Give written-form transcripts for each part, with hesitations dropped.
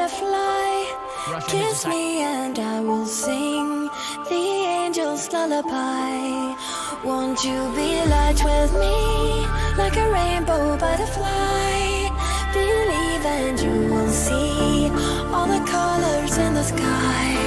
butterfly. Kiss me and I will sing the angel's lullaby. Won't you be light with me like a rainbow butterfly? Believe and you will see all the colors in the sky.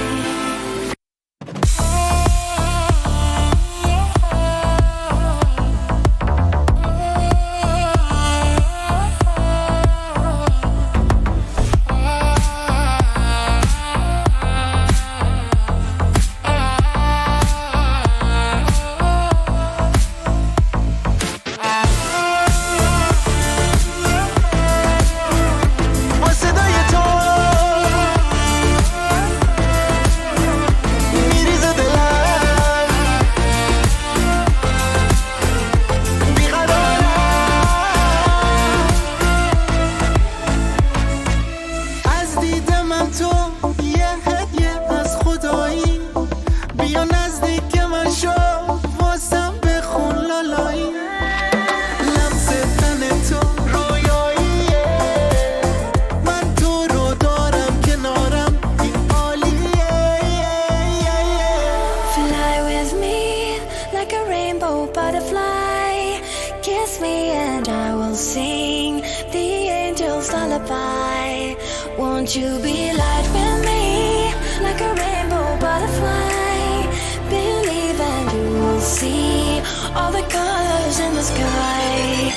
Won't you be light with me like a rainbow butterfly? Believe and you will see all the colors in the sky.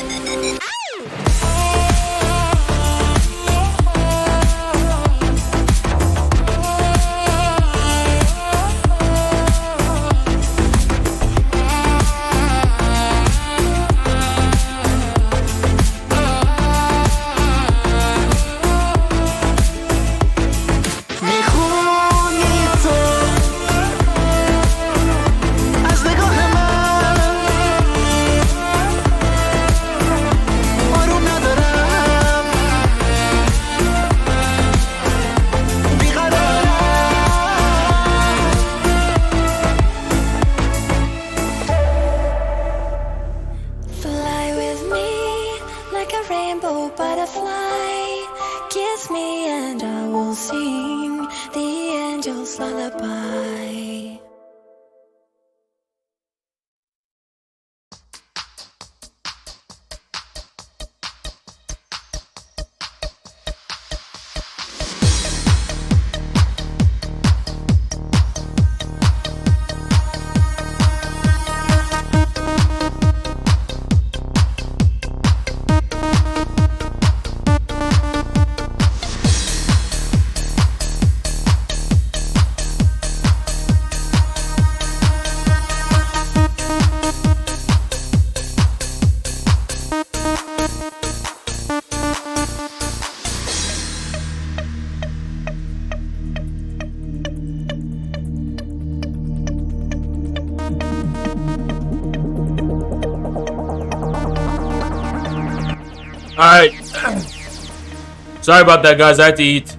Alright. Sorry about that, guys. I had to eat.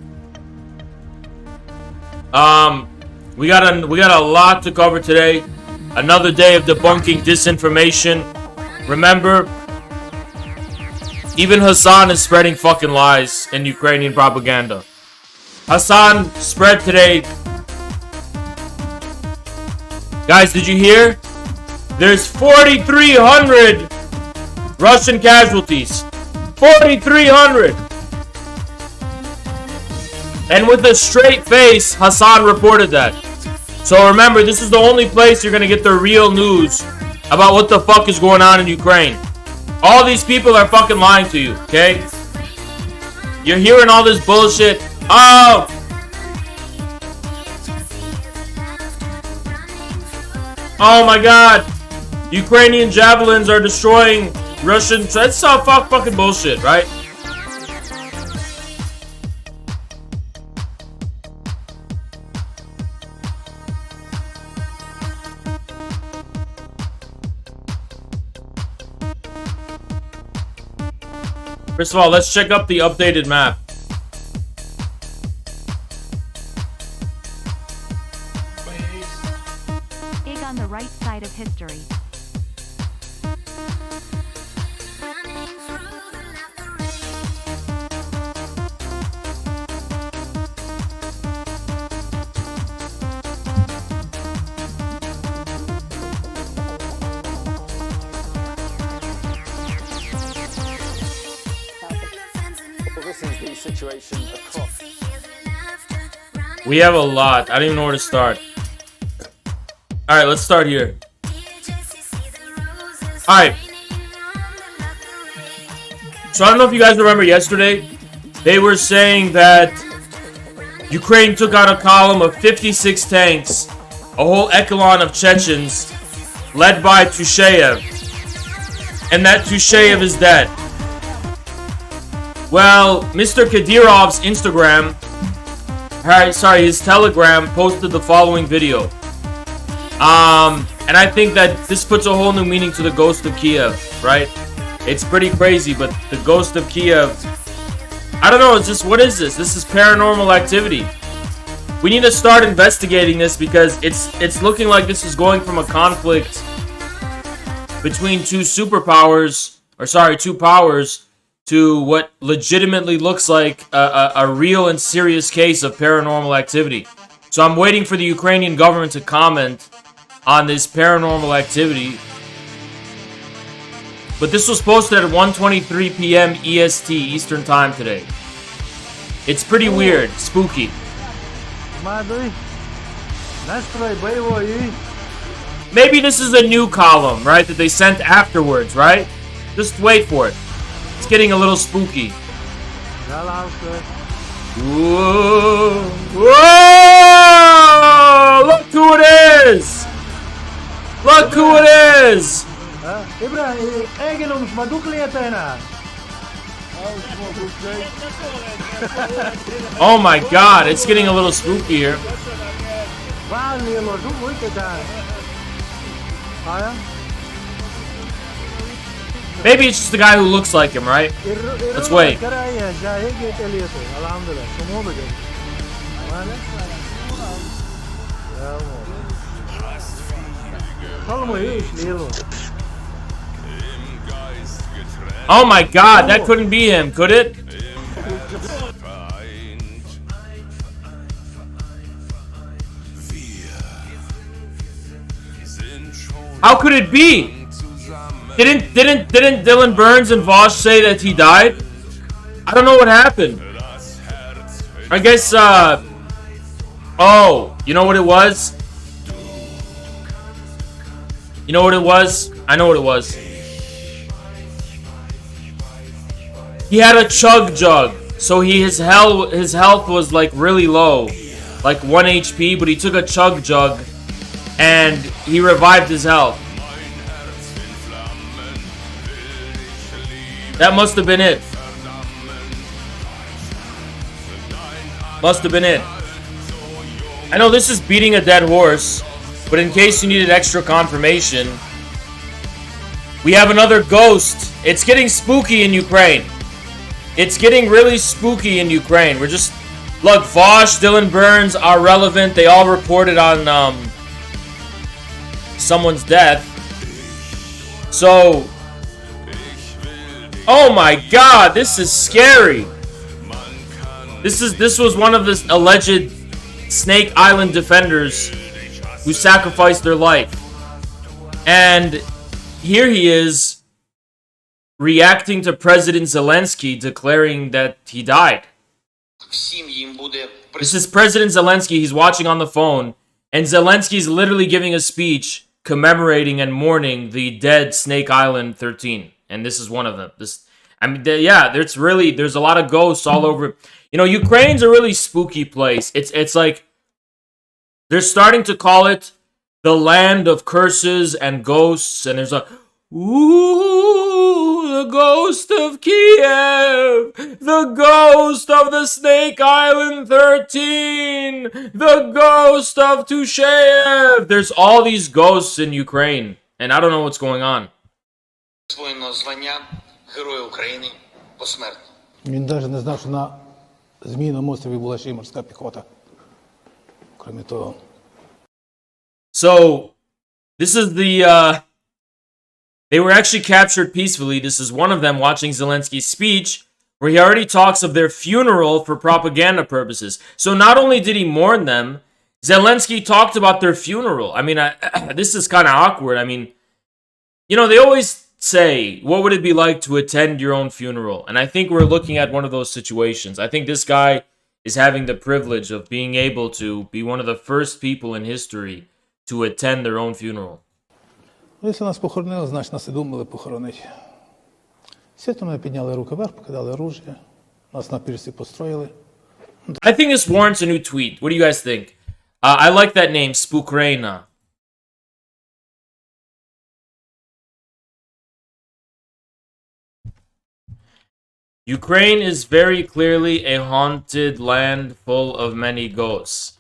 We got a lot to cover today. Another day of debunking disinformation. Remember, even Hassan is spreading fucking lies in Ukrainian propaganda. Hassan spread today. Guys, did you hear? There's 4,300 Russian casualties. 4,300! And with a straight face, Hassan reported that. So remember, this is the only place you're gonna get the real news about what the fuck is going on in Ukraine. All these people are fucking lying to you, okay? You're hearing all this bullshit. Oh! Oh my god! Ukrainian javelins are destroying Russian... That's all fucking bullshit, right? First of all, let's check up the updated map. Big on the right side of history. situation across. We have a lot. I don't even know where to start. Alright, let's start here. Alright. So I don't know if you guys remember yesterday, they were saying that Ukraine took out a column of 56 tanks, a whole echelon of Chechens, led by Tusheyev, and that Tusheyev is dead. Well, Mr. Kadyrov's Instagram, his Telegram posted the following video. And I think that this puts a whole new meaning to the Ghost of Kiev, right? It's pretty crazy, but the Ghost of Kiev, I don't know, it's just, what is this? This is paranormal activity. We need to start investigating this because it's looking like this is going from a conflict between two powers, to what legitimately looks like a real and serious case of paranormal activity. So I'm waiting for the Ukrainian government to comment on this paranormal activity. But this was posted at 1:23 p.m. EST, Eastern Time today. It's pretty weird, spooky. Maybe this is a new column, right, that they sent afterwards, right? Just wait for it. It's getting a little spooky. Whoa! Whoa! Look who it is! Look who it is! Oh my god, it's getting a little spooky here. Maybe it's just the guy who looks like him, right? Let's wait. Oh my god, that couldn't be him, could it? How could it be? Didn't Dylan Burns and Vosh say that he died? I don't know what happened. I guess, oh, you know what it was? You know what it was? I know what it was. He had a chug jug, so his health was like really low, like 1 HP, but he took a chug jug and he revived his health. That must have been it. Must have been it. I know this is beating a dead horse, but in case you needed extra confirmation, we have another ghost. It's getting spooky in Ukraine. It's getting really spooky in Ukraine. We're just... Look, Vosh, Dylan Burns are relevant. They all reported on someone's death. So... Oh my god, this is scary. This was one of the alleged Snake Island defenders who sacrificed their life. And here he is reacting to President Zelensky declaring that he died. This is President Zelensky. He's watching on the phone, and Zelensky's literally giving a speech commemorating and mourning the dead Snake Island 13. And this is one of them. Yeah, there's a lot of ghosts all over. You know, Ukraine's a really spooky place. It's like they're starting to call it the land of curses and ghosts, and there's a ooh, the ghost of Kiev, the ghost of the Snake Island 13, the ghost of Tusheyev. There's all these ghosts in Ukraine, and I don't know what's going on. Він навіть не знав, що на Зміїному острові була ще й морська піхота. Крім того. So, this is the, they were actually captured peacefully. This is one of them watching Zelensky's speech, where he already talks of their funeral for propaganda purposes. So not only did he mourn them, Zelensky talked about their funeral. I mean, this is kind of awkward. I mean, you know, they always say, what would it be like to attend your own funeral? And I think we're looking at one of those situations. I think this guy is having the privilege of being able to be one of the first people in history to attend their own funeral. Якщо нас похоронили, значить нас і думали похоронити. Свято ми підняли руки вверх, покидали оружие, нас на пірсі построїли. I think this warrants a new tweet. What do you guys think? I like that name, Spookraina. Ukraine is very clearly a haunted land full of many ghosts.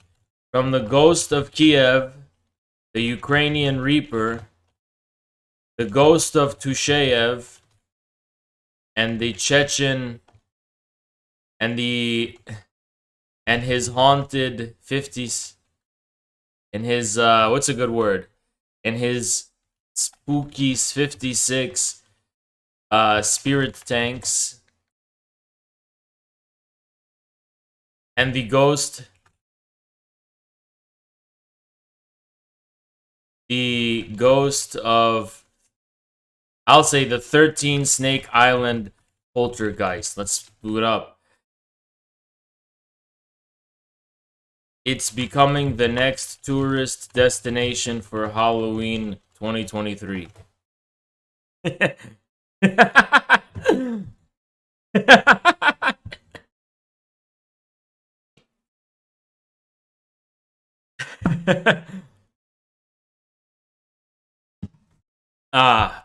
From the ghost of Kiev, the Ukrainian Reaper, the ghost of Tusheyev, and the Chechen, and his haunted 50s, and his, what's a good word? And his spooky 56 spirit tanks, and the ghost of, I'll say, the 13 Snake Island poltergeist. Let's boot up. It's becoming the next tourist destination for Halloween 2023.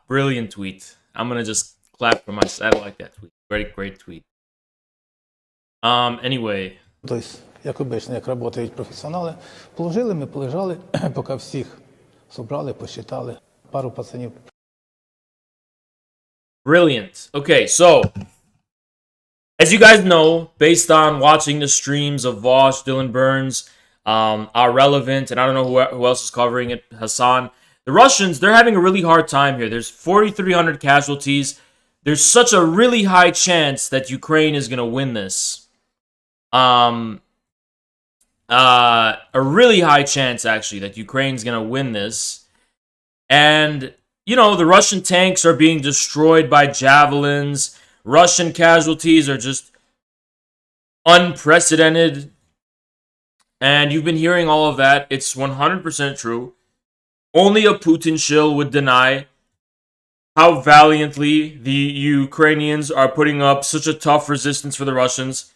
Brilliant tweet. I'm gonna just clap for myself. I like that tweet. Great tweet. Anyway. Тобто, як обично, як працюють професіонали, положили, ми полежали, поки всіх зібрали, посчитали, пару пацанів. Brilliant. Okay, so as you guys know, based on watching the streams of Vosh, Dylan Burns, are relevant, and I don't know who else is covering it, Hassan. The Russians, they're having a really hard time here. There's 4,300 casualties. There's such a really high chance that Ukraine is going to win this. A really high chance, actually, that Ukraine's going to win this. And, you know, the Russian tanks are being destroyed by javelins. Russian casualties are just unprecedented. And you've been hearing all of that. It's 100% true. Only a Putin shill would deny how valiantly the Ukrainians are putting up such a tough resistance for the Russians,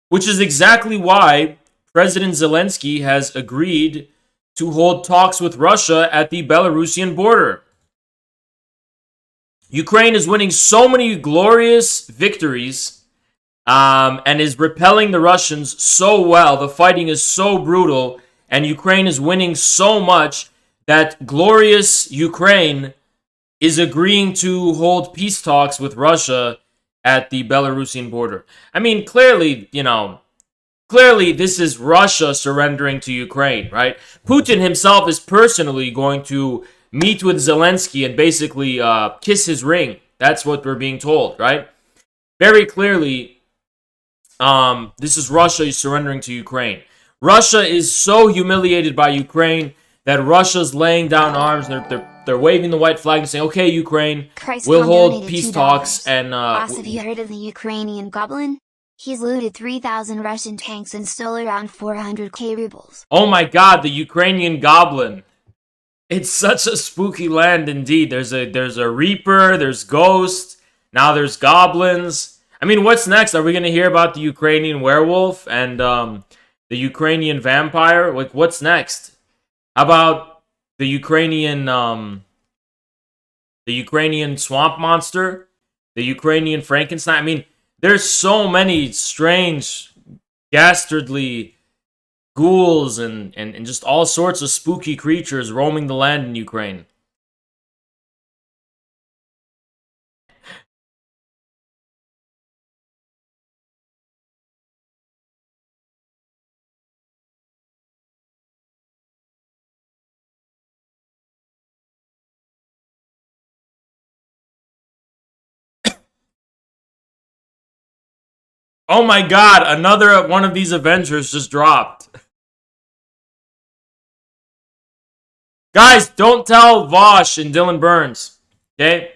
which is exactly why President Zelensky has agreed to hold talks with Russia at the Belarusian border. Ukraine is winning so many glorious victories and is repelling the Russians so well. The fighting is so brutal, and Ukraine is winning so much that glorious Ukraine is agreeing to hold peace talks with Russia at the Belarusian border. I mean, clearly this is Russia surrendering to Ukraine, right? Putin himself is personally going to meet with Zelensky and basically kiss his ring. That's what we're being told, right? Very clearly, this is Russia surrendering to Ukraine. Russia is so humiliated by Ukraine that Russia's laying down arms. They're waving the white flag and saying, "Okay, Ukraine, we'll hold peace talks." And Boss, have you heard of the Ukrainian goblin? He's looted 3,000 Russian tanks and stole around 400k rubles. Oh my God, the Ukrainian goblin! It's such a spooky land indeed. There's a reaper, there's ghosts, now there's goblins. I mean, what's next? Are we gonna hear about the Ukrainian werewolf and the Ukrainian vampire? Like, what's next? How about the Ukrainian swamp monster, the Ukrainian Frankenstein? I mean, there's so many strange, dastardly ghouls and just all sorts of spooky creatures roaming the land in Ukraine. Oh my God, another one of these Avengers just dropped. Guys, don't tell Vosh and Dylan Burns, okay?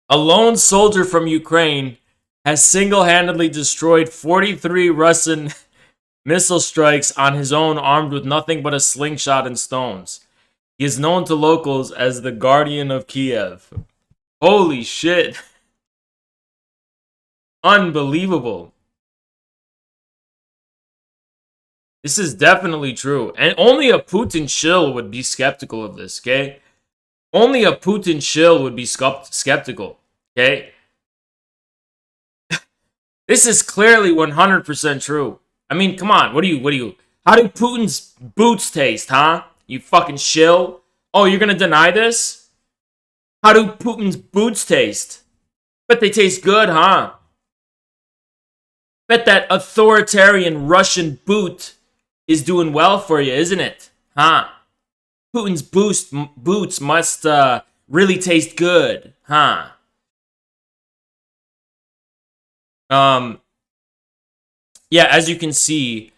A lone soldier from Ukraine has single-handedly destroyed 43 Russian missile strikes on his own, armed with nothing but a slingshot and stones. He is known to locals as the Guardian of Kiev. Holy shit. Unbelievable. This is definitely true. And only a Putin shill would be skeptical of this, okay? Only a Putin shill would be skeptical, okay? This is clearly 100% true. I mean, come on. What do you? How do Putin's boots taste, huh? You fucking shill. Oh, you're gonna deny this? How do Putin's boots taste? Bet they taste good, huh? Bet that authoritarian Russian boot is doing well for you, isn't it? Huh? Putin's boots must really taste good, huh? Yeah, as you can see,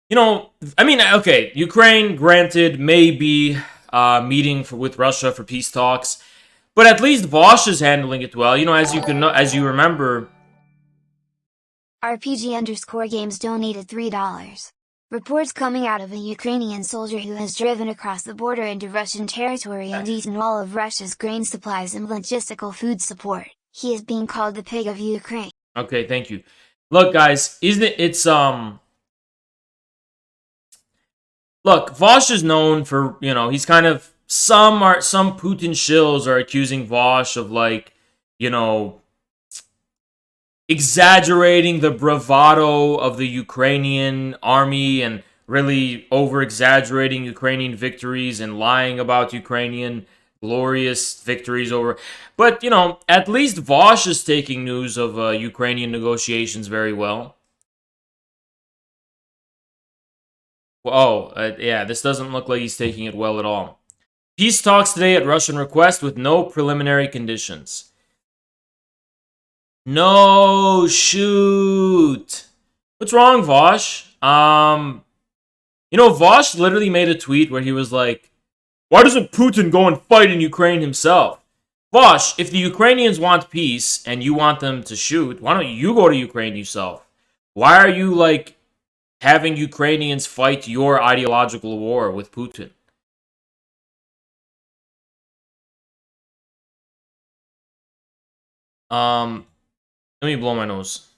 you know, I mean, okay, Ukraine, granted, may be meeting with Russia for peace talks, but at least Vosh is handling it well. You know, as you remember. RPG_Games donated $3. Reports coming out of a Ukrainian soldier who has driven across the border into Russian territory and eaten all of Russia's grain supplies and logistical food support. He is being called the pig of Ukraine. Okay, thank you. Look, guys, look, Vosh is known for, you know, he's kind of, some Putin shills are accusing Vosh of, like, you know, exaggerating the bravado of the Ukrainian army and really over-exaggerating Ukrainian victories and lying about Ukrainian glorious victories over. But, you know, at least Vosh is taking news of Ukrainian negotiations very well. Yeah, this doesn't look like he's taking it well at all. Peace talks today at Russian request with no preliminary conditions. No, shoot. What's wrong, Vosh? You know, Vosh literally made a tweet where he was like, why doesn't Putin go and fight in Ukraine himself? Vosh, if the Ukrainians want peace and you want them to shoot, why don't you go to Ukraine yourself? Why are you, like, having Ukrainians fight your ideological war with Putin? Let me blow my nose.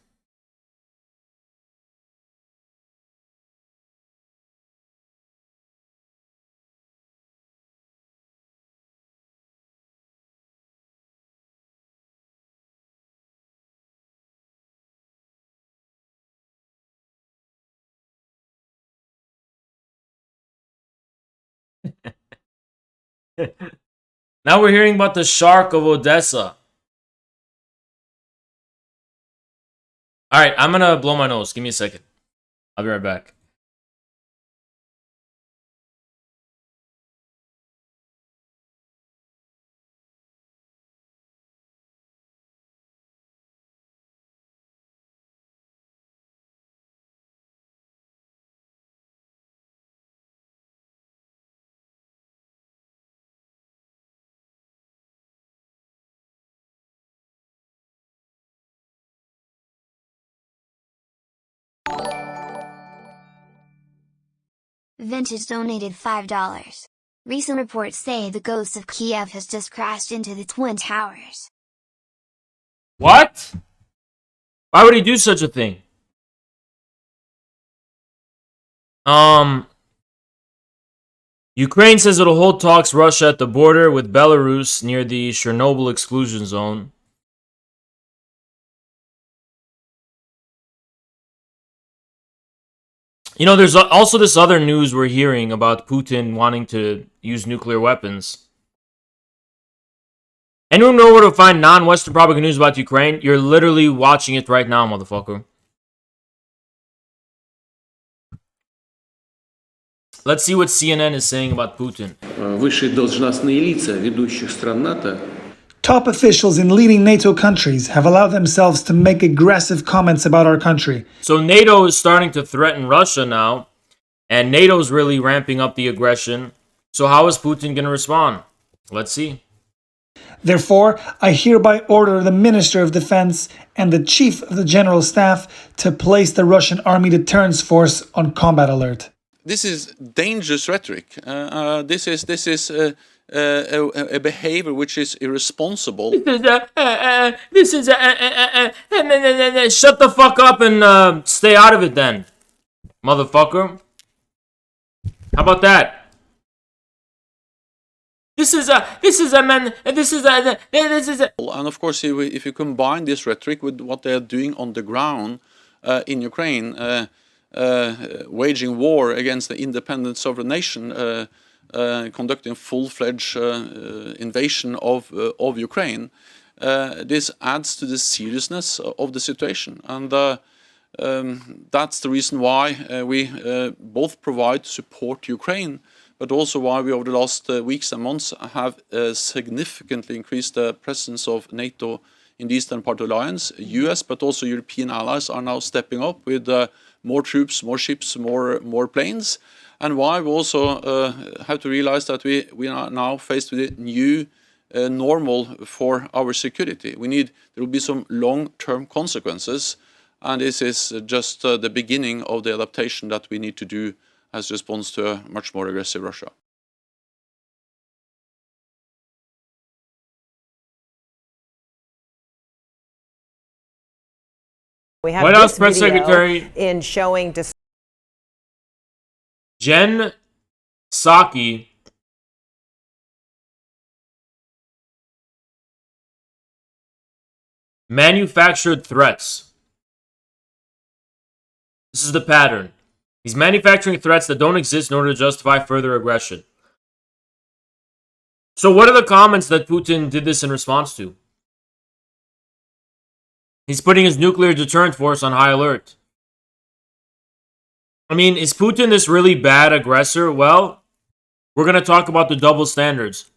Now we're hearing about the shark of Odessa. Alright, I'm gonna blow my nose. Give me a second. I'll be right back. Vintage donated $5. Recent reports say the ghost of Kiev has just crashed into the Twin Towers. What? Why would he do such a thing? Ukraine says it'll hold talks Russia at the border with Belarus near the Chernobyl exclusion zone. You know, there's also this other news we're hearing about Putin wanting to use nuclear weapons. Anyone know where to find non-Western propaganda news about Ukraine? You're literally watching it right now, motherfucker. Let's see what CNN is saying about Putin. Высшие должностные лица ведущих стран НАТО Top officials in leading NATO countries have allowed themselves to make aggressive comments about our country. So NATO is starting to threaten Russia now, and NATO's really ramping up the aggression. So how is Putin going to respond? Let's see. Therefore, I hereby order the Minister of Defense and the Chief of the General Staff to place the Russian Army Deterrence Force on combat alert. This is dangerous rhetoric. This is a behavior which is irresponsible. Shut the fuck up and stay out of it then, motherfucker. How about that? And of course, if you combine this rhetoric with what they are doing on the ground in Ukraine, waging war against the independent sovereign nation, conducting full-fledged invasion of Ukraine, this adds to the seriousness of the situation. And that's the reason why we both provide support to Ukraine, but also why we over the last weeks and months have significantly increased the presence of NATO in the eastern part of the alliance. US, but also European allies are now stepping up with more troops, more ships, more planes. And why we also have to realize that we are now faced with a new normal for our security. There will be some long-term consequences, and this is just the beginning of the adaptation that we need to do as response to a much more aggressive Russia. We have White House Press this video Secretary in showing Jen Psaki manufactured threats. This is the pattern. He's manufacturing threats that don't exist in order to justify further aggression. So what are the comments that Putin did this in response to? He's putting his nuclear deterrent force on high alert. I mean, is Putin this really bad aggressor? Well, we're going to talk about the double standards.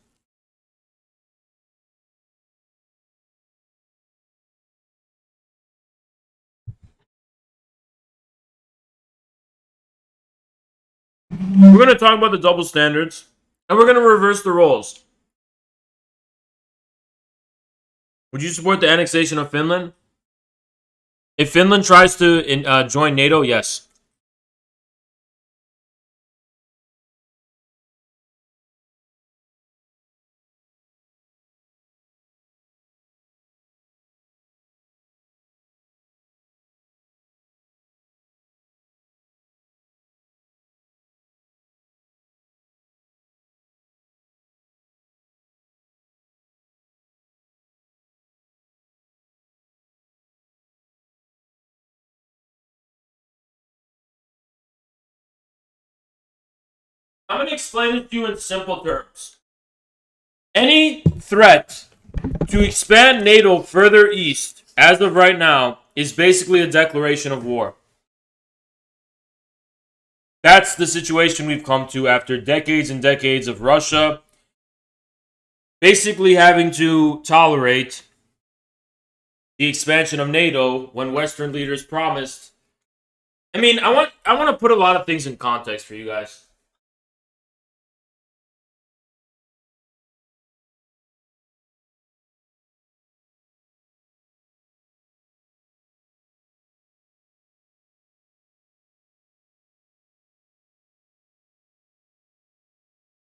We're going to talk about the double standards, and we're going to reverse the roles. Would you support the annexation of Finland? If Finland tries to join NATO, yes. I'm going to explain it to you in simple terms. Any threat to expand NATO further east, as of right now, is basically a declaration of war. That's the situation we've come to after decades and decades of Russia basically having to tolerate the expansion of NATO when Western leaders promised. I mean, I want to put a lot of things in context for you guys.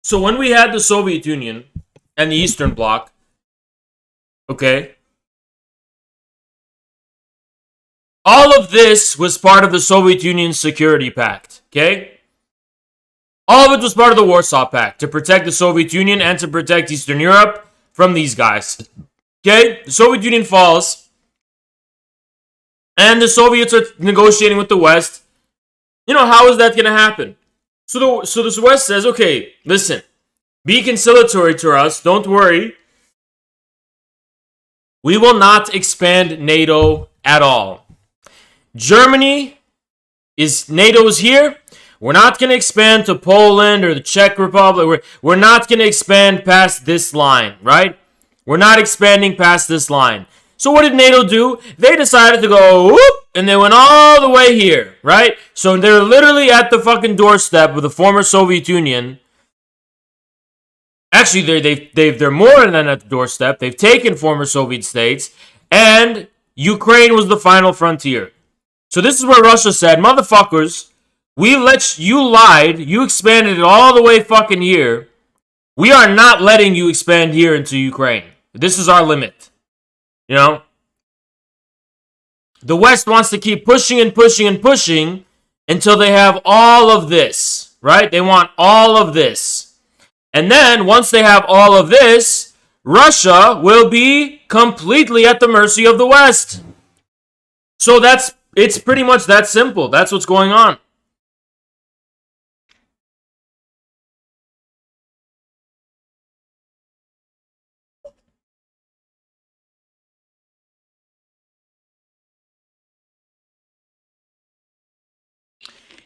So when we had the Soviet Union and the Eastern Bloc, okay, all of this was part of the Soviet Union's security pact, okay? All of it was part of the Warsaw Pact to protect the Soviet Union and to protect Eastern Europe from these guys, okay? The Soviet Union falls, and the Soviets are negotiating with the West. You know, how is that going to happen? So the West says, okay, listen, be conciliatory to us, don't worry. We will not expand NATO at all. Germany NATO's here. We're not going to expand to Poland or the Czech Republic. We're not going to expand past this line, right? We're not expanding past this line. So what did NATO do? They decided to go whoop, and they went all the way here, right? So they're literally at the fucking doorstep of the former Soviet Union. Actually, they're more than at the doorstep. They've taken former Soviet states, and Ukraine was the final frontier. So this is where Russia said, motherfuckers, you lied, you expanded it all the way fucking here. We are not letting you expand here into Ukraine. This is our limit. You know? The West wants to keep pushing and pushing and pushing until they have all of this, right? They want all of this. And then, once they have all of this, Russia will be completely at the mercy of the West. So it's pretty much that simple. That's what's going on.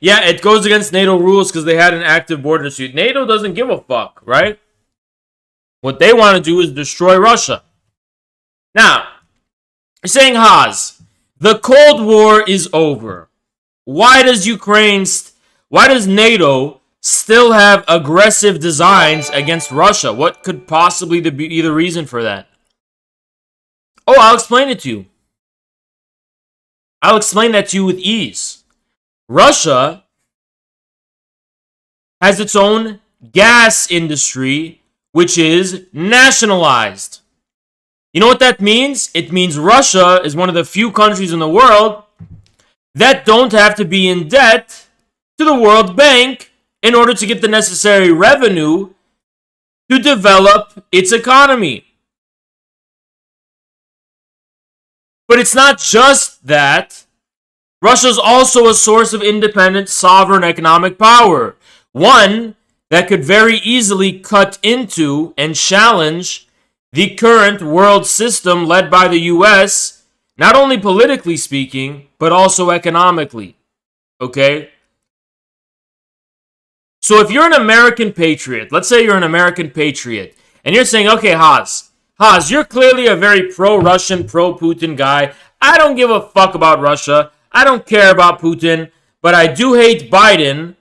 Yeah, it goes against NATO rules because they had an active border dispute. NATO doesn't give a fuck, right? What they want to do is destroy Russia. Now, you're saying, Haas, the Cold War is over. Why does NATO still have aggressive designs against Russia? What could possibly be the reason for that? Oh, I'll explain it to you. I'll explain that to you with ease. Russia has its own gas industry, which is nationalized. You know what that means? It means Russia is one of the few countries in the world that don't have to be in debt to the World Bank in order to get the necessary revenue to develop its economy. But it's not just that. Russia's also a source of independent, sovereign economic power. One that could very easily cut into and challenge the current world system led by the US, not only politically speaking, but also economically. Okay? So if you're an American patriot, let's say you're an American patriot, and you're saying, okay, Haas, you're clearly a very pro-Russian, pro-Putin guy. I don't give a fuck about Russia. I don't care about Putin, but I do hate Biden.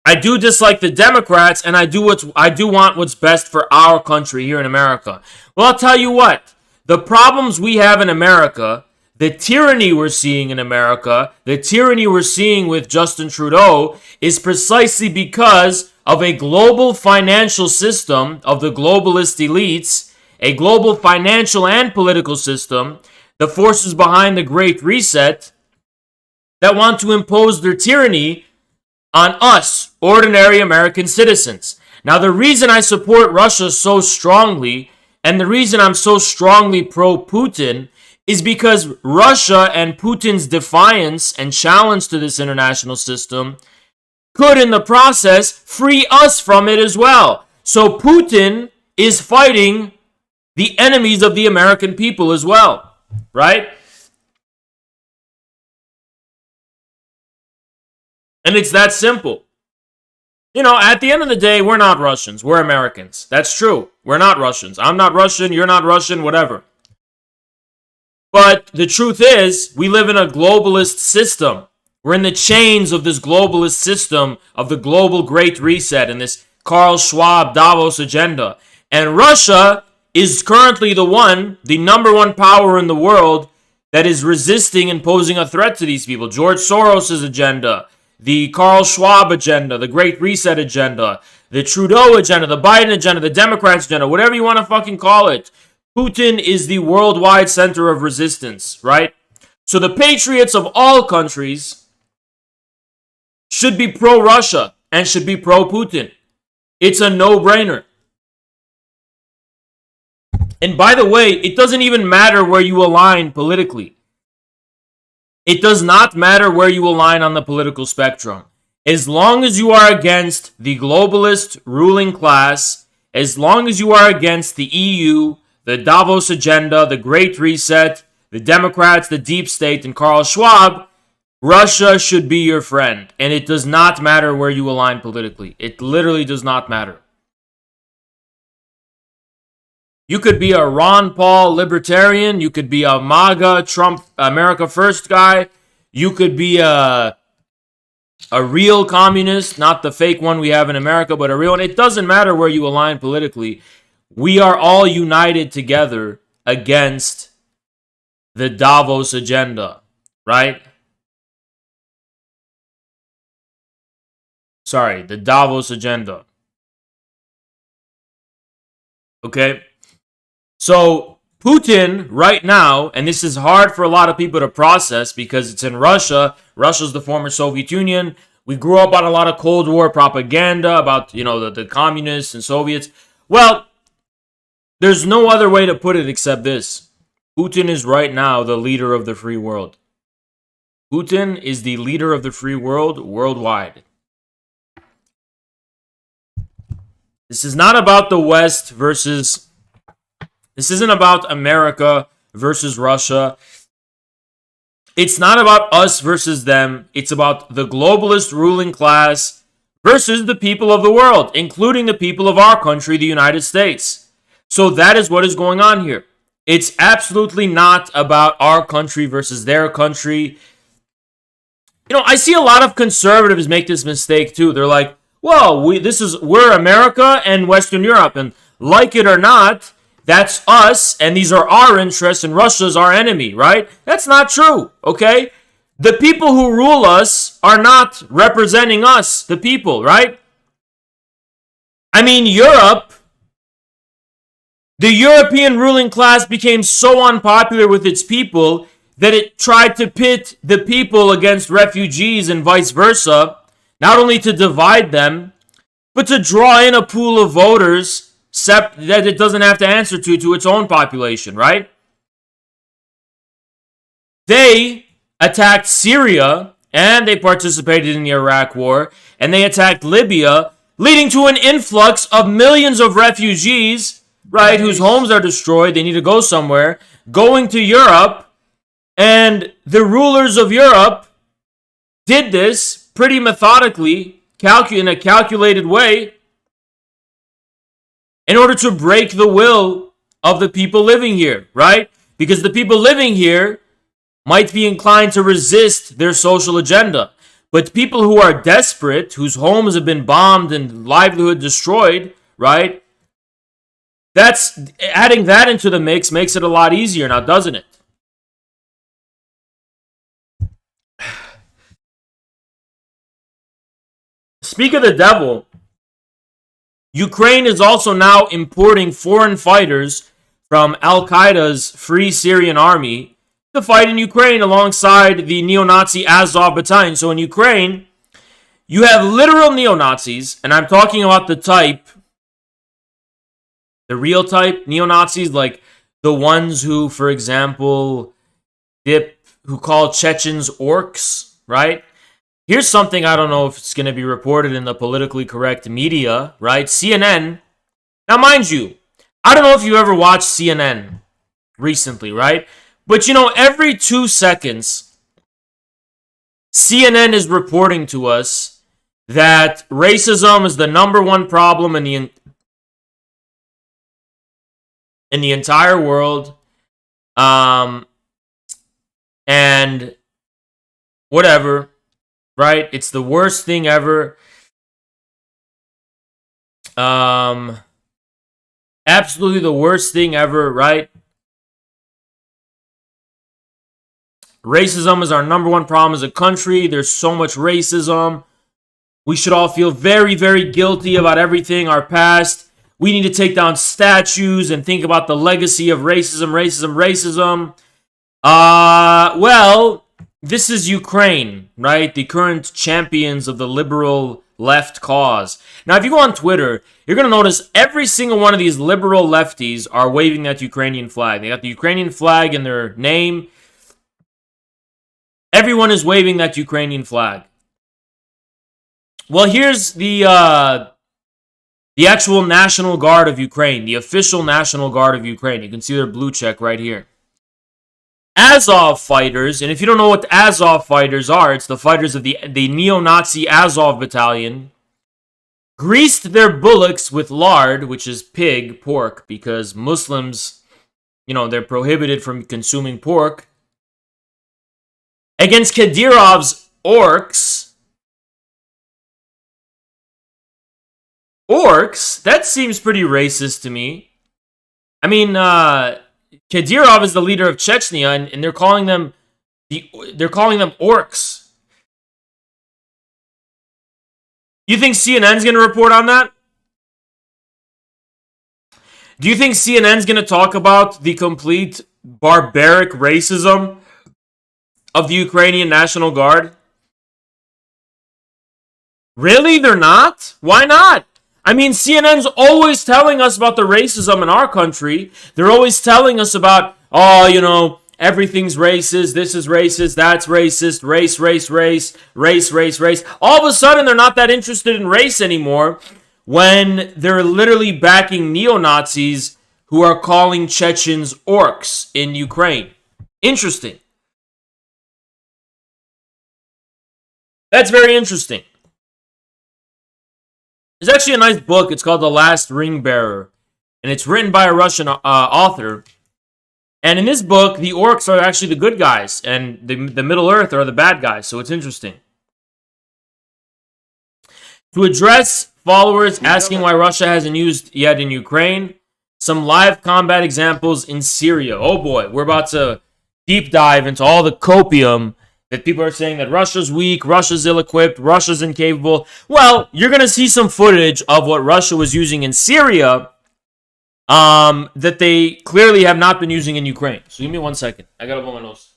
I do dislike the Democrats, and I do want what's best for our country here in America. Well, I'll tell you what. The problems we have in America, the tyranny we're seeing in America, the tyranny we're seeing with Justin Trudeau is precisely because of a global financial system of the globalist elites, a global financial and political system, the forces behind the Great Reset that want to impose their tyranny on us, ordinary American citizens. Now, the reason I support Russia so strongly, and the reason I'm so strongly pro-Putin, is because Russia and Putin's defiance and challenge to this international system could, in the process, free us from it as well. So Putin is fighting the enemies of the American people as well. Right? And it's that simple. You know, at the end of the day, we're not Russians. We're Americans. That's true. We're not Russians. I'm not Russian. You're not Russian. Whatever. But the truth is, we live in a globalist system. We're in the chains of this globalist system of the global Great Reset and this Karl Schwab Davos agenda. And Russia is currently the number one power in the world that is resisting and posing a threat to these people. George Soros' agenda, the Karl Schwab agenda, the Great Reset agenda, the Trudeau agenda, the Biden agenda, the Democrats agenda, whatever you want to fucking call it. Putin is the worldwide center of resistance, right? So the patriots of all countries should be pro-Russia and should be pro-Putin. It's a no-brainer. And by the way, it doesn't even matter where you align politically. It does not matter where you align on the political spectrum. As long as you are against the globalist ruling class, as long as you are against the EU, the Davos agenda, the Great Reset, the Democrats, the Deep State, and Karl Schwab, Russia should be your friend. And it does not matter where you align politically. It literally does not matter. You could be a Ron Paul libertarian. You could be a MAGA Trump America First guy. You could be a A real communist, not the fake one we have in America, but a real one. It doesn't matter where you align politically. We are all united together against the Davos agenda, right? Sorry, the Davos agenda. Okay? So, Putin, right now, and this is hard for a lot of people to process because it's in Russia. Russia's the former Soviet Union. We grew up on a lot of Cold War propaganda about, the communists and Soviets. Well, there's no other way to put it except this. Putin is right now the leader of the free world. Putin is the leader of the free world worldwide. This is not about the West versus... This isn't about America versus Russia. It's not about us versus them. It's about the globalist ruling class versus the people of the world, including the people of our country, the United States. So that is what is going on here. It's absolutely not about our country versus their country. I see a lot of conservatives make this mistake too. They're like, well, we're America and Western Europe, and like it or not, that's us, and these are our interests, and Russia's our enemy, right? That's not true, okay? The people who rule us are not representing us, the people, right? I mean, Europe, the European ruling class became so unpopular with its people that it tried to pit the people against refugees and vice versa, not only to divide them, but to draw in a pool of voters that it doesn't have to answer to its own population, right? They attacked Syria, and they participated in the Iraq War, and they attacked Libya, leading to an influx of millions of refugees, right, whose homes are destroyed, they need to go somewhere, going to Europe, and the rulers of Europe did this pretty methodically, in a calculated way, in order to break the will of the people living here, right? Because the people living here might be inclined to resist their social agenda. But people who are desperate, whose homes have been bombed and livelihood destroyed, right? Adding that into the mix makes it a lot easier now, doesn't it? Speak of the devil, Ukraine is also now importing foreign fighters from Al-Qaeda's Free Syrian Army to fight in Ukraine alongside the neo-Nazi Azov battalion. So in Ukraine, you have literal neo-Nazis, and I'm talking about the real type neo-Nazis, like the ones who, for example, who call Chechens orcs, right? Here's something I don't know if it's going to be reported in the politically correct media, right? CNN. Now, mind you, I don't know if you ever watched CNN recently, right? But every 2 seconds, CNN is reporting to us that racism is the number one problem in the entire world, and whatever. Right? It's the worst thing ever. Absolutely the worst thing ever, right? Racism is our number one problem as a country. There's so much racism. We should all feel very, very guilty about everything, our past. We need to take down statues and think about the legacy of racism. Well, this is Ukraine, right? The current champions of the liberal left cause. Now, if you go on Twitter, you're going to notice every single one of these liberal lefties are waving that Ukrainian flag. They got the Ukrainian flag in their name. Everyone is waving that Ukrainian flag. Well, here's the actual National Guard of Ukraine, the official National Guard of Ukraine. You can see their blue check right here. Azov fighters, and if you don't know what the Azov fighters are, it's the fighters of the neo-Nazi Azov battalion, greased their bullocks with lard, which is pork, because Muslims, they're prohibited from consuming pork, against Kadyrov's orcs, orcs? That seems pretty racist to me. I mean, Kadyrov is the leader of Chechnya, and they're calling them orcs. You think CNN's going to report on that? Do you think CNN's going to talk about the complete barbaric racism of the Ukrainian National Guard? Really? They're not? Why not? I mean, CNN's always telling us about the racism in our country. They're always telling us about, oh, you know, everything's racist, this is racist, that's racist, race. All of a sudden, they're not that interested in race anymore when they're literally backing neo-Nazis who are calling Chechens orcs in Ukraine. Interesting. That's very interesting. There's actually a nice book. It's called The Last Ring Bearer, and it's written by a Russian author. And in this book, the orcs are actually the good guys, and the Middle Earth are the bad guys, so it's interesting. To address followers asking why Russia hasn't used yet in Ukraine, some live combat examples in Syria. Oh boy, we're about to deep dive into all the copium that people are saying that Russia's weak, Russia's ill-equipped, Russia's incapable. Well, you're going to see some footage of what Russia was using in Syria that they clearly have not been using in Ukraine. So give me 1 second. I got to blow my nose.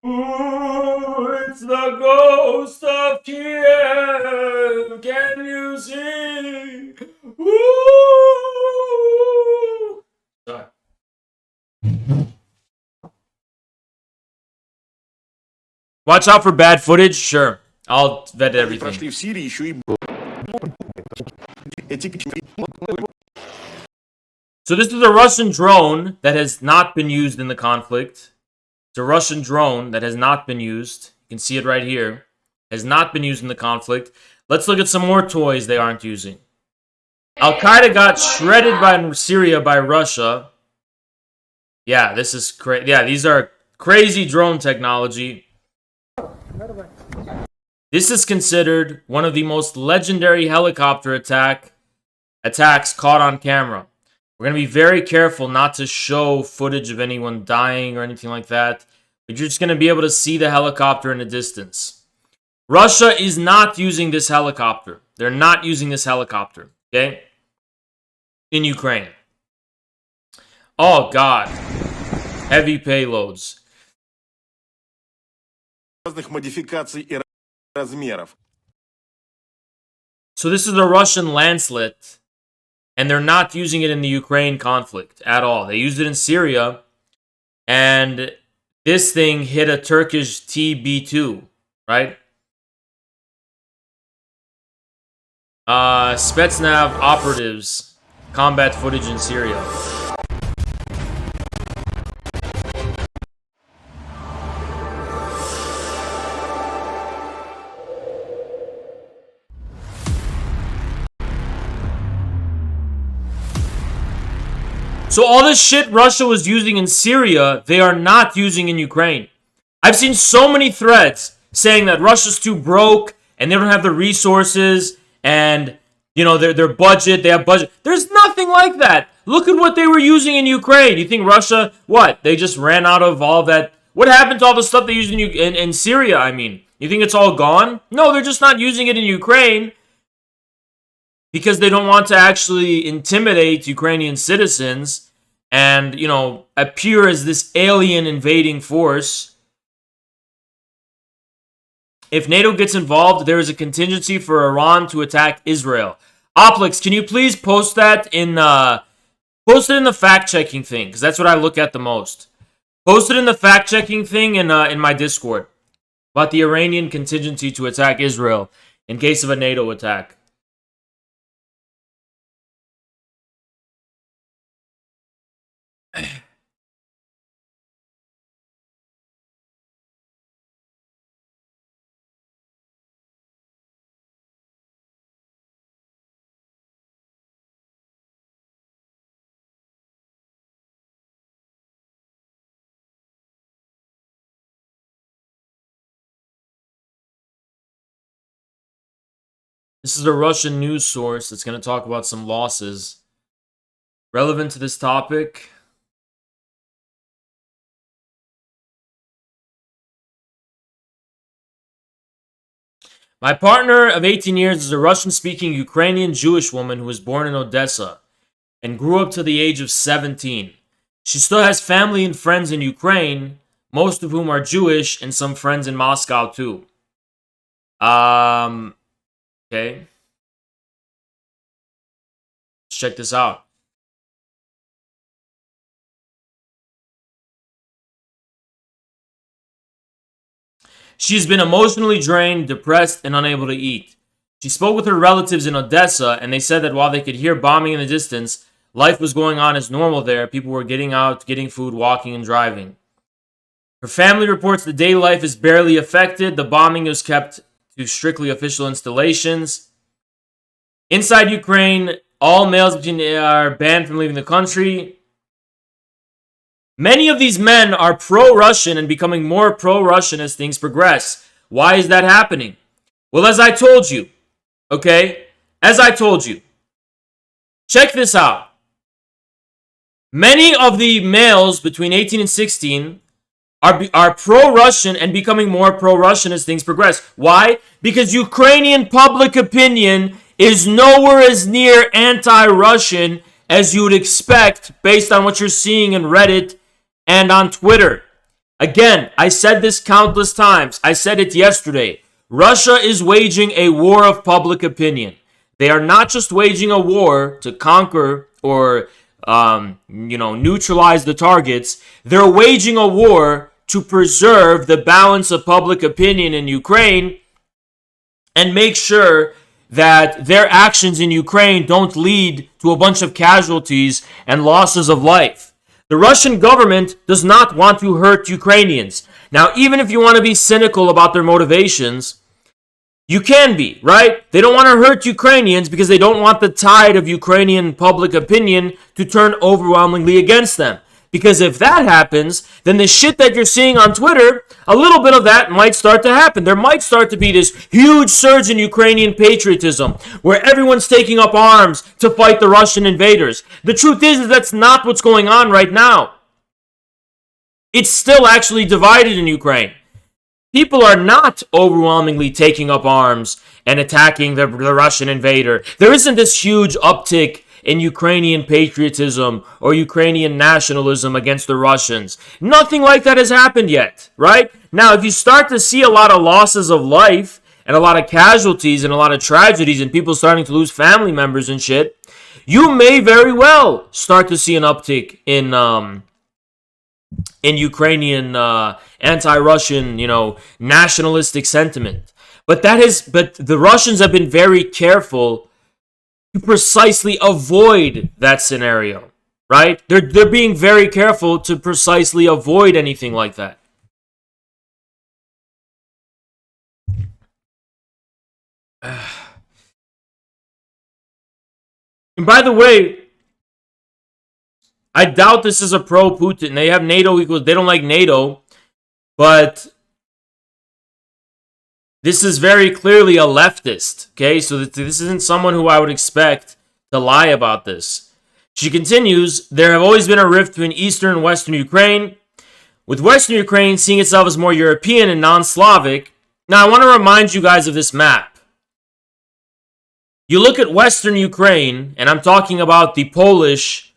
Ooh, it's the ghost of Kiev. Can you see? Ooh. Sorry. Watch out for bad footage. Sure, I'll vet everything. So this is a Russian drone that has not been used in the conflict. It's a Russian drone that has not been used. You can see it right here. Has not been used in the conflict. Let's look at some more toys they aren't using. Al-Qaeda got shredded by Syria by Russia. Yeah, this is crazy. Yeah, these are crazy drone technology. This is considered one of the most legendary helicopter attacks caught on camera. We're going to be very careful not to show footage of anyone dying or anything like that. But you're just going to be able to see the helicopter in the distance. Russia is not using this helicopter. They're not using this helicopter, okay? In Ukraine. Oh, God. Heavy payloads. So this is a Russian Lancelet. And they're not using it in the Ukraine conflict at all. They used it in Syria. And this thing hit a Turkish TB2, right? Spetsnaz operatives. Combat footage in Syria. So all this shit Russia was using in Syria, they are not using in Ukraine. I've seen so many threads saying that Russia's too broke and they don't have the resources and, you know, their budget, they have budget. There's nothing like that. Look at what they were using in Ukraine. You think Russia, what? They just ran out of all that. What happened to all the stuff they used in Syria, I mean? You think it's all gone? No, they're just not using it in Ukraine because they don't want to actually intimidate Ukrainian citizens and, you know, appear as this alien invading force. If NATO gets involved, there is a contingency for Iran to attack Israel. Oplix, can you please post that in Post it in the fact-checking thing, because that's what I look at the most. Post it in the fact-checking thing in my Discord about the Iranian contingency to attack Israel in case of a NATO attack. This is a Russian news source that's going to talk about some losses relevant to this topic. My partner of 18 years is a Russian-speaking Ukrainian Jewish woman who was born in Odessa and grew up to the age of 17. She still has family and friends in Ukraine, most of whom are Jewish, and some friends in Moscow too. Okay. Let's check this out. She's been emotionally drained, depressed, and unable to eat. She spoke with her relatives in Odessa, and they said that while they could hear bombing in the distance, life was going on as normal there. People were getting out, getting food, walking, and driving. Her family reports the daily life is barely affected. The bombing is kept to strictly official installations. Inside Ukraine, all males are banned from leaving the country. Many of these men are pro-Russian and becoming more pro-Russian as things progress. Why is that happening? Well, as I told you, okay? As I told you, check this out. Many of the males between 18 and 16 are pro-Russian and becoming more pro-Russian as things progress. Why? Because Ukrainian public opinion is nowhere as near anti-Russian as you would expect based on what you're seeing in Reddit and on Twitter. Again, I said this countless times. I said it yesterday. Russia is waging a war of public opinion. They are not just waging a war to conquer or neutralize the targets. They're waging a war to preserve the balance of public opinion in Ukraine and make sure that their actions in Ukraine don't lead to a bunch of casualties and losses of life. The Russian government does not want to hurt Ukrainians. Now, even if you want to be cynical about their motivations, you can be, right? They don't want to hurt Ukrainians because they don't want the tide of Ukrainian public opinion to turn overwhelmingly against them. Because if that happens, then the shit that you're seeing on Twitter, a little bit of that might start to happen. There might start to be this huge surge in Ukrainian patriotism where everyone's taking up arms to fight the Russian invaders. The truth is that's not what's going on right now. It's still actually divided in Ukraine. People are not overwhelmingly taking up arms and attacking the Russian invader. There isn't this huge uptick in Ukrainian patriotism or Ukrainian nationalism against the Russians. Nothing like that has happened yet, right? Now, if you start to see a lot of losses of life and a lot of casualties and a lot of tragedies and people starting to lose family members and shit, you may very well start to see an uptick in Ukrainian anti-Russian, nationalistic sentiment. But the Russians have been very careful to precisely avoid that scenario, right? They're being very careful to precisely avoid anything like that. And by the way, I doubt this is a pro-Putin. They have NATO equals, they don't like NATO, but this is very clearly a leftist, okay? So this isn't someone who I would expect to lie about this. She continues, there have always been a rift between Eastern and Western Ukraine, with Western Ukraine seeing itself as more European and non-Slavic. Now, I want to remind you guys of this map. You look at Western Ukraine, and I'm talking about the Polish,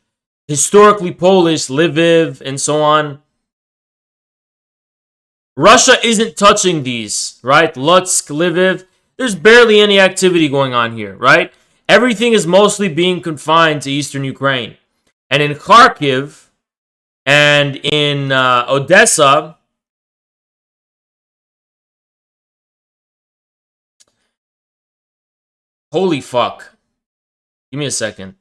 historically Polish, Lviv, and so on. Russia isn't touching these, right? Lutsk, Lviv. There's barely any activity going on here, right? Everything is mostly being confined to Eastern Ukraine. And in Kharkiv and in Odessa, holy fuck. Give me a second.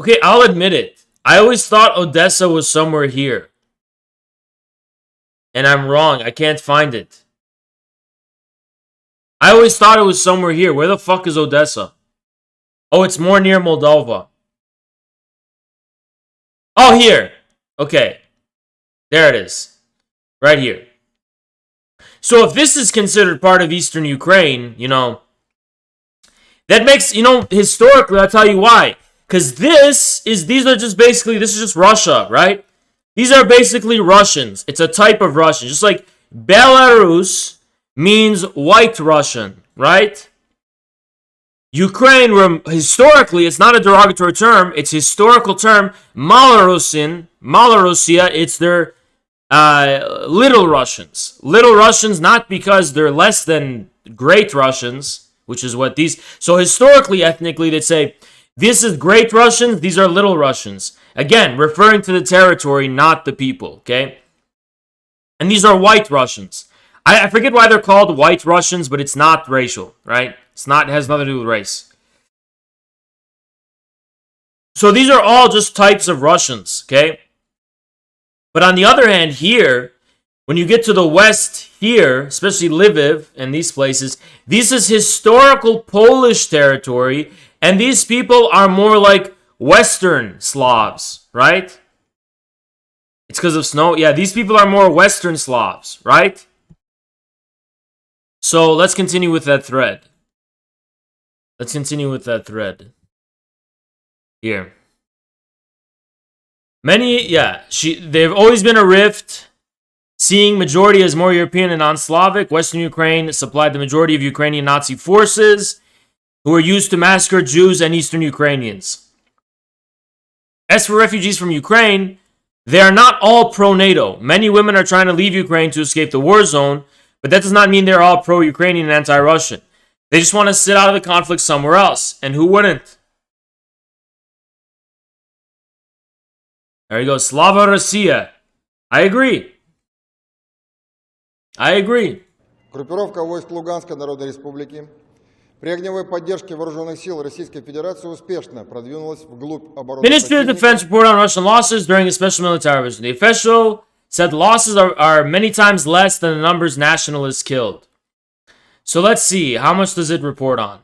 Okay, I'll admit it. I always thought Odessa was somewhere here. And I'm wrong. I can't find it. I always thought it was somewhere here. Where the fuck is Odessa? Oh, it's more near Moldova. Oh, here. Okay. There it is. Right here. So if this is considered part of Eastern Ukraine, that makes, historically, I'll tell you why. Because this is just Russia, right? These are basically Russians. It's a type of Russian. Just like Belarus means white Russian, right? Ukraine, historically, it's not a derogatory term. It's a historical term. Malorussia, it's their little Russians. Little Russians, not because they're less than great Russians, which is what these... So historically, ethnically, they'd say, this is great Russians, these are little Russians. Again, referring to the territory, not the people, okay? And these are white Russians. I forget why they're called white Russians, but it's not racial, right? It has nothing to do with race. So these are all just types of Russians, okay? But on the other hand, here, when you get to the west here, especially Lviv and these places, this is historical Polish territory, and these people are more like Western Slavs, right? It's because of snow. Yeah, these people are more Western Slavs, right? So let's continue with that thread. Here. They've always been a rift. Seeing majority as more European and non-Slavic, Western Ukraine supplied the majority of Ukrainian Nazi forces who were used to massacre Jews and Eastern Ukrainians. As for refugees from Ukraine, they are not all pro-NATO. Many women are trying to leave Ukraine to escape the war zone, but that does not mean they're all pro-Ukrainian and anti-Russian. They just want to sit out of the conflict somewhere else, and who wouldn't? There you go, Slava Rossiya. I agree. Группировка войск Луганской Народной Республики при огневой поддержке вооруженных сил Российской Федерации успешно продвинулась вглубь обороны. Ministry of Defense report on Russian losses during a special military operation. The official said losses are many times less than the numbers nationalists killed. So let's see, how much does it report on?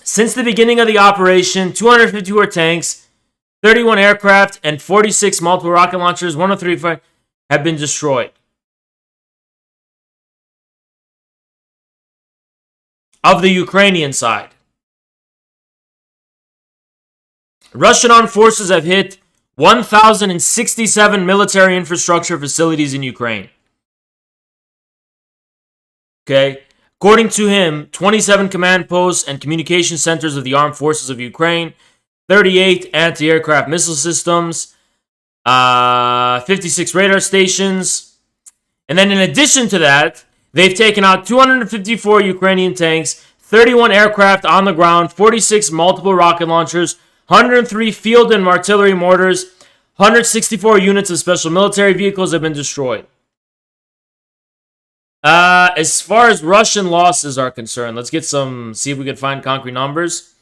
Since the beginning of the operation, 254 tanks, 31 aircraft, and 46 multiple rocket launchers, 103 have been destroyed. Of the Ukrainian side, Russian armed forces have hit 1,067 military infrastructure facilities in Ukraine. Okay? According to him, 27 command posts and communication centers of the armed forces of Ukraine, 38 anti-aircraft missile systems, 56 radar stations. And then in addition to that, they've taken out 254 Ukrainian tanks, 31 aircraft on the ground, 46 multiple rocket launchers, 103 field and artillery mortars, 164 units of special military vehicles have been destroyed. As far as Russian losses are concerned, let's see if we can find concrete numbers.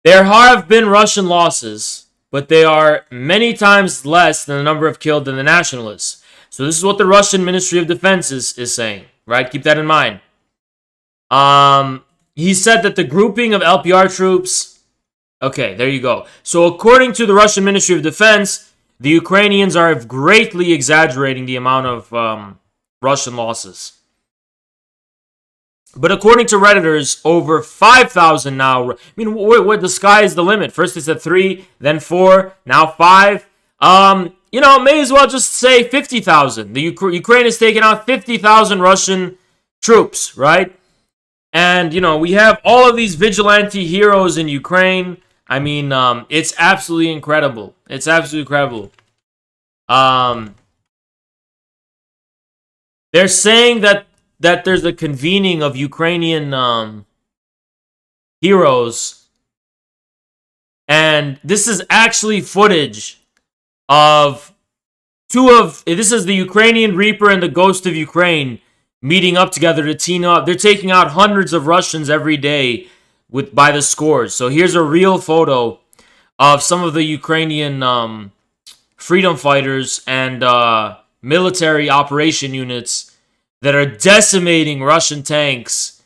There have been Russian losses, but they are many times less than the number of killed than the nationalists. So this is what the Russian Ministry of Defense is saying, right? Keep that in mind. He said that the grouping of LPR troops... Okay, there you go. So according to the Russian Ministry of Defense, the Ukrainians are greatly exaggerating the amount of Russian losses. But according to Redditors, over 5,000 now. I mean, what the sky is the limit. First they said 3, then 4, now 5. May as well just say 50,000. The Ukraine has taken out 50,000 Russian troops, right? And, you know, we have all of these vigilante heroes in Ukraine. I mean, it's absolutely incredible. It's absolutely incredible. They're saying that there's a convening of Ukrainian heroes. And this is actually footage of this is the Ukrainian Reaper and the Ghost of Ukraine meeting up together to team up. They're taking out hundreds of Russians every day by the scores. So here's a real photo of some of the Ukrainian freedom fighters and military operation units that are decimating Russian tanks.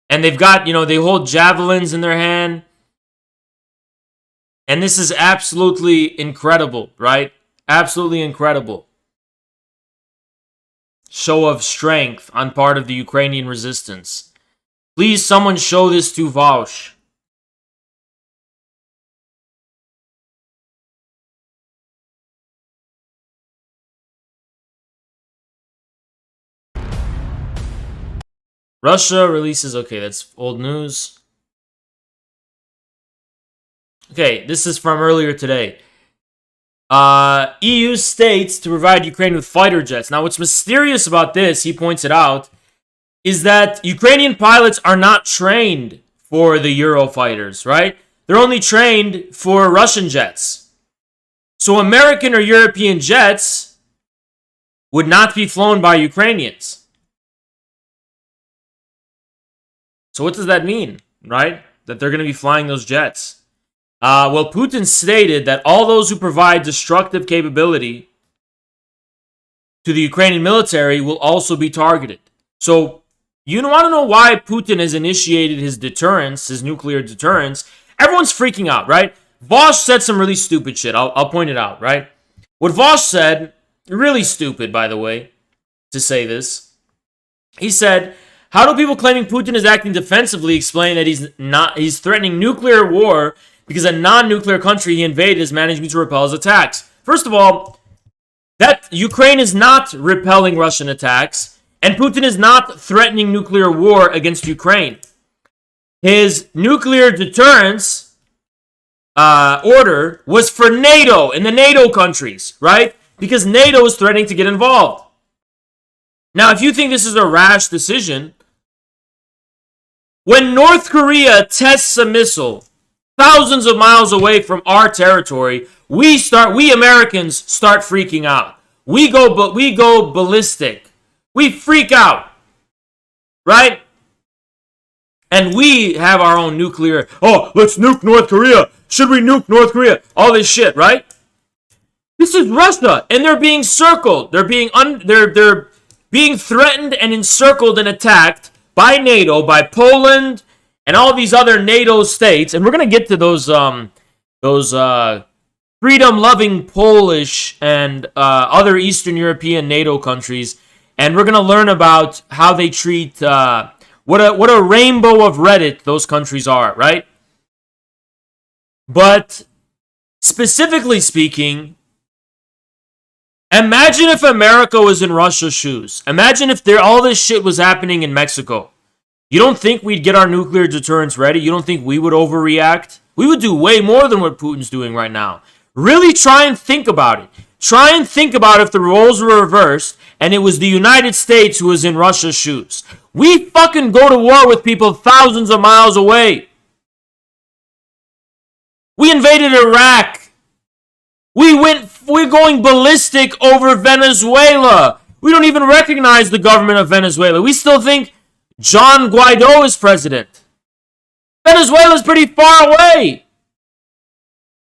And they've got, you know, they hold javelins in their hand. And this is absolutely incredible, right? Absolutely incredible. Show of strength on part of the Ukrainian resistance. Please, someone show this to Vaush. Russia releases... Okay, that's old news. Okay, this is from earlier today. EU states to provide Ukraine with fighter jets. Now, what's mysterious about this, he points it out, is that Ukrainian pilots are not trained for the Eurofighters, right? They're only trained for Russian jets. So American or European jets would not be flown by Ukrainians. So what does that mean, right? That they're going to be flying those jets. Well, Putin stated that all those who provide destructive capability to the Ukrainian military will also be targeted. So, you want to know why Putin has initiated his deterrence, his nuclear deterrence? Everyone's freaking out, right? Vaush said some really stupid shit. I'll point it out, right? What Vaush said, really stupid, by the way, to say this. He said, how do people claiming Putin is acting defensively explain that he's threatening nuclear war because a non-nuclear country he invaded is managing to repel his attacks? First of all, that Ukraine is not repelling Russian attacks, and Putin is not threatening nuclear war against Ukraine. His nuclear deterrence order was for NATO and the NATO countries, right? Because NATO is threatening to get involved. Now, if you think this is a rash decision, when North Korea tests a missile thousands of miles away from our territory, we Americans start freaking out. We go ballistic. We freak out. Right? And we have our own nuclear. Oh, let's nuke North Korea. Should we nuke North Korea? All this shit, right? This is Russia, and they're being circled. They're being threatened and encircled and attacked by NATO, by Poland, and all these other NATO states. And we're gonna get to those freedom-loving Polish and other Eastern European NATO countries, and we're gonna learn about how they treat what a rainbow of Reddit those countries are, right? But specifically speaking, imagine if America was in Russia's shoes. Imagine if all this shit was happening in Mexico. You don't think we'd get our nuclear deterrence ready? You don't think we would overreact? We would do way more than what Putin's doing right now. Really try and think about it. Try and think about if the roles were reversed and it was the United States who was in Russia's shoes. We fucking go to war with people thousands of miles away. We invaded Iraq. We're going ballistic over Venezuela. We don't even recognize the government of Venezuela. We still think John Guaido is president. Venezuela's pretty far away.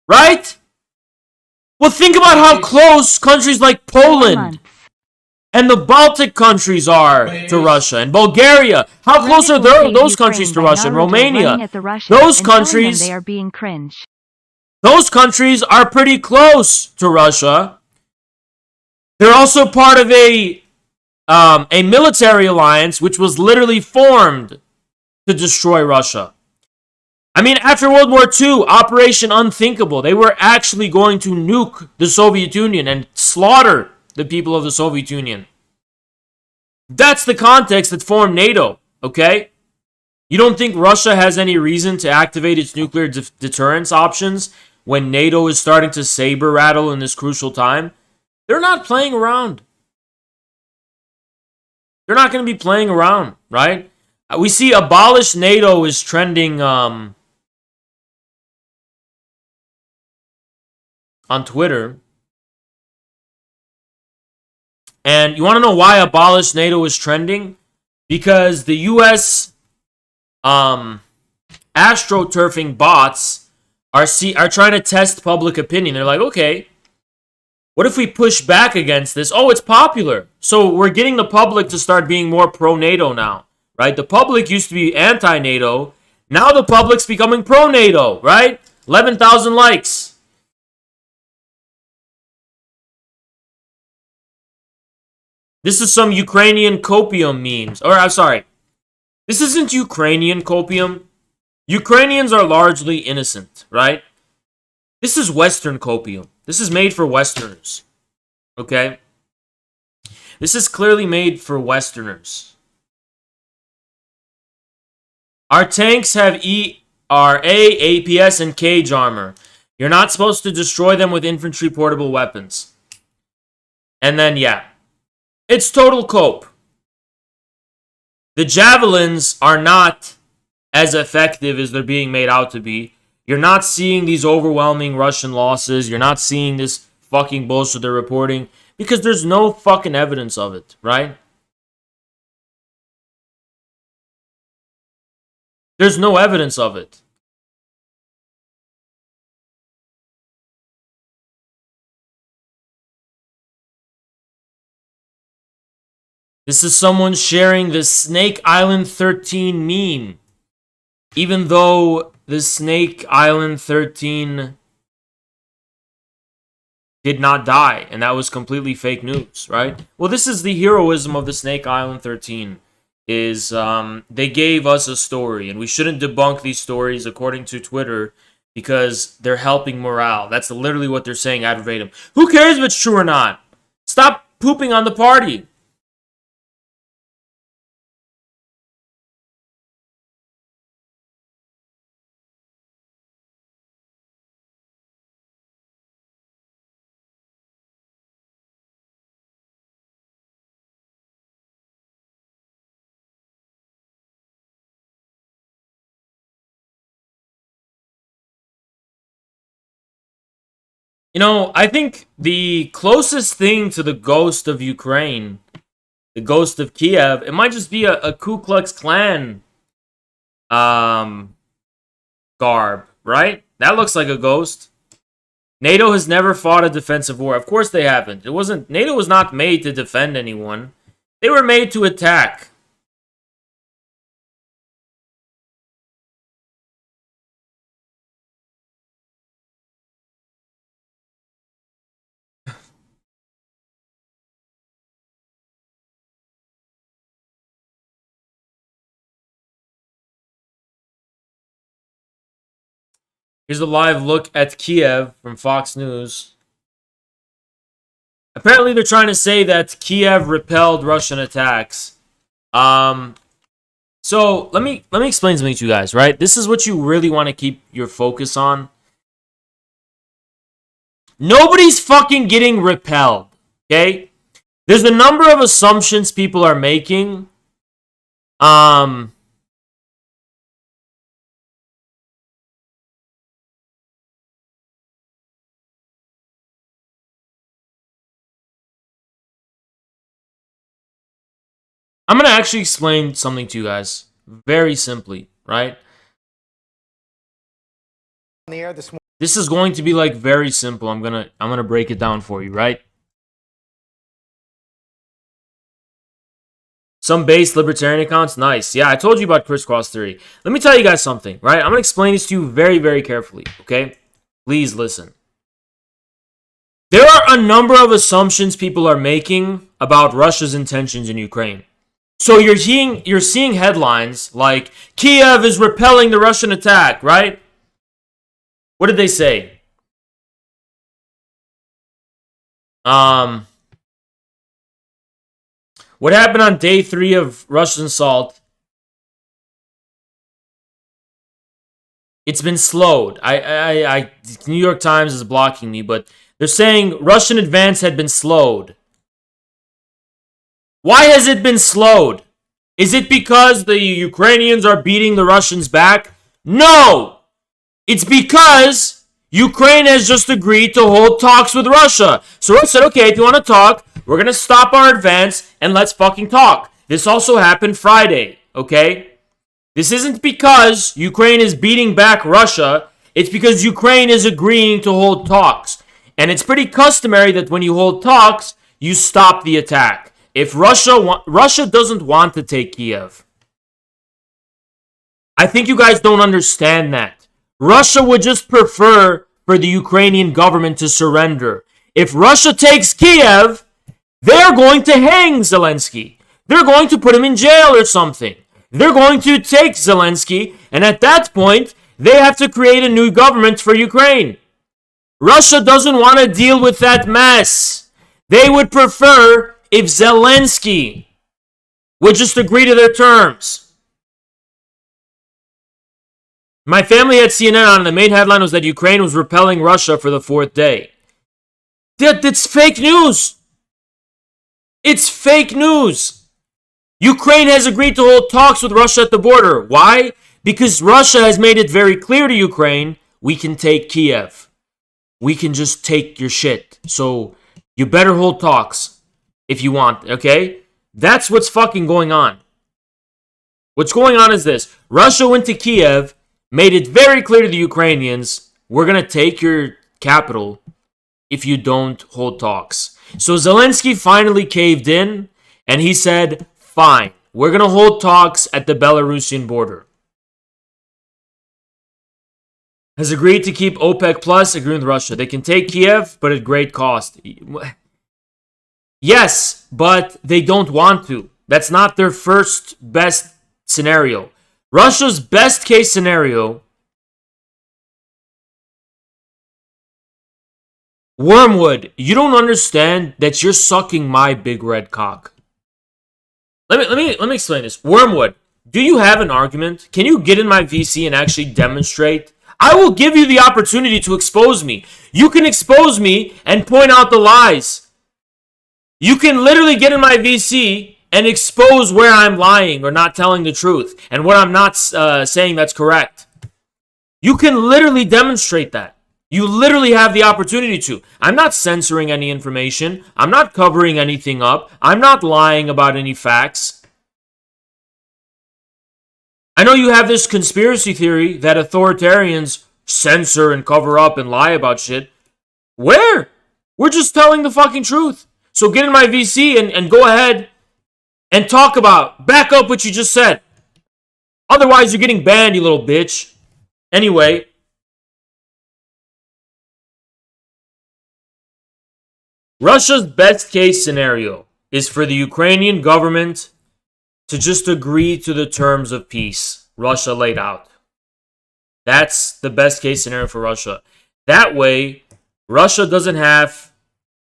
Right? Well, think about how close countries like Poland and the Baltic countries are to Russia, and Bulgaria. How close are those countries to Russia? And Romania. Those countries, they are being cringe. Those countries are pretty close to Russia. They're also part of a military alliance which was literally formed to destroy Russia. I mean, after World War II, Operation Unthinkable, they were actually going to nuke the Soviet Union and slaughter the people of the Soviet Union. That's the context that formed NATO, okay? You don't think Russia has any reason to activate its nuclear deterrence options when NATO is starting to saber rattle in this crucial time? They're not playing around. They're not going to be playing around, right? We see abolish NATO is trending on Twitter. And you want to know why abolish NATO is trending? Because the US astroturfing bots are trying to test public opinion. They're like, okay, what if we push back against this? Oh, it's popular. So we're getting the public to start being more pro-NATO now, right? The public used to be anti-NATO. Now the public's becoming pro-NATO, right? 11,000 likes. This is some Ukrainian copium memes. Or, I'm sorry. This isn't Ukrainian copium. Ukrainians are largely innocent, right? This is Western copium. This is made for Westerners. Okay? This is clearly made for Westerners. Our tanks have ERA, APS, and cage armor. You're not supposed to destroy them with infantry portable weapons. And then, yeah. It's total cope. The javelins are not as effective as they're being made out to be. You're not seeing these overwhelming Russian losses. You're not seeing this fucking bullshit they're reporting because there's no fucking evidence of it, right? There's no evidence of it. This is someone sharing the Snake Island 13 meme. Even though the Snake Island 13 did not die, and that was completely fake news, right? Well, this is the heroism of the Snake Island 13, is they gave us a story, and we shouldn't debunk these stories according to Twitter, because they're helping morale. That's literally what they're saying ad verbatim. Who cares if it's true or not? Stop pooping on the party. You know, I think the closest thing to the ghost of Ukraine, the ghost of Kiev, it might just be a Ku Klux Klan garb, right? That looks like a ghost. NATO has never fought a defensive war. Of course they haven't. NATO was not made to defend anyone. They were made to attack. Here's a live look at Kiev from Fox News. Apparently they're trying to say that Kiev repelled Russian attacks. So let me explain something to you guys, right? This is what you really want to keep your focus on. Nobody's fucking getting repelled, okay? There's a number of assumptions people are making. I'm going to actually explain something to you guys very simply, right? This is going to be like very simple. I'm going to break it down for you, right? Some base libertarian accounts, nice. Yeah, I told you about crisscross theory. Let me tell you guys something, right? I'm going to explain this to you very, very carefully, okay? Please listen. There are a number of assumptions people are making about Russia's intentions in Ukraine. So you're seeing headlines like Kiev is repelling the Russian attack, right? What did they say? What happened on day 3 of Russian assault? It's been slowed. New York Times is blocking me, but they're saying Russian advance had been slowed. Why has it been slowed? Is it because the Ukrainians are beating the Russians back? No! It's because Ukraine has just agreed to hold talks with Russia. So Russia said, okay, if you want to talk, we're going to stop our advance and let's fucking talk. This also happened Friday, okay? This isn't because Ukraine is beating back Russia. It's because Ukraine is agreeing to hold talks. And it's pretty customary that when you hold talks, you stop the attack. If Russia doesn't want to take Kiev. I think you guys don't understand that. Russia would just prefer for the Ukrainian government to surrender. If Russia takes Kiev, they're going to hang Zelensky. They're going to put him in jail or something. They're going to take Zelensky, and at that point, they have to create a new government for Ukraine. Russia doesn't want to deal with that mess. They would prefer if Zelensky would just agree to their terms. My family had CNN on, and the main headline was that Ukraine was repelling Russia for the 4th day. That's fake news. It's fake news. Ukraine has agreed to hold talks with Russia at the border. Why? Because Russia has made it very clear to Ukraine, we can take Kiev. We can just take your shit. So you better hold talks if you want, okay? That's what's fucking going on. What's going on is this. Russia went to Kiev, made it very clear to the Ukrainians, we're going to take your capital if you don't hold talks. So Zelensky finally caved in, and he said, fine, we're going to hold talks at the Belarusian border. Has agreed to keep OPEC Plus agreeing with Russia. They can take Kiev, but at great cost. Yes, but they don't want to. That's not their first best scenario. Russia's best case scenario, Wormwood, you don't understand that you're sucking my big red cock. Let me explain this. Wormwood, do you have an argument? Can you get in my VC and actually demonstrate? I will give you the opportunity to expose me. You can expose me and point out the lies. You can literally get in my VC and expose where I'm lying or not telling the truth and what I'm not saying that's correct. You can literally demonstrate that. You literally have the opportunity to. I'm not censoring any information. I'm not covering anything up. I'm not lying about any facts. I know you have this conspiracy theory that authoritarians censor and cover up and lie about shit. Where? We're just telling the fucking truth. So get in my VC and go ahead and back up what you just said. Otherwise, you're getting banned, you little bitch. Anyway. Russia's best case scenario is for the Ukrainian government to just agree to the terms of peace Russia laid out. That's the best case scenario for Russia. That way, Russia doesn't have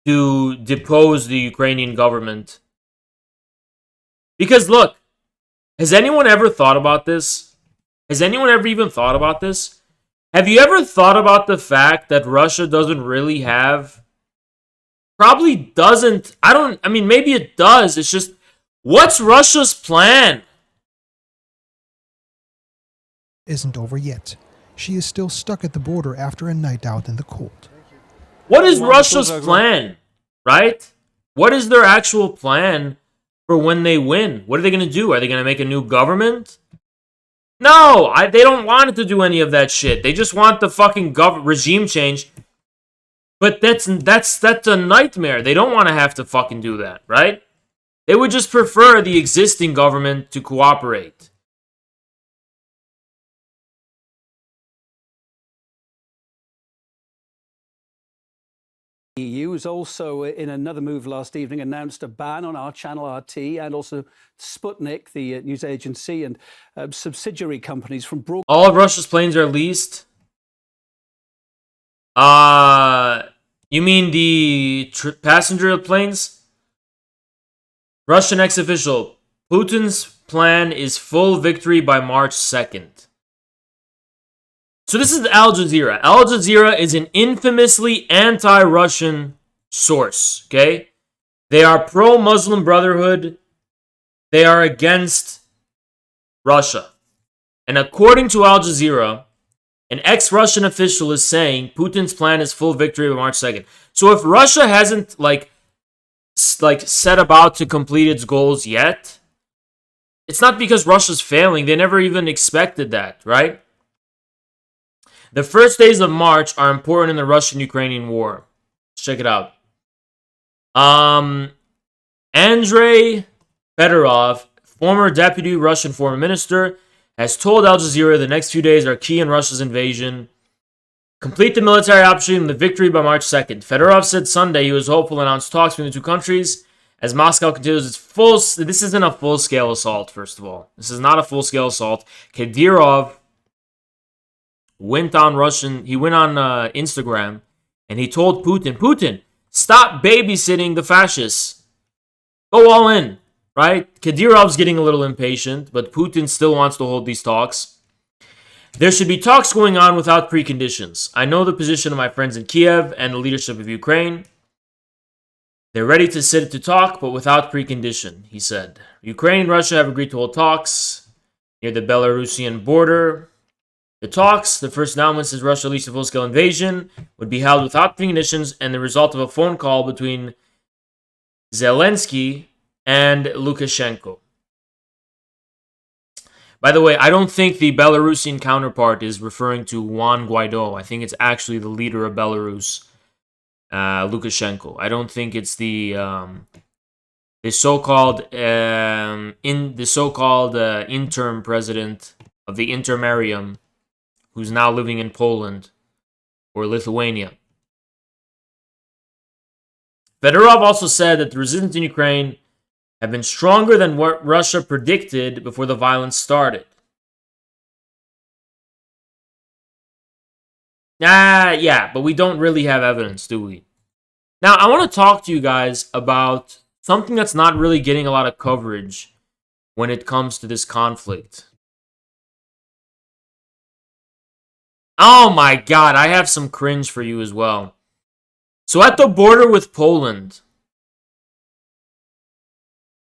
to depose the Ukrainian government. Because look, has anyone ever thought about this? Has anyone ever even thought about this? Have you ever thought about the fact that Russia doesn't really have... Probably doesn't... maybe it does. It's just... What's Russia's plan? Isn't over yet. She is still stuck at the border after a night out in the cold. What is Russia's plan? Right? What is their actual plan for when they win? What are they going to do? Are they going to make a new government? No, they don't want to do any of that shit. They just want the fucking regime change. But that's a nightmare. They don't want to have to fucking do that, right? They would just prefer the existing government to cooperate. The EU has also, in another move last evening, announced a ban on our channel RT and also Sputnik, the news agency, and subsidiary companies from broadcasting. All of Russia's planes are leased. You mean the passenger planes? Russian ex-official. Putin's plan is full victory by March 2nd. So this is Al Jazeera. Al Jazeera is an infamously anti-Russian source, okay? They are pro-Muslim Brotherhood. They are against Russia. And according to Al Jazeera, an ex-Russian official is saying Putin's plan is full victory by March 2nd. So if Russia hasn't set about to complete its goals yet, it's not because Russia's failing. They never even expected that, right? The first days of March are important in the Russian-Ukrainian war. Let's check it out. Andrei Fedorov, former deputy Russian foreign minister, has told Al Jazeera the next few days are key in Russia's invasion. Complete the military operation and the victory by March 2nd. Fedorov said Sunday he was hopeful to announce talks between the two countries as Moscow continues its full... This isn't a full-scale assault, first of all. This is not a full-scale assault. Kadyrov went on Instagram and he told Putin, stop babysitting the fascists. Go all in, right? Kadyrov's getting a little impatient, but Putin still wants to hold these talks. There should be talks going on without preconditions. I know the position of my friends in Kiev and the leadership of Ukraine. They're ready to sit to talk, but without precondition, he said. Ukraine and Russia have agreed to hold talks near the Belarusian border. The talks, the first announcement since Russia released a full-scale invasion, would be held without preconditions and the result of a phone call between Zelensky and Lukashenko. By the way, I don't think the Belarusian counterpart is referring to Juan Guaido. I think it's actually the leader of Belarus, Lukashenko. I don't think it's the so-called interim president of the Intermarium, who's now living in Poland or Lithuania. Fedorov also said that the resistance in Ukraine have been stronger than what Russia predicted before the violence started. Yeah, but we don't really have evidence, do we? Now, I want to talk to you guys about something that's not really getting a lot of coverage when it comes to this conflict. Oh my god, I have some cringe for you as well. So at the border with Poland,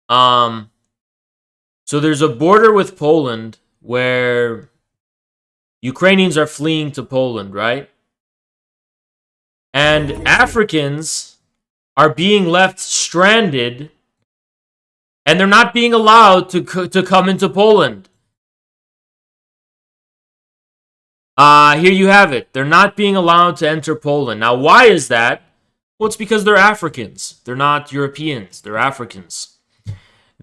so there's a border with Poland where Ukrainians are fleeing to Poland, right? And Africans are being left stranded and they're not being allowed to come into Poland. Here you have it. They're not being allowed to enter Poland. Now, why is that? Well, it's because they're Africans. They're not Europeans. They're Africans.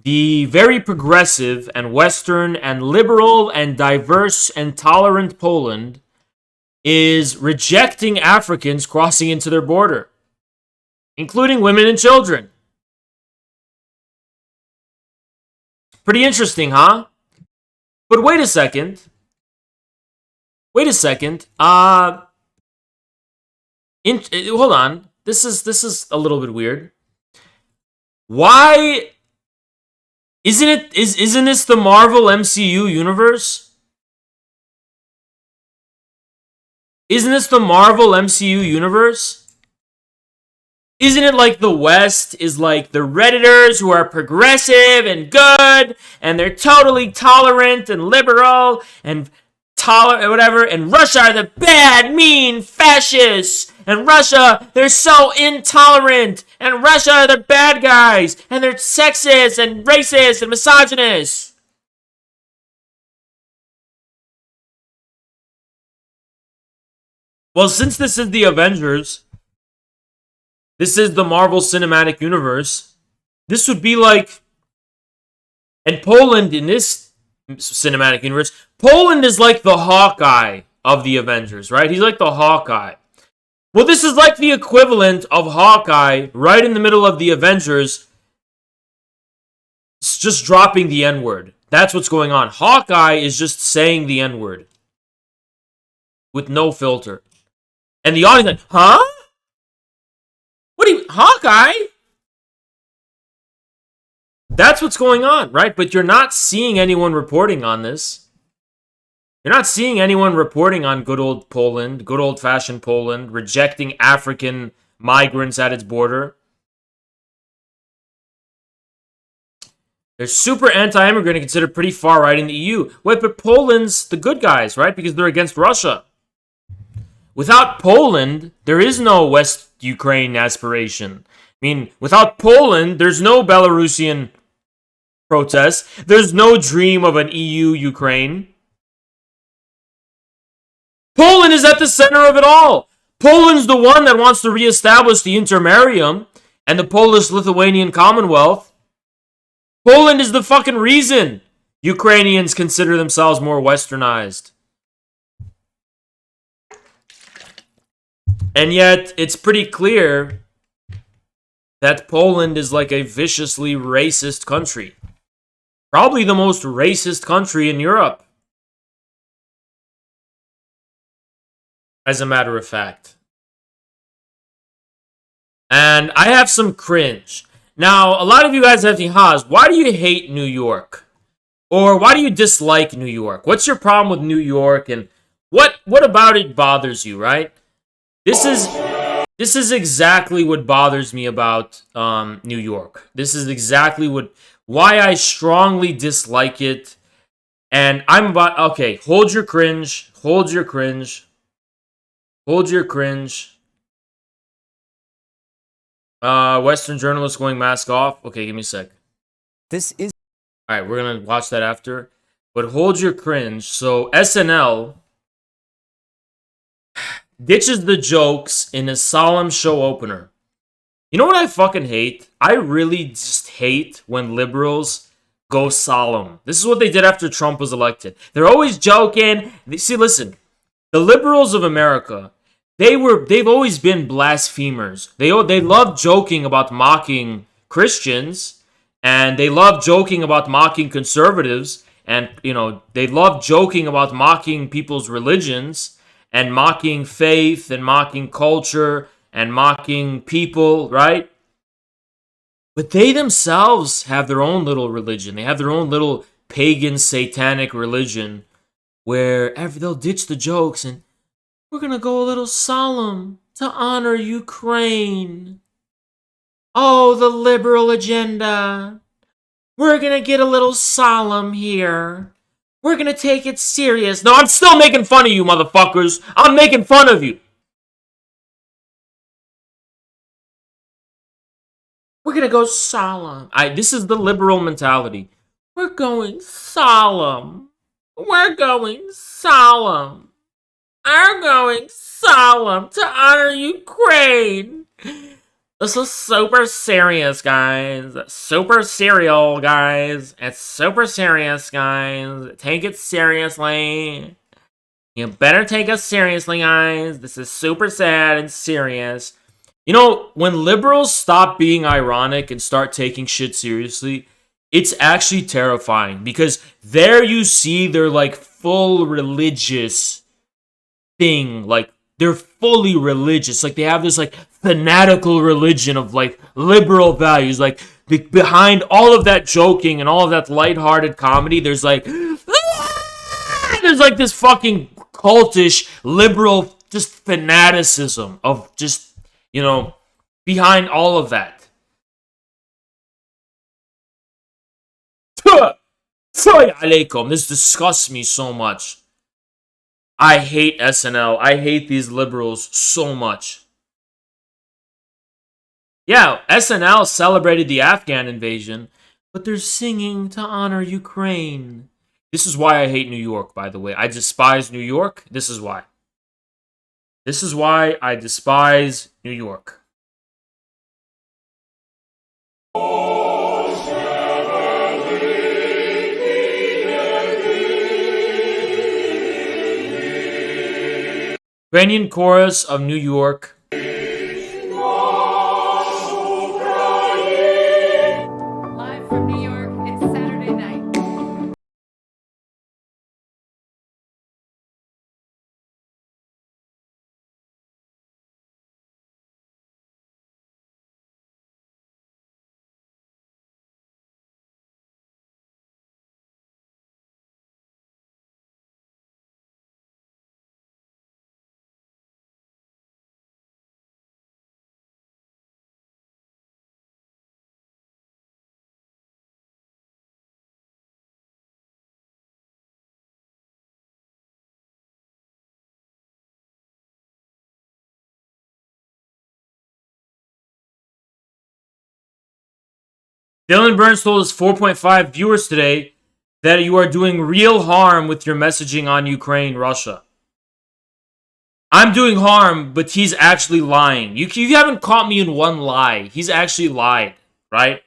The very progressive and Western and liberal and diverse and tolerant Poland is rejecting Africans crossing into their border, including women and children. Pretty interesting, huh? But wait a second. Hold on. This is a little bit weird. Why isn't this the Marvel MCU universe? Isn't this the Marvel MCU universe? Isn't it like the West is like the Redditors who are progressive and good and they're totally tolerant and liberal and whatever, and Russia are the bad, mean fascists, and Russia, they're so intolerant, and Russia are the bad guys, and they're sexist and racist and misogynist. Well, since this is the Avengers, this is the Marvel Cinematic Universe, this would be like, and Poland in this cinematic universe, Poland is like the Hawkeye of the Avengers, right? He's like the Hawkeye. Well, this is like the equivalent of Hawkeye right in the middle of the Avengers, just dropping the N-word. That's what's going on. Hawkeye is just saying the N-word with no filter. And the audience like, huh? What do you, Hawkeye? That's what's going on, right? But you're not seeing anyone reporting on this. You're not seeing anyone reporting on good old Poland, good old-fashioned Poland, rejecting African migrants at its border. They're super anti-immigrant and considered pretty far-right in the EU. Wait, but Poland's the good guys, right? Because they're against Russia. Without Poland, there is no West Ukraine aspiration. I mean, without Poland, there's no Belarusian protests. There's no dream of an EU Ukraine. Poland is at the center of it all. Poland's the one that wants to reestablish the intermarium and the Polish-Lithuanian Commonwealth. Poland is the fucking reason Ukrainians consider themselves more westernized. And yet, it's pretty clear that Poland is like a viciously racist country. Probably the most racist country in Europe. As a matter of fact. And I have some cringe. Now, a lot of you guys have the Haas. Why do you hate New York? Or why do you dislike New York? What's your problem with New York? And what about it bothers you, right? This is exactly what bothers me about New York. This is exactly why I strongly dislike it. And I'm about, okay, hold your cringe. Hold your cringe. Hold your cringe. Western journalists going mask off. Okay, give me a sec. This is... Alright, we're gonna watch that after. But hold your cringe. So, SNL ditches the jokes in a solemn show opener. You know what I fucking hate? I really just hate when liberals go solemn. This is what they did after Trump was elected. They're always joking. See, listen. The liberals of America, they've always been blasphemers. They love joking about mocking Christians, and they love joking about mocking conservatives, and they love joking about mocking people's religions and mocking faith and mocking culture and mocking people, right? But they themselves have their own little religion. They have their own little pagan satanic religion where they'll ditch the jokes and we're going to go a little solemn to honor Ukraine. Oh, the liberal agenda. We're going to get a little solemn here. We're going to take it serious. No, I'm still making fun of you, motherfuckers. I'm making fun of you. We're going to go solemn. This is the liberal mentality. We're going solemn. We're going solemn. I'm going solemn to honor Ukraine. This is super serious, guys. Super serial, guys. It's super serious, guys. Take it seriously. You better take us seriously, guys. This is super sad and serious. You know, when liberals stop being ironic and start taking shit seriously, it's actually terrifying. Because there you see their, like, full religious thing. Like, they're fully religious. Like, they have this, like, fanatical religion of, like, liberal values. Like, behind all of that joking and all of that lighthearted comedy, there's, like, there's, like, this fucking cultish, liberal, just fanaticism of just, behind all of that. This disgusts me so much. I hate SNL. I hate these liberals so much. Yeah, SNL celebrated the Afghan invasion, but they're singing to honor Ukraine. This is why I hate New York, by the way. I despise New York. This is why. This is why I despise New York. Ukrainian chorus of New York. Dylan Burns told his 4.5 viewers today that you are doing real harm with your messaging on Ukraine, Russia. I'm doing harm, but he's actually lying. You haven't caught me in one lie. He's actually lied, right?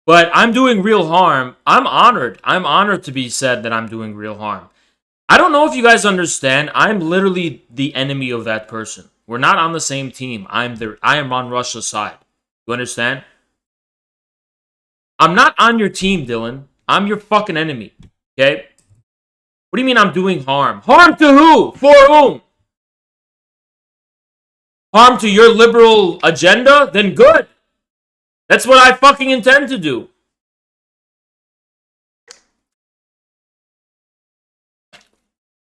But I'm doing real harm. I'm honored. I'm honored to be said that I'm doing real harm. I don't know if you guys understand. I'm literally the enemy of that person. We're not on the same team. I am on Russia's side. You understand? I'm not on your team, Dylan. I'm your fucking enemy. Okay? What do you mean I'm doing harm? Harm to who? For whom? Harm to your liberal agenda? Then good. That's what I fucking intend to do.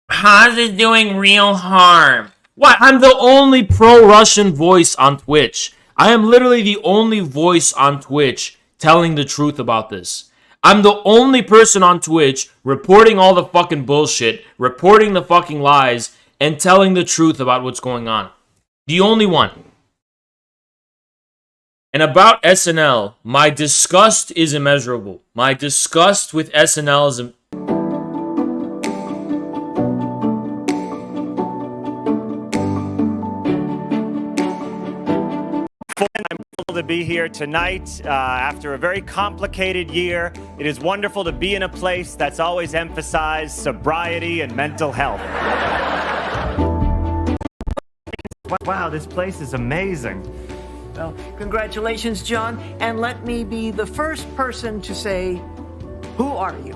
How's it doing real harm? What? I'm the only pro-Russian voice on Twitch. I am literally the only voice on Twitch telling the truth about this. I'm the only person on Twitch reporting all the fucking bullshit, reporting the fucking lies, and telling the truth about what's going on. The only one. And about SNL, my disgust is immeasurable. My disgust with SNL is I'm grateful to be here tonight after a very complicated year. It is wonderful to be in a place that's always emphasized sobriety and mental health. Wow, this place is amazing. Well, congratulations, John, and let me be the first person to say, who are you?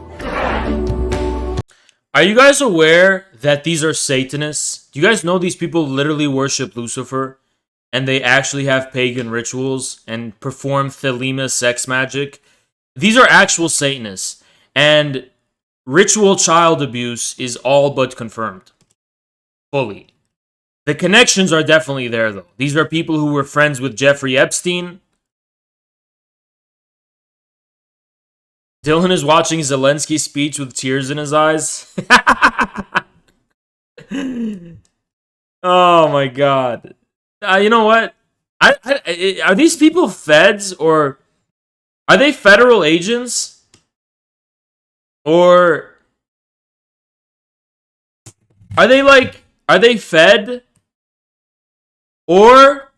Are you guys aware that these are Satanists? Do you guys know these people literally worship Lucifer? And they actually have pagan rituals and perform Thelema sex magic? These are actual Satanists. And ritual child abuse is all but confirmed. Fully. The connections are definitely there, though. These are people who were friends with Jeffrey Epstein. Dylan is watching Zelensky's speech with tears in his eyes. Oh my god. You know what? Are these people feds, or are they federal agents? Or are they fed? Or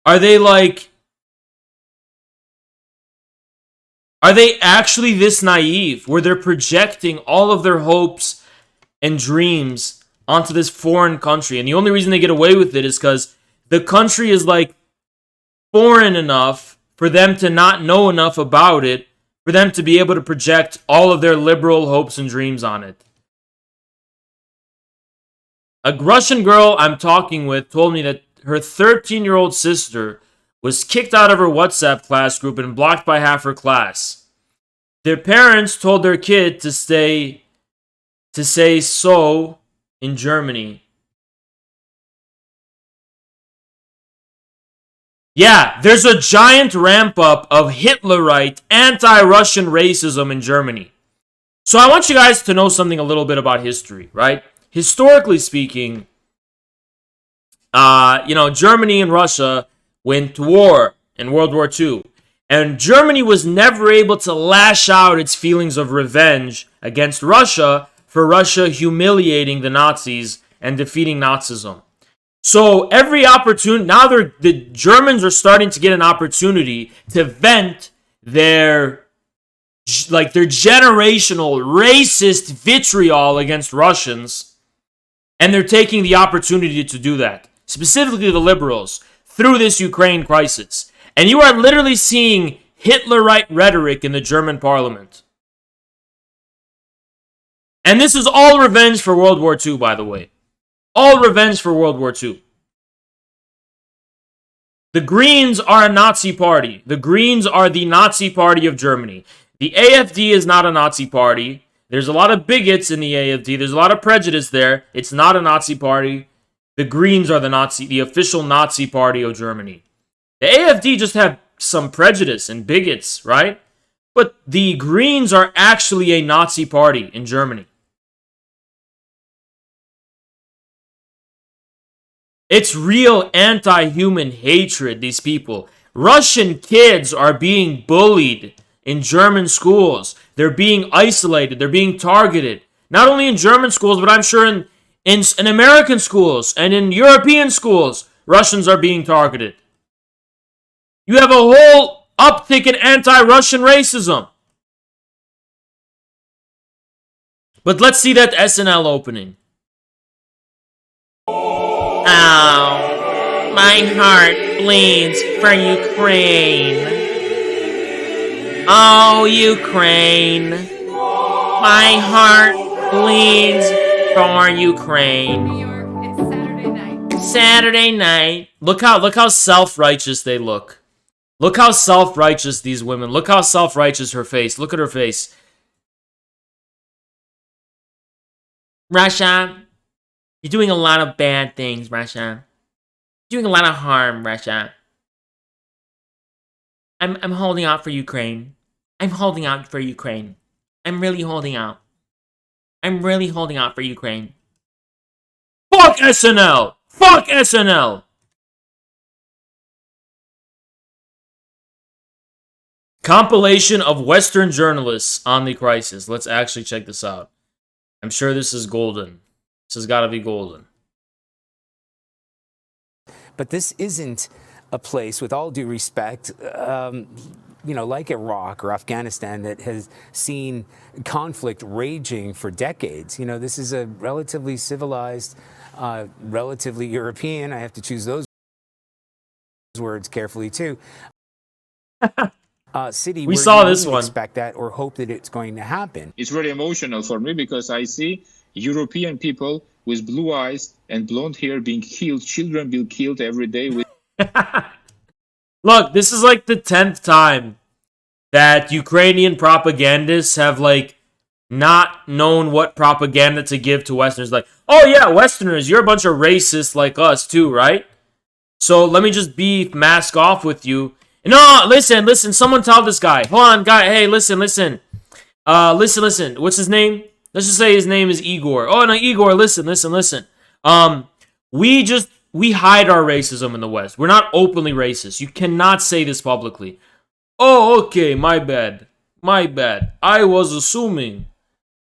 are they actually this naive where they're projecting all of their hopes and dreams onto this foreign country? And the only reason they get away with it is because the country is foreign enough for them to not know enough about it, for them to be able to project all of their liberal hopes and dreams on it. A Russian girl I'm talking with told me that her 13-year-old sister was kicked out of her WhatsApp class group and blocked by half her class. Their parents told their kid to say so in Germany. Yeah, there's a giant ramp up of Hitlerite anti-Russian racism in Germany. So I want you guys to know something a little bit about history, right? Historically speaking, Germany and Russia went to war in World War II. And Germany was never able to lash out its feelings of revenge against Russia for Russia humiliating the Nazis and defeating Nazism. So every opportunity, now the Germans are starting to get an opportunity to vent their generational racist vitriol against Russians. And they're taking the opportunity to do that, specifically the liberals, through this Ukraine crisis. And you are literally seeing Hitlerite rhetoric in the German parliament. And this is all revenge for World War II, by the way. All revenge for World War II. The Greens are a Nazi party. The Greens are the Nazi party of Germany. The AfD is not a Nazi party. There's a lot of bigots in the AfD. There's a lot of prejudice there. It's not a Nazi party. The Greens are the official Nazi party of Germany. The AfD just have some prejudice and bigots, right? But the Greens are actually a Nazi party in Germany. It's real anti-human hatred, these people. Russian kids are being bullied in German schools. They're being isolated. They're being targeted. Not only in German schools, but I'm sure in American schools and in European schools, Russians are being targeted. You have a whole uptick in anti-Russian racism. But let's see that SNL opening. Ow. My heart bleeds for Ukraine. Oh, Ukraine. My heart bleeds for Ukraine. Saturday night. Look how self-righteous they look. Look how self-righteous these women. Look how self-righteous her face. Look at her face. Russia, you're doing a lot of bad things, Russia. You're doing a lot of harm, Russia. I'm holding out for Ukraine. I'm holding out for Ukraine. I'm really holding out. I'm really holding out for Ukraine. Fuck SNL! Fuck SNL! Compilation of Western journalists on the crisis. Let's actually check this out. I'm sure this is golden. This has got to be golden. But this isn't a place, with all due respect, like Iraq or Afghanistan, that has seen conflict raging for decades. This is a relatively civilized, relatively European, I have to choose those words carefully too, city. We saw this one. Expect that or hope that it's going to happen. It's very emotional for me because I see European people with blue eyes and blonde hair being killed, children being killed every day. Look, this is like the 10th time that Ukrainian propagandists have not known what propaganda to give to Westerners. Like, oh yeah, Westerners, you're a bunch of racists like us too, right? So let me just mask off with you. No, listen. Someone tell this guy. Hold on, guy. Hey, listen. Listen. What's his name? Let's just say his name is Igor. Oh, no, Igor, listen. We hide our racism in the West. We're not openly racist. You cannot say this publicly. Oh, okay, my bad. I was assuming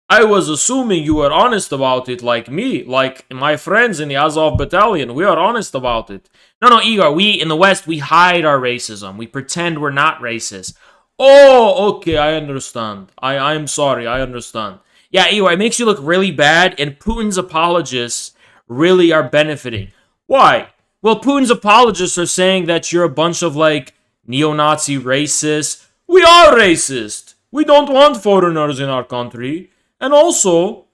you were honest about it like me, like my friends in the Azov battalion. We are honest about it. No, Igor, we in the West, we hide our racism. We pretend we're not racist. Oh, okay, I understand. I'm sorry, I understand. Yeah, Igor, it makes you look really bad, and Putin's apologists really are benefiting. Why? Well, Putin's apologists are saying that you're a bunch of, neo-Nazi racists. We are racist. We don't want foreigners in our country. And also,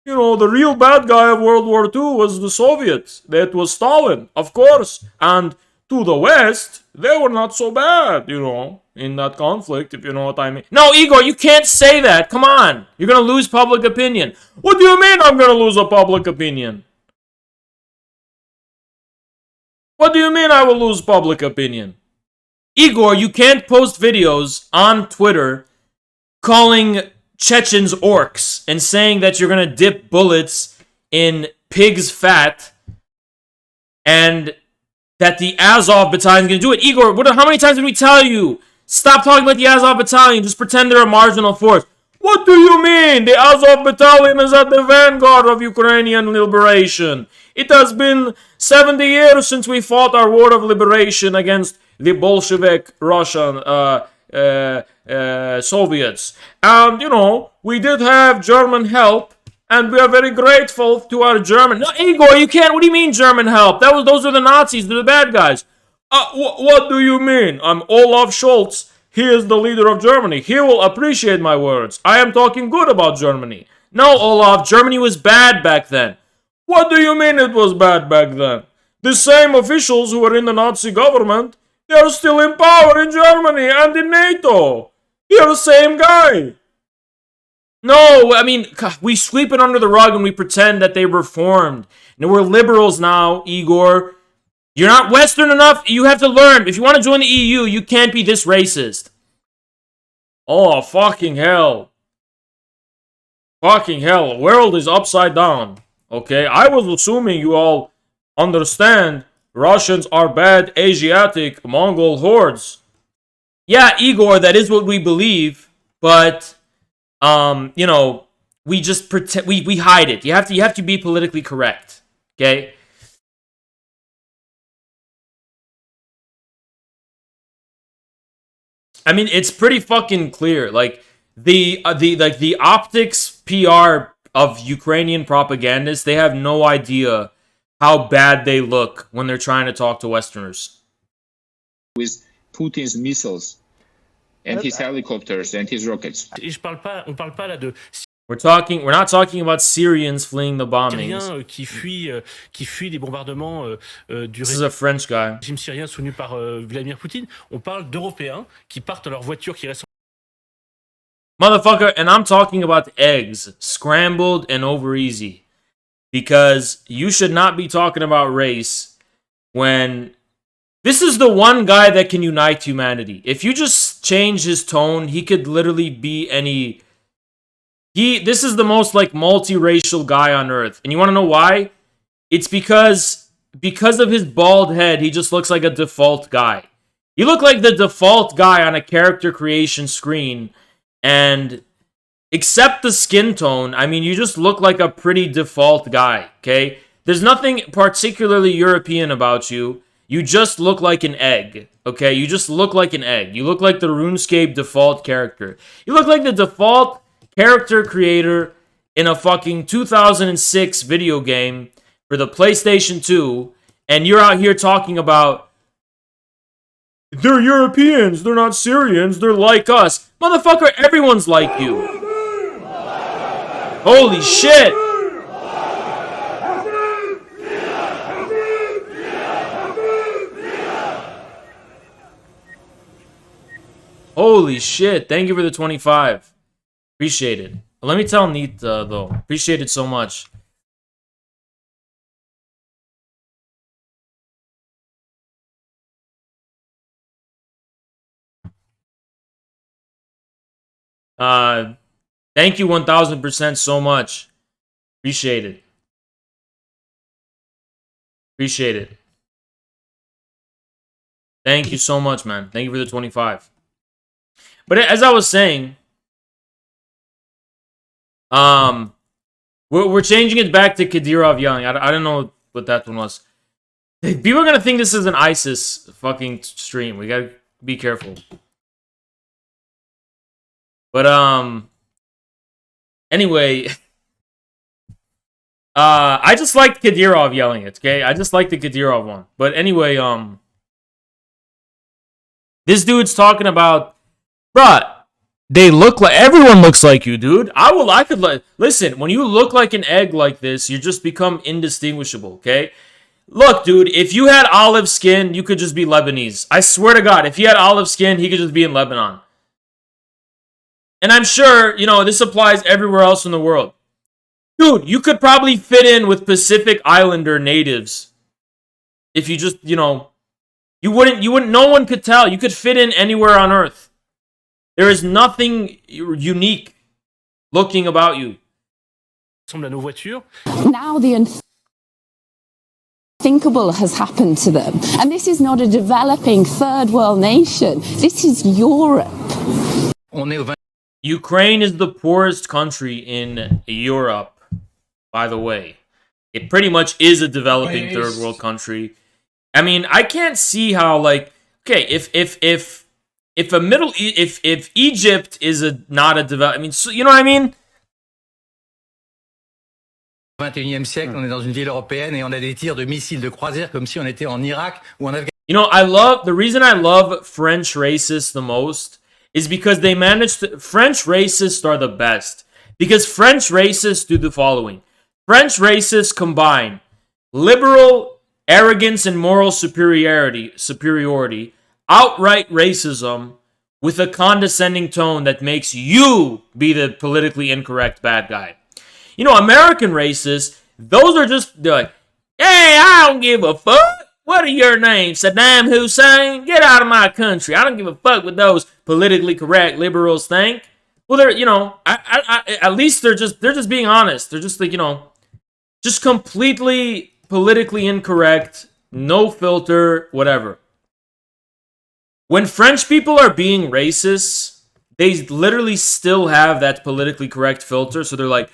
the real bad guy of World War II was the Soviets. That was Stalin, of course. And to the West, they were not so bad, in that conflict, if you know what I mean. No, Igor, you can't say that. Come on. You're going to lose public opinion. What do you mean I'm going to lose a public opinion? What do you mean I will lose public opinion? Igor, you can't post videos on Twitter calling Chechens orcs and saying that you're going to dip bullets in pig's fat and that the Azov battalion is going to do it. Igor, how many times did we tell you? Stop talking about the Azov battalion. Just pretend they're a marginal force. What do you mean? The Azov battalion is at the vanguard of Ukrainian liberation. It has been 70 years since we fought our war of liberation against the Bolshevik Russian Soviets. And, we did have German help, and we are very grateful to our German... No, Igor, you can't... What do you mean German help? Those are the Nazis. They're the bad guys. What do you mean? I'm Olaf Scholz. He is the leader of Germany. He will appreciate my words. I am talking good about Germany. No, Olaf, Germany was bad back then. What do you mean it was bad back then? The same officials who were in the Nazi government, they are still in power in Germany and in NATO. You're the same guy. No, I mean, we sweep it under the rug and we pretend that they reformed. And we're liberals now, Igor. You're not Western enough. You have to learn. If you want to join the EU, you can't be this racist. Oh, fucking hell. Fucking hell. The world is upside down. Okay? I was assuming you all understand Russians are bad Asiatic Mongol hordes. Yeah, Igor, that is what we believe, but you know, we just pretend we hide it. You have to be politically correct. Okay? I mean, it's pretty fucking clear. Like the optics PR of Ukrainian propagandists, they have no idea how bad they look when they're trying to talk to Westerners. With Putin's missiles and his helicopters and his rockets. We're not talking about Syrians fleeing the bombings. This is a French guy. Motherfucker, and I'm talking about eggs, scrambled and over easy. Because you should not be talking about race when this is the one guy that can unite humanity. If you just change his tone, he could literally be any... This is the most like multiracial guy on earth. And you want to know why? It's because of his bald head, he just looks like a default guy. You look like the default guy on a character creation screen. And except the skin tone, I mean, you just look like a pretty default guy, okay? There's nothing particularly European about you. You just look like an egg, okay? You just look like an egg. You look like the RuneScape default character. You look like the default character creator in a fucking 2006 video game for the PlayStation 2, and you're out here talking about they're Europeans, they're not Syrians, they're like us. Motherfucker, everyone's like you. Holy shit! Holy shit, thank you for the 25. Appreciate it. Let me tell Neat, though. Appreciate it so much. Thank you 1000% so much. Appreciate it. Appreciate it. Thank you so much, man. Thank you for the 25. But as I was saying, we're changing it back to Kadyrov yelling. I don't know what that one was. People are gonna think this is an ISIS fucking stream. We gotta be careful. But anyway, I just liked Kadyrov yelling it. Okay, I just liked the Kadyrov one. But anyway, this dude's talking about, bruh. They look like, everyone looks like you, dude. I could listen, when you look like an egg like this, you just become indistinguishable, okay? Look, dude, if you had olive skin, you could just be Lebanese. I swear to God, if he had olive skin, he could just be in Lebanon. And I'm sure, you know, this applies everywhere else in the world. Dude, you could probably fit in with Pacific Islander natives. If you just, you know, you wouldn't, no one could tell. You could fit in anywhere on Earth. There is nothing unique looking about you. Now the unthinkable has happened to them. And this is not a developing third world nation. This is Europe. Ukraine is the poorest country in Europe, by the way. It pretty much is a developing third world country. I mean, I can't see how, like, okay, if Egypt is not a develop, I mean, so, you know what I mean? 21e siècle, on est dans une ville européenne et on a des tirs de missiles de croisière comme si on était en Irak ou en Afghanistan. You know, the reason I love French racists the most is because they manage to, French racists are the best. Because French racists do the following. French racists combine liberal arrogance and moral superiority, outright racism with a condescending tone that makes you be the politically incorrect bad guy. You know, American racists, those are just, they're like, hey, I don't give a fuck. What are your names? Saddam Hussein? Get out of my country. I don't give a fuck what those politically correct liberals think. Well, they're, you know, at least they're just being honest. They're just like, you know, just completely politically incorrect no filter, whatever. When French people are being racist, they literally still have that politically correct filter. So they're like,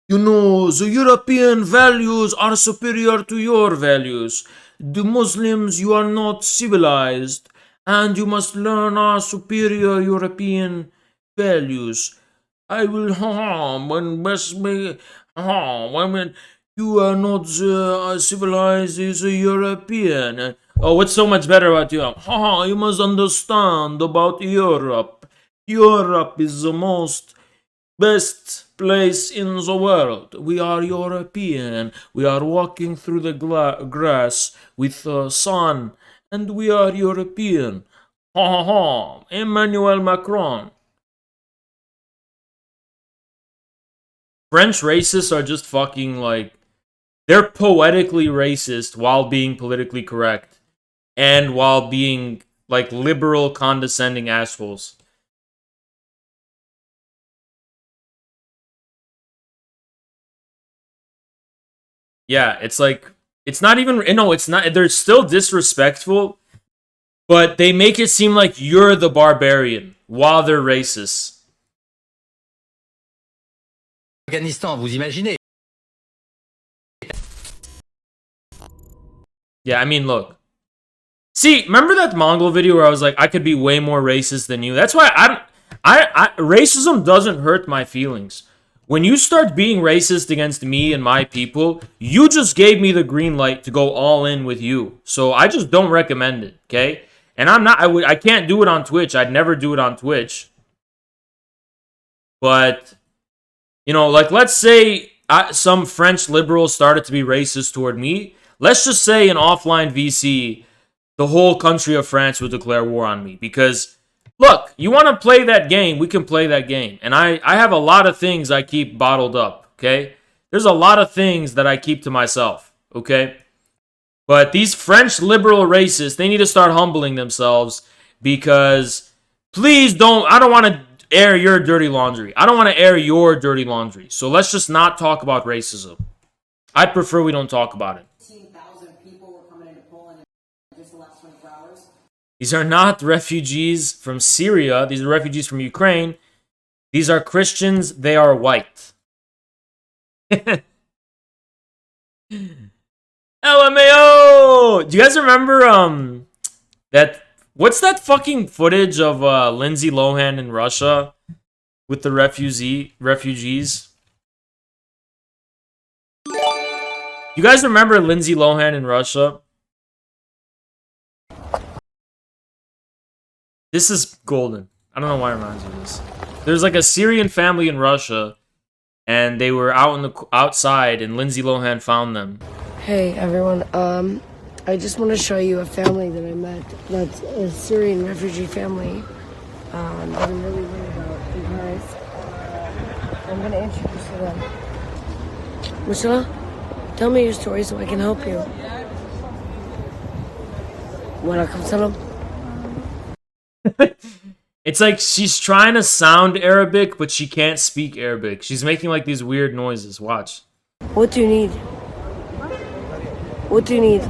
you know, the European values are superior to your values. The Muslims, you are not civilized, and you must learn our superior European values. I will when you are not civilized as a European. Oh, what's so much better about you? You must understand about Europe. Europe is the most best place in the world. We are European. We are walking through the grass with the sun, and we are European. Emmanuel Macron. French racists are just fucking like, they're poetically racist while being politically correct and while being like liberal, condescending assholes. Yeah, it's like, it's not even, no, it's not, they're still disrespectful, but they make it seem like you're the barbarian while they're racist. Afghanistan, vous imaginez? Yeah, I mean, look. See, remember that Mongol video where I was like, I could be way more racist than you? That's why racism doesn't hurt my feelings. When you start being racist against me and my people, you just gave me the green light to go all in with you. So I just don't recommend it, okay? And I can't do it on Twitch. I'd never do it on Twitch. But, you know, like, let's say some French liberals started to be racist toward me. Let's just say in offline VC, the whole country of France would declare war on me. Because, look, you want to play that game, we can play that game. And I have a lot of things I keep bottled up, okay? There's a lot of things that I keep to myself, okay? But these French liberal racists, they need to start humbling themselves because, please don't, I don't want to air your dirty laundry. I don't want to air your dirty laundry. So let's just not talk about racism. I'd prefer we don't talk about it. These are not refugees from Syria. These are refugees from Ukraine. These are Christians. They are white. LMAO! Do you guys remember that? What's that fucking footage of Lindsay Lohan in Russia with the refugees? You guys remember Lindsay Lohan in Russia? This is golden. I don't know why it reminds me of this. There's like a Syrian family in Russia, and they were outside, and Lindsay Lohan found them. Hey everyone, I just want to show you a family that I met. That's a Syrian refugee family that I'm really worried about in Paris. I'm going to introduce you to them. Marcella, tell me your story so I can help you. Wanna come tell them? It's like she's trying to sound Arabic, but she can't speak Arabic. She's making like these weird noises. Watch. What do you need? What do you need?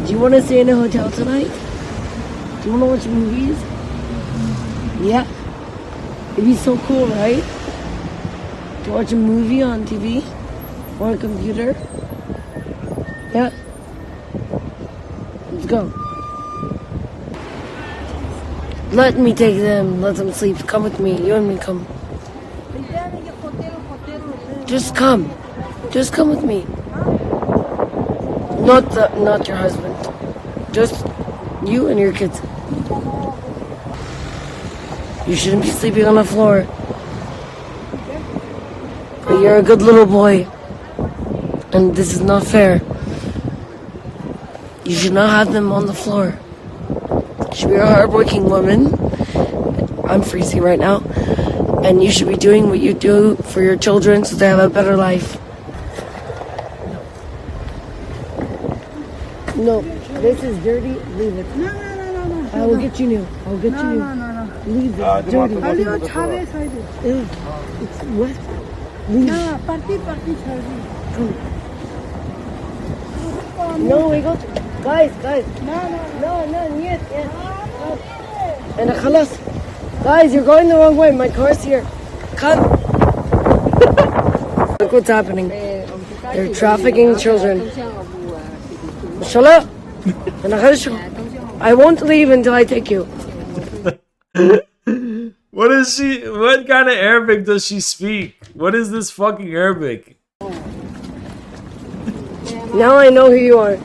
Do you want to stay in a hotel tonight? Do you want to watch movies? Yeah. It'd be so cool, right? To watch a movie on TV or a computer? Yeah. Let's go. Let me take them, let them sleep. Come with me, you and me come. Just come. Just come with me. Not your husband. Just you and your kids. You shouldn't be sleeping on the floor. But you're a good little boy. And this is not fair. You should not have them on the floor. You should be a hardworking woman. I'm freezing right now. And you should be doing what you do for your children so they have a better life. No, this is dirty. Leave it. No. I will get you new. I will get you new. No. Leave it. Dirty. It's wet. Leave. Come. No, we go to... Guys. No, нет. And خلاص. Guys, you're going the wrong way. My car's here. Come. Look what's happening. They're trafficking children. Shut up. I won't leave until I take you. What kind of Arabic does she speak? What is this fucking Arabic? Now I know who you are.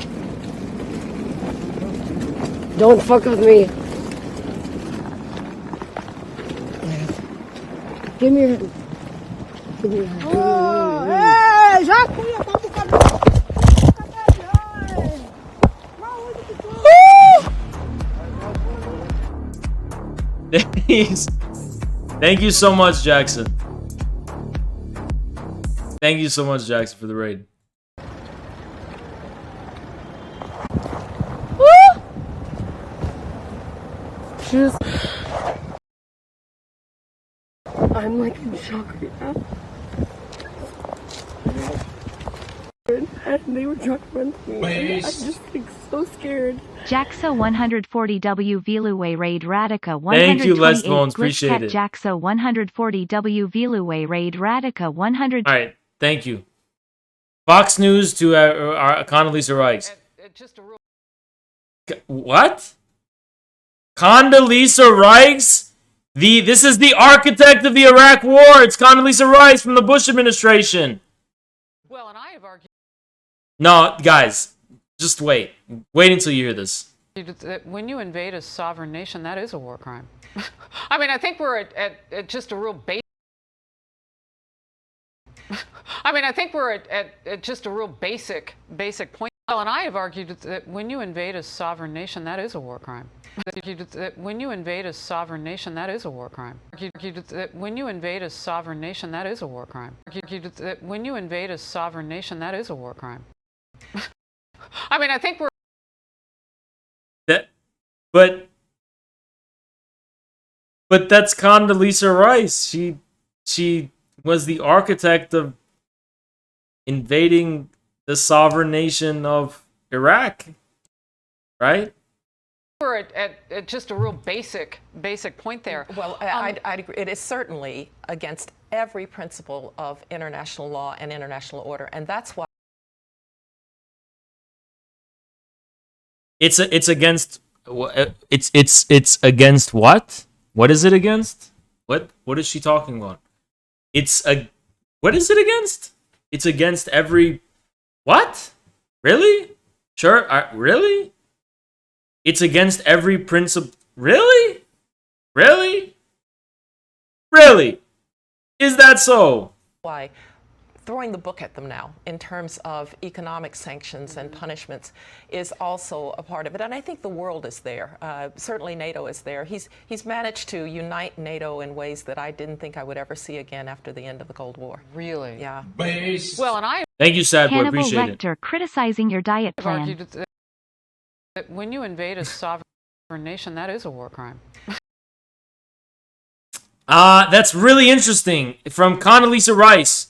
Don't fuck with me. Give me your hand. Give me your hand. Thank you so much, Jackson. Thank you so much, Jackson, for the raid. I'm like in shock right now. And they were trying to run to me. I'm just like so scared. Jaxo 140W Vilue Raid Radica 128 Thank you, Les Bones. Appreciate it. Jaxo 140W Vilue Raid Radica 100. All right, thank you. Fox News to Condoleezza Rice. What? Condoleezza Rice? This is the architect of the Iraq War. It's Condoleezza Rice from the Bush administration. Well, and I have argued. No, guys, just wait. Wait until you hear this. That when you invade a sovereign nation, that is a war crime. I mean, I think we're at just a real basic. I mean, I think we're at just a real basic point. Well, and I have argued that when you invade a sovereign nation, that is a war crime. That when you invade a sovereign nation, that is a war crime. That when you invade a sovereign nation, that is a war crime. That when you invade a sovereign nation, that is a war crime. I mean, I think we're but that's Condoleezza Rice. She was the architect of invading the sovereign nation of Iraq, right? We're at just a real basic point there. Well, I'd agree. It is certainly against every principle of international law and international order, and that's why. It's against it's against what? What is it against? What is she talking about? What is it against? It's against every what? Really? Sure. Really? It's against every principle. Really? Really? Really? Is that so? Why throwing the book at them now in terms of economic sanctions and punishments is also a part of it. And I think the world is there. Certainly NATO is there. He's managed to unite NATO in ways that I didn't think I would ever see again after the end of the Cold War. Really? Yeah. Well, and I thank you, Sad Boy. Hannibal Appreciate Lecter criticizing your diet I've plan. argued that when you invade a sovereign nation, that is a war crime. That's really interesting. From Condoleezza Rice.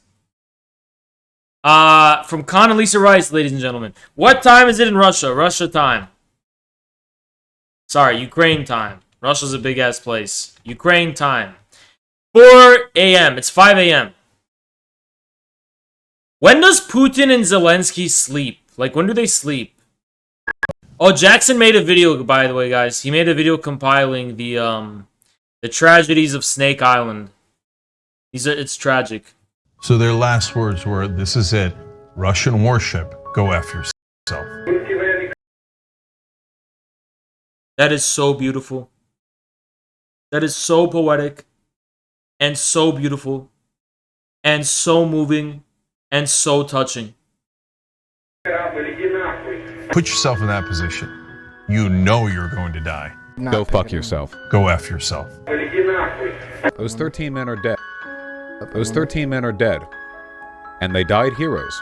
From Condoleezza Rice, ladies and gentlemen. What time is it in Russia? Russia time. Sorry, Ukraine time. Russia's a big-ass place. Ukraine time. 4 a.m. It's 5 a.m. When does Putin and Zelensky sleep? Like, when do they sleep? Oh, Jackson made a video, by the way, guys. He made a video compiling the tragedies of Snake Island. It's tragic. So their last words were, "This is it. Russian warship, go F yourself." That is so beautiful. That is so poetic. And so beautiful. And so moving. And so touching. Put yourself in that position. You know you're going to die. Go fuck yourself. Go F yourself. Those 13 men are dead. Those 13 men are dead. And they died heroes.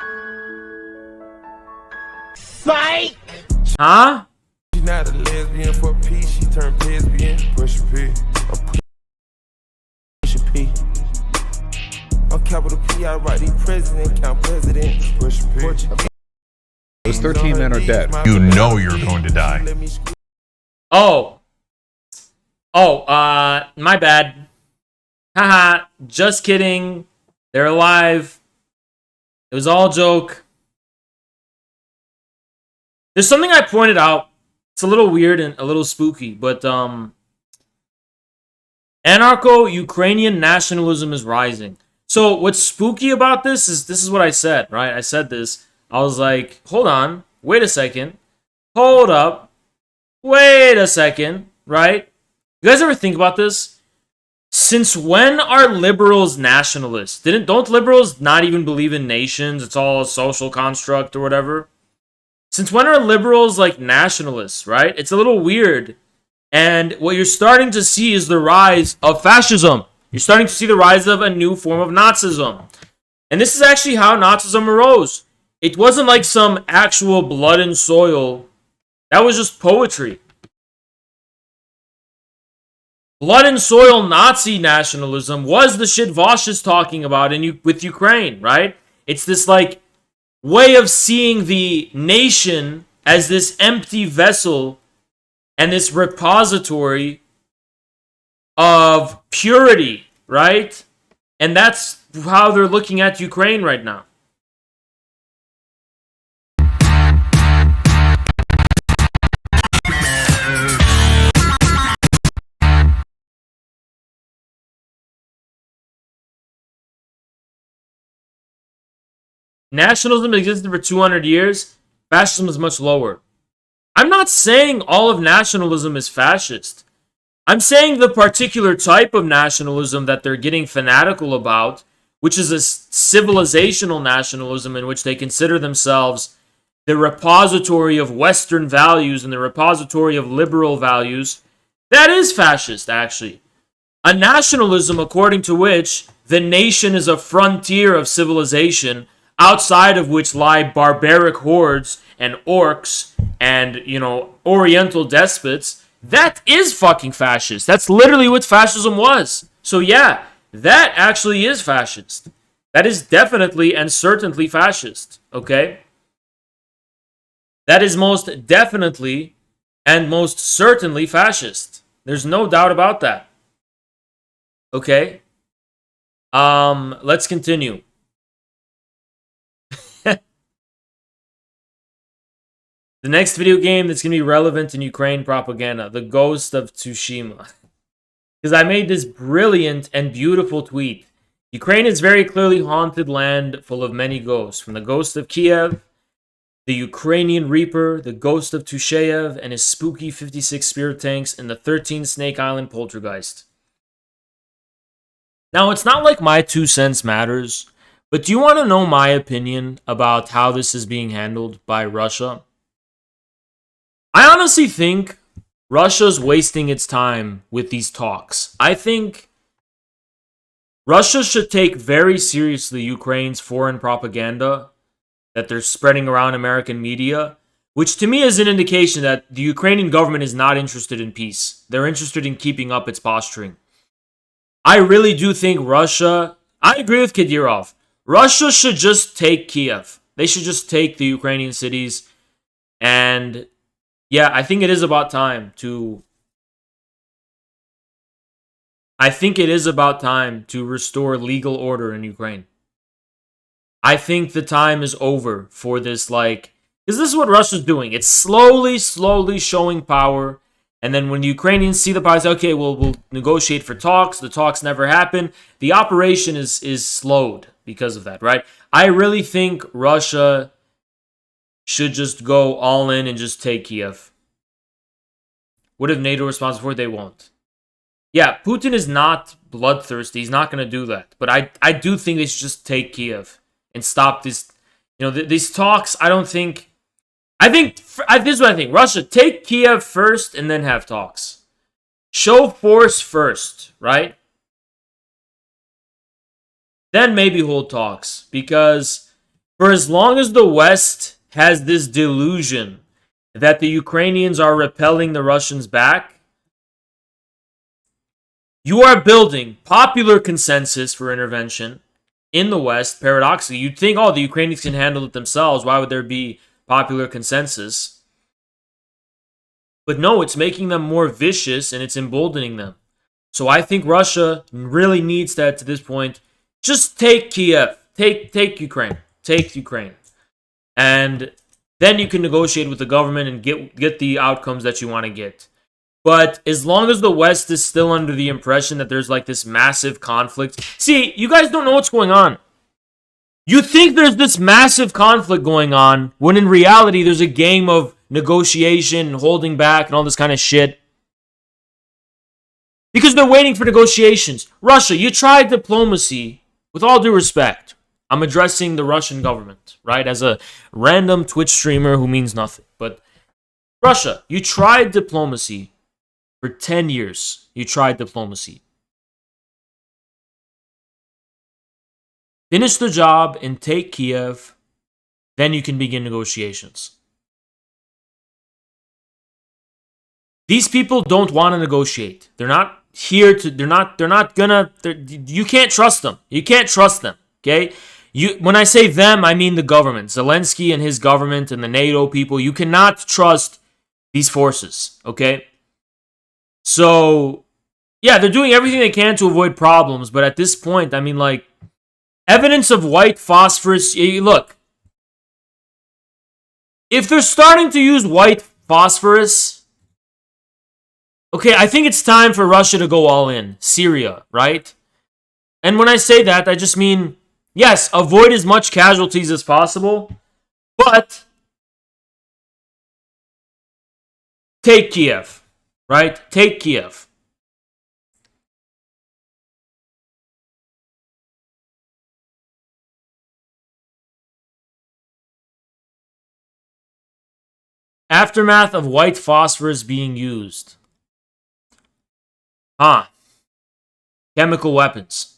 Psych! Huh? She's not a lesbian for peace, she turned lesbian. Push a P. Push a P. On capital P, I write the president, count president. Push a P. Those 13 men are dead. You know you're going to die. Oh, my bad. Haha, just kidding. They're alive. It was all a joke. There's something I pointed out. It's a little weird and a little spooky, but anarcho-Ukrainian nationalism is rising. So what's spooky about this is what I said, right? I said this. I was like, hold on, wait a second. Hold up. Wait a second, right? You guys ever think about this? Since when are liberals nationalists? Don't liberals not even believe in nations? It's all a social construct or whatever. Since when are liberals like nationalists, right? It's a little weird. And what you're starting to see is the rise of fascism. You're starting to see the rise of a new form of Nazism. And this is actually how Nazism arose. It wasn't like some actual blood and soil. That was just poetry. Blood and soil Nazi nationalism was the shit Vosh is talking about with Ukraine, right? It's this like way of seeing the nation as this empty vessel and this repository of purity, right? And that's how they're looking at Ukraine right now. Nationalism existed for 200 years. Fascism is much lower. I'm not saying all of nationalism is fascist. I'm saying the particular type of nationalism that they're getting fanatical about, which is a civilizational nationalism in which they consider themselves the repository of Western values and the repository of liberal values, that is fascist, actually. A nationalism according to which the nation is a frontier of civilization outside of which lie barbaric hordes and orcs and, Oriental despots, that is fucking fascist. That's literally what fascism was. So yeah, that actually is fascist. That is definitely and certainly fascist, okay? That is most definitely and most certainly fascist. There's no doubt about that. Okay? Let's continue. The next video game that's going to be relevant in Ukraine propaganda, The Ghost of Tsushima. Because I made this brilliant and beautiful tweet. Ukraine is very clearly haunted land full of many ghosts. From the ghost of Kiev, the Ukrainian Reaper, the ghost of Tusheyev, and his spooky 56 spirit tanks, and the 13 Snake Island poltergeist. Now, it's not like my 2 cents matters, but do you want to know my opinion about how this is being handled by Russia? I honestly think Russia's wasting its time with these talks. I think Russia should take very seriously Ukraine's foreign propaganda that they're spreading around American media, which to me is an indication that the Ukrainian government is not interested in peace. They're interested in keeping up its posturing. I really do think I agree with Kadyrov. Russia should just take Kiev. They should just take the Ukrainian cities. And yeah, I think it is about time to restore legal order in Ukraine. I think the time is over for this, because this is what Russia's doing. It's slowly showing power. And then when the Ukrainians see the power, say, okay, we'll negotiate for talks. The talks never happen. The operation is slowed because of that, right? I really think Russia should just go all in and just take Kiev. What if NATO responds for it? They won't. Yeah, Putin is not bloodthirsty. He's not going to do that. But I do think they should just take Kiev and stop this. These talks, this is what I think. Russia, take Kiev first and then have talks. Show force first, right? Then maybe hold talks. Because for as long as the West has this delusion that the Ukrainians are repelling the Russians back, you are building popular consensus for intervention in the West. Paradoxically, you'd think, the Ukrainians can handle it themselves. Why would there be popular consensus. But no, it's making them more vicious and it's emboldening them. So I think Russia really needs to, at this point, just take Kiev, take Ukraine, take Ukraine. And then you can negotiate with the government and get the outcomes that you want to get. But as long as the West is still under the impression that there's like this massive conflict. See, you guys don't know what's going on. You think there's this massive conflict going on when in reality there's a game of negotiation and holding back and all this kind of shit. Because they're waiting for negotiations. Russia, you tried diplomacy, with all due respect. I'm addressing the Russian government, right? As a random Twitch streamer who means nothing. But Russia, you tried diplomacy for 10 years. You tried diplomacy. Finish the job and take Kiev. Then you can begin negotiations. These people don't want to negotiate. They're not here to, you can't trust them. You can't trust them, okay? When I say them, I mean the government. Zelensky and his government and the NATO people. You cannot trust these forces, okay? So, yeah, they're doing everything they can to avoid problems, but at this point, I mean, like, evidence of white phosphorus, look, if they're starting to use white phosphorus, okay, I think it's time for Russia to go all in. Syria, right? And when I say that, I just mean, yes, avoid as much casualties as possible, but take Kiev, right? Take Kiev. Aftermath of white phosphorus being used. Chemical weapons.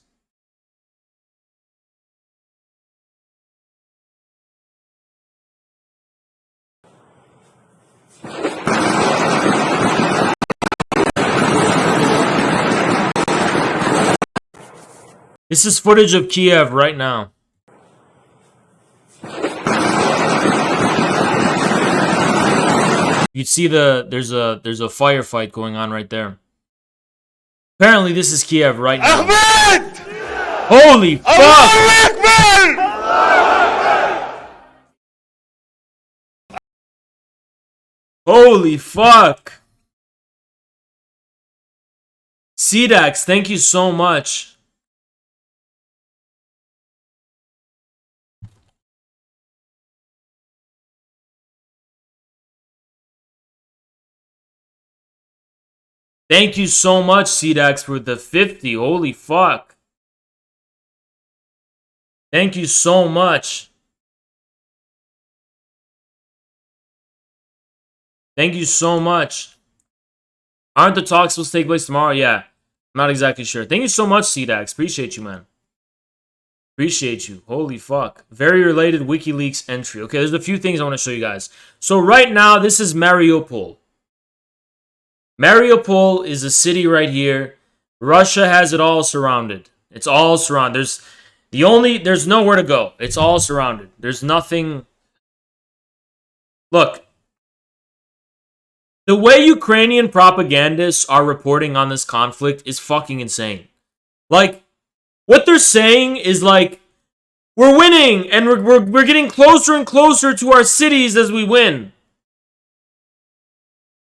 This is footage of Kiev right now. You see there's a firefight going on right there. Apparently this is Kiev right now. Ahmed! Holy fuck! Holy fuck! CDAX, thank you so much. Thank you so much, CDAX, for the 50. Holy fuck. Thank you so much. Thank you so much. Aren't the talks supposed to take place tomorrow? Yeah. I'm not exactly sure. Thank you so much, CDAX. Appreciate you, man. Appreciate you. Holy fuck. Very related WikiLeaks entry. Okay, there's a few things I want to show you guys. So right now, this is Mariupol. Mariupol is a city right here. Russia has it all surrounded. It's all surrounded. There's nowhere to go. It's all surrounded. There's nothing. Look. The way Ukrainian propagandists are reporting on this conflict is fucking insane. Like, what they're saying is like, we're winning and we're getting closer and closer to our cities as we win.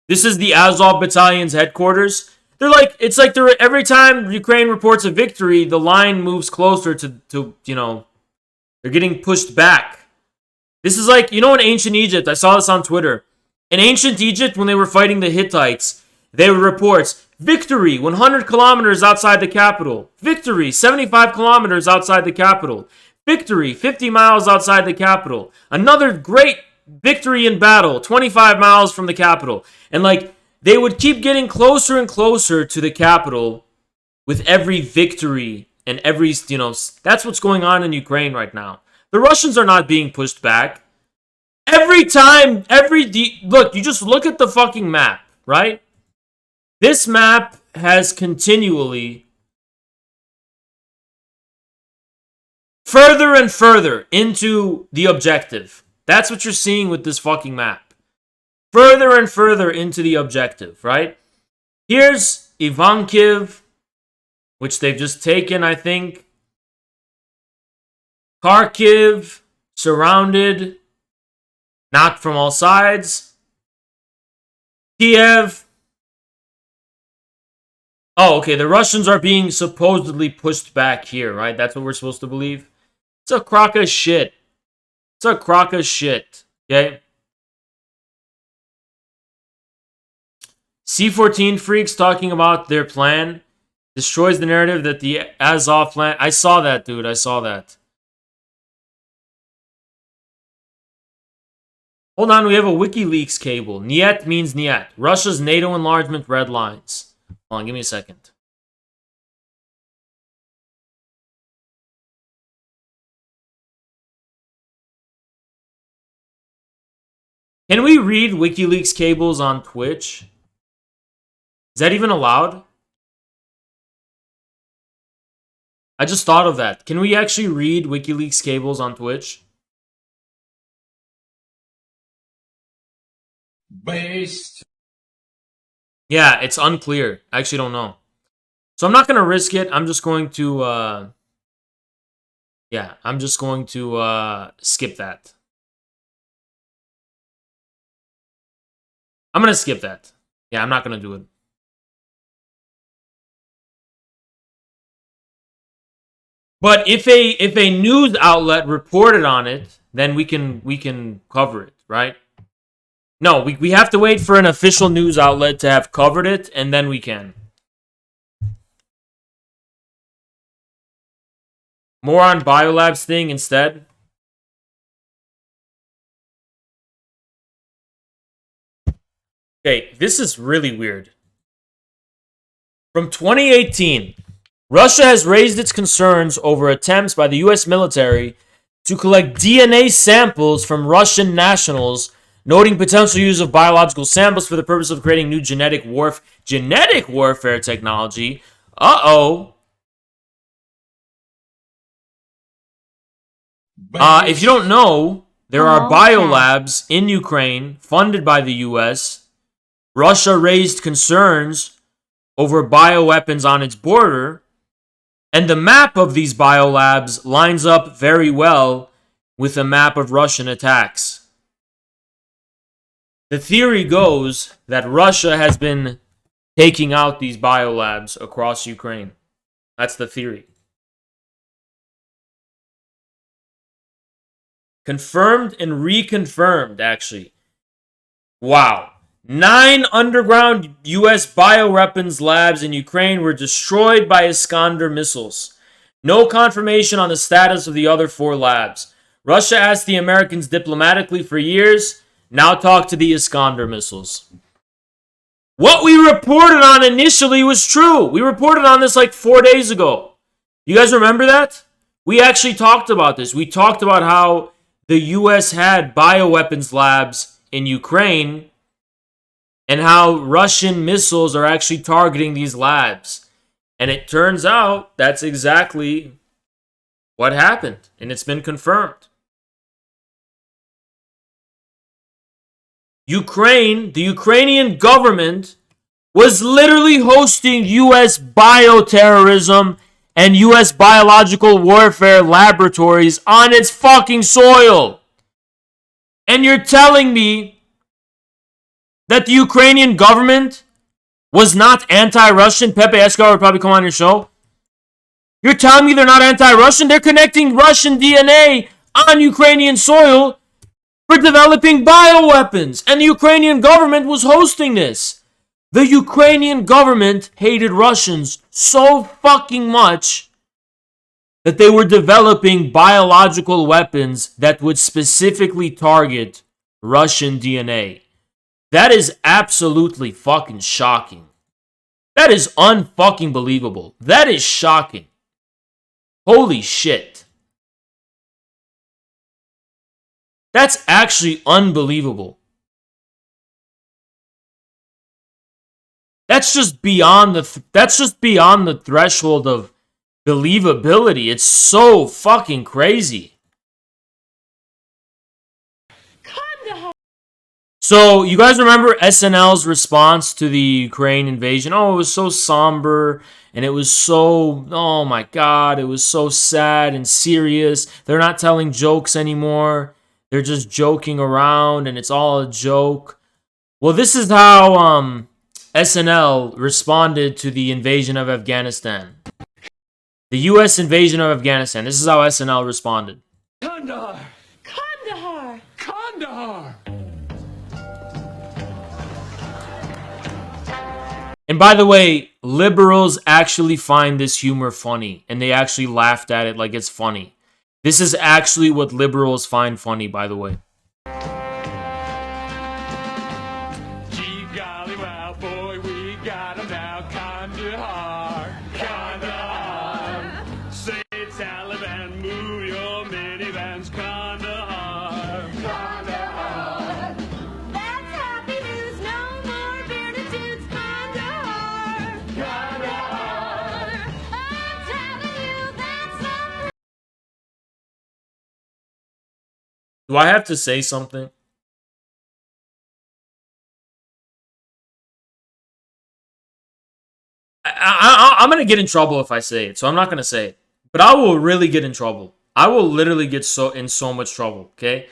This is the Azov Battalion's headquarters. It's like every time Ukraine reports a victory, the line moves closer to they're getting pushed back. This is like, in ancient Egypt, I saw this on Twitter. In ancient Egypt, when they were fighting the Hittites, they would report, victory 100 kilometers outside the capital. Victory 75 kilometers outside the capital. Victory 50 miles outside the capital. Another great victory in battle 25 miles from the capital. And they would keep getting closer and closer to the capital with every victory and every, that's what's going on in Ukraine right now. The Russians are not being pushed back. Every time, look, you just look at the fucking map, right? This map has continually further and further into the objective. That's what you're seeing with this fucking map. Further and further into the objective, right? Here's Ivankiv, which they've just taken, I think. Kharkiv, surrounded, knocked from all sides. Kiev. Oh, okay, the Russians are being supposedly pushed back here, right? That's what we're supposed to believe. It's a crock of shit. It's a crock of shit, okay? C-14 freaks talking about their plan destroys the narrative that the Azov plan... I saw that, dude. I saw that. Hold on, we have a WikiLeaks cable. Niet means Niet. Russia's NATO enlargement red lines. Hold on, give me a second. Can we read WikiLeaks cables on Twitch? Is that even allowed? I just thought of that. Can we actually read WikiLeaks cables on Twitch? Based. Yeah, it's unclear. I actually don't know. So I'm not going to risk it. I'm just going to... yeah, I'm just going to skip that. I'm going to skip that. Yeah, I'm not going to do it. But if a news outlet reported on it, then we can cover it, right? No, we have to wait for an official news outlet to have covered it, and then we can. More on Biolab's thing instead. Okay, this is really weird. From 2018, Russia has raised its concerns over attempts by the US military to collect DNA samples from Russian nationals, noting potential use of biological samples for the purpose of creating new genetic warfare technology. Uh-oh. If you don't know, there are biolabs in Ukraine funded by the US. Russia raised concerns over bioweapons on its border, and the map of these biolabs lines up very well with a map of Russian attacks. The theory goes that Russia has been taking out these biolabs across Ukraine. That's the theory. Confirmed and reconfirmed, actually. Wow. 9 underground U.S. bioweapons labs in Ukraine were destroyed by Iskander missiles. No confirmation on the status of the other 4 labs. Russia asked the Americans diplomatically for years. Now talk to the Iskander missiles. What we reported on initially was true. We reported on this like 4 days ago. You guys remember that? We actually talked about this. We talked about how the U.S. had bioweapons labs in Ukraine and how Russian missiles are actually targeting these labs. And it turns out that's exactly what happened. And it's been confirmed. Ukraine, the Ukrainian government, was literally hosting U.S. bioterrorism and U.S. biological warfare laboratories on its fucking soil. And you're telling me that the Ukrainian government was not anti-Russian? Pepe Escobar would probably come on your show. You're telling me they're not anti-Russian? They're connecting Russian DNA on Ukrainian soil for developing bioweapons. And the Ukrainian government was hosting this. The Ukrainian government hated Russians so fucking much that they were developing biological weapons that would specifically target Russian DNA. That is absolutely fucking shocking. That is unfucking believable. That is shocking. Holy shit. That's actually unbelievable. That's just beyond the threshold of believability. It's so fucking crazy. So, you guys remember SNL's response to the Ukraine invasion? Oh, it was so somber, and it was so, oh my God, it was so sad and serious. They're not telling jokes anymore. They're just joking around, and it's all a joke. Well, this is how SNL responded to the invasion of Afghanistan. The U.S. invasion of Afghanistan. This is how SNL responded. Kandahar! Kandahar! Kandahar! And by the way, liberals actually find this humor funny, and they actually laughed at it like it's funny. This is actually what liberals find funny, by the way. Gee golly wow, boy, we got 'em now. Kandahar! Kandahar! Say Taliban, move your minivans. Kandahar! Kandahar! That's happy news, no more bearded dudes. Kandahar! Kandahar! I'm telling you that's some... Do I have to say something? I'm going to get in trouble if I say it, so I'm not going to say it. But I will really get in trouble. I will literally get in so much trouble, okay?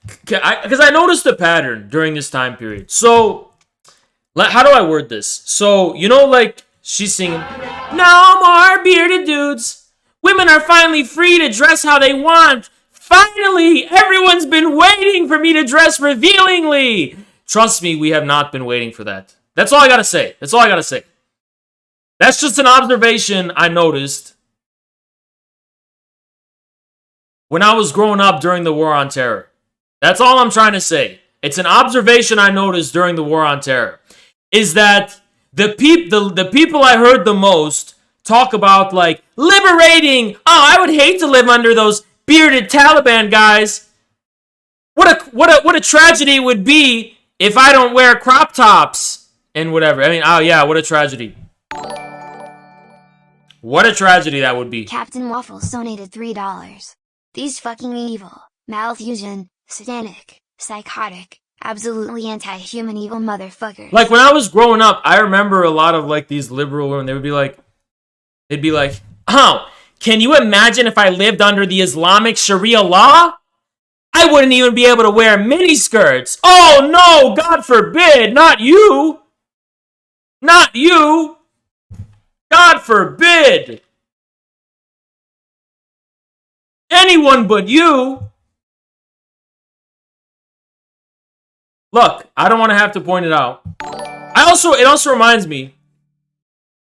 Because I noticed a pattern during this time period. So, how do I word this? So, you know, like, she's singing, "No more bearded dudes. Women are finally free to dress how they want. Finally, everyone's been waiting for me to dress revealingly." Trust me, we have not been waiting for that. That's all I gotta say. That's all I gotta say. That's just an observation I noticed when I was growing up during the War on Terror. That's all I'm trying to say. It's an observation I noticed during the War on Terror. Is that the people I heard the most talk about, like, liberating. Oh, I would hate to live under those bearded Taliban guys. What a tragedy it would be if I don't wear crop tops and whatever. I mean, oh yeah, what a tragedy. What a tragedy that would be. Captain Waffles donated $3. These fucking evil, Malthusian, satanic, psychotic, absolutely anti-human evil motherfuckers. Like, when I was growing up, I remember a lot of, like, these liberal women, they'd be like, oh, can you imagine if I lived under the Islamic Sharia law? I wouldn't even be able to wear miniskirts. Oh no, God forbid, not you. Not you. God forbid. Anyone but you. Look, I don't want to have to point it out. It also reminds me.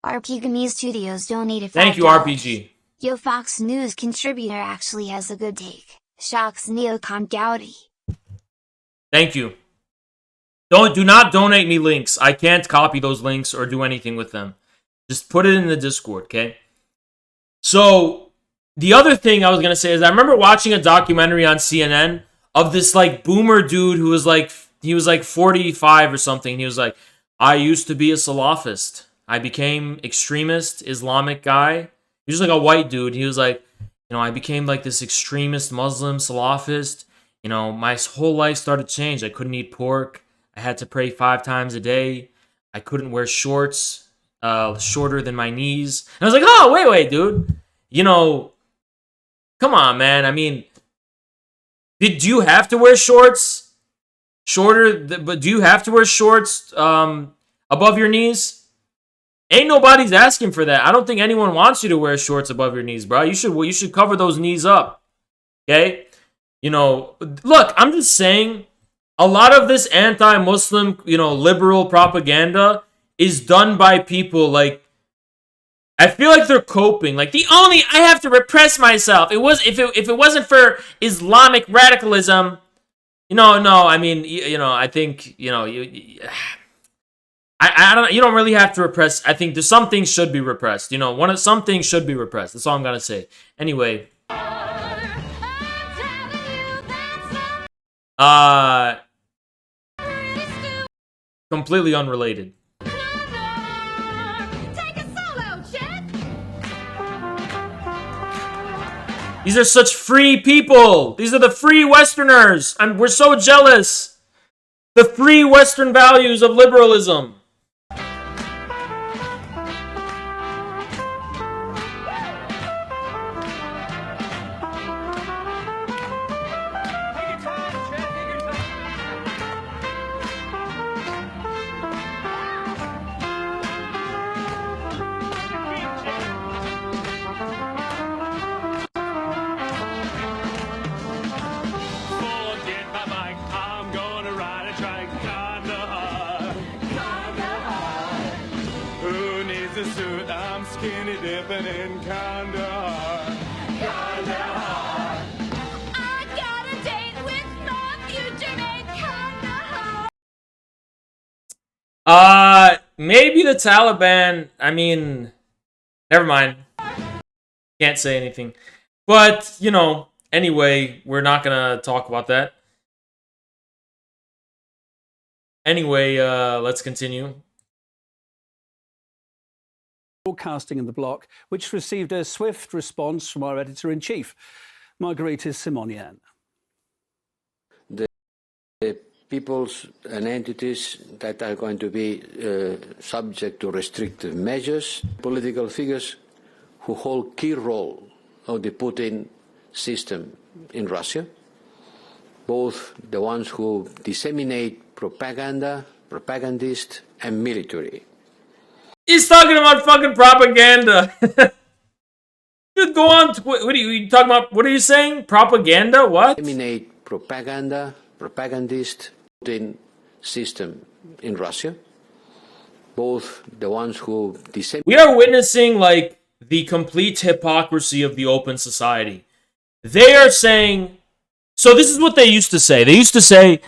RPG Studios donated $5. Thank you, RPG. Yo, Fox News contributor actually has a good take. Shocks neocon Gowdy. Thank you. Do not donate me links. I can't copy those links or do anything with them. Just put it in the Discord, okay? So, the other thing I was going to say is I remember watching a documentary on CNN of this, like, boomer dude who was like, he was like 45 or something. He was like, I used to be a Salafist. I became extremist Islamic guy. He was like a white dude. He was like, you know, I became like this extremist Muslim Salafist. You know, my whole life started to change. I couldn't eat pork. I had to pray 5 times a day. I couldn't wear shorts shorter than my knees. And I was like, oh, wait, dude. You know, come on, man. I mean, do you have to wear shorts shorter? But do you have to wear shorts above your knees? Ain't nobody's asking for that. I don't think anyone wants you to wear shorts above your knees, bro. You should cover those knees up. Okay? You know, look, I'm just saying, a lot of this anti-Muslim, you know, liberal propaganda is done by people like, I feel like they're coping. Like, I have to repress myself. If it wasn't for Islamic radicalism, no, I mean, you know, I think, you know, you don't really have to repress. I think there's some things should be repressed. You know, some things should be repressed. That's all I'm gonna say. Anyway. Completely unrelated. These are such free people. These are the free Westerners. We're so jealous. The free Western values of liberalism. Forget my bike, I'm gonna ride a trike Kandahar. Who needs a suit? I'm skinny dipping in Kandahar. I got a date with my future mate, Kandahar. Maybe the Taliban, I mean, never mind. Can't say anything. But, you know, anyway, we're not gonna talk about that. Anyway, let's continue. Broadcasting in the bloc, which received a swift response from our editor-in-chief, Margarita Simonian. The peoples and entities that are going to be subject to restrictive measures, political figures who hold key role of the Putin system in Russia, both the ones who disseminate propaganda, propagandists, and military. He's talking about fucking propaganda. Dude, go on. What are you talking about? What are you saying? Propaganda? What? Disseminate propaganda, propagandist Putin system in Russia, both the ones who disseminate. We are witnessing, like, the complete hypocrisy of the open society. They are saying, so this is what they used to say. They used to say,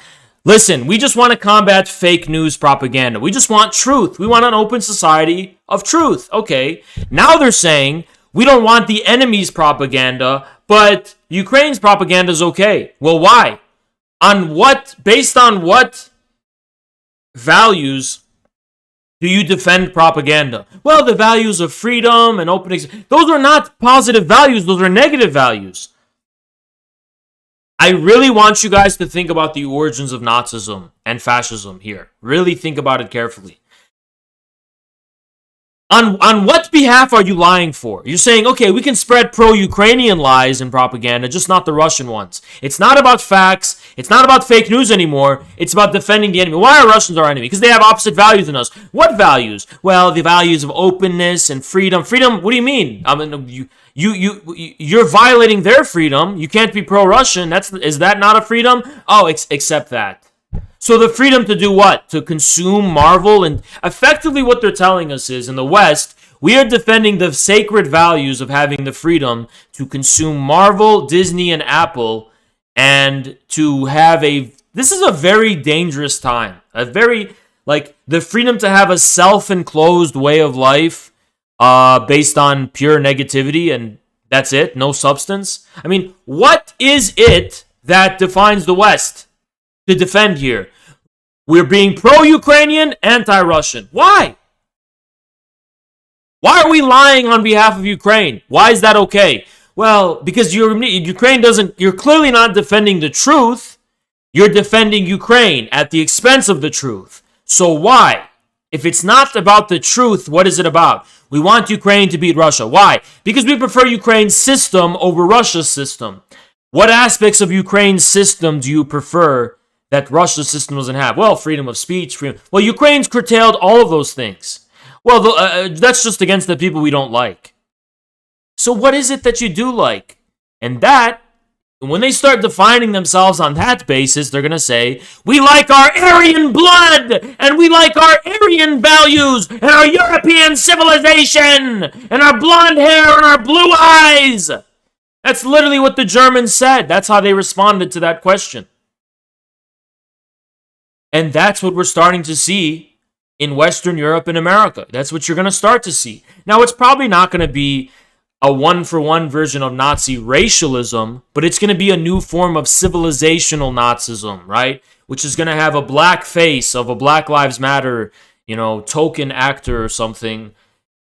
listen, we just want to combat fake news propaganda. We just want truth. We want an open society of truth. Okay. Now they're saying, we don't want the enemy's propaganda, but Ukraine's propaganda is okay. Well, why? On what, based on what values do you defend propaganda? Well, the values of freedom and open... Those are not positive values. Those are negative values. I really want you guys to think about the origins of Nazism and fascism here. Really think about it carefully. On what behalf are you lying for? You're saying, okay, we can spread pro-Ukrainian lies and propaganda, just not the Russian ones. It's not about facts. It's not about fake news anymore. It's about defending the enemy. Why are Russians our enemy? Because they have opposite values than us. What values? Well, the values of openness and freedom. Freedom, what do you mean? I mean, you're violating their freedom. You can't be pro-Russian. Is that not a freedom? Oh, accept that. So the freedom to do what? To consume Marvel? And effectively what they're telling us is, in the West, we are defending the sacred values of having the freedom to consume Marvel, Disney, and Apple, and to have this is a very dangerous time. A very, like, the freedom to have a self-enclosed way of life based on pure negativity, and that's it, no substance. I mean, what is it that defines the West to defend here? We're being pro-Ukrainian, anti-Russian. Why? Why are we lying on behalf of Ukraine? Why is that okay? Well, because Ukraine doesn't... You're clearly not defending the truth. You're defending Ukraine at the expense of the truth. So why? If it's not about the truth, what is it about? We want Ukraine to beat Russia. Why? Because we prefer Ukraine's system over Russia's system. What aspects of Ukraine's system do you prefer that Russia's system doesn't have? Well, freedom of speech, freedom. Well, Ukraine's curtailed all of those things. Well, that's just against the people we don't like. So what is it that you do like? And that, when they start defining themselves on that basis, they're going to say, we like our Aryan blood, and we like our Aryan values, and our European civilization, and our blonde hair, and our blue eyes. That's literally what the Germans said. That's how they responded to that question. And that's what we're starting to see in Western Europe and America. That's what you're going to start to see. Now, it's probably not going to be a one-for-one version of Nazi racialism, but it's going to be a new form of civilizational Nazism, right? Which is going to have a black face of a Black Lives Matter, token actor or something,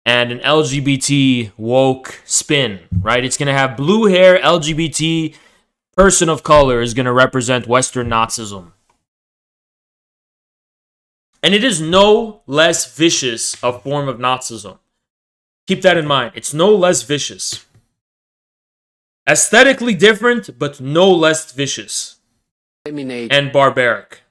and an LGBT woke spin, right? It's going to have blue hair, LGBT person of color is going to represent Western Nazism. And it is no less vicious a form of Nazism. Keep that in mind. It's no less vicious. Aesthetically different, but no less vicious. And barbaric.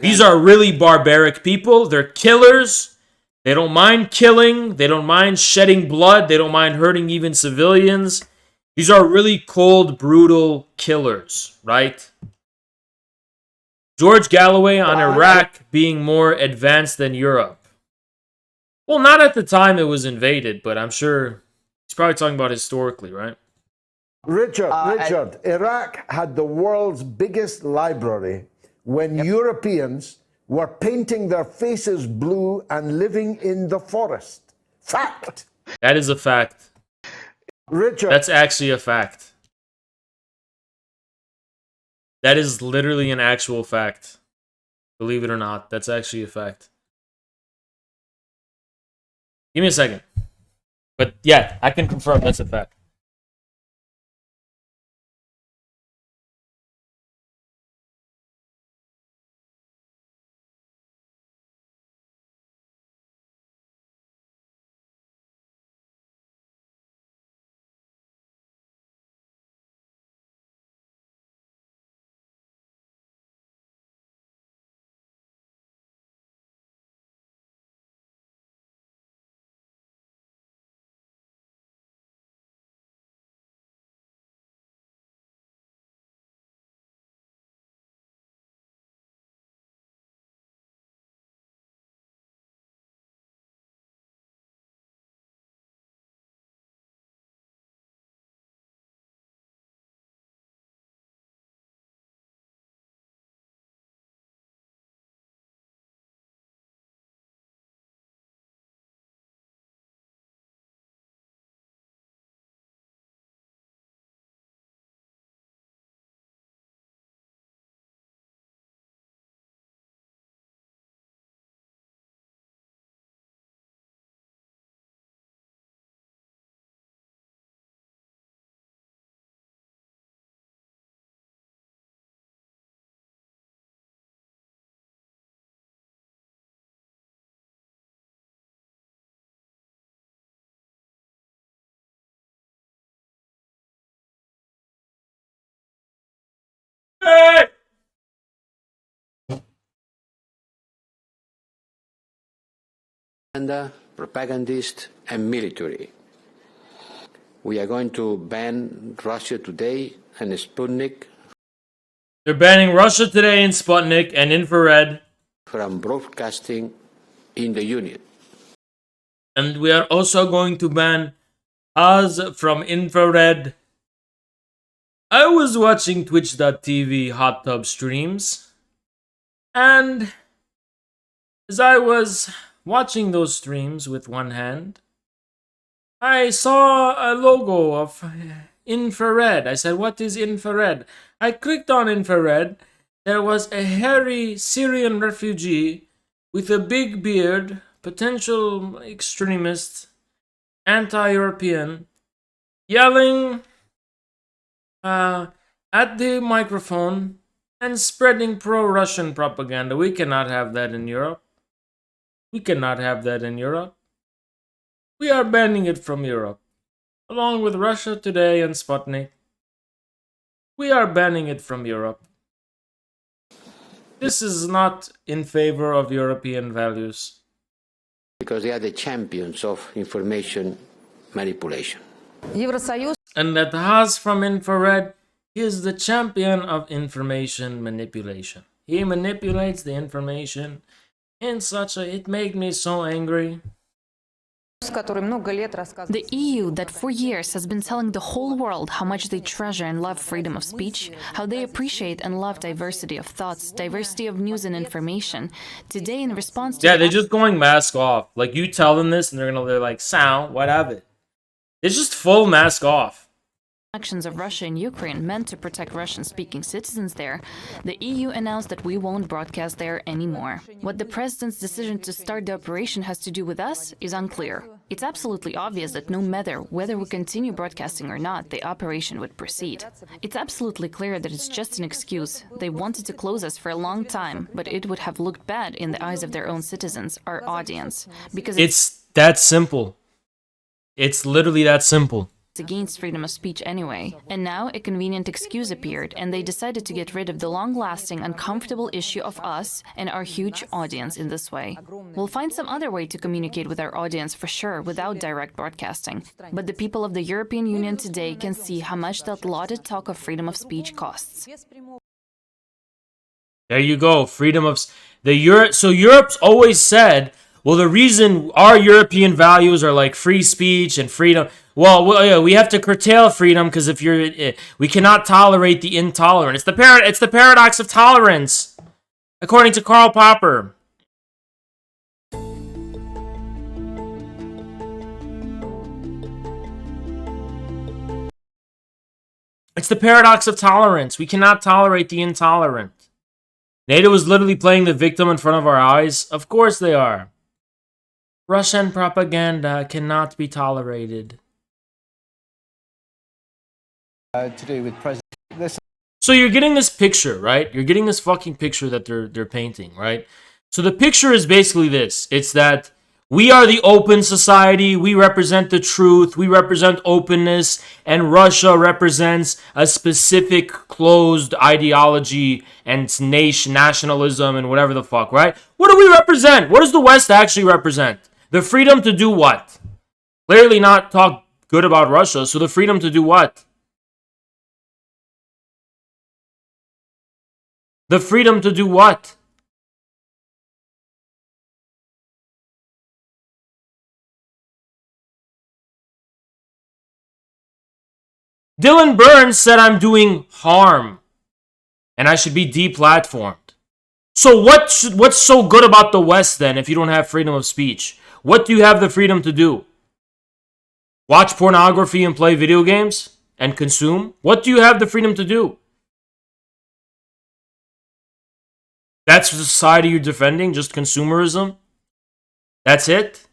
These are really barbaric people. They're killers. They don't mind killing. They don't mind shedding blood. They don't mind hurting even civilians. These are really cold, brutal killers, right? George Galloway on Iraq being more advanced than Europe. Well, not at the time it was invaded, but I'm sure he's probably talking about historically, right? Richard, Iraq had the world's biggest library when Europeans were painting their faces blue and living in the forest. Fact. That is a fact. Richard. That's actually a fact. That is literally an actual fact. Believe it or not, that's actually a fact. Give me a second. But yeah, I can confirm that's a fact. Hey! Propagandist and military. We are going to ban Russia Today and Sputnik. They're banning Russia Today and Sputnik and Infrared from broadcasting in the Union. And we are also going to ban us from Infrared. I was watching Twitch.tv hot tub streams, and as I was watching those streams with one hand, I saw a logo of Infrared. I said, what is Infrared? I clicked on Infrared. There was a hairy Syrian refugee with a big beard, potential extremist, anti-European, yelling at the microphone and spreading pro-Russian propaganda. We cannot have that in Europe. We cannot have that in Europe. We are banning it from Europe. Along with Russia Today and Sputnik. We are banning it from Europe. This is not in favor of European values. Because they are the champions of information manipulation. And that Haas from Infrared is the champion of information manipulation. He manipulates the information in such a... It made me so angry. The EU that for years has been telling the whole world how much they treasure and love freedom of speech, how they appreciate and love diversity of thoughts, diversity of news and information. Today, in response to... Yeah, they're just going mask off. Like, you tell them this and they're like, sound, what of it? It's just full mask off. actions of Russia in Ukraine meant to protect Russian-speaking citizens there, the EU announced that we won't broadcast there anymore. What the president's decision to start the operation has to do with us is unclear. It's absolutely obvious that no matter whether we continue broadcasting or not, the operation would proceed. It's absolutely clear that it's just an excuse. They wanted to close us for a long time, but it would have looked bad in the eyes of their own citizens, our audience, because it's that simple. It's literally that simple. Against freedom of speech anyway. And now a convenient excuse appeared, and they decided to get rid of the long-lasting, uncomfortable issue of us and our huge audience in this way. We'll find some other way to communicate with our audience for sure without direct broadcasting. But the people of the European Union today can see how much that lauded talk of freedom of speech costs. There you go. Freedom of So Europe's always said, well, the reason our European values are like free speech and freedom, well, we have to curtail freedom because we cannot tolerate the intolerant. It's the paradox of tolerance, according to Karl Popper. It's the paradox of tolerance. We cannot tolerate the intolerant. NATO is literally playing the victim in front of our eyes. Of course they are. Russian propaganda cannot be tolerated. To do with President. So you're getting this picture, right? You're getting this fucking picture that they're painting, right? So the picture is basically this. It's that we are the open society, we represent the truth, we represent openness, and Russia represents a specific closed ideology and nationalism and whatever the fuck, right? What do we represent? What does the West actually represent? The freedom to do what? Clearly not talk good about Russia, so the freedom to do what? The freedom to do what? Dylan Burns said I'm doing harm and I should be deplatformed. So what's so good about the West then if you don't have freedom of speech? What do you have the freedom to do? Watch pornography and play video games and consume? What do you have the freedom to do? That's the society you're defending? Just consumerism? That's it?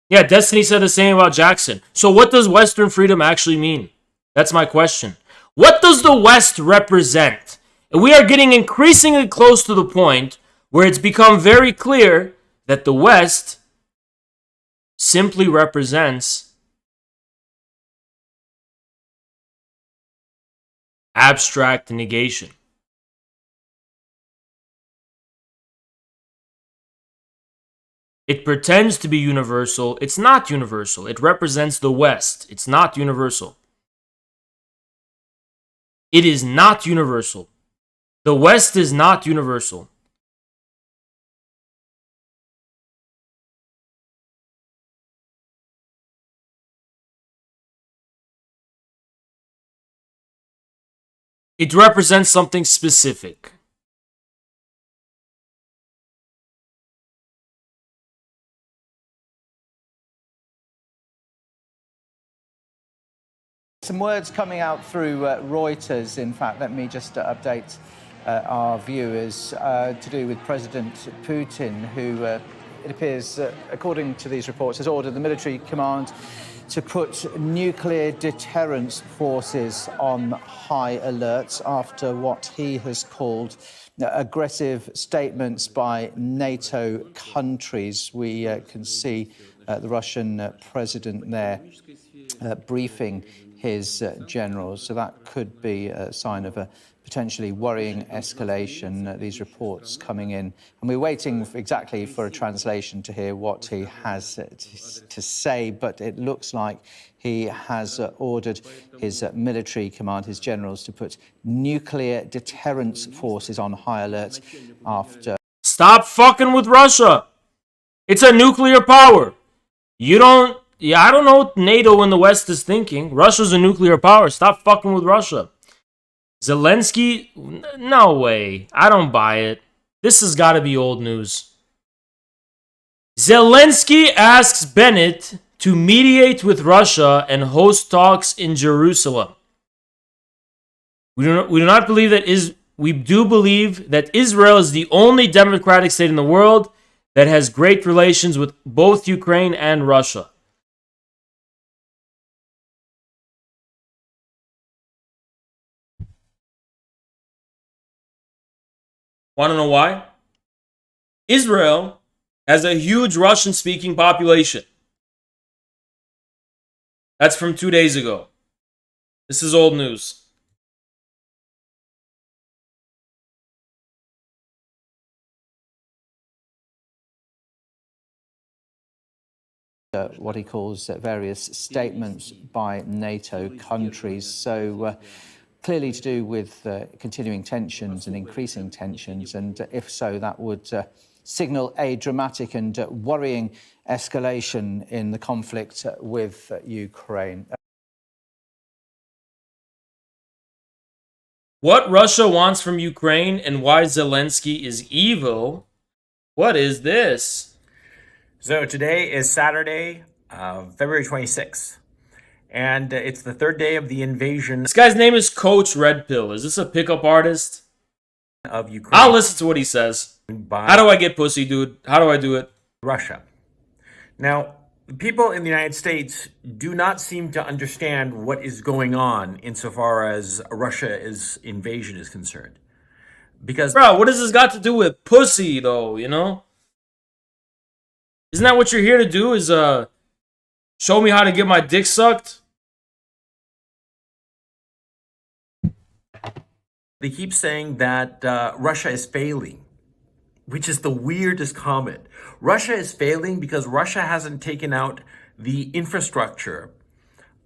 Yeah, Destiny said the same about Jackson. So what does Western freedom actually mean? That's my question. What does the West represent? And we are getting increasingly close to the point where it's become very clear that the West simply represents abstract negation. It pretends to be universal. It's not universal. It represents the West. It's not universal. It is not universal. The West is not universal. It represents something specific. Some words coming out through Reuters. In fact, let me just update our viewers to do with President Putin, who it appears, according to these reports, has ordered the military command to put nuclear deterrence forces on high alert after what he has called aggressive statements by NATO countries. We can see the Russian president there briefing his generals. So that could be a sign of a potentially worrying escalation, these reports coming in. And we're waiting exactly for a translation to hear what he has to say, but it looks like he has ordered his military command, his generals, to put nuclear deterrence forces on high alert after... Stop fucking with Russia! It's a nuclear power! I don't know what NATO in the West is thinking. Russia's a nuclear power. Stop fucking with Russia. Zelensky? No way. I don't buy it. This has got to be old news. Zelensky asks Bennett to mediate with Russia and host talks in Jerusalem. We do not believe that we do believe that Israel is the only democratic state in the world that has great relations with both Ukraine and Russia. Want to know why? Israel has a huge Russian-speaking population. That's from 2 days ago. This is old news. What he calls various statements by NATO countries. So clearly to do with continuing tensions and increasing tensions, and if so, that would signal a dramatic and worrying escalation in the conflict with Ukraine. What Russia wants from Ukraine and why Zelensky is evil? What is this? So today is Saturday, February 26th, and it's the third day of the invasion. This guy's name is Coach Red Pill. Is this a pickup artist? Of Ukraine. I'll listen to what he says. How do I get pussy, dude? How do I do it? Russia. Now, people in the United States do not seem to understand what is going on insofar as Russia's invasion is concerned. Because, bro, what does this got to do with pussy, though, you know? Isn't that what you're here to do, is show me how to get my dick sucked? They keep saying that Russia is failing, which is the weirdest comment. Russia is failing because Russia hasn't taken out the infrastructure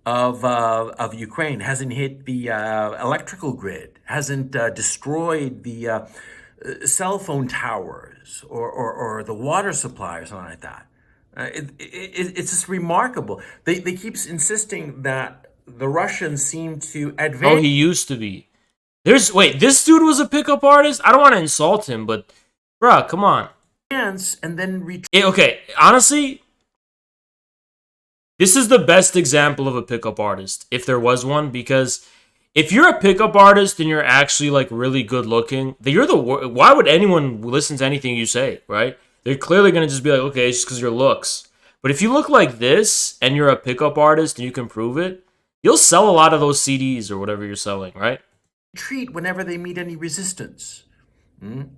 of Ukraine, hasn't hit the electrical grid, hasn't destroyed the cell phone towers or the water supply or something like that. It's just remarkable. They keep insisting that the Russians seem to advance. Oh, he used to be. Wait, this dude was a pickup artist? I don't want to insult him, but bruh, come on. And then okay, honestly, this is the best example of a pickup artist, if there was one, because if you're a pickup artist and you're actually like really good looking, then you're why would anyone listen to anything you say, right? They're clearly going to just be like, okay, it's just because of your looks. But if you look like this and you're a pickup artist and you can prove it, you'll sell a lot of those CDs or whatever you're selling, right? Retreat whenever they meet any resistance. And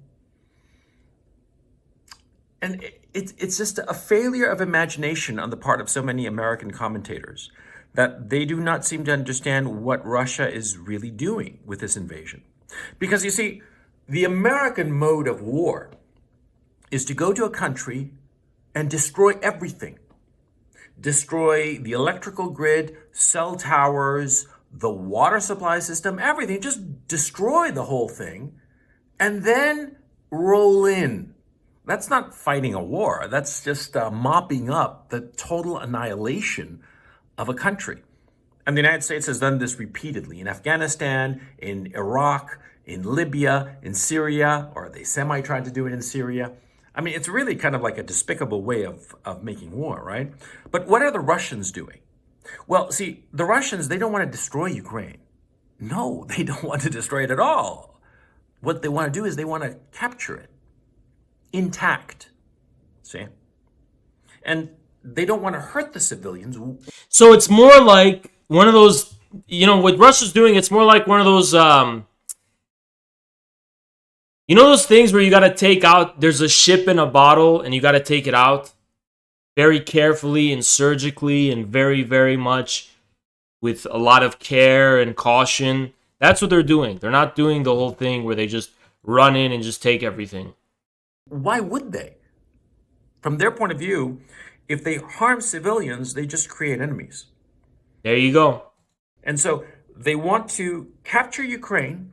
it's just a failure of imagination on the part of so many American commentators that they do not seem to understand what Russia is really doing with this invasion. Because you see, the American mode of war is to go to a country and destroy everything. Destroy the electrical grid, cell towers, the water supply system, everything. Just destroy the whole thing and then roll in. That's not fighting a war. That's just mopping up the total annihilation of a country. And the United States has done this repeatedly in Afghanistan, in Iraq, in Libya, in Syria, or they semi-tried to do it in Syria. I mean, it's really kind of like a despicable way of making war, right? But what are the Russians doing? Well, see, the Russians, they don't want to destroy Ukraine. No, they don't want to destroy it at all. What they want to do is they want to capture it intact, see? And they don't want to hurt the civilians. So it's more like one of those, you know, what Russia's doing, it's more like one of those, you know those things where you got to take out, there's a ship in a bottle and you got to take it out very carefully and surgically and very, very much with a lot of care and caution. That's what they're doing. They're not doing the whole thing where they just run in and just take everything. Why would they? From their point of view, if they harm civilians, they just create enemies. There you go. And so they want to capture Ukraine.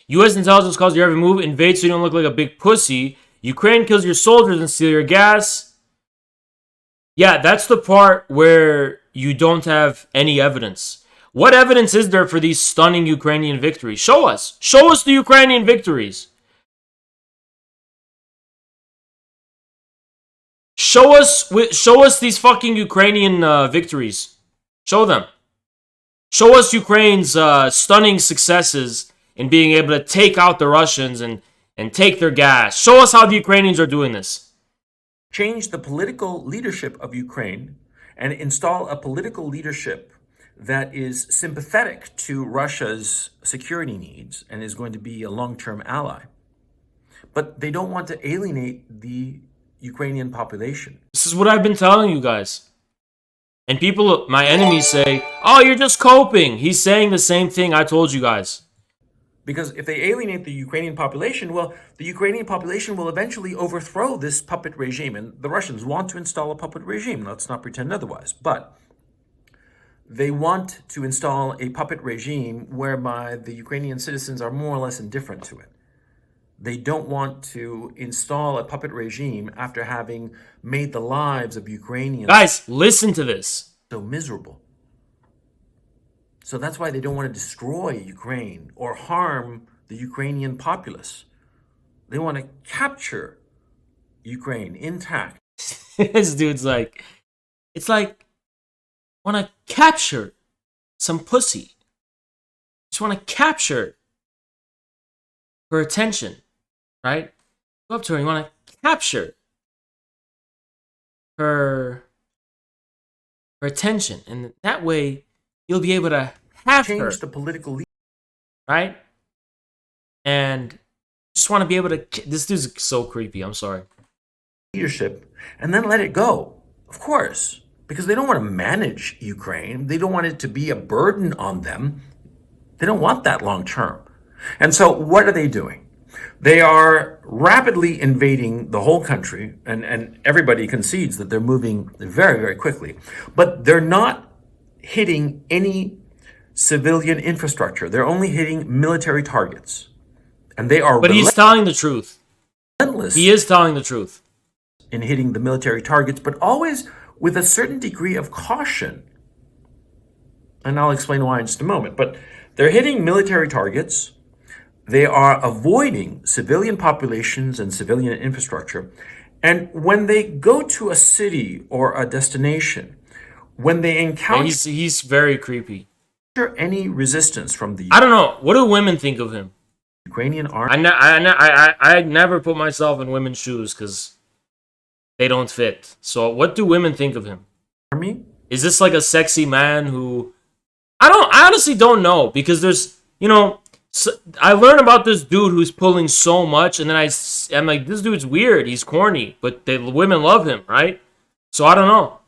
U.S. intelligence calls your every move, invade so you don't look like a big pussy. Ukraine kills your soldiers and steal your gas. Yeah, that's the part where you don't have any evidence. What evidence is there for these stunning Ukrainian victories? Show us. Show us the Ukrainian victories. show us these fucking Ukrainian victories. Show them. Show us Ukraine's stunning successes in being able to take out the Russians and take their gas. Show us how the Ukrainians are doing this. Change the political leadership of Ukraine and install a political leadership that is sympathetic to Russia's security needs and is going to be a long-term ally. But they don't want to alienate the Ukrainian population. This is what I've been telling you guys. And people, my enemies say, oh, you're just coping. He's saying the same thing I told you guys. Because if they alienate the Ukrainian population, well, the Ukrainian population will eventually overthrow this puppet regime. And the Russians want to install a puppet regime. Let's not pretend otherwise. But they want to install a puppet regime whereby the Ukrainian citizens are more or less indifferent to it. They don't want to install a puppet regime after having made the lives of Ukrainians... Guys, listen to this. ...so miserable. So that's why they don't want to destroy Ukraine or harm the Ukrainian populace. They want to capture Ukraine intact. This dude's like, it's like, want to capture some pussy. Just want to capture her attention, right? Go up to her, you want to capture her attention, and that way you'll be able to have change her, the political right? And just want to be able to. This dude's so creepy. I'm sorry. Leadership, and then let it go. Of course, because they don't want to manage Ukraine. They don't want it to be a burden on them. They don't want that long term. And so, what are they doing? They are rapidly invading the whole country, and everybody concedes that they're moving very, very quickly. But they're not hitting any civilian infrastructure. They're only hitting military targets. And they are... But he's telling the truth. Relentless. He is telling the truth. In hitting the military targets, but always with a certain degree of caution. And I'll explain why in just a moment. But they're hitting military targets. They are avoiding civilian populations and civilian infrastructure. And when they go to a city or a destination, when they encounter... He's very creepy. Any resistance from the... I don't know. What do women think of him? Ukrainian army... I never put myself in women's shoes because they don't fit. So what do women think of him? Army? Is this like a sexy man who... I honestly don't know, because there's, you know... So I learn about this dude who's pulling so much, and then I'm like, this dude's weird. He's corny, but the women love him, right? So I don't know.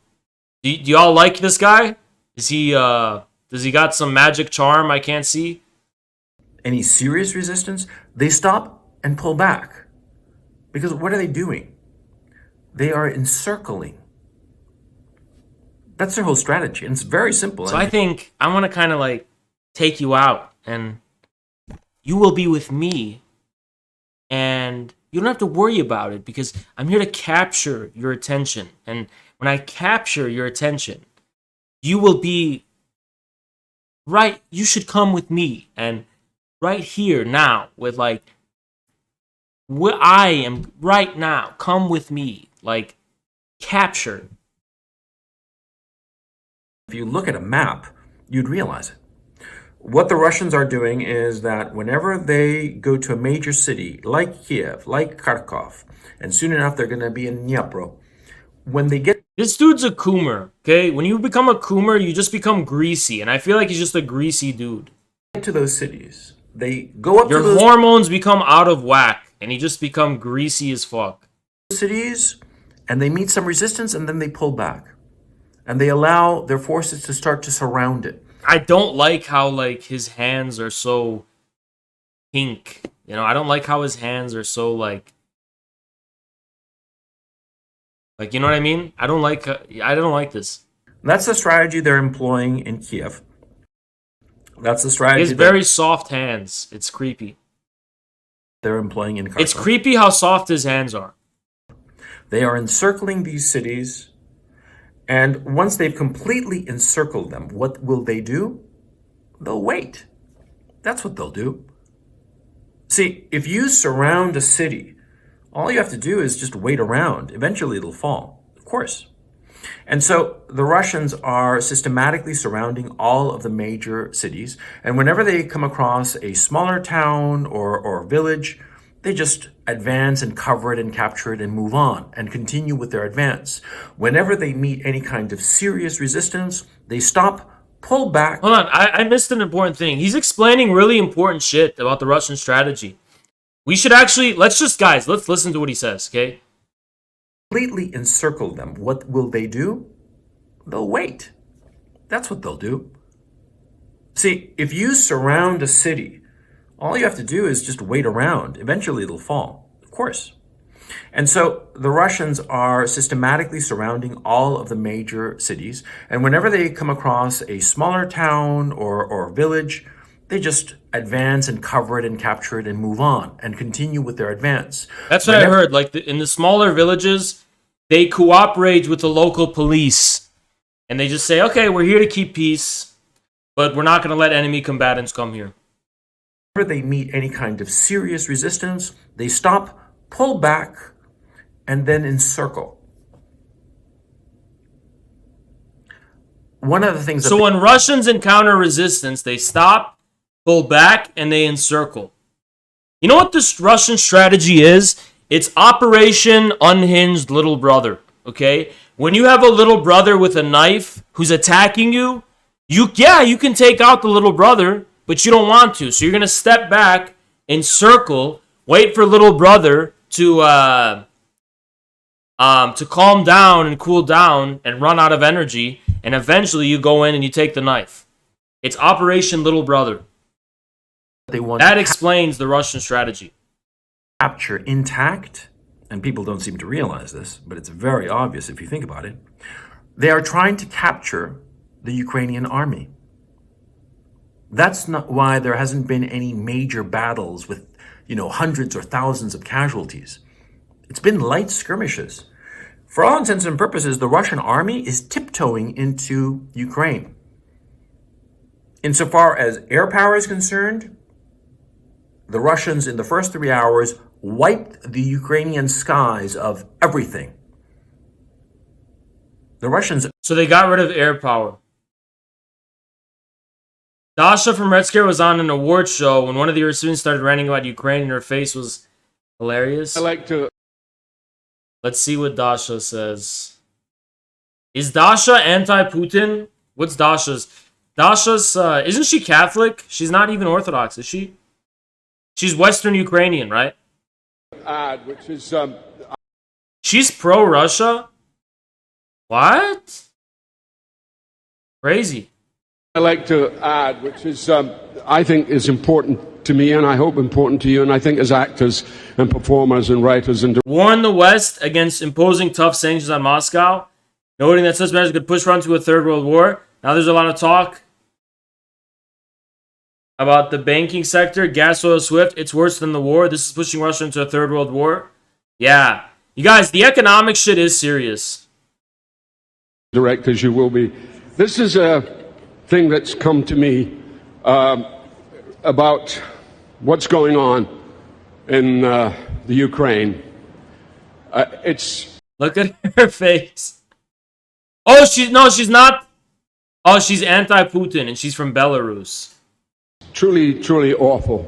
Do y'all like this guy? Is he does he got some magic charm I can't see? Any serious resistance, they stop and pull back. Because what are they doing? They are encircling. That's their whole strategy, and it's very simple. So I think I want to kind of like take you out, and you will be with me, and you don't have to worry about it because I'm here to capture your attention. And when I capture your attention, you will be right. You should come with me, and right here now with like where I am right now. Come with me, like capture. If you look at a map, you'd realize it. What the Russians are doing is that whenever they go to a major city like Kiev, like Kharkov, and soon enough they're going to be in Dnipro, when they get... This dude's a coomer, okay? When you become a coomer, you just become greasy, and I feel like he's just a greasy dude. To those cities, they go up Your to those... hormones become out of whack, and you just become greasy as fuck. Cities, and they meet some resistance, and then they pull back. And they allow their forces to start to surround it. I don't like how, like, his hands are so pink. You know, I don't like how his hands are so, like, you know what I mean? I don't like this. That's the strategy they're employing in Kiev. That's the strategy. He has very soft hands. It's creepy. They're employing in Kharkov. It's creepy how soft his hands are. They are encircling these cities. And once they've completely encircled them, what will they do? They'll wait. That's what they'll do. See, if you surround a city, all you have to do is just wait around. Eventually it'll fall. course. And so the Russians are systematically surrounding all of the major cities. And whenever they come across a smaller town or village, they just advance and cover it and capture it and move on and continue with their advance. Whenever they meet any kind of serious resistance, they stop, pull back. Hold on, I missed an important thing. He's explaining really important shit about the Russian strategy. We should actually, let's listen to what he says, okay? Completely encircle them. What will they do? They'll wait. That's what they'll do. See, if you surround a city, all you have to do is just wait around. Eventually it'll fall, of course. And so the Russians are systematically surrounding all of the major cities. And whenever they come across a smaller town or village, they just advance and cover it and capture it and move on and continue with their advance. That's what I heard. Like in the smaller villages, they cooperate with the local police. And they just say, okay, we're here to keep peace, but we're not going to let enemy combatants come here. Whenever they meet any kind of serious resistance, they stop, pull back, and then encircle. One of the things... So when Russians encounter resistance, they stop, pull back, and they encircle. You know what this Russian strategy is? It's Operation Unhinged Little Brother, okay? When you have a little brother with a knife who's attacking you, you can take out the little brother, but you don't want to. So you're going to step back, encircle, wait for little brother to calm down and cool down and run out of energy, and eventually you go in and you take the knife. It's Operation Little Brother. That explains the Russian strategy. Capture intact, and people don't seem to realize this, but it's very obvious if you think about it. They are trying to capture the Ukrainian army. That's not why there hasn't been any major battles with, hundreds or thousands of casualties. It's been light skirmishes. For all intents and purposes, the Russian army is tiptoeing into Ukraine. Insofar as air power is concerned, the Russians in the first 3 hours wiped the Ukrainian skies of everything. The Russians... So they got rid of air power. Dasha from Red Scare was on an award show when one of the recipients started ranting about Ukraine and her face was hilarious. I like to... Let's see what Dasha says. Is Dasha anti-Putin? What's Dasha's? Dasha's, isn't she Catholic? She's not even Orthodox, is she? She's Western Ukrainian, right? Which is, She's pro-Russia? What? Crazy. I like to add, which is, I think is important to me, and I hope important to you, and I think as actors and performers and writers and... Warn the West against imposing tough sanctions on Moscow, noting that such measures could push Russia to a third world war. Now there's a lot of talk about the banking sector, gas, oil, SWIFT. It's worse than the war. This is pushing Russia into a third world war. Yeah. You guys, the economic shit is serious. Direct as you will be. This is a thing that's come to me about what's going on in the Ukraine. It's... Look at her face. Oh, she's not. Oh, she's anti-Putin and she's from Belarus. Truly, truly awful.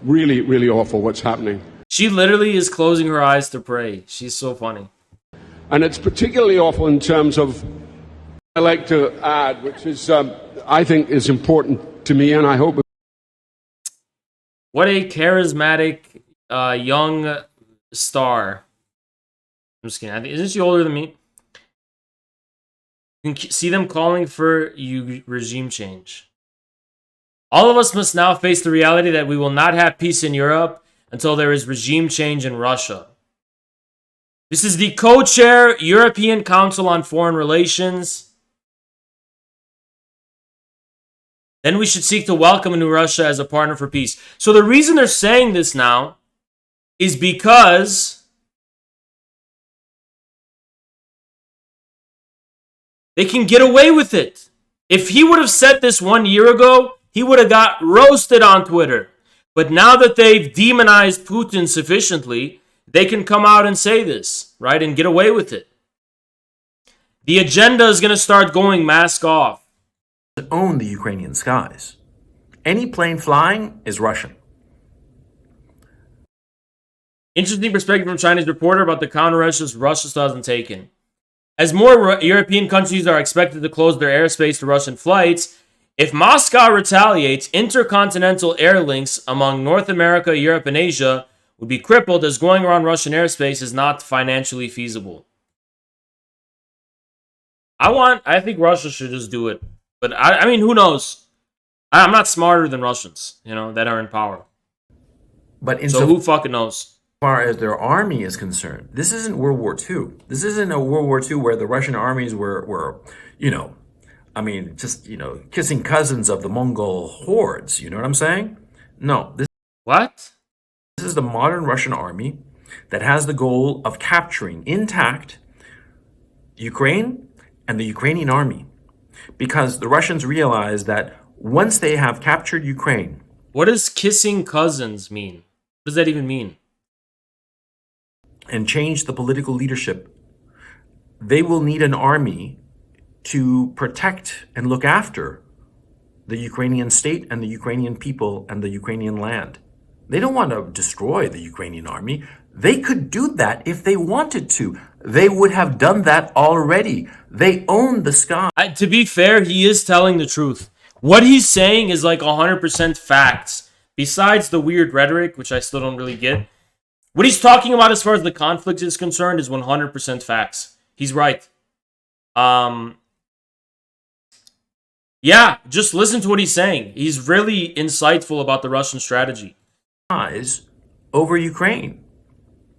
Really, really awful what's happening. She literally is closing her eyes to pray. She's so funny. And it's particularly awful in terms of, I like to add, which is, I think is important to me, and I hope... What a charismatic young star. I'm just kidding. Isn't she older than me? You can see them calling for regime change. All of us must now face the reality that we will not have peace in Europe until there is regime change in Russia. This is the co-chair European Council on Foreign Relations. Then we should seek to welcome a new Russia as a partner for peace. So the reason they're saying this now is because they can get away with it. If he would have said this 1 year ago, he would have got roasted on Twitter. But now that they've demonized Putin sufficiently, they can come out and say this, right? And get away with it. The agenda is going to start going mask off. Own the Ukrainian skies. Any plane flying is Russian. Interesting perspective from Chinese reporter about the countermeasures Russia still hasn't taken. As more European countries are expected to close their airspace to Russian flights, if Moscow retaliates, intercontinental air links among North America, Europe, and Asia would be crippled, as going around Russian airspace is not financially feasible. I think Russia should just do it. But I mean, who knows? I'm not smarter than Russians, that are in power. But so who fucking knows? As far as their army is concerned, this isn't World War II. This isn't a World War II where the Russian armies were kissing cousins of the Mongol hordes. You know what I'm saying? No. What? This is the modern Russian army that has the goal of capturing intact Ukraine and the Ukrainian army. Because the Russians realize that once they have captured Ukraine... What does kissing cousins mean? What does that even mean? And change the political leadership, they will need an army to protect and look after the Ukrainian state and the Ukrainian people and the Ukrainian land. They don't want to destroy the Ukrainian army. They could do that if they wanted to. They would have done that already. They own the sky. To be fair, he is telling the truth. What he's saying is like 100% facts. Besides the weird rhetoric, which I still don't really get. What he's talking about as far as the conflict is concerned is 100% facts. He's right. Yeah, just listen to what he's saying. He's really insightful about the Russian strategy. Over Ukraine.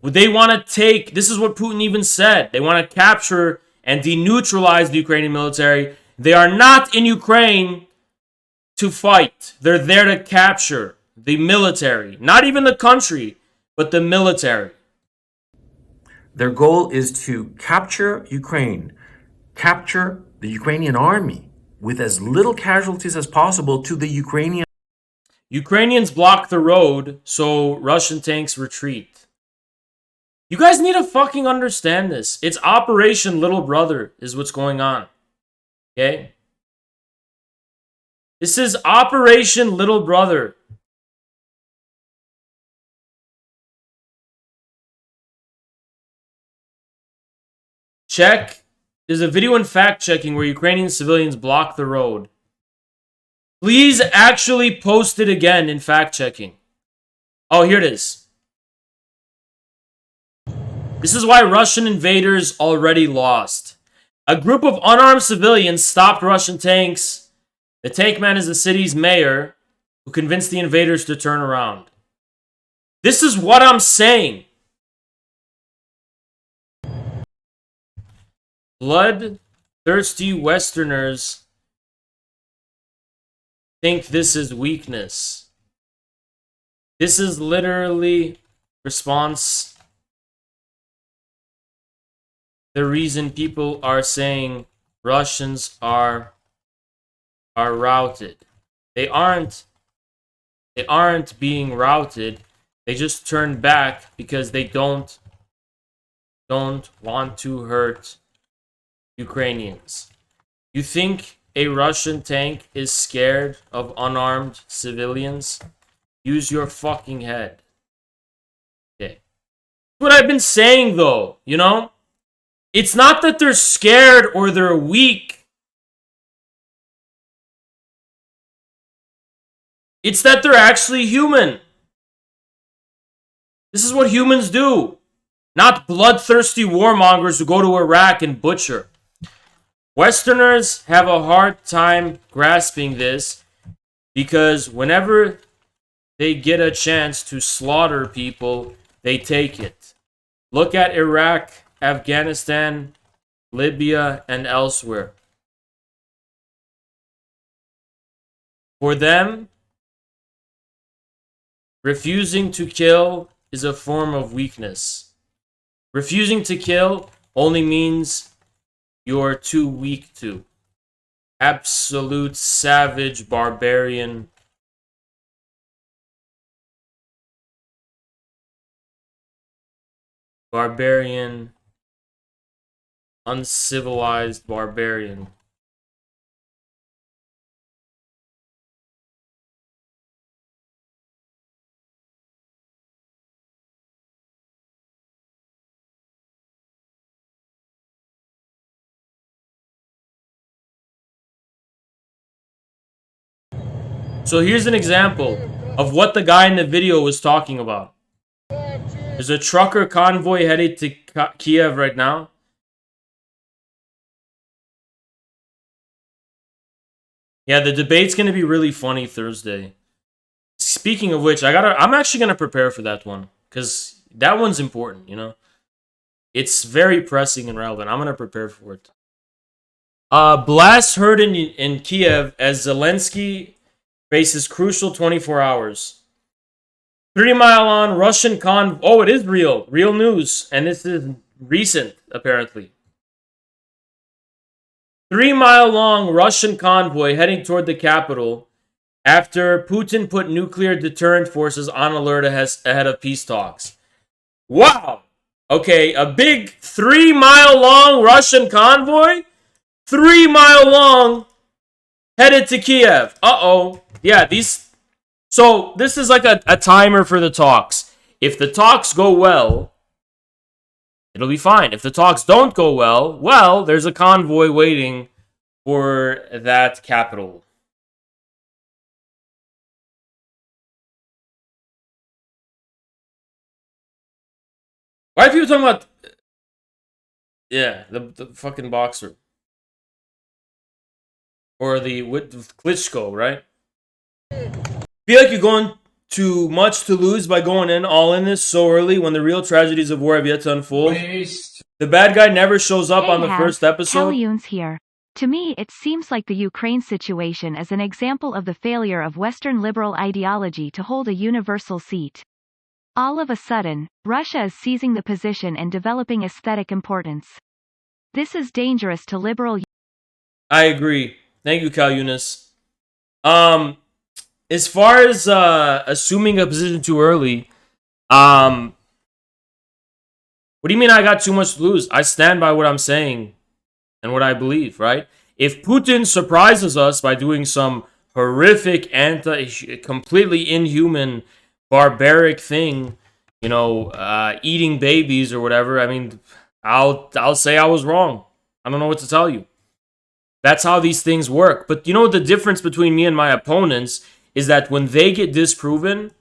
They want to take, this is what Putin even said, they want to capture and deneutralize the Ukrainian military. They are not in Ukraine to fight. They're there to capture the military. Not even the country, but the military. Their goal is to capture Ukraine, capture the Ukrainian army with as little casualties as possible to the Ukrainian. Ukrainians block the road, so Russian tanks retreat. You guys need to fucking understand this. It's Operation Little Brother is what's going on. Okay? This is Operation Little Brother. Check. There's a video in fact-checking where Ukrainian civilians block the road. Please actually post it again in fact-checking. Oh, here it is. This is why Russian invaders already lost. A group of unarmed civilians stopped Russian tanks. The tank man is the city's mayor, who convinced the invaders to turn around. This is what I'm saying. Bloodthirsty Westerners think this is weakness. This is literally response. The reason people are saying Russians are routed. They aren't being routed. They just turn back because they don't want to hurt Ukrainians. You think a Russian tank is scared of unarmed civilians? Use your fucking head. Okay. That's what I've been saying though, It's not that they're scared or they're weak. It's that they're actually human. This is what humans do. Not bloodthirsty warmongers who go to Iraq and butcher. Westerners have a hard time grasping this because whenever they get a chance to slaughter people, they take it. Look at Iraq, Afghanistan, Libya, and elsewhere. For them, refusing to kill is a form of weakness. Refusing to kill only means you're too weak to. Absolute savage barbarian. Uncivilized barbarian. So here's an example of what the guy in the video was talking about. There's a trucker convoy headed to Kiev right now. Yeah, the debate's gonna be really funny Thursday. Speaking of which, I'm actually gonna prepare for that one because that one's important. You know, it's very pressing and relevant. I'm gonna prepare for it. Blast heard in Kiev as Zelensky faces crucial 24 hours. 3-mile long Russian convoy. Oh, it is real news, and this is recent apparently. 3-mile long Russian convoy heading toward the capital after Putin put nuclear deterrent forces on alert ahead of peace talks. Wow. Okay, a big 3-mile long Russian convoy, 3-mile long, headed to Kiev. Uh-oh. Yeah, these... So, this is like a timer for the talks. If the talks go well, it'll be fine. If the talks don't go well, there's a convoy waiting for that capital. Why are people talking about... Yeah, the fucking boxer. Or the Klitschko, right? Feel like you're going too much to lose by going in all in this so early when the real tragedies of war have yet to unfold. The bad guy never shows up on the first episode. Talioons here. To me, it seems like the Ukraine situation is an example of the failure of Western liberal ideology to hold a universal seat. All of a sudden, Russia is seizing the position and developing aesthetic importance. This is dangerous to liberal... I agree. Thank you, Cal Eunice. As far as assuming a position too early, what do you mean I got too much to lose? I stand by what I'm saying and what I believe, right? If Putin surprises us by doing some horrific, completely inhuman, barbaric thing, you know, eating babies or whatever, I mean, I'll say I was wrong. I don't know what to tell you. That's how these things work. But you know what the difference between me and my opponents is that when they get disproven,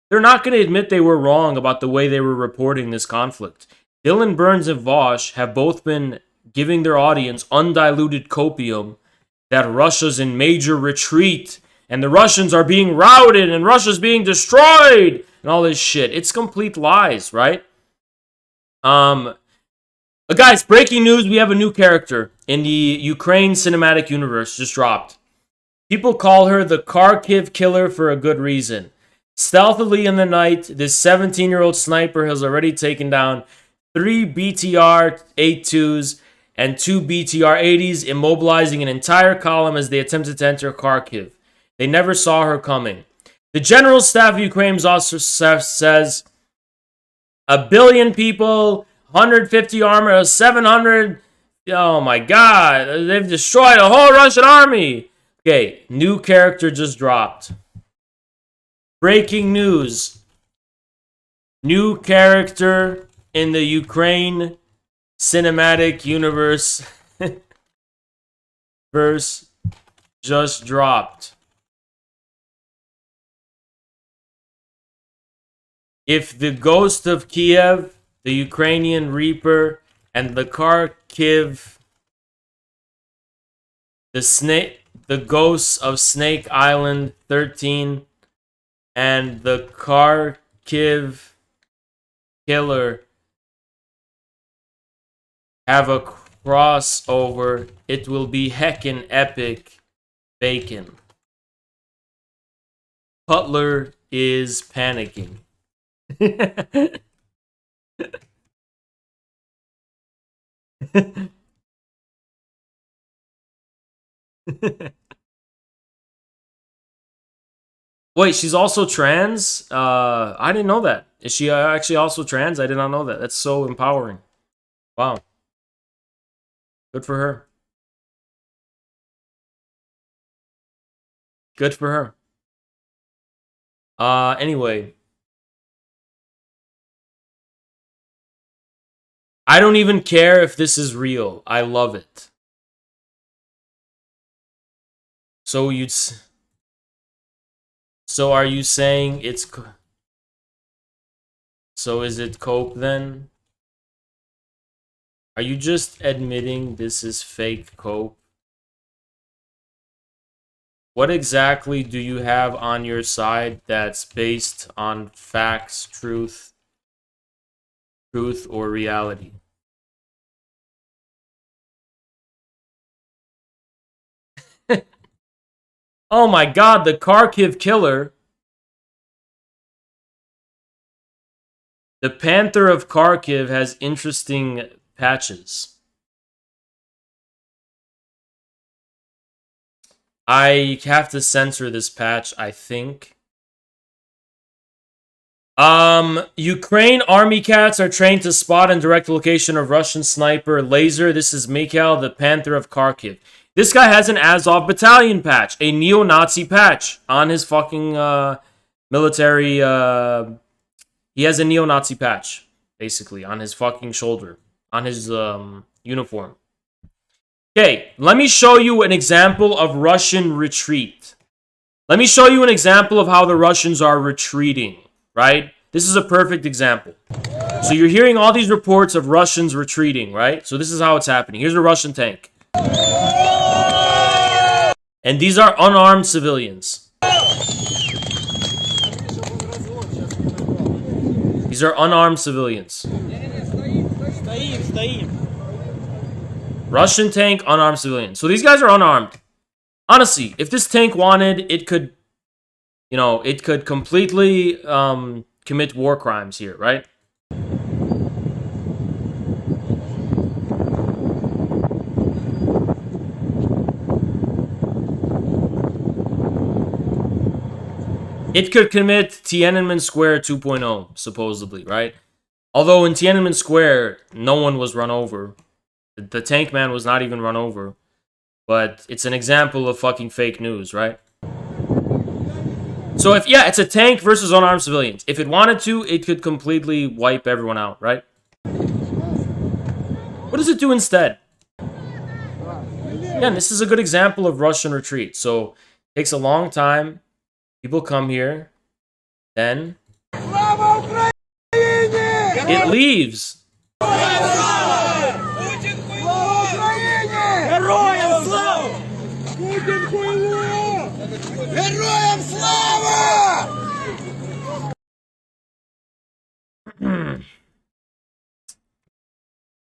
they're not going to admit they were wrong about the way they were reporting this conflict. Dylan Burns and Vosh have both been giving their audience undiluted copium that Russia's in major retreat and the Russians are being routed and Russia's being destroyed and all this shit. It's complete lies, right? Guys, breaking news, we have a new character in the Ukraine cinematic universe, just dropped. People call her the Kharkiv killer for a good reason. Stealthily in the night, this 17-year-old sniper has already taken down 3 BTR-82s and 2 BTR-80s, immobilizing an entire column as they attempted to enter Kharkiv. They never saw her coming. The General Staff of Ukraine's officer says 1 billion people, 150 armor, 700. Oh my god, they've destroyed a whole Russian army. Okay, new character just dropped. Breaking news. New character in the Ukraine cinematic universe verse just dropped. If the ghost of Kiev, the Ukrainian Reaper, and the Kharkiv, the ghosts of Snake Island 13, and the Kharkiv killer have a crossover, it will be heckin' epic bacon. Cutler is panicking. Wait, she's also trans? I didn't know that. Is she actually also trans? I did not know that. That's so empowering. Wow. Good for her. Good for her. Anyway. I don't even care if this is real. I love it. So are you saying it's... So is it cope then? Are you just admitting this is fake cope? What exactly do you have on your side that's based on facts, truth, or reality? Oh my god, the Kharkiv killer. The Panther of Kharkiv has interesting patches. I have to censor this patch, I think. Ukraine army cats are trained to spot and direct location of Russian sniper laser. This is Mikhail, the Panther of Kharkiv. This guy has an Azov battalion patch, a neo-Nazi patch on his fucking military. He has a neo-Nazi patch, basically, on his fucking shoulder, on his uniform. Okay, let me show you an example of Russian retreat. Let me show you an example of how the Russians are retreating, right? This is a perfect example. So you're hearing all these reports of Russians retreating, right? So this is how it's happening. Here's a Russian tank. And these are unarmed civilians. These are unarmed civilians. Russian tank, unarmed civilians. So these guys are unarmed. Honestly, if this tank wanted, it could, you know, it could completely commit war crimes here, right? It could commit Tiananmen Square 2.0, supposedly, right? Although in Tiananmen Square, no one was run over. The tank man was not even run over. But it's an example of fucking fake news, right? So if, yeah, it's a tank versus unarmed civilians. If it wanted to, it could completely wipe everyone out, right? What does it do instead? Again, this is a good example of Russian retreat. So it takes a long time. People come here. Then it leaves.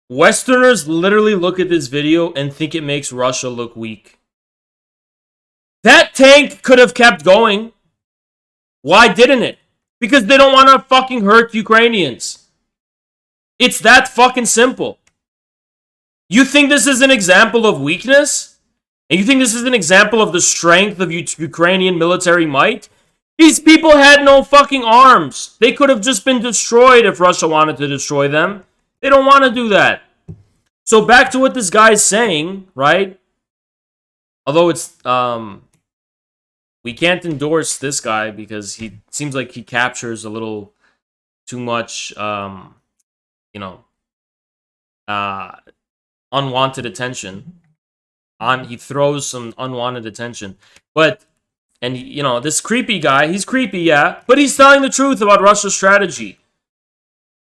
Westerners literally look at this video and think it makes Russia look weak. That tank could have kept going. Why didn't it? Because they don't want to fucking hurt Ukrainians. It's that fucking simple. You think this is an example of weakness? And you think this is an example of the strength of Ukrainian military might? These people had no fucking arms. They could have just been destroyed if Russia wanted to destroy them. They don't want to do that. So back to what this guy's saying, right? Although it's, we can't endorse this guy because he seems like he captures a little too much, you know, unwanted attention. He throws some unwanted attention. But, and, you know, this creepy guy, he's creepy, yeah, but he's telling the truth about Russia's strategy.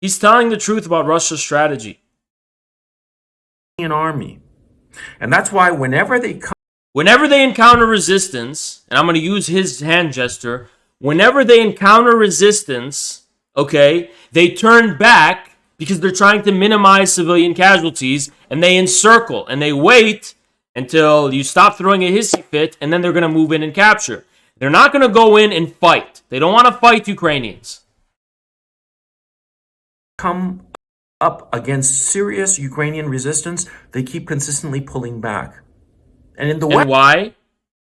He's telling the truth about Russia's strategy. An army. And that's why whenever they encounter resistance, and I'm going to use his hand gesture, whenever they encounter resistance, okay, they turn back because they're trying to minimize civilian casualties, and they encircle, and they wait until you stop throwing a hissy fit, and then they're going to move in and capture. They're not going to go in and fight. They don't want to fight Ukrainians. Come up against serious Ukrainian resistance, they keep consistently pulling back. And why?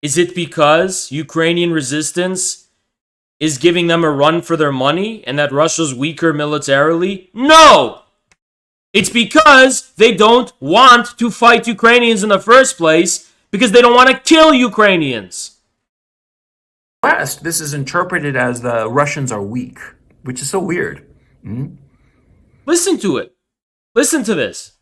Is it because Ukrainian resistance is giving them a run for their money and that Russia's weaker militarily? No! It's because they don't want to fight Ukrainians in the first place because they don't want to kill Ukrainians. West, this is interpreted as the Russians are weak, which is so weird. Listen to it. Listen to this.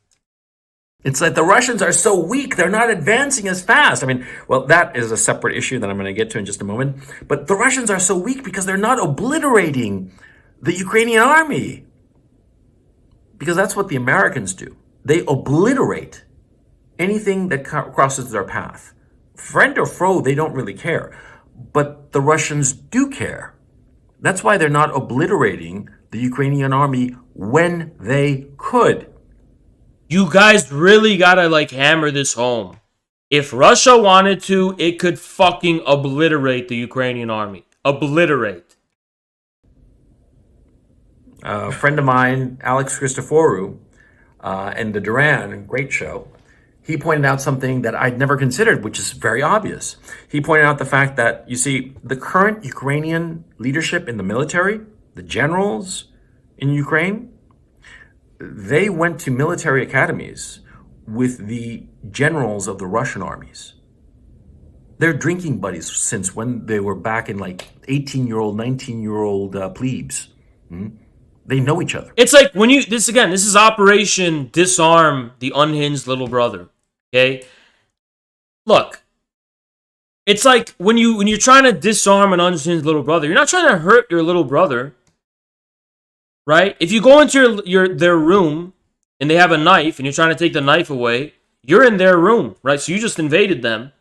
It's like the Russians are so weak, they're not advancing as fast. I mean, well, that is a separate issue that I'm going to get to in just a moment. But the Russians are so weak because they're not obliterating the Ukrainian army. Because that's what the Americans do. They obliterate anything that crosses their path. Friend or foe, they don't really care. But the Russians do care. That's why they're not obliterating the Ukrainian army when they could. You guys really gotta hammer this home. If Russia wanted to, it could fucking obliterate the Ukrainian army. Obliterate. A friend of mine, Alex Christoforou, and the Duran, great show, he pointed out something that I'd never considered, which is very obvious. He pointed out the fact that, you see, the current Ukrainian leadership in the military, the generals in Ukraine, they went to military academies with the generals of the Russian armies. They're drinking buddies since when they were back in 18-year-old, 19-year-old plebes. They know each other. It's like when this is Operation Disarm the Unhinged Little Brother. Okay? Look, it's like when you're trying to disarm an unhinged little brother, you're not trying to hurt your little brother. Right? If you go into their room and they have a knife and you're trying to take the knife away, you're in their room, right? So you just invaded them.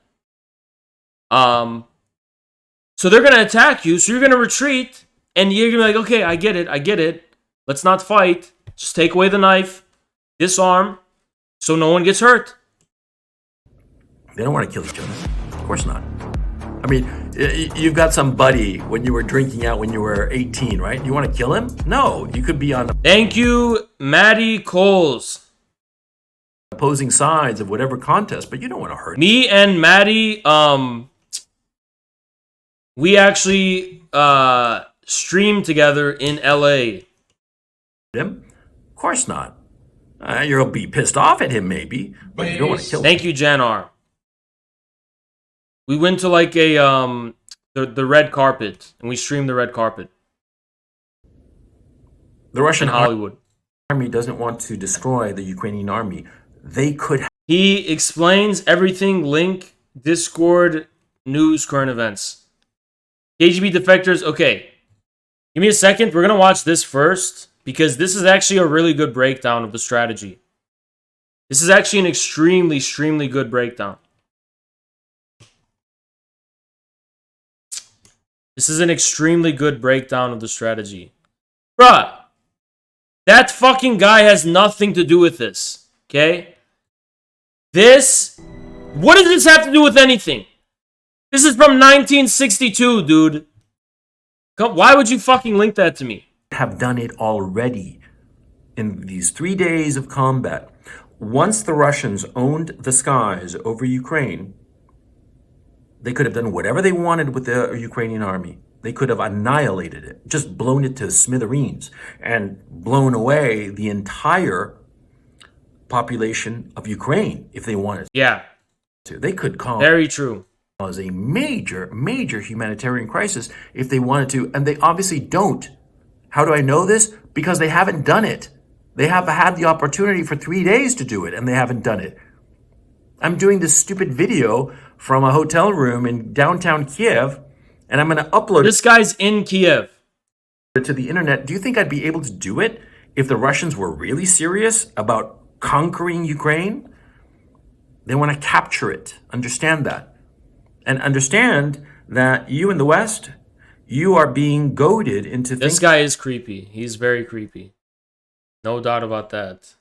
So they're going to attack you, so you're going to retreat, and you're going to be like, okay, I get it. Let's not fight. Just take away the knife, disarm, so no one gets hurt. They don't want to kill each other. Of course not. I mean, you've got some buddy when you were drinking out when you were 18, right? You want to kill him? No, you could be on the Thank you, Maddie Coles. Opposing sides of whatever contest, but you don't want to hurt me and Maddie, we actually streamed together in LA. Him? Of course not. You'll be pissed off at him maybe, but you don't want to kill him. Thank you, Janar. We went to the red carpet, and we streamed the red carpet. The Russian in Hollywood army doesn't want to destroy the Ukrainian army. They could. He explains everything. Link, Discord, news, current events. KGB defectors. Okay, give me a second. We're gonna watch this first because this is actually a really good breakdown of the strategy. This is actually an extremely good breakdown. This is an extremely good breakdown of the strategy. Bruh, that fucking guy has nothing to do with this, okay? What does this have to do with anything? This is from 1962, dude. Why would you fucking link that to me? Have done it already in these 3 days of combat. Once the Russians owned the skies over Ukraine, they could have done whatever they wanted with the Ukrainian army. They could have annihilated it, just blown it to smithereens, and blown away the entire population of Ukraine if they wanted to. They could cause very true. Cause a major humanitarian crisis if they wanted to, and they obviously don't. How do I know this? Because they haven't done it. They have had the opportunity for 3 days to do it, and they haven't done it. I'm doing this stupid video from a hotel room in downtown Kiev, and I'm going to upload this guy's in Kiev to the internet. Do you think I'd be able to do it if the Russians were really serious about conquering Ukraine? They want to capture it. Understand that. And understand that you in the West, you are being goaded into this guy is creepy. He's very creepy. No doubt about that.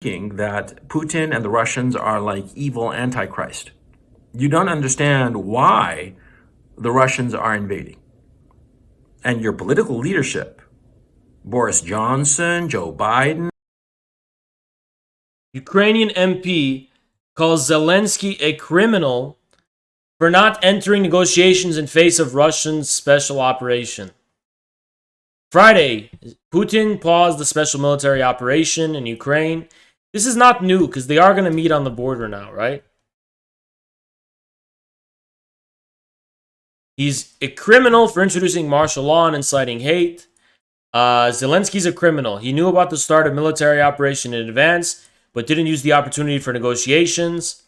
Thinking that Putin and the Russians are like evil Antichrist. You don't understand why the Russians are invading. And your political leadership, Boris Johnson, Joe Biden. Ukrainian MP calls Zelensky a criminal for not entering negotiations in face of Russian special operation. Friday, Putin paused the special military operation in Ukraine. This is not new because they are going to meet on the border now, right? He's a criminal for introducing martial law and inciting hate. Zelensky's a criminal. He knew about the start of military operation in advance, but didn't use the opportunity for negotiations.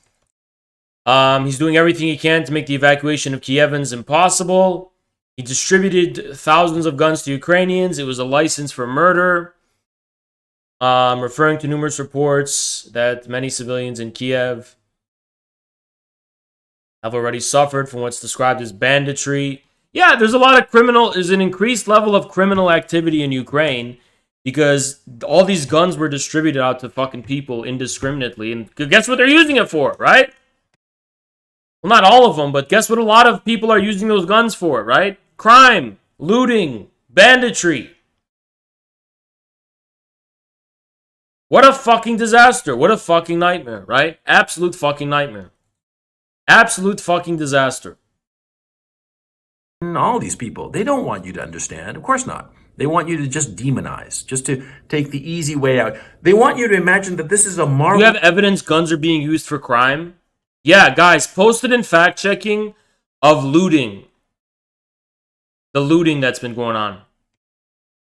He's doing everything he can to make the evacuation of Kievans impossible. He distributed thousands of guns to Ukrainians. It was a license for murder. Referring to numerous reports that many civilians in Kiev have already suffered from what's described as banditry. Yeah, there's an increased level of criminal activity in Ukraine because all these guns were distributed out to fucking people indiscriminately. And guess what they're using it for, right? Well, not all of them, but guess what a lot of people are using those guns for, right? Crime, looting, banditry. What a fucking disaster. What a fucking nightmare, right? Absolute fucking nightmare. Absolute fucking disaster. All these people, they don't want you to understand. Of course not. They want you to just demonize, just to take the easy way out. They want you to imagine that this is a marvel. You have evidence guns are being used for crime? Yeah, guys, posted in fact-checking of looting. The looting that's been going on.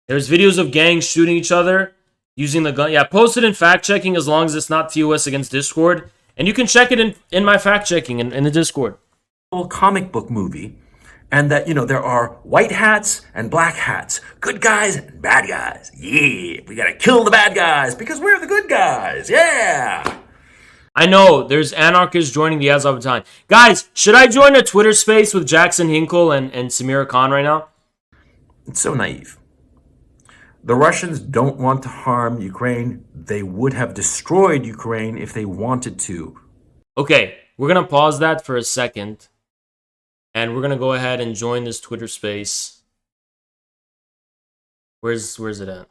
There's videos of gangs shooting each other using the gun. Yeah, posted in fact-checking as long as it's not TOS against Discord. And you can check it in my fact-checking in the Discord. Comic book movie. And that, there are white hats and black hats. Good guys and bad guys. Yeah, we gotta kill the bad guys because we're the good guys. Yeah. I know, there's anarchists joining the Azov Battalion. Guys, should I join a Twitter space with Jackson Hinkle and Samira Khan right now? It's so naive. The Russians don't want to harm Ukraine. They would have destroyed Ukraine if they wanted to. Okay, we're going to pause that for a second. And we're going to go ahead and join this Twitter space. Where's it at?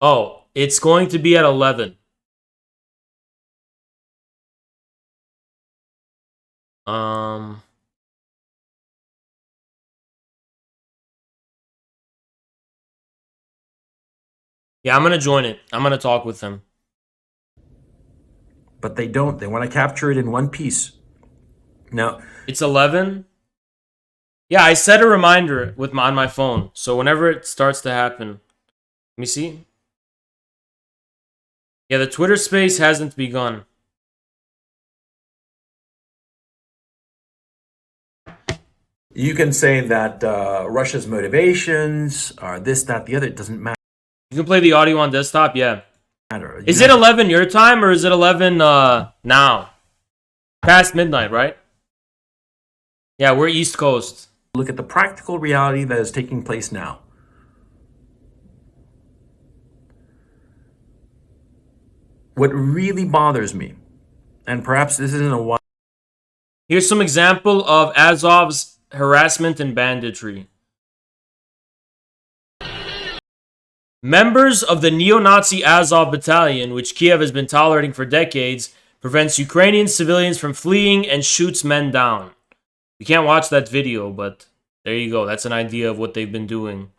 Oh, it's going to be at 11. Yeah, I'm going to join it. I'm going to talk with them. But they don't. They want to capture it in one piece. Now, it's 11. Yeah, I set a reminder on my phone. So whenever it starts to happen. Let me see. Yeah, the Twitter space hasn't begun. You can say that Russia's motivations are this, that, the other. It doesn't matter. You can play the audio on desktop, yeah. Is it 11 your time or is it 11 now? Past midnight, right? Yeah, we're East Coast. Look at the practical reality that is taking place now. What really bothers me, and perhaps this isn't a while. Here's some example of Azov's harassment and banditry. Members of the neo-Nazi Azov battalion, which Kiev has been tolerating for decades, prevents Ukrainian civilians from fleeing and shoots men down. You can't watch that video, but there you go. That's an idea of what they've been doing.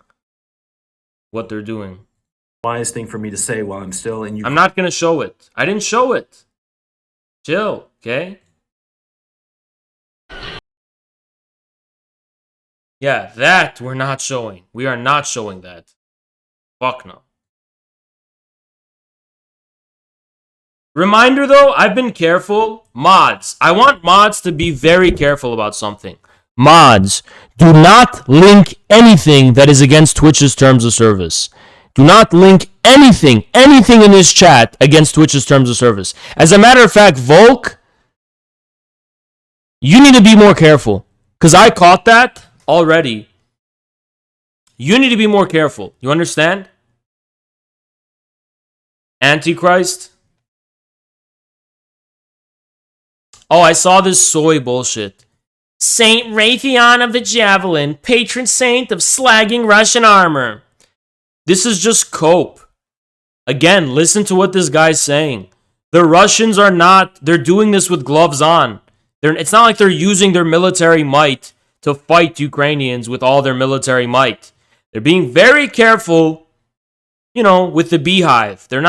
What they're doing. Wise thing for me to say while I'm still in Ukraine. I'm not going to show it. I didn't show it. Chill, okay? Yeah, that we're not showing. We are not showing that. Fuck no. Reminder though, I've been careful. Mods. I want mods to be very careful about something. Mods, do not link anything that is against Twitch's terms of service. Do not link anything in this chat against Twitch's terms of service. As a matter of fact, Volk, you need to be more careful. Because I caught that already. You need to be more careful. You understand? Antichrist. Oh, I saw this soy bullshit. Saint Raytheon of the Javelin, patron saint of slagging Russian armor. This is just cope. Again, listen to what this guy's saying. The Russians are not, they're doing this with gloves on. It's not like they're using their military might to fight Ukrainians with all their military might. They're being very careful, you know, with the beehive. They're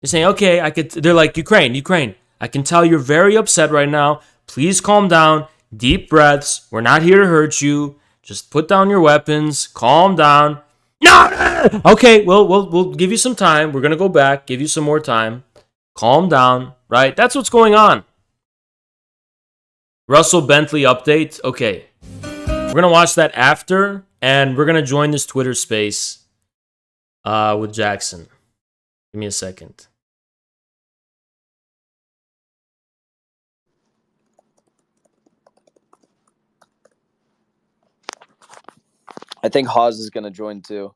saying, okay, they're like, Ukraine, I can tell you're very upset right now. Please calm down. Deep breaths. We're not here to hurt you. Just put down your weapons. Calm down. No! Okay, well, we'll give you some time. We're going to go back, give you some more time. Calm down, right? That's what's going on. Russell Bentley update. Okay. We're going to watch that after, and we're going to join this Twitter space with Jackson. Give me a second. I think Haas is going to join too.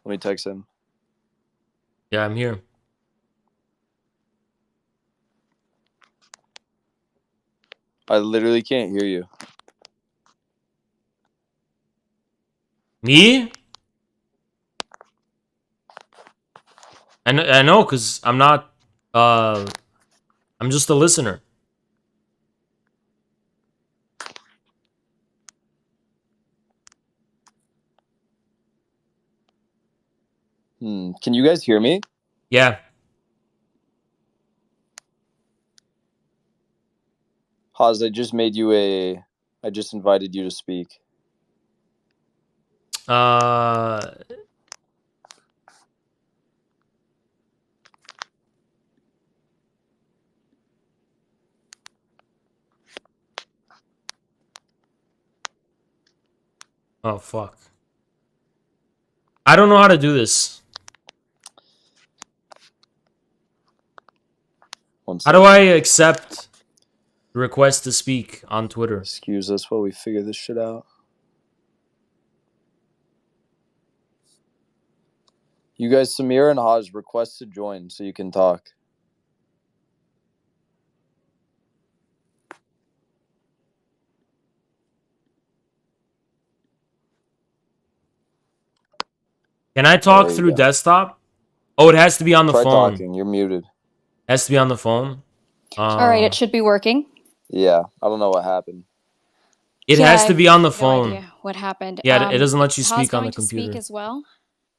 Let me text him. Yeah, I'm here. I literally can't hear you. Me? I know, because I'm not... I'm just a listener. Can you guys hear me? Yeah. Haas, I just invited you to speak. Oh, fuck. I don't know how to do this. How do I accept request to speak on Twitter? Excuse us while we figure this shit out. You guys, Samir and Haas, request to join so you can talk. Can I talk through desktop? Oh, it has to be on the Try phone. talking. You're muted. Has to be on the phone. All right, it should be working. Yeah, I don't know what happened. It has to be on the phone. No idea what happened. Yeah, it doesn't let you Is speak Haas on the going to computer. speak as well,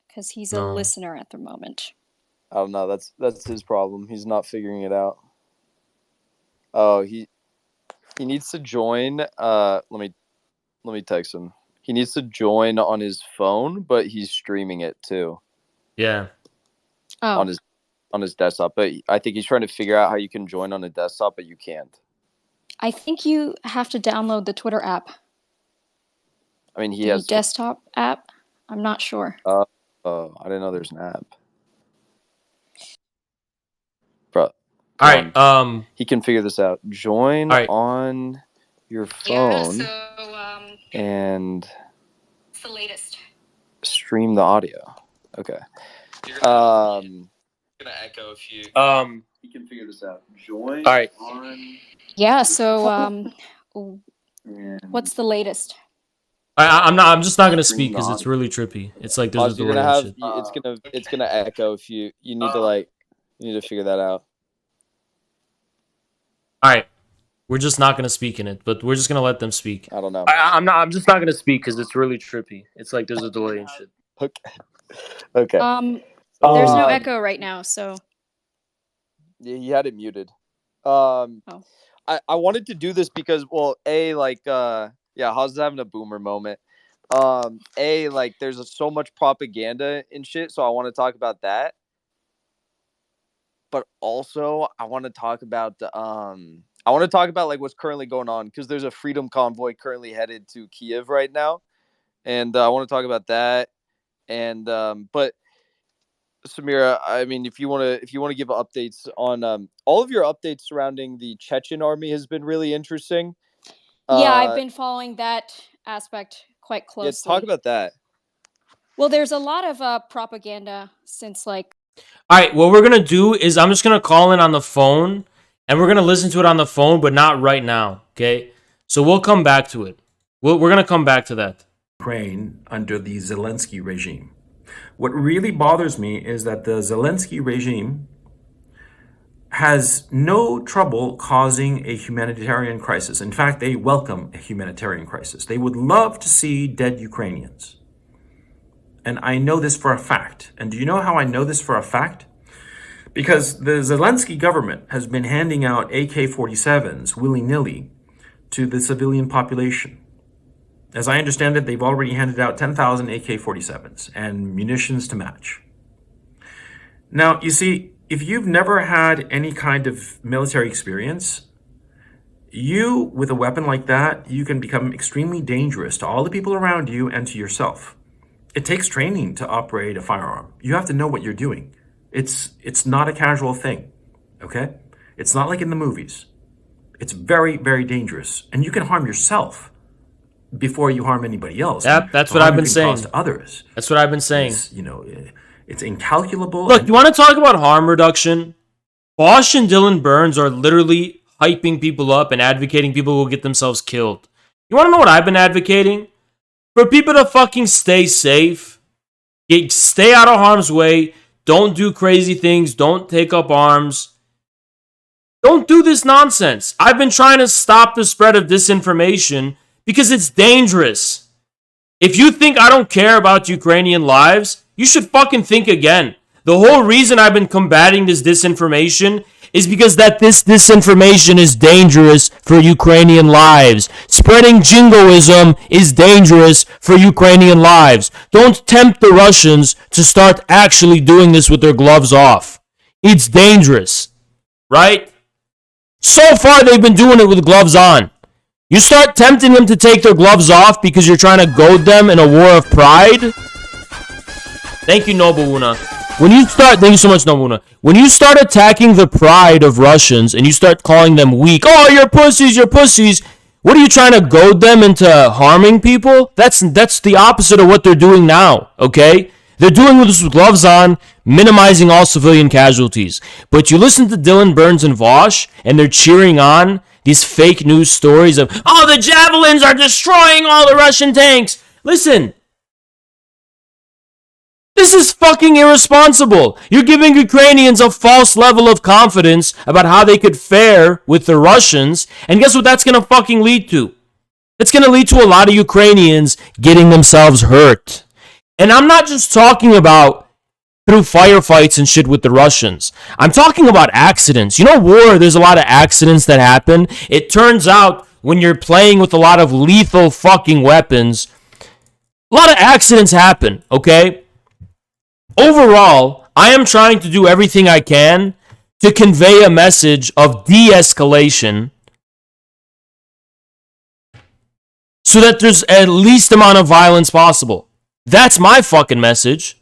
because he's a No. listener at the moment. I don't know. That's his problem. He's not figuring it out. Oh, he needs to join. Let me text him. He needs to join on his phone, but he's streaming it too. Yeah. Oh. On his desktop, but I think he's trying to figure out how you can join on a desktop, but you can't. I think you have to download the Twitter app. I mean, he the has desktop app. I'm not sure. I didn't know there's an app. Bro. All right. He can figure this out. Join on your phone and It's the latest. stream the audio. Okay. Gonna echo if you. He can figure this out. Join. All right. Yeah. So, what's the latest? I'm just not gonna speak because it's really trippy. It's like there's a delay and shit. It's gonna echo if you need to figure that out. All right. We're just not gonna speak in it, but we're just gonna let them speak. I don't know. I'm just not gonna speak because it's really trippy. It's like there's a delay and shit. Okay. There's no echo right now, so. Yeah, he had it muted. I wanted to do this because, well, Haas is having a boomer moment. There's so much propaganda and shit, so I want to talk about that. But also, I want to talk about like what's currently going on because there's a freedom convoy currently headed to Kiev right now, and I want to talk about that. And but Samira, I mean, if you want to give updates on all of your updates surrounding the Chechen army has been really interesting. Yeah, I've been following that aspect quite closely. Yeah, talk about that. Well, there's a lot of propaganda since like. All right, what we're going to do is I'm just going to call in on the phone, and we're going to listen to it on the phone, but not right now, okay? So we'll come back to it. We're going to come back to that. Ukraine under the Zelensky regime. What really bothers me is that the Zelensky regime has no trouble causing a humanitarian crisis. In fact, they welcome a humanitarian crisis. They would love to see dead Ukrainians. And I know this for a fact. And do you know how I know this for a fact? Because the Zelensky government has been handing out AK-47s willy-nilly to the civilian population. As I understand it, they've already handed out 10,000 AK-47s and munitions to match. Now, you see, if you've never had any kind of military experience, you, with a weapon like that, you can become extremely dangerous to all the people around you and to yourself. It takes training to operate a firearm. You have to know what you're doing. It's not a casual thing, okay? It's not like in the movies. It's very, very dangerous, and you can harm yourself before you harm anybody else. Yep, that's what I've been saying. To others. That's what I've been saying. It's incalculable. Look, you want to talk about harm reduction? Bosch and Dylan Burns are literally hyping people up and advocating people will get themselves killed. You want to know what I've been advocating? For people to fucking stay safe, stay out of harm's way, don't do crazy things, don't take up arms. Don't do this nonsense. I've been trying to stop the spread of disinformation because it's dangerous. If you think I don't care about Ukrainian lives, you should fucking think again. The whole reason I've been combating this disinformation is because this disinformation is dangerous for Ukrainian lives. Spreading jingoism is dangerous for Ukrainian lives. Don't tempt the Russians to start actually doing this with their gloves off. It's dangerous, right? So far, they've been doing it with gloves on. You start tempting them to take their gloves off because you're trying to goad them in a war of pride? Thank you, Nobuuna. Thank you so much, Nobuuna. When you start attacking the pride of Russians and you start calling them weak, oh, you're pussies, what are you trying to goad them into harming people? That's the opposite of what they're doing now, okay? They're doing this with gloves on, minimizing all civilian casualties. But you listen to Dylan Burns and Vosh, and they're cheering on these fake news stories of, oh, the javelins are destroying all the Russian tanks. Listen, this is fucking irresponsible. You're giving Ukrainians a false level of confidence about how they could fare with the Russians, and guess what that's going to fucking lead to? It's going to lead to a lot of Ukrainians getting themselves hurt. And I'm not just talking about through firefights and shit with the Russians. I'm talking about accidents. You know, war, there's a lot of accidents that happen. It turns out when you're playing with a lot of lethal fucking weapons, a lot of accidents happen, okay? Overall, I am trying to do everything I can to convey a message of de-escalation so that there's at least amount of violence possible. That's my fucking message.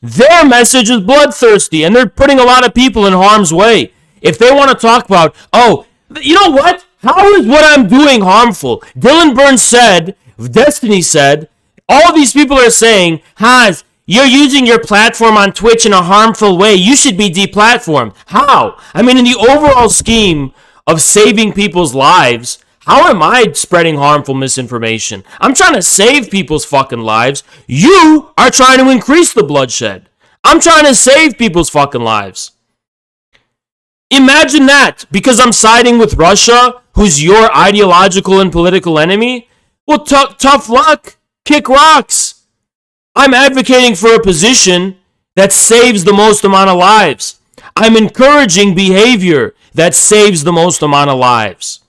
Their message is bloodthirsty, and they're putting a lot of people in harm's way. If they want to talk about, oh, you know what? How is what I'm doing harmful? Dylan Burns said, Destiny said, all these people are saying, Haz, you're using your platform on Twitch in a harmful way. You should be deplatformed. How? I mean, in the overall scheme of saving people's lives, how am I spreading harmful misinformation? I'm trying to save people's fucking lives. You are trying to increase the bloodshed. I'm trying to save people's fucking lives. Imagine that, because I'm siding with Russia, who's your ideological and political enemy. Well, tough luck. Kick rocks. I'm advocating for a position that saves the most amount of lives. I'm encouraging behavior that saves the most amount of lives.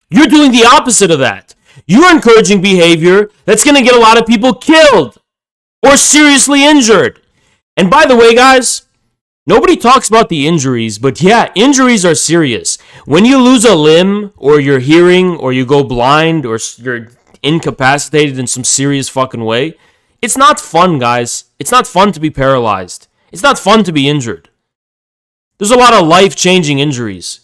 You're doing the opposite of that. You're encouraging behavior that's going to get a lot of people killed or seriously injured. And by the way, guys, nobody talks about the injuries, but yeah, injuries are serious. When you lose a limb or your hearing or you go blind or you're incapacitated in some serious fucking way, it's not fun, guys. It's not fun to be paralyzed. It's not fun to be injured. There's a lot of life-changing injuries.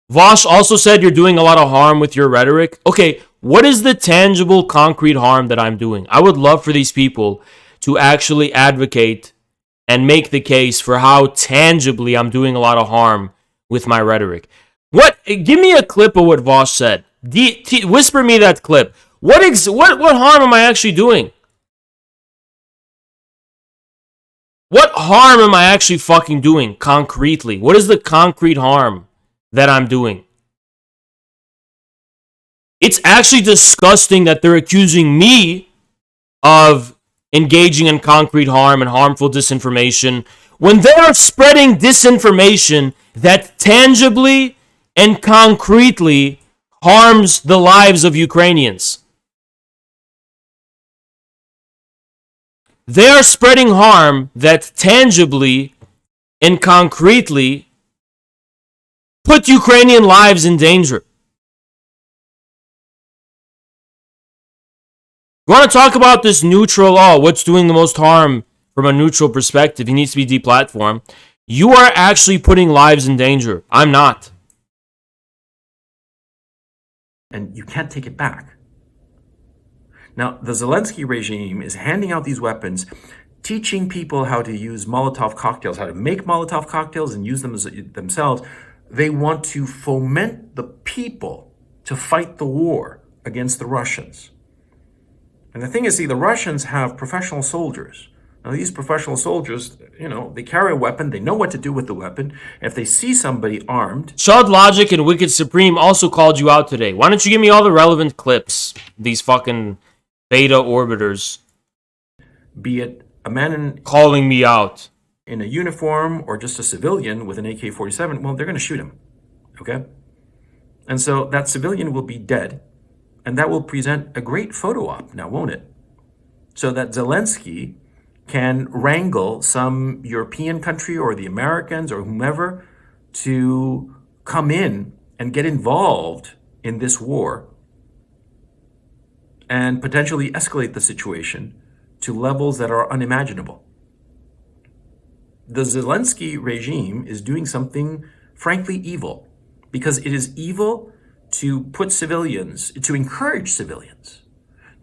Vosh also said you're doing a lot of harm with your rhetoric. Okay, what is the tangible, concrete harm that I'm doing? I would love for these people to actually advocate and make the case for how tangibly I'm doing a lot of harm with my rhetoric. Give me a clip of what Vosh said. Whisper me that clip. What harm am I actually doing? What harm am I actually fucking doing concretely? What is the concrete harm that I'm doing? It's actually disgusting that they're accusing me of engaging in concrete harm and harmful disinformation when they are spreading disinformation that tangibly and concretely harms the lives of Ukrainians. They are spreading harm that tangibly and concretely put Ukrainian lives in danger. You want to talk about this neutral what's doing the most harm from a neutral perspective? He needs to be deplatformed. You are actually putting lives in danger. I'm not. And you can't take it back. Now, the Zelensky regime is handing out these weapons, teaching people how to use Molotov cocktails, how to make Molotov cocktails and use them themselves. They want to foment the people to fight the war against the Russians. And the thing is, see, the Russians have professional soldiers. Now, these professional soldiers, they carry a weapon. They know what to do with the weapon. If they see somebody armed... Shud Logic and Wicked Supreme also called you out today. Why don't you give me all the relevant clips? These fucking beta orbiters. Be it a man calling me out in a uniform or just a civilian with an AK-47, well, they're going to shoot him. Okay? And so that civilian will be dead. And that will present a great photo op now, won't it? So that Zelensky can wrangle some European country or the Americans or whomever to come in and get involved in this war and potentially escalate the situation to levels that are unimaginable. The Zelensky regime is doing something frankly evil, because it is evil to put civilians, to encourage civilians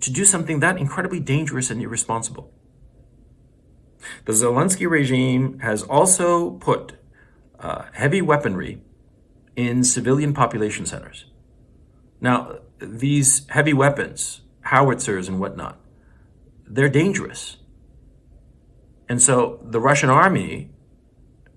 to do something that incredibly dangerous and irresponsible. The Zelensky regime has also put heavy weaponry in civilian population centers. Now, these heavy weapons, howitzers and whatnot, they're dangerous. And so the Russian army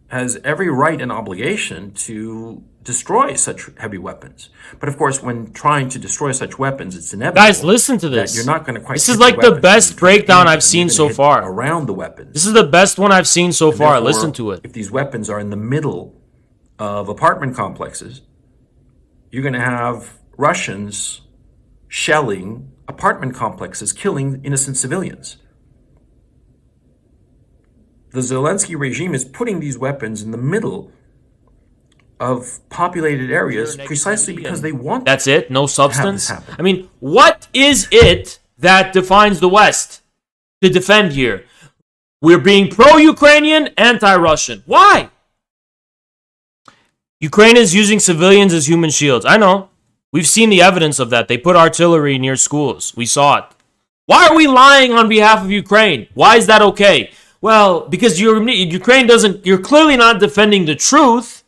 has every right and obligation to destroy such heavy weapons. But of course, when trying to destroy such weapons, it's inevitable. Guys, listen to this. That you're not going to quite. This is like the best breakdown I've seen so far. Around the weapons. This is the best one I've seen so far. Listen to it. If these weapons are in the middle of apartment complexes, you're going to have Russians shelling apartment complexes, killing innocent civilians. The Zelensky regime is putting these weapons in the middle of populated areas precisely because they want. That's it? No substance? I mean, what is it that defines the West to defend here? We're being pro-Ukrainian, anti-Russian. Why? Ukraine is using civilians as human shields. I know. We've seen the evidence of that. They put artillery near schools. We saw it. Why are we lying on behalf of Ukraine? Why is that okay? Well, because Ukraine doesn't... You're clearly not defending the truth.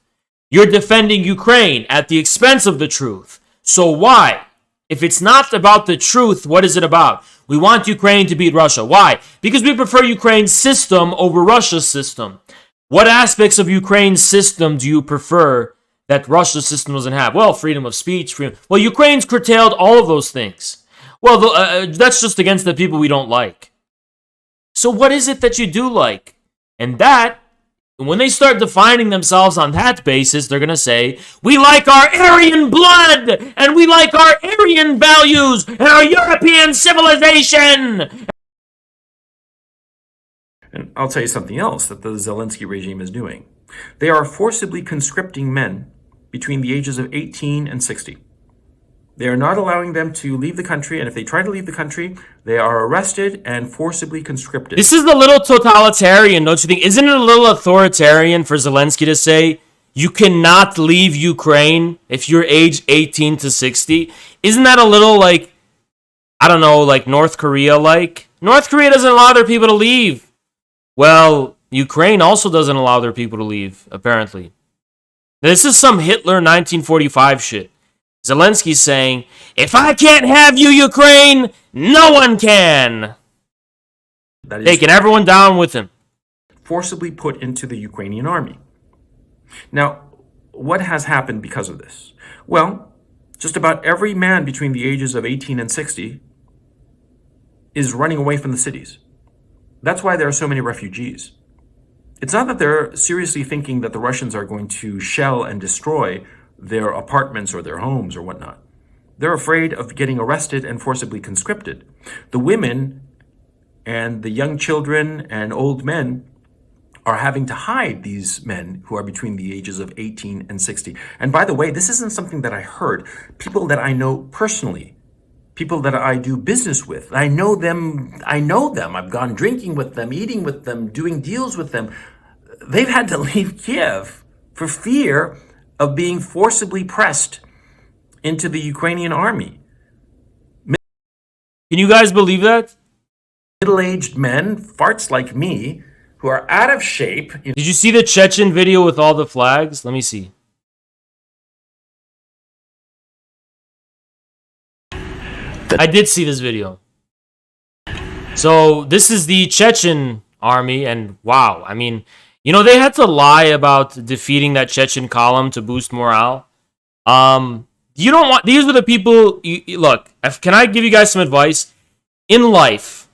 You're defending Ukraine at the expense of the truth. So why? If it's not about the truth, what is it about? We want Ukraine to beat Russia. Why? Because we prefer Ukraine's system over Russia's system. What aspects of Ukraine's system do you prefer that Russia's system doesn't have? Well, freedom of speech, freedom. Well, Ukraine's curtailed all of those things. Well, that's just against the people we don't like. So what is it that you do like? And that, when they start defining themselves on that basis, they're going to say, we like our Aryan blood, and we like our Aryan values, and our European civilization. And I'll tell you something else that the Zelensky regime is doing. They are forcibly conscripting men between the ages of 18 and 60. They are not allowing them to leave the country, and if they try to leave the country, they are arrested and forcibly conscripted. This is a little totalitarian, don't you think? Isn't it a little authoritarian for Zelensky to say, you cannot leave Ukraine if you're age 18 to 60? Isn't that a little like, I don't know, like North Korea like? North Korea doesn't allow their people to leave. Well, Ukraine also doesn't allow their people to leave, apparently. This is some Hitler 1945 shit. Zelensky's saying, if I can't have you, Ukraine, no one can. That is taking everyone down with him. Forcibly put into the Ukrainian army. Now, what has happened because of this? Well, just about every man between the ages of 18 and 60 is running away from the cities. That's why there are so many refugees. It's not that they're seriously thinking that the Russians are going to shell and destroy their apartments or their homes or whatnot. They're afraid of getting arrested and forcibly conscripted. The women and the young children and old men are having to hide these men who are between the ages of 18 and 60. And by the way, this isn't something that I heard. People that I know personally, people that I do business with, I know them. I've gone drinking with them, eating with them, doing deals with them. They've had to leave Kiev for fear of being forcibly pressed into the Ukrainian army. Can you guys believe that? Middle-aged men, farts like me, who are out of shape. Did you see the Chechen video with all the flags? Let me see. I did see this video. So this is the Chechen army, and wow, I mean, you know, they had to lie about defeating that Chechen column to boost morale. You don't want, these are the people, look, can I give you guys some advice? In life,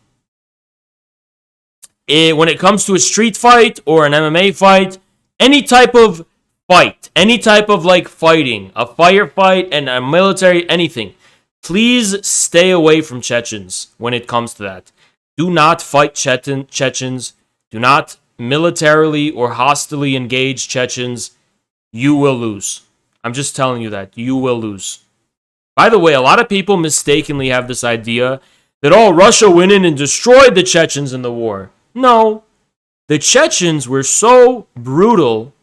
when it comes to a street fight or an MMA fight, any type of fight, any type of like fighting, a firefight and a military, anything, please stay away from Chechens when it comes to that. Do not fight Chechens. Do not militarily or hostilely engage Chechens. You will lose. I'm just telling you that. You will lose. By the way, a lot of people mistakenly have this idea that, oh, Russia went in and destroyed the Chechens in the war. No. The Chechens were so brutal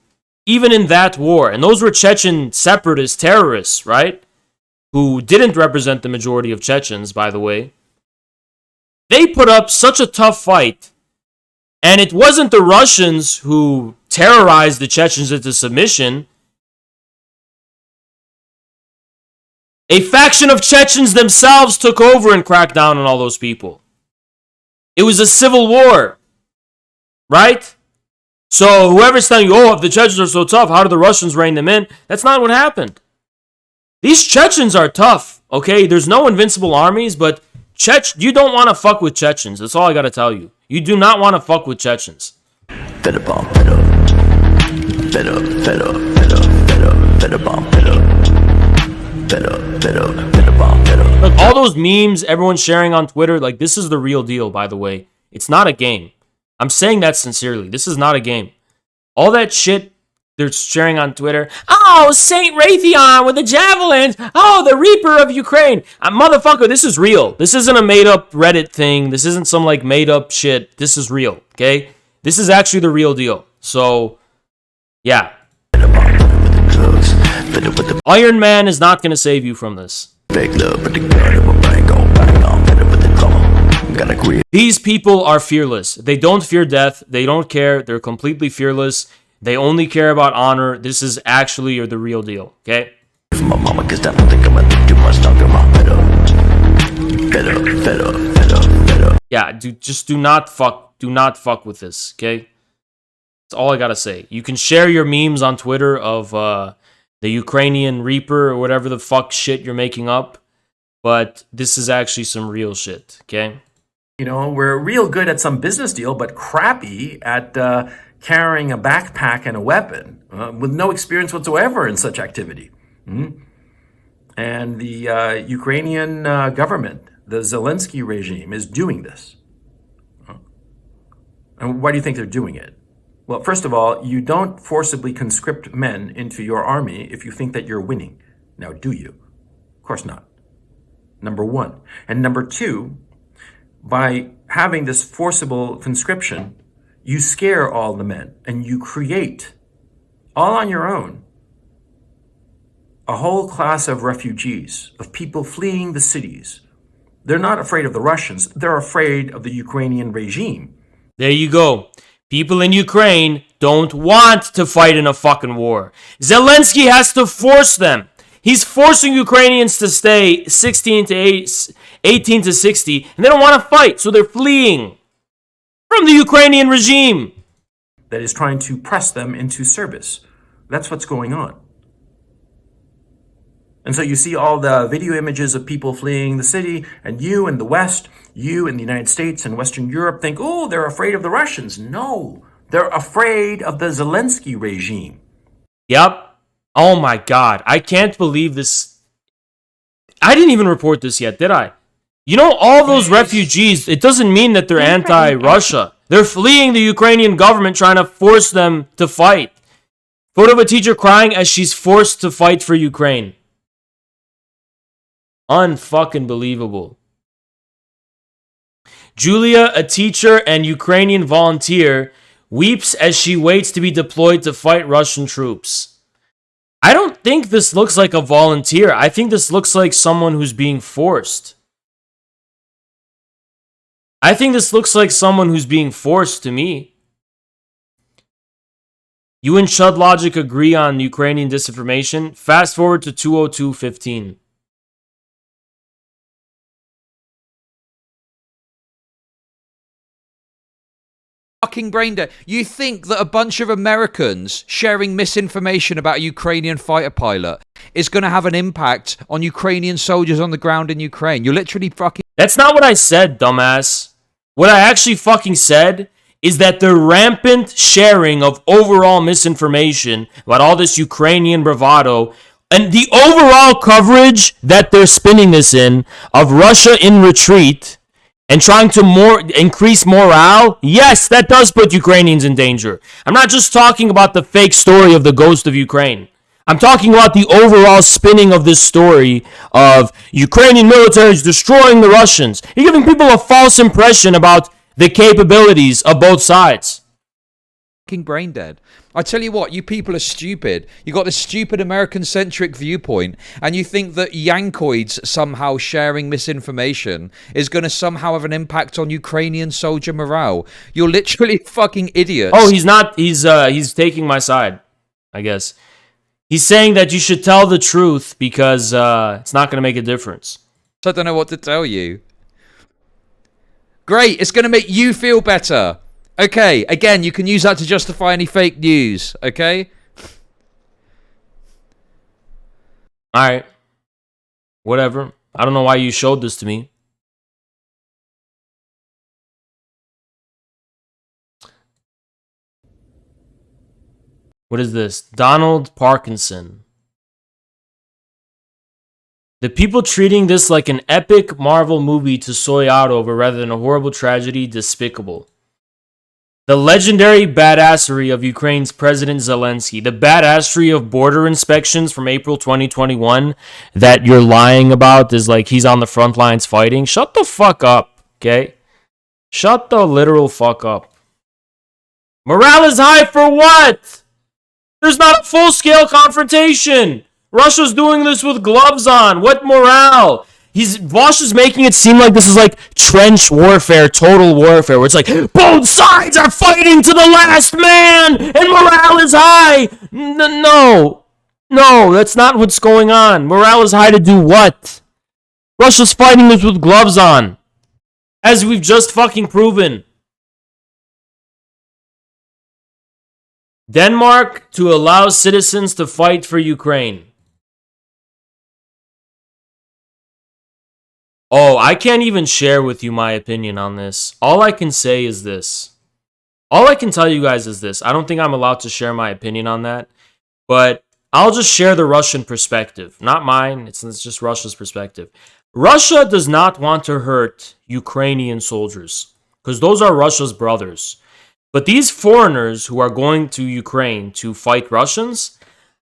even in that war. And those were Chechen separatist terrorists, right? Who didn't represent the majority of Chechens, by the way. They put up such a tough fight. And it wasn't the Russians who terrorized the Chechens into submission. A faction of Chechens themselves took over and cracked down on all those people. It was a civil war. Right? So whoever's telling you, oh, if the Chechens are so tough, how did the Russians rein them in? That's not what happened. These Chechens are tough, okay? There's no invincible armies, but you don't want to fuck with Chechens. That's all I got to tell you. You do not want to fuck with Chechens. Fed up, fed up. Fed up, fed up, fed up, fed up, fed up, fed up. Fed up, fed up, fed up, fed up. Look, all those memes everyone's sharing on Twitter, like, this is the real deal, by the way. It's not a game. I'm saying that sincerely. This is not a game. All that shit they're sharing on Twitter. Oh, Saint Raytheon with the javelins. Oh, the Reaper of Ukraine. Motherfucker, this is real. This isn't a made-up Reddit thing. This isn't some, like, made-up shit. This is real, okay? This is actually the real deal. So, yeah. Iron Man is not going to save you from this. These people are fearless. They don't fear death. They don't care. They're completely fearless. They only care about honor. This is actually the real deal, okay? Yeah, just do not fuck with this, okay? That's all I gotta say. You can share your memes on Twitter of the Ukrainian Reaper or whatever the fuck shit you're making up, but this is actually some real shit, okay? You know, we're real good at some business deal, but crappy at carrying a backpack and a weapon with no experience whatsoever in such activity. And the Ukrainian government, the Zelensky regime, is doing this. And why do you think they're doing it? Well, first of all, you don't forcibly conscript men into your army if you think that you're winning. Now, do you? Of course not. Number one. And number two, by having this forcible conscription, you scare all the men and you create, all on your own, a whole class of refugees, of people fleeing the cities. They're not afraid of the Russians. They're afraid of the Ukrainian regime. There you go. People in Ukraine don't want to fight in a fucking war. Zelensky has to force them. He's forcing Ukrainians to stay 18 to 60, and they don't want to fight, so they're fleeing from the Ukrainian regime that is trying to press them into service. That's what's going on. And so you see all the video images of people fleeing the city, and you in the West, you in the United States and Western Europe think, oh, they're afraid of the Russians. No, they're afraid of the Zelensky regime. Yep. Oh my God. I can't believe this. I didn't even report this yet, did I? You know, all those refugees, it doesn't mean that they're anti-Russia. They're fleeing the Ukrainian government trying to force them to fight. Photo of a teacher crying as she's forced to fight for Ukraine. Unfucking believable. Julia, a teacher and Ukrainian volunteer, weeps as she waits to be deployed to fight Russian troops. I don't think this looks like a volunteer. I think this looks like someone who's being forced. I think this looks like someone who's being forced to me. You and Chud Logic agree on Ukrainian disinformation. Fast forward to 202:15. Fucking brain dead. You think that a bunch of Americans sharing misinformation about a Ukrainian fighter pilot is going to have an impact on Ukrainian soldiers on the ground in Ukraine? You're literally fucking... That's not what I said, dumbass. What I actually fucking said is that the rampant sharing of overall misinformation about all this Ukrainian bravado and the overall coverage that they're spinning this in of Russia in retreat and trying to increase morale, yes, that does put Ukrainians in danger. I'm not just talking about the fake story of the ghost of Ukraine. I'm talking about the overall spinning of this story of Ukrainian military is destroying the Russians. You're giving people a false impression about the capabilities of both sides. Fucking brain dead. I tell you what, you people are stupid. You got this stupid American-centric viewpoint, and you think that Yankoids somehow sharing misinformation is going to somehow have an impact on Ukrainian soldier morale. You're literally fucking idiots. Oh, he's not. He's taking my side, I guess. He's saying that you should tell the truth because it's not going to make a difference. So I don't know what to tell you. Great, it's going to make you feel better. Okay, again, you can use that to justify any fake news, okay? Alright. Whatever. I don't know why you showed this to me. What is this? Donald Parkinson. The people treating this like an epic Marvel movie to soy out over rather than a horrible tragedy, despicable. The legendary badassery of Ukraine's President Zelensky, the badassery of border inspections from April 2021 that you're lying about is like he's on the front lines fighting. Shut the fuck up, okay? Shut the literal fuck up. Morale is high for what? There's not a full-scale confrontation. Russia's doing this with gloves on. What morale? Vosh is making it seem like this is like trench warfare, total warfare, where it's like both sides are fighting to the last man and morale is high. No, that's not what's going on. Morale is high to do what? Russia's fighting this with gloves on, as we've just fucking proven. Denmark to allow citizens to fight for Ukraine. Oh, I can't even share with you my opinion on this. All I can say is this. All I can tell you guys is this. I don't think I'm allowed to share my opinion on that. But I'll just share the Russian perspective. Not mine. It's just Russia's perspective. Russia does not want to hurt Ukrainian soldiers, because those are Russia's brothers. But these foreigners who are going to Ukraine to fight Russians,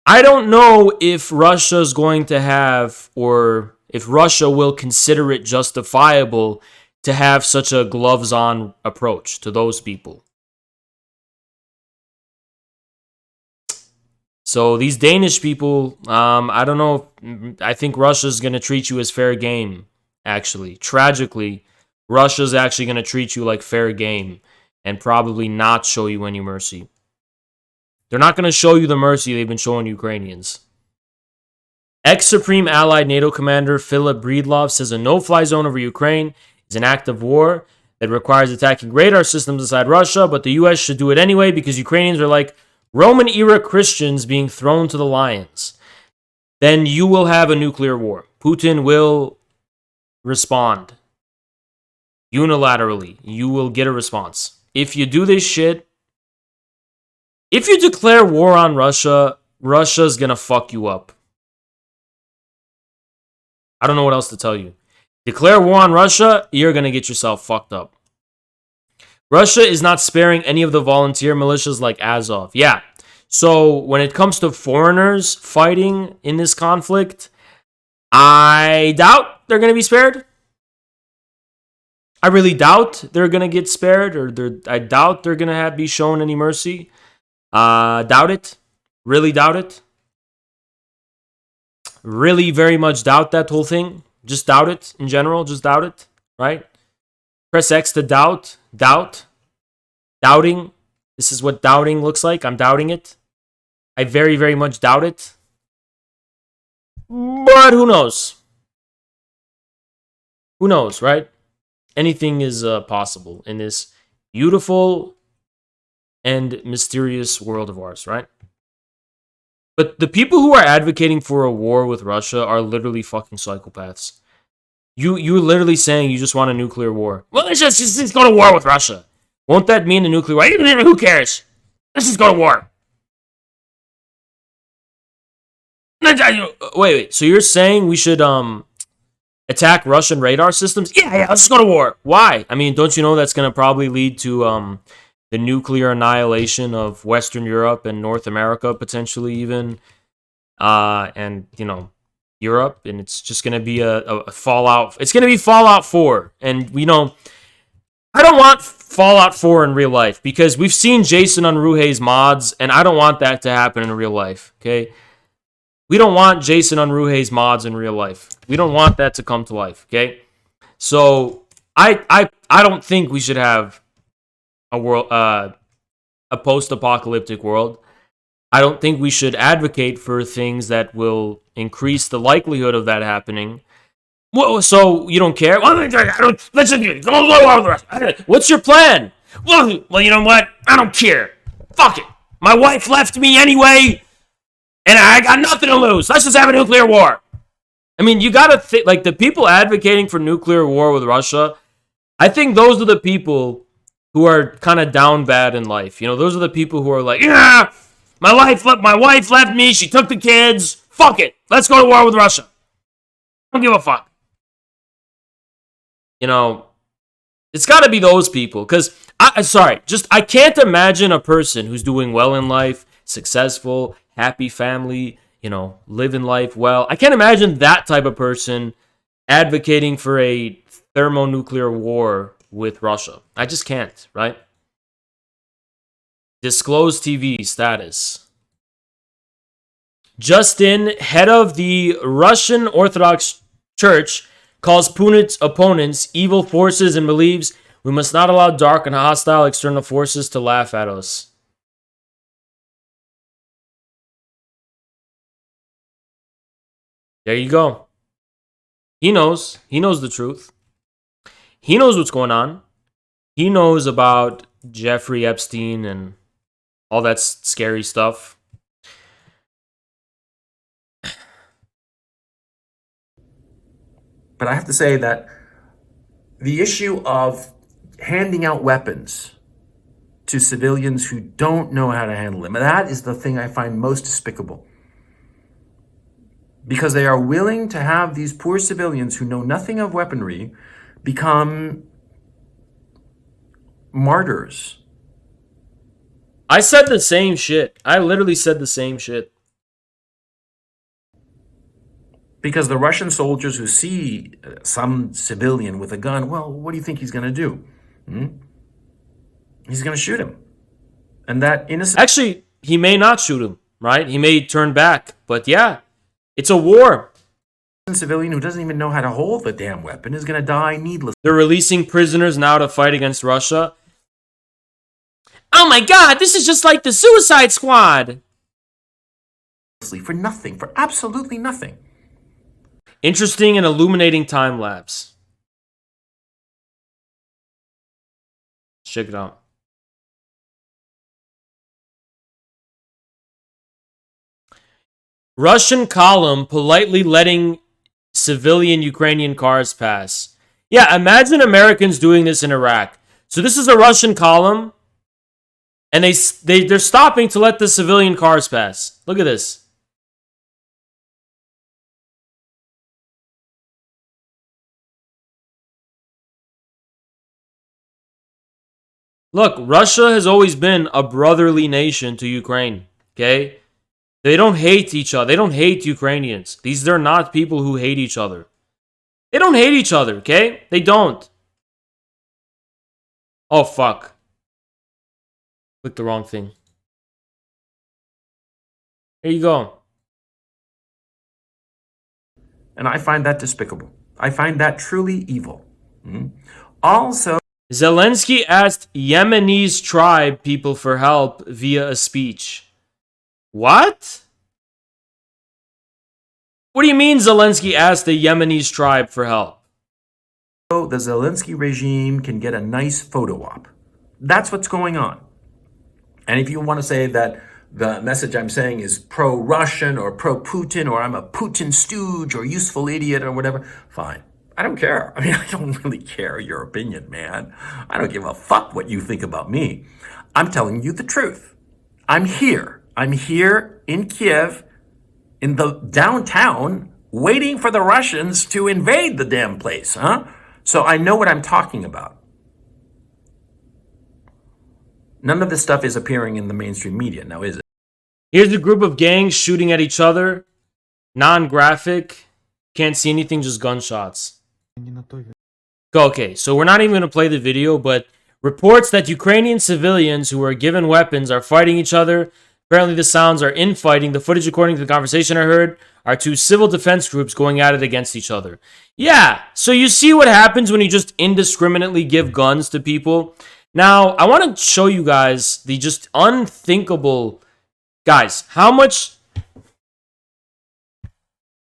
I don't know if Russia's going to have, or if Russia will consider it justifiable to have such a gloves-on approach to those people. So these Danish people, I don't know. I think Russia's going to treat you as fair game, actually. Tragically, Russia's actually going to treat you like fair game and probably not show you any mercy. They're not going to show you the mercy they've been showing Ukrainians. Ex-Supreme Allied NATO Commander Philip Breedlove says a no-fly zone over Ukraine is an act of war that requires attacking radar systems inside Russia, but the US should do it anyway because Ukrainians are like Roman-era Christians being thrown to the lions. then you will have a nuclear war. Putin will respond unilaterally. You will get a response. If you do this shit, if you declare war on Russia, Russia's gonna fuck you up. I don't know what else to tell you. Declare war on Russia, you're gonna get yourself fucked up. Russia is not sparing any of the volunteer militias like Azov. Yeah. So when it comes to foreigners fighting in this conflict, I doubt they're going to be spared. I really doubt they're going to get spared, or I doubt they're going to be shown any mercy. Doubt it. Really doubt it. Really very much doubt that whole thing. Just doubt it in general. Just doubt it, right? Press X to doubt. Doubt. Doubting. This is what doubting looks like. I'm doubting it. I very, very much doubt it. But who knows? Who knows, right? Anything is possible in this beautiful and mysterious world of ours, right? But the people who are advocating for a war with Russia are literally fucking psychopaths. You're literally saying you just want a nuclear war. Well, let's just go to war with Russia. Won't that mean a nuclear war? Who cares? Let's just go to war. Wait. So you're saying we should attack Russian radar systems? Yeah. Let's just go to war. Why? I mean, don't you know that's going to probably lead to the nuclear annihilation of Western Europe and North America, potentially even, and Europe, and it's just going to be a Fallout. It's going to be Fallout 4, and I don't want Fallout 4 in real life because we've seen Jason Unruhe's mods, and I don't want that to happen in real life. Okay. We don't want Jason Unruhe's mods in real life. We don't want that to come to life, okay? So I don't think we should have a world a post-apocalyptic world. I don't think we should advocate for things that will increase the likelihood of that happening. So you don't care? What's your plan? Well, you know what? I don't care. Fuck it. My wife left me anyway. And I got nothing to lose. Let's just have a nuclear war. I mean, you got to think, like, the people advocating for nuclear war with Russia, I think those are the people who are kind of down bad in life. Those are the people who are like, yeah, my wife left me. She took the kids. Fuck it. Let's go to war with Russia. I don't give a fuck. It's got to be those people. Because, I can't imagine a person who's doing well in life, successful, happy family, living life well. I can't imagine that type of person advocating for a thermonuclear war with Russia. I just can't, right? Disclose TV status. Justin, head of the Russian Orthodox Church, calls Putin's opponents evil forces and believes we must not allow dark and hostile external forces to laugh at us. There you go. He knows. He knows the truth. He knows what's going on. He knows about Jeffrey Epstein and all that scary stuff. But I have to say that the issue of handing out weapons to civilians who don't know how to handle them, that is the thing I find most despicable. Because they are willing to have these poor civilians who know nothing of weaponry become martyrs. I said the same shit. I literally said the same shit. Because the Russian soldiers who see some civilian with a gun, well, what do you think he's going to do? He's going to shoot him. And that innocent... Actually, he may not shoot him, right? He may turn back. But yeah, it's a war. A civilian who doesn't even know how to hold the damn weapon is going to die needlessly. They're releasing prisoners now to fight against Russia. Oh my god, this is just like the Suicide Squad. For nothing, for absolutely nothing. Interesting and illuminating time lapse. Check it out. Russian column politely letting civilian Ukrainian cars pass. Yeah, imagine Americans doing this in Iraq. So this is a Russian column, and they're stopping to let the civilian cars pass. Look at this. Look, Russia has always been a brotherly nation to Ukraine, okay? They don't hate each other. They don't hate Ukrainians. They're not people who hate each other. They don't hate each other, okay? They don't. Oh, fuck. Clicked the wrong thing. Here you go. And I find that despicable. I find that truly evil. Also, Zelensky asked Yemenis tribe people for help via a speech. What? What do you mean Zelensky asked the Yemenis tribe for help? the Zelensky regime can get a nice photo op. That's what's going on. And if you want to say that the message I'm saying is pro-Russian or pro-Putin or I'm a Putin stooge or useful idiot or whatever, fine. I don't care. I mean, I don't really care your opinion, man. I don't give a fuck what you think about me. I'm telling you the truth. I'm here. I'm here in Kiev, in the downtown, waiting for the Russians to invade the damn place, huh? So I know what I'm talking about. None of this stuff is appearing in the mainstream media, now is it? Here's a group of gangs shooting at each other. Non-graphic. Can't see anything, just gunshots. Okay, so we're not even going to play the video, but reports that Ukrainian civilians who were given weapons are fighting each other. Apparently the sounds are infighting. The footage, according to the conversation I heard, are two civil defense groups going at it against each other. Yeah, so you see what happens when you just indiscriminately give guns to people. Now, I want to show you guys the just unthinkable... Guys, how much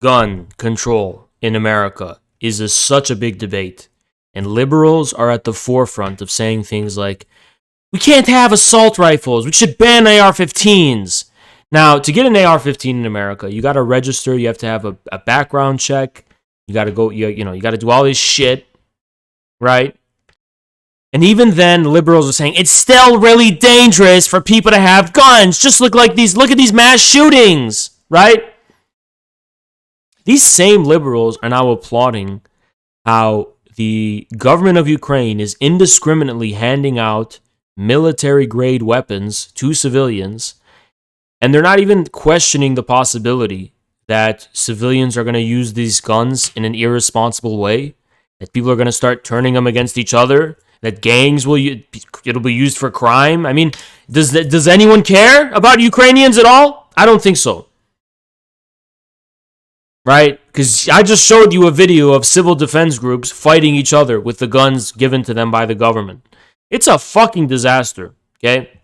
gun control in America is such a big debate? And liberals are at the forefront of saying things like, we can't have assault rifles. We should ban AR-15s. Now, to get an AR-15 in America, you got to register. You have to have a background check. You got to go, you got to do all this shit, right? And even then, liberals are saying, it's still really dangerous for people to have guns. Just look at these mass shootings, right? These same liberals are now applauding how the government of Ukraine is indiscriminately handing out military-grade weapons to civilians, and they're not even questioning the possibility that civilians are going to use these guns in an irresponsible way, that people are going to start turning them against each other, that gangs it'll be used for crime. I mean, does anyone care about Ukrainians at all? I don't think so. Right? Because I just showed you a video of civil defense groups fighting each other with the guns given to them by the government. It's a fucking disaster, okay?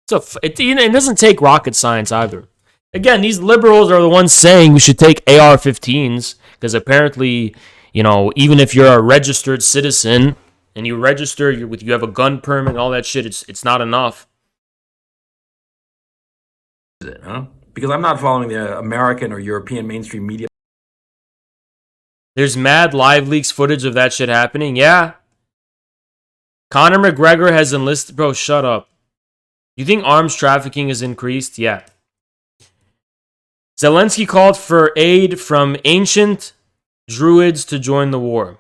It doesn't take rocket science either. Again, these liberals are the ones saying we should take AR-15s because apparently, even if you're a registered citizen and you register, you have a gun permit and all that shit, it's not enough. Is it, huh? Because I'm not following the American or European mainstream media. There's mad live leaks footage of that shit happening. Yeah. Conor McGregor has enlisted... Bro, shut up. You think arms trafficking has increased? Yeah. Zelensky called for aid from ancient druids to join the war.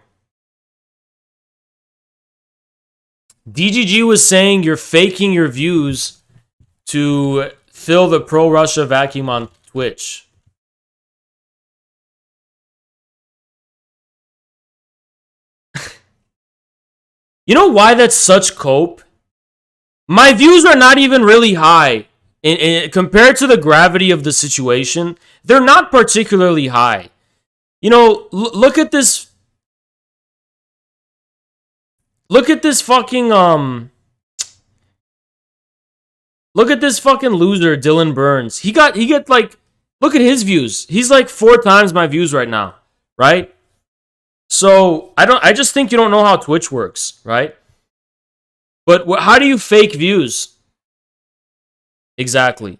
DGG was saying you're faking your views to fill the pro-Russia vacuum on Twitch. You know why that's such cope? My views are not even really high. Compared to the gravity of the situation, they're not particularly high. Look at this. Look at this fucking Look at this fucking loser, Dylan Burns. He get like, look at his views. He's like 4 times my views right now, right? So I just think you don't know how Twitch works, right? But how do you fake views? Exactly.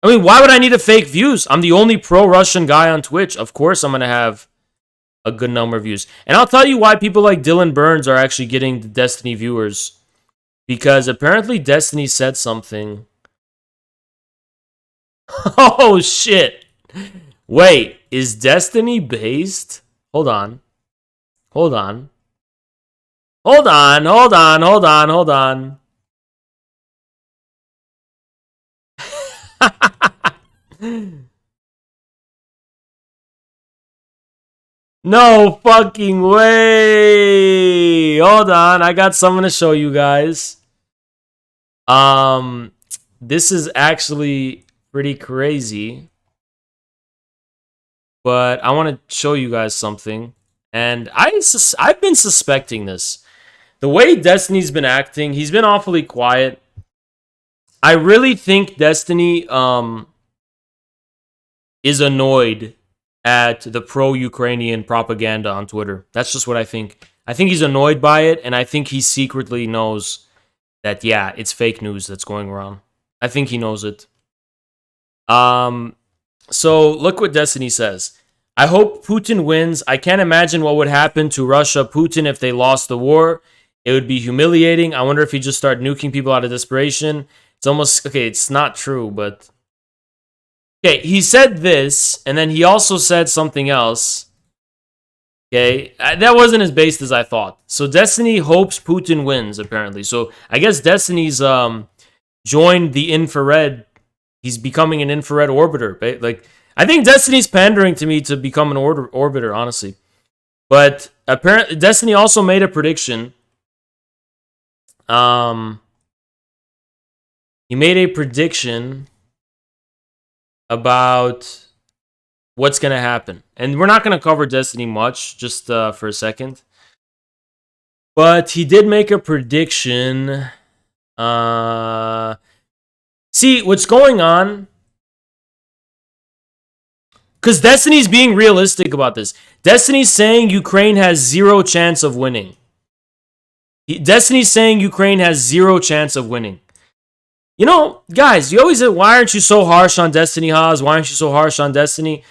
I mean, why would I need to fake views? I'm the only pro-Russian guy on Twitch. Of course I'm going to have a good number of views. And I'll tell you why people like Dylan Burns are actually getting the Destiny viewers. Because apparently Destiny said something. Oh, shit. Wait, is Destiny based? Hold on. Hold on. Hold on, hold on, hold on, hold on. No fucking way. Hold on, I got something to show you guys. This is actually pretty crazy. But I want to show you guys something. And I've been suspecting this. The way Destiny's been acting, he's been awfully quiet. I really think Destiny is annoyed at the pro-Ukrainian propaganda on Twitter. That's just what I think. I think he's annoyed by it, and I think he secretly knows that, yeah, it's fake news that's going around. I think he knows it. So, look what Destiny says. I hope Putin wins. I can't imagine what would happen to Russia, Putin, if they lost the war. It would be humiliating. I wonder if he just start nuking people out of desperation. It's almost... Okay, it's not true, but... Okay, he said this, and then he also said something else. Okay, that wasn't as based as I thought. So Destiny hopes Putin wins, apparently. So I guess Destiny's joined the infrared. He's becoming an infrared orbiter. Right? Like, I think Destiny's pandering to me to become an orbiter, honestly. But apparently, Destiny also made a prediction. He made a prediction about what's going to happen. And we're not going to cover Destiny much, just for a second. But he did make a prediction. See, what's going on... Because Destiny's being realistic about this. Destiny's saying Ukraine has zero chance of winning. Destiny's saying Ukraine has zero chance of winning. You know, guys, you always say, why aren't you so harsh on Destiny, Haas? Why aren't you so harsh on Destiny?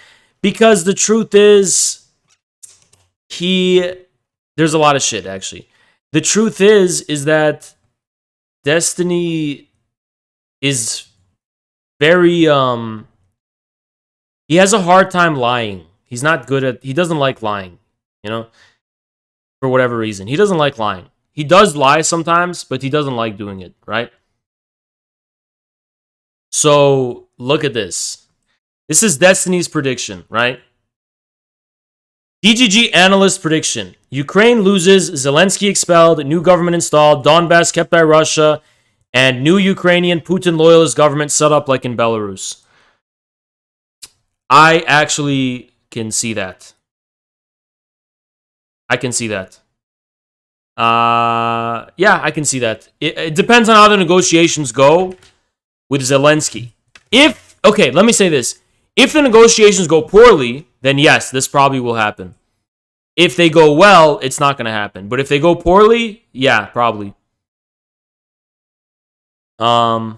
Because the truth is, there's a lot of shit, actually. The truth is that Destiny is very, he has a hard time lying. He's not good at, he doesn't like lying, you know? For whatever reason. He doesn't like lying. He does lie sometimes, but he doesn't like doing it, right? So, look at this. This is Destiny's prediction, right? DGG analyst prediction. Ukraine loses, Zelensky expelled, new government installed, Donbass kept by Russia, and new Ukrainian Putin loyalist government set up like in Belarus. I actually can see that. I can see that. Yeah, I can see that. It depends on how the negotiations go with Zelensky. Okay, let me say this. If the negotiations go poorly, then yes, this probably will happen. If they go well, it's not going to happen. But if they go poorly, yeah, probably. Yeah,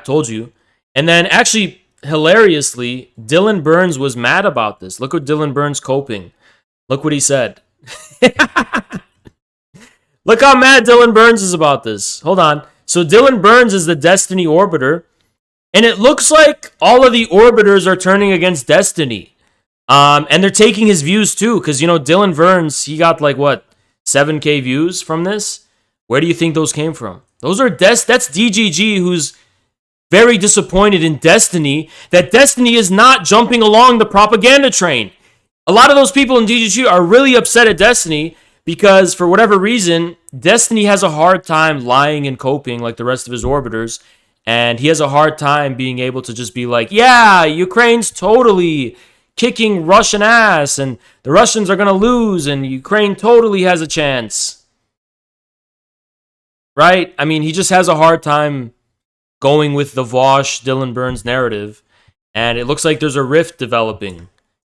told you. And then actually, hilariously, Dylan Burns was mad about this. Look what Dylan Burns coping. Look what he said. Look how mad Dylan Burns is about this. Hold on. So Dylan Burns is the Destiny orbiter. And it looks like all of the orbiters are turning against Destiny. And they're taking his views too. Because, you know, Dylan Burns, he got like, what, 7K views from this? Where do you think those came from? Those are that's DGG, who's very disappointed in Destiny. That Destiny is not jumping along the propaganda train. A lot of those people in DGG are really upset at Destiny because, for whatever reason, Destiny has a hard time lying and coping like the rest of his orbiters. And he has a hard time being able to just be like, yeah, Ukraine's totally kicking Russian ass, and the Russians are going to lose, and Ukraine totally has a chance. Right? I mean, he just has a hard time going with the Vosh Dylan Burns narrative. And it looks like there's a rift developing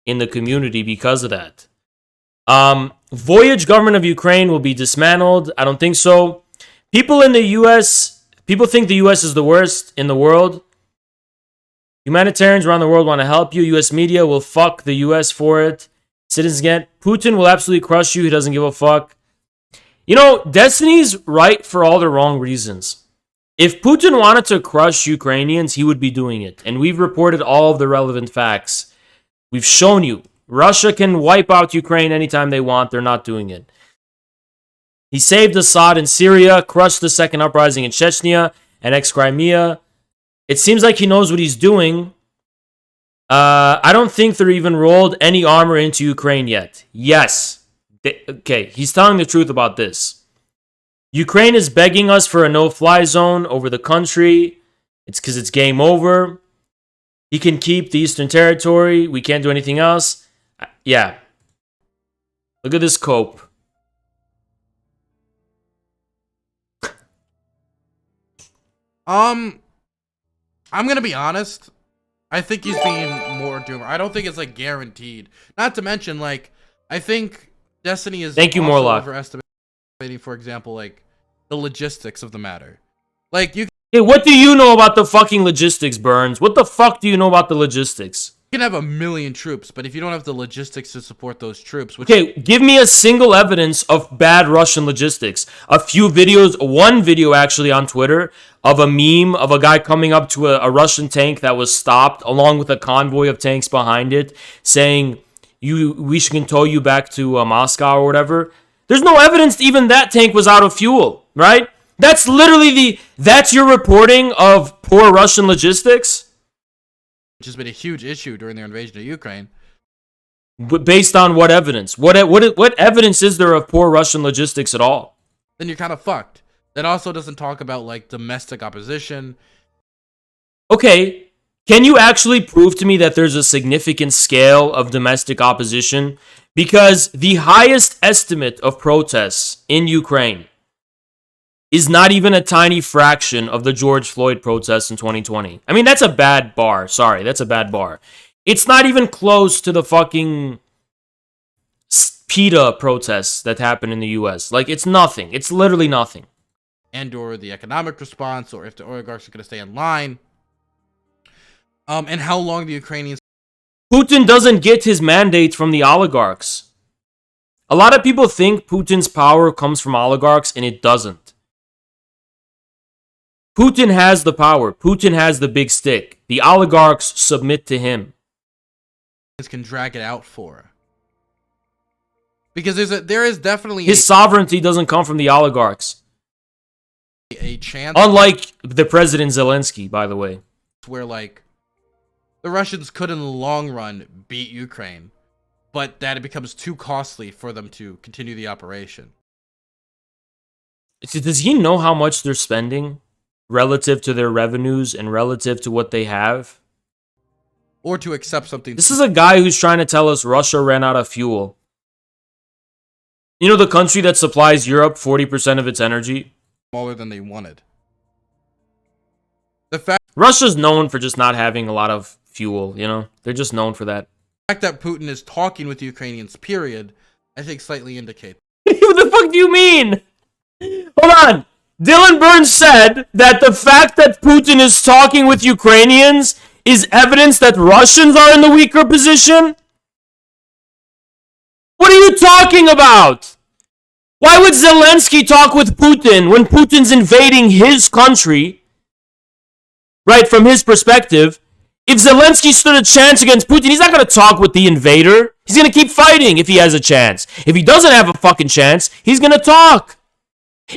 in the community because of that. Voyage government of Ukraine will be dismantled. I don't think so. People in the U.S., People think the U.S. is the worst in the world. Humanitarians around the world want to help you. U.S. media will fuck the U.S. for it. Citizens get Putin will absolutely crush you. He doesn't give a fuck. You know, Destiny's right for all the wrong reasons. If Putin wanted to crush Ukrainians, he would be doing it. And we've reported all of the relevant facts. We've shown you. Russia can wipe out Ukraine anytime they want. They're not doing it. He saved Assad in Syria, crushed the second uprising in Chechnya, and ex-Crimea. It seems like he knows what he's doing. I don't think they're even rolled any armor into Ukraine yet. Yes. Okay, he's telling the truth about this. Ukraine is begging us for a no-fly zone over the country. It's because it's game over. He can keep the Eastern Territory. We can't do anything else. Yeah. Look at this cope. I'm gonna be honest. I think he's being more doomer. I don't think it's like guaranteed. Not to mention, like, I think Destiny is Thank you, also Morlock. overestimating, for example, like the logistics of the matter. Like you Hey, what do you know about the fucking logistics, Burns? What the fuck do you know about the logistics? can have 1 million troops, but if you don't have the logistics to support those troops, which Okay, give me a single evidence of bad Russian logistics. A few videos, one video actually on Twitter of a meme of a guy coming up to a Russian tank that was stopped along with a convoy of tanks behind it saying, we can tow you back to Moscow or whatever. There's no evidence even that tank was out of fuel, right? That's literally that's your reporting of poor Russian logistics? which has been a huge issue during their invasion of Ukraine. But based on what evidence? What evidence is there of poor Russian logistics at all? Then you're kind of fucked. That also doesn't talk about like domestic opposition. Okay, can you actually prove to me that there's a significant scale of domestic opposition? Because the highest estimate of protests in Ukraine is not even a tiny fraction of the George Floyd protests in 2020. I mean, that's a bad bar. Sorry, that's a bad bar. It's not even close to the fucking PETA protests that happened in the US. Like, it's nothing. It's literally nothing. And or the economic response, or if the oligarchs are going to stay in line. And how long the Ukrainians... Putin doesn't get his mandates from the oligarchs. A lot of people think Putin's power comes from oligarchs, and it doesn't. Putin has the power. Putin has the big stick. The oligarchs submit to him. Can drag it out for. Because there is definitely... His sovereignty doesn't come from the oligarchs. A chance... Unlike the President Zelensky, by the way. Where, like, the Russians could, in the long run, beat Ukraine. But that it becomes too costly for them to continue the operation. Does he know how much they're spending relative to their revenues and relative to what they have? Or to accept something. This is a guy who's trying to tell us Russia ran out of fuel. You know the country that supplies Europe 40% of its energy? Smaller than they wanted. The fact Russia's known for just not having a lot of fuel, you know? They're just known for that. The fact that Putin is talking with the Ukrainians, period, I think slightly indicates. What the fuck do you mean? Hold on. Dylan Burns said that the fact that Putin is talking with Ukrainians is evidence that Russians are in the weaker position? What are you talking about? Why would Zelensky talk with Putin when Putin's invading his country? Right, from his perspective. If Zelensky stood a chance against Putin, he's not going to talk with the invader. He's going to keep fighting if he has a chance. If he doesn't have a fucking chance, he's going to talk.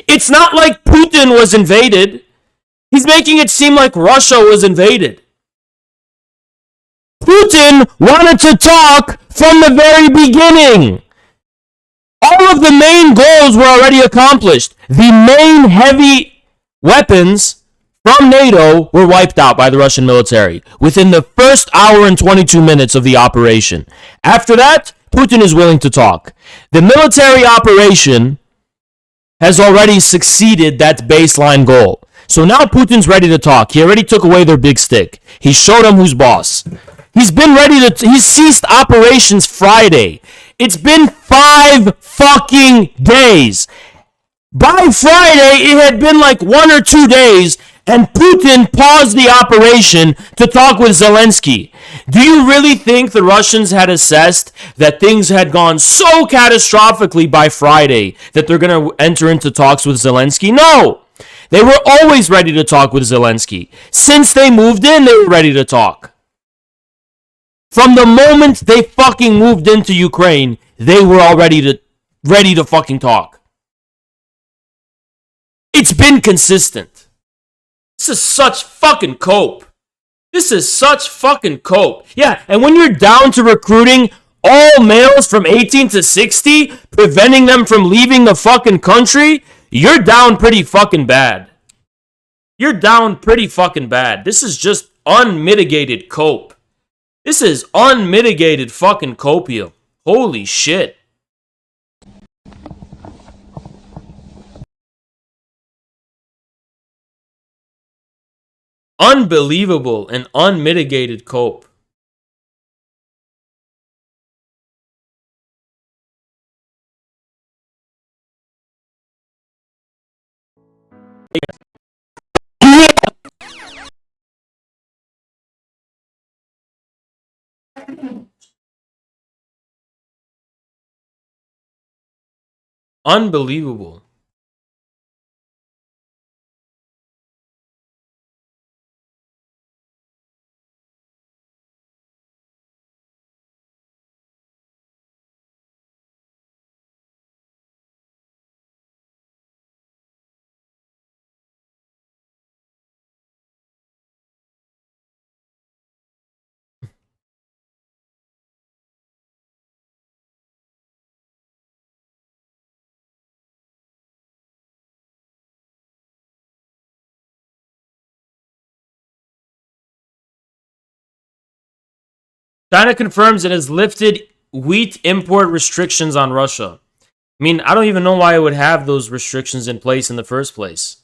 It's not like Putin was invaded. He's making it seem like Russia was invaded. Putin wanted to talk from the very beginning. All of the main goals were already accomplished. The main heavy weapons from NATO were wiped out by the Russian military within the first hour and 22 minutes of the operation. After that, Putin is willing to talk. The military operation has already succeeded that baseline goal. So now Putin's ready to talk. He already took away their big stick. He showed them who's boss. He's ceased operations Friday. It's been 5 fucking days. By Friday, it had been like 1 or 2 days, and Putin paused the operation to talk with Zelensky. Do you really think the Russians had assessed that things had gone so catastrophically by Friday that they're going to enter into talks with Zelensky? No! They were always ready to talk with Zelensky. Since they moved in, they were ready to talk. From the moment they fucking moved into Ukraine, they were already ready to fucking talk. It's been consistent. This is such fucking cope. This is such fucking cope. Yeah, and when you're down to recruiting all males from 18 to 60, preventing them from leaving the fucking country, you're down pretty fucking bad. You're down pretty fucking bad. This is just unmitigated cope. This is unmitigated fucking copium. Holy shit. Unbelievable and unmitigated cope. Unbelievable. China confirms it has lifted wheat import restrictions on Russia. I mean, I don't even know why it would have those restrictions in place in the first place.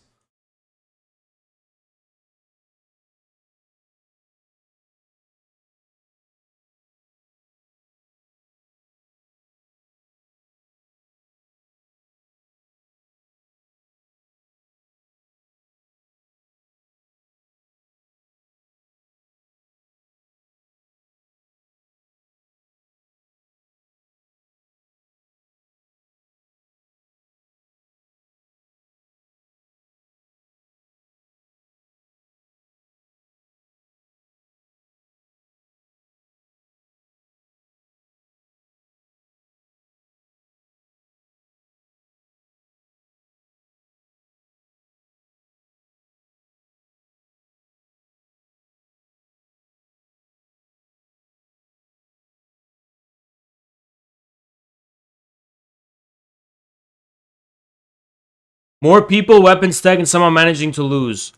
More people, weapons tech, and somehow managing to lose.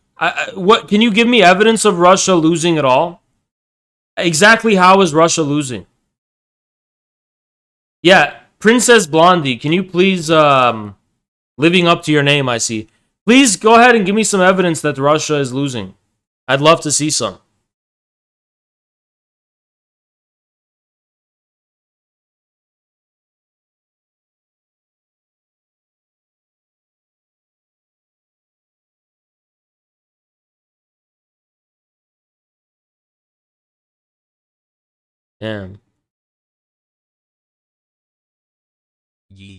What can you give me evidence of Russia losing at all? Exactly how is Russia losing? Yeah, Princess Blondie, can you please, living up to your name, I see. Please go ahead and give me some evidence that Russia is losing. I'd love to see some. Damn.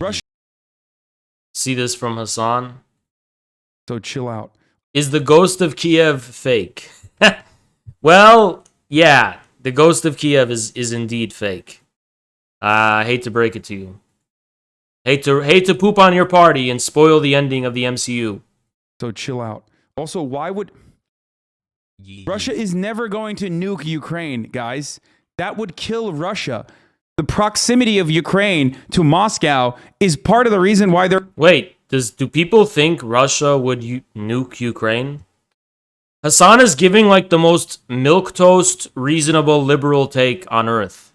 Russia. See this from Hassan? So chill out. Is the ghost of Kiev fake? Well, yeah. The ghost of Kiev is indeed fake. I hate to break it to you. Hate to poop on your party and spoil the ending of the MCU. So chill out. Also, why would... Russia is never going to nuke Ukraine, guys. That would kill Russia. The proximity of Ukraine to Moscow is part of the reason why they're... Wait, do people think Russia would nuke Ukraine? Hassan is giving like the most milquetoast, reasonable, liberal take on earth.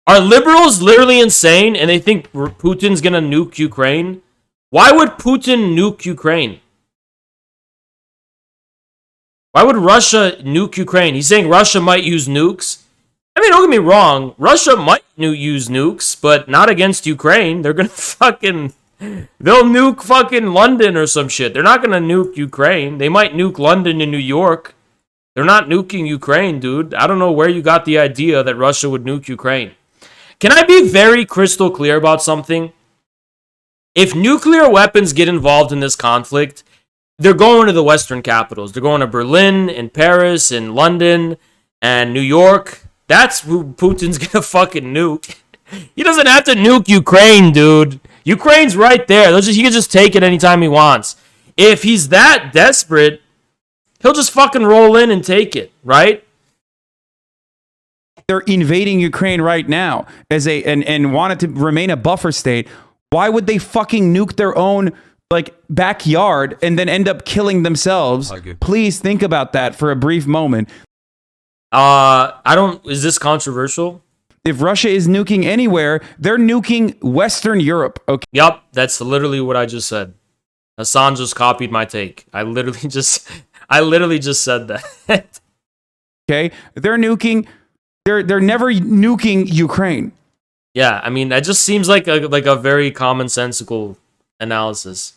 Are liberals literally insane and they think Putin's gonna nuke Ukraine? Why would Putin nuke Ukraine? Why would Russia nuke Ukraine? He's saying Russia might use nukes. I mean, don't get me wrong. Russia might use nukes, but not against Ukraine. They're gonna fucking... They'll nuke fucking London or some shit. They're not gonna nuke Ukraine. They might nuke London and New York. They're not nuking Ukraine, dude. I don't know where you got the idea that Russia would nuke Ukraine. Can I be very crystal clear about something? If nuclear weapons get involved in this conflict, they're going to the Western capitals. They're going to Berlin and Paris and London and New York. That's who Putin's gonna fucking nuke. He doesn't have to nuke Ukraine, dude. Ukraine's right there. He can just take it anytime he wants. If he's that desperate, he'll just fucking roll in and take it, right? They're invading Ukraine right now and want it to remain a buffer state. Why would they fucking nuke their own backyard and then end up killing themselves? Please think about that for a brief moment. Is this controversial? If Russia is nuking anywhere, they're nuking Western Europe. Okay. Yup, that's literally what I just said. Hassan just copied my take. I literally just said that. Okay, they're nuking. They're never nuking Ukraine. Yeah, I mean, that just seems like a very commonsensical analysis.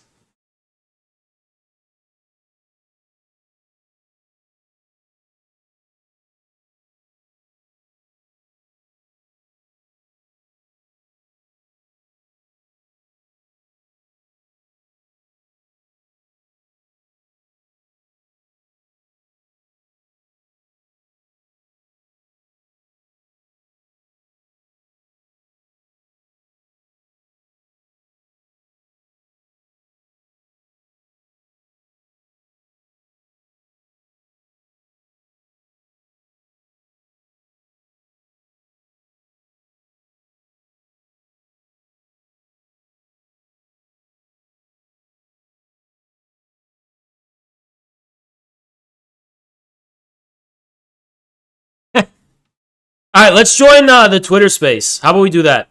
All right, let's join the Twitter space. How about we do that?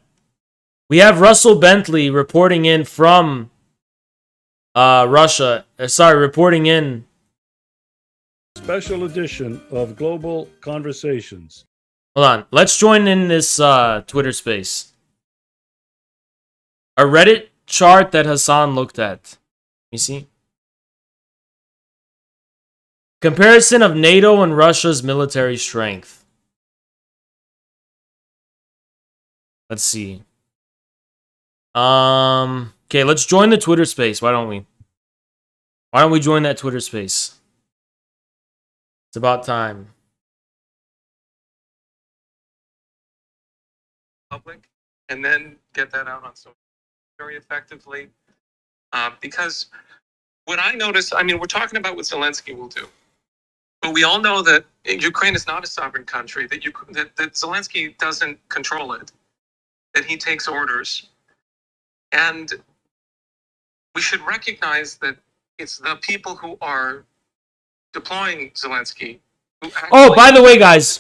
We have Russell Bentley reporting in from Russia. Reporting in. Special edition of Global Conversations. Hold on. Let's join in this Twitter space. A Reddit chart that Hassan looked at. You see? Comparison of NATO and Russia's military strength. Let's see. Okay, let's join the Twitter space. Why don't we? Why don't we join that Twitter space? It's about time. Public, and then get that out on social very effectively. Because what I notice, I mean, we're talking about what Zelensky will do, but we all know that Ukraine is not a sovereign country. That Zelensky doesn't control it. That he takes orders. And we should recognize that it's the people who are deploying Zelensky. Oh, by the way, guys,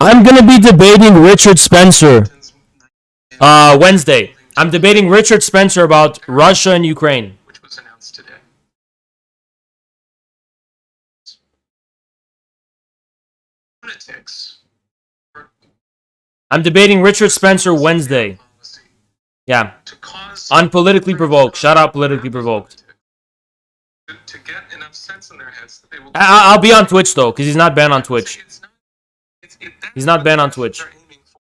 I'm going to be debating Richard Spencer Wednesday. I'm debating Richard Spencer about Russia and Ukraine. Which was announced today. Politics. I'm debating Richard Spencer Wednesday. Yeah. Unpolitically provoked. Shout out politically provoked. To get enough sense in their heads that they will. I'll be on Twitch though, because he's not banned on Twitch. He's not banned on Twitch.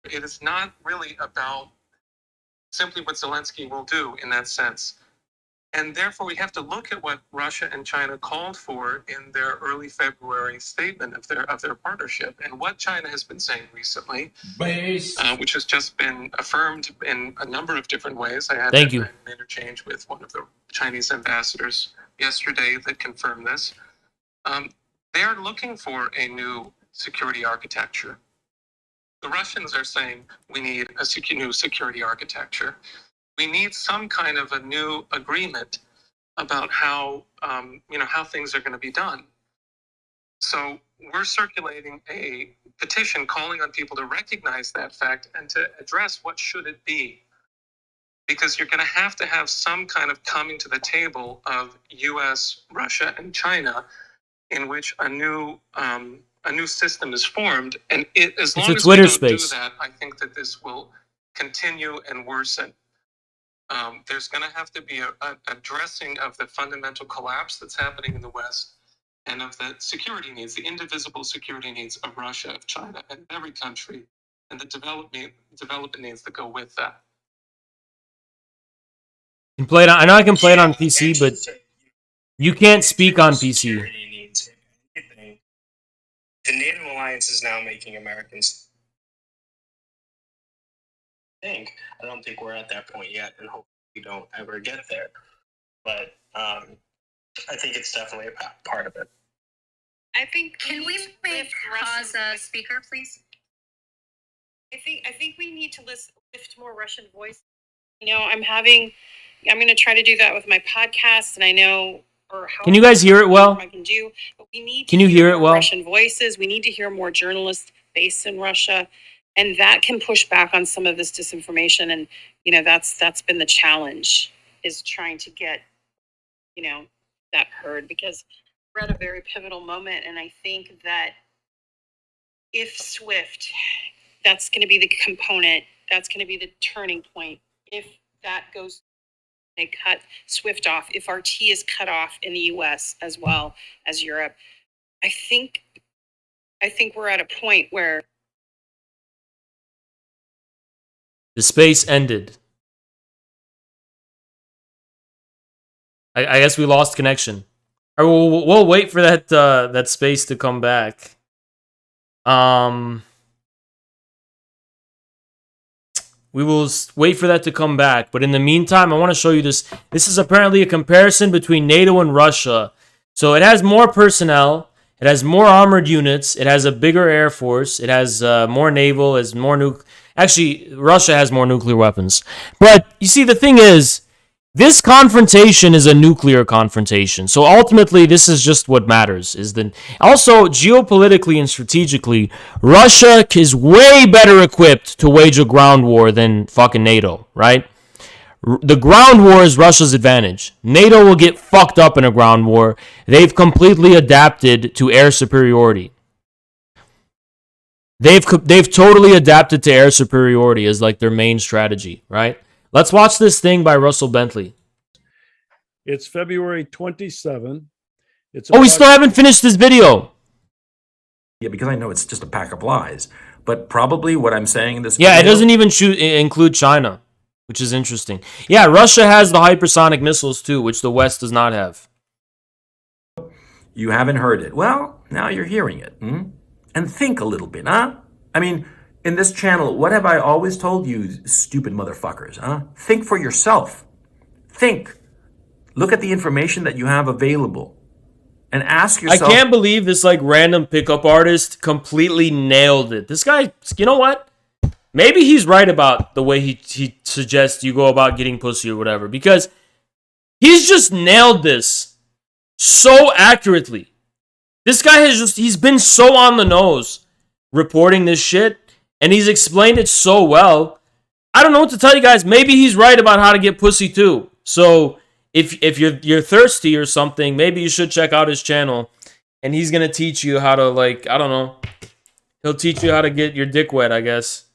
It is not really about simply what Zelensky will do in that sense. And therefore, we have to look at what Russia and China called for in their early February statement of their partnership, and what China has been saying recently, which has just been affirmed in a number of different ways. I had an interchange with one of the Chinese ambassadors yesterday that confirmed this. They are looking for a new security architecture. The Russians are saying we need a new security architecture. We need some kind of a new agreement about how how things are going to be done. So we're circulating a petition calling on people to recognize that fact and to address what should it be. Because you're going to have some kind of coming to the table of U.S., Russia, and China, in which a new system is formed. And as long as we don't do that, I think that this will continue and worsen. There's going to have to be a addressing of the fundamental collapse that's happening in the West and of the security needs, the indivisible security needs of Russia, of China, and every country, and the development needs that go with that. Can play it on, I know I can play it on PC, but you can't speak on PC. The NATO alliance is now making Americans think. I don't think we're at that point yet, and hopefully we don't ever get there. But I think it's definitely a part of it. I think. Can we make pause speaker, please? I think we need to lift more Russian voice. You know, I'm going to try to do that with my podcast, and I know. Can you guys hear it well? I can do, but we need. Can you hear it well? Russian voices. We need to hear more journalists based in Russia, and that can push back on some of this disinformation. And you know, that's been the challenge, is trying to get, you know, that heard, because we're at a very pivotal moment, and I think that if SWIFT, that's going to be the component, that's going to be the turning point. If that goes, they cut SWIFT off. If RT is cut off in the U.S. as well as Europe, I think we're at a point where The space ended. I guess we lost connection. All right, we'll wait for that space to come back. We will wait for that to come back. But in the meantime, I want to show you this. This is apparently a comparison between NATO and Russia. So it has more personnel. It has more armored units. It has a bigger air force. It has more naval. It has more Actually, Russia has more nuclear weapons. But you see, the thing is, this confrontation is a nuclear confrontation. So ultimately, this is just what matters. Also, geopolitically and strategically, Russia is way better equipped to wage a ground war than fucking NATO, right? The ground war is Russia's advantage. NATO will get fucked up in a ground war. They've completely adapted to air superiority. They've totally adapted to air superiority as like their main strategy, right? Let's watch this thing by Russell Bentley. It's February 27. We still haven't finished this video. Yeah, because I know it's just a pack of lies. But probably what I'm saying in this video... Yeah, it doesn't even include China, which is interesting. Yeah, Russia has the hypersonic missiles too, which the West does not have. You haven't heard it. Well, now you're hearing it. And think a little bit, huh? I mean... In this channel, what have I always told you, stupid motherfuckers, huh? Think for yourself. Think. Look at the information that you have available. And ask yourself... I can't believe this like random pickup artist completely nailed it. This guy, you know what? Maybe he's right about the way he suggests you go about getting pussy or whatever. Because he's just nailed this so accurately. This guy he's been so on the nose reporting this shit. And he's explained it so well. I don't know what to tell you guys. Maybe he's right about how to get pussy too. So if you're thirsty or something, maybe you should check out his channel. And he's gonna teach you how to, like, I don't know. He'll teach you how to get your dick wet, I guess.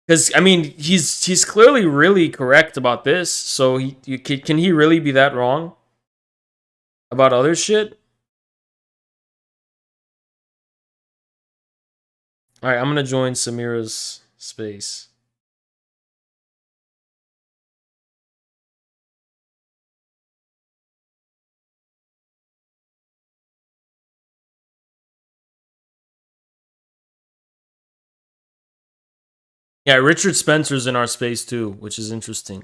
Because I mean, he's clearly really correct about this. So can he really be that wrong about other shit? All right, I'm going to join Samira's space. Yeah, Richard Spencer's in our space too, which is interesting.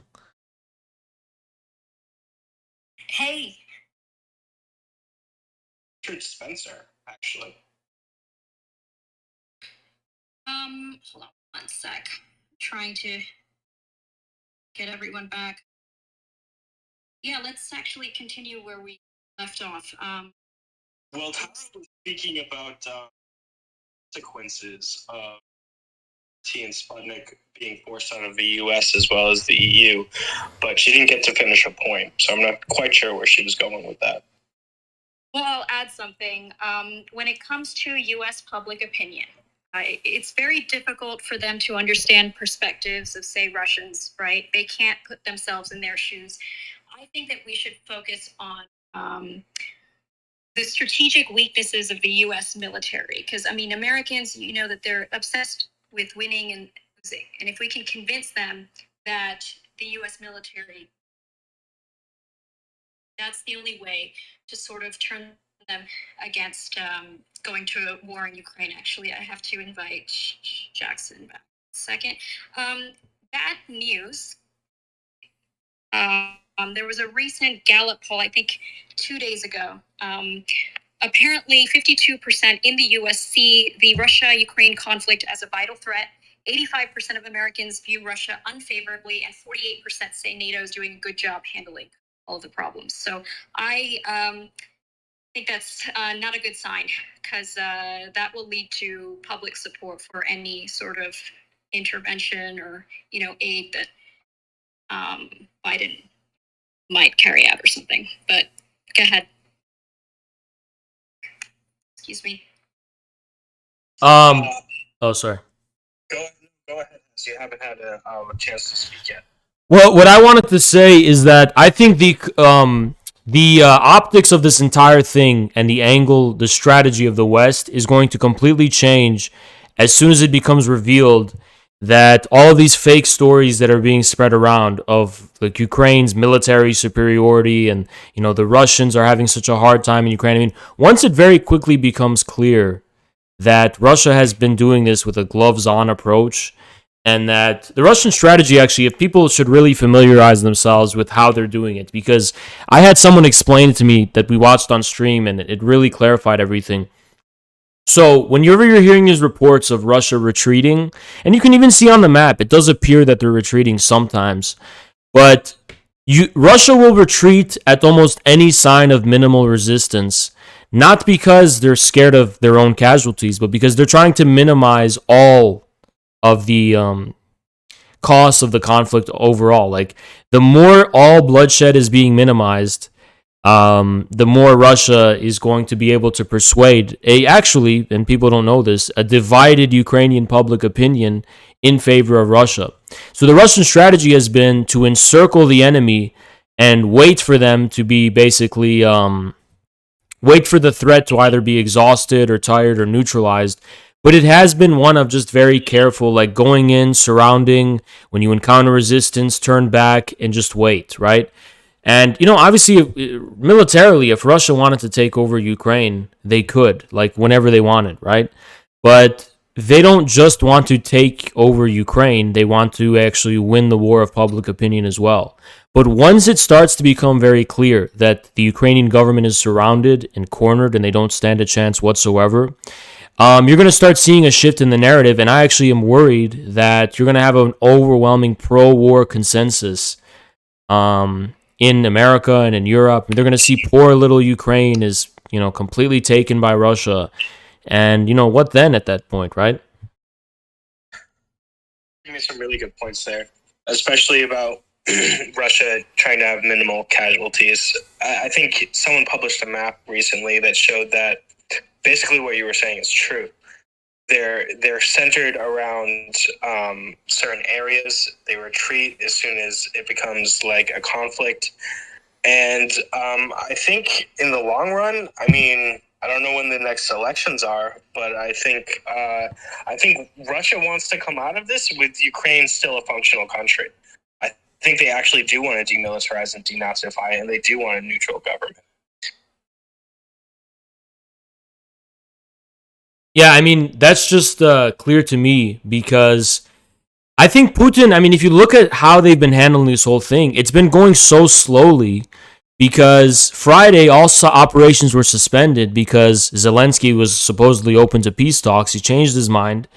Hey. Richard Spencer, actually. Hold on one sec. I'm trying to get everyone back. Yeah, let's actually continue where we left off. Well, Tara was speaking about consequences of T and Sputnik being forced out of the U.S. as well as the EU, but she didn't get to finish a point, so I'm not quite sure where she was going with that. Well, I'll add something. When it comes to U.S. public opinion, it's very difficult for them to understand perspectives of, say, Russians, right? They can't put themselves in their shoes. I think that we should focus on the strategic weaknesses of the U.S. military, because I mean, Americans, you know, that they're obsessed with winning and losing, and if we can convince them that the U.S. military, that's the only way to sort of turn them against going to a war in Ukraine. Actually, I have to invite Jackson back. Second, bad news. There was a recent Gallup poll, I think 2 days ago. Apparently, 52% in the US see the Russia-Ukraine conflict as a vital threat. 85% of Americans view Russia unfavorably, and 48% say NATO is doing a good job handling all of the problems. So I think that's not a good sign, because that will lead to public support for any sort of intervention or, you know, aid that Biden might carry out or something. But go ahead. Excuse me. Oh, sorry. Go ahead. So you haven't had a chance to speak yet. Well, what I wanted to say is that I think the optics of this entire thing and the angle, the strategy of the West is going to completely change as soon as it becomes revealed that all of these fake stories that are being spread around of like Ukraine's military superiority and, you know, the Russians are having such a hard time in Ukraine. I mean, once it very quickly becomes clear that Russia has been doing this with a gloves-on approach, and that the Russian strategy, actually, if people should really familiarize themselves with how they're doing it, because I had someone explain it to me that we watched on stream, and it really clarified everything. So whenever you're hearing these reports of Russia retreating, and you can even see on the map, it does appear that they're retreating sometimes, but Russia will retreat at almost any sign of minimal resistance, not because they're scared of their own casualties, but because they're trying to minimize all of the costs of the conflict overall. Like, the more all bloodshed is being minimized, the more Russia is going to be able to persuade actually, and people don't know this, a divided Ukrainian public opinion in favor of Russia. So the Russian strategy has been to encircle the enemy and wait for them to be basically wait for the threat to either be exhausted or tired or neutralized. But it has been one of just very careful, like going in, surrounding, when you encounter resistance, turn back and just wait, right? And, you know, obviously, militarily, if Russia wanted to take over Ukraine, they could, like whenever they wanted, right? But they don't just want to take over Ukraine, they want to actually win the war of public opinion as well. But once it starts to become very clear that the Ukrainian government is surrounded and cornered and they don't stand a chance whatsoever, you're going to start seeing a shift in the narrative, and I actually am worried that you're going to have an overwhelming pro-war consensus in America and in Europe. They're going to see poor little Ukraine is, you know, completely taken by Russia. And, you know, what then at that point, right? You made some really good points there, especially about Russia trying to have minimal casualties. I think someone published a map recently that showed that basically what you were saying is true. They're centered around certain areas. They retreat as soon as it becomes like a conflict. And I think in the long run, I mean, I don't know when the next elections are, but I think Russia wants to come out of this with Ukraine still a functional country. I think they actually do want to demilitarize and denazify, and they do want a neutral government. Yeah, I mean, that's just clear to me, because I think Putin, I mean, if you look at how they've been handling this whole thing, it's been going so slowly, because Friday all operations were suspended because Zelensky was supposedly open to peace talks. He changed his mind.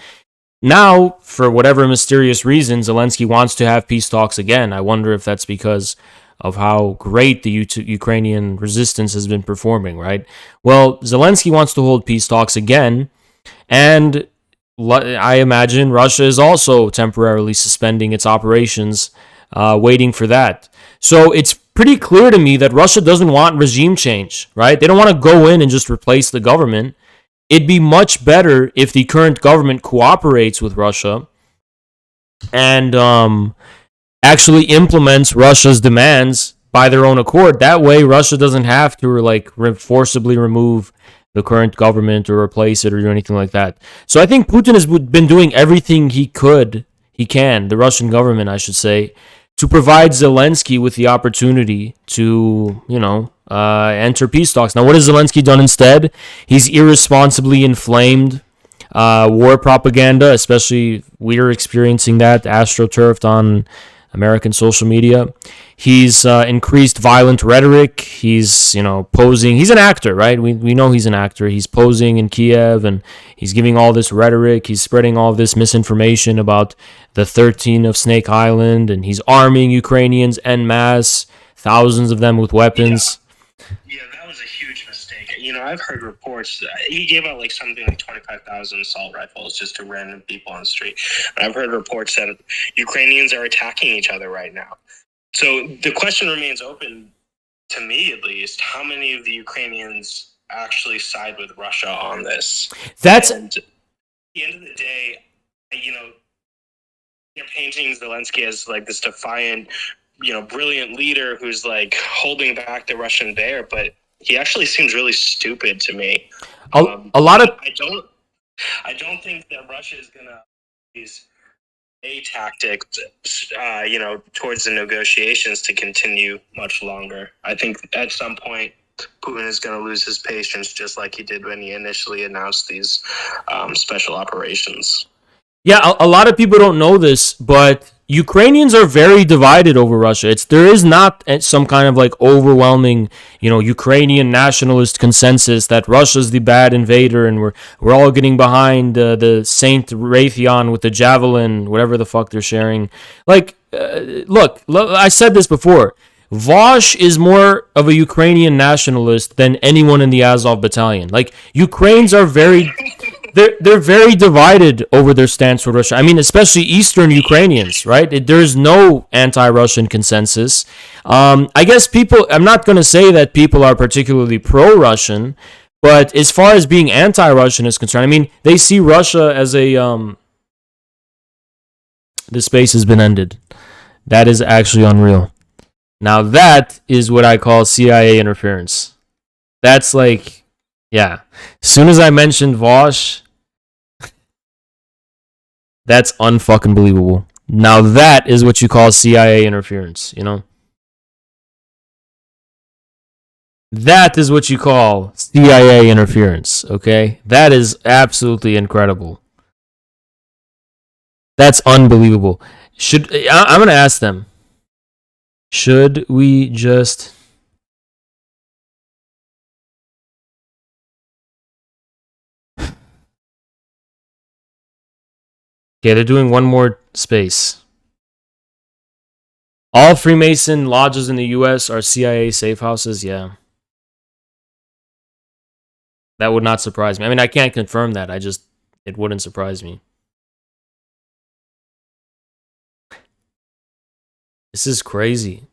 Now, for whatever mysterious reason, Zelensky wants to have peace talks again. I wonder if that's because of how great the Ukrainian resistance has been performing, right? Well, Zelensky wants to hold peace talks again, and I imagine Russia is also temporarily suspending its operations, waiting for that. So it's pretty clear to me that Russia doesn't want regime change, right? They don't want to go in and just replace the government. it'd be much better if the current government cooperates with Russia and actually implements Russia's demands by their own accord. That way, Russia doesn't have to forcibly remove the current government or replace it or do anything like that. So I think Putin has been doing everything he can, the Russian government, I should say, to provide Zelensky with the opportunity to, enter peace talks. Now, what has Zelensky done instead? He's irresponsibly inflamed war propaganda, especially we're experiencing that astroturfed on American social media. He's increased violent rhetoric. He's, posing. He's an actor, right? We know he's an actor. He's posing in Kiev and he's giving all this rhetoric. He's spreading all this misinformation about the 13 of Snake Island, and he's arming Ukrainians en masse, thousands of them with weapons. Yeah, that was a huge mistake. I've heard reports that he gave out something like 25,000 assault rifles just to random people on the street. And I've heard reports that Ukrainians are attacking each other right now. So the question remains open, to me at least, how many of the Ukrainians actually side with Russia on this? And at the end of the day, they're painting Zelensky as this defiant, brilliant leader who's holding back the Russian bear, but he actually seems really stupid to me. A lot of I don't think that Russia is gonna use a tactic, towards the negotiations to continue much longer. I think at some point Putin is going to lose his patience, just like he did when he initially announced these special operations. Yeah, a lot of people don't know this, but Ukrainians are very divided over Russia. There is not some kind of overwhelming, Ukrainian nationalist consensus that Russia's the bad invader and we're all getting behind the Saint Raytheon with the javelin, whatever the fuck they're sharing. Look, I said this before. Vosh is more of a Ukrainian nationalist than anyone in the Azov battalion. Ukrainians are very... They're very divided over their stance toward Russia. I mean, especially Eastern Ukrainians, right? There's no anti-Russian consensus. I guess I'm not going to say that people are particularly pro-Russian, but as far as being anti-Russian is concerned, I mean, they see Russia as the space has been ended. That is actually unreal. Now that is what I call CIA interference. That's yeah. As soon as I mentioned Vosh, that's unfucking believable. Now that is what you call CIA interference, That is what you call CIA interference, okay? That is absolutely incredible. That's unbelievable. I'm going to ask them, should we just... Okay, they're doing one more space. All Freemason lodges in the U.S. are CIA safe houses? Yeah. That would not surprise me. I mean, I can't confirm that. It wouldn't surprise me. This is crazy.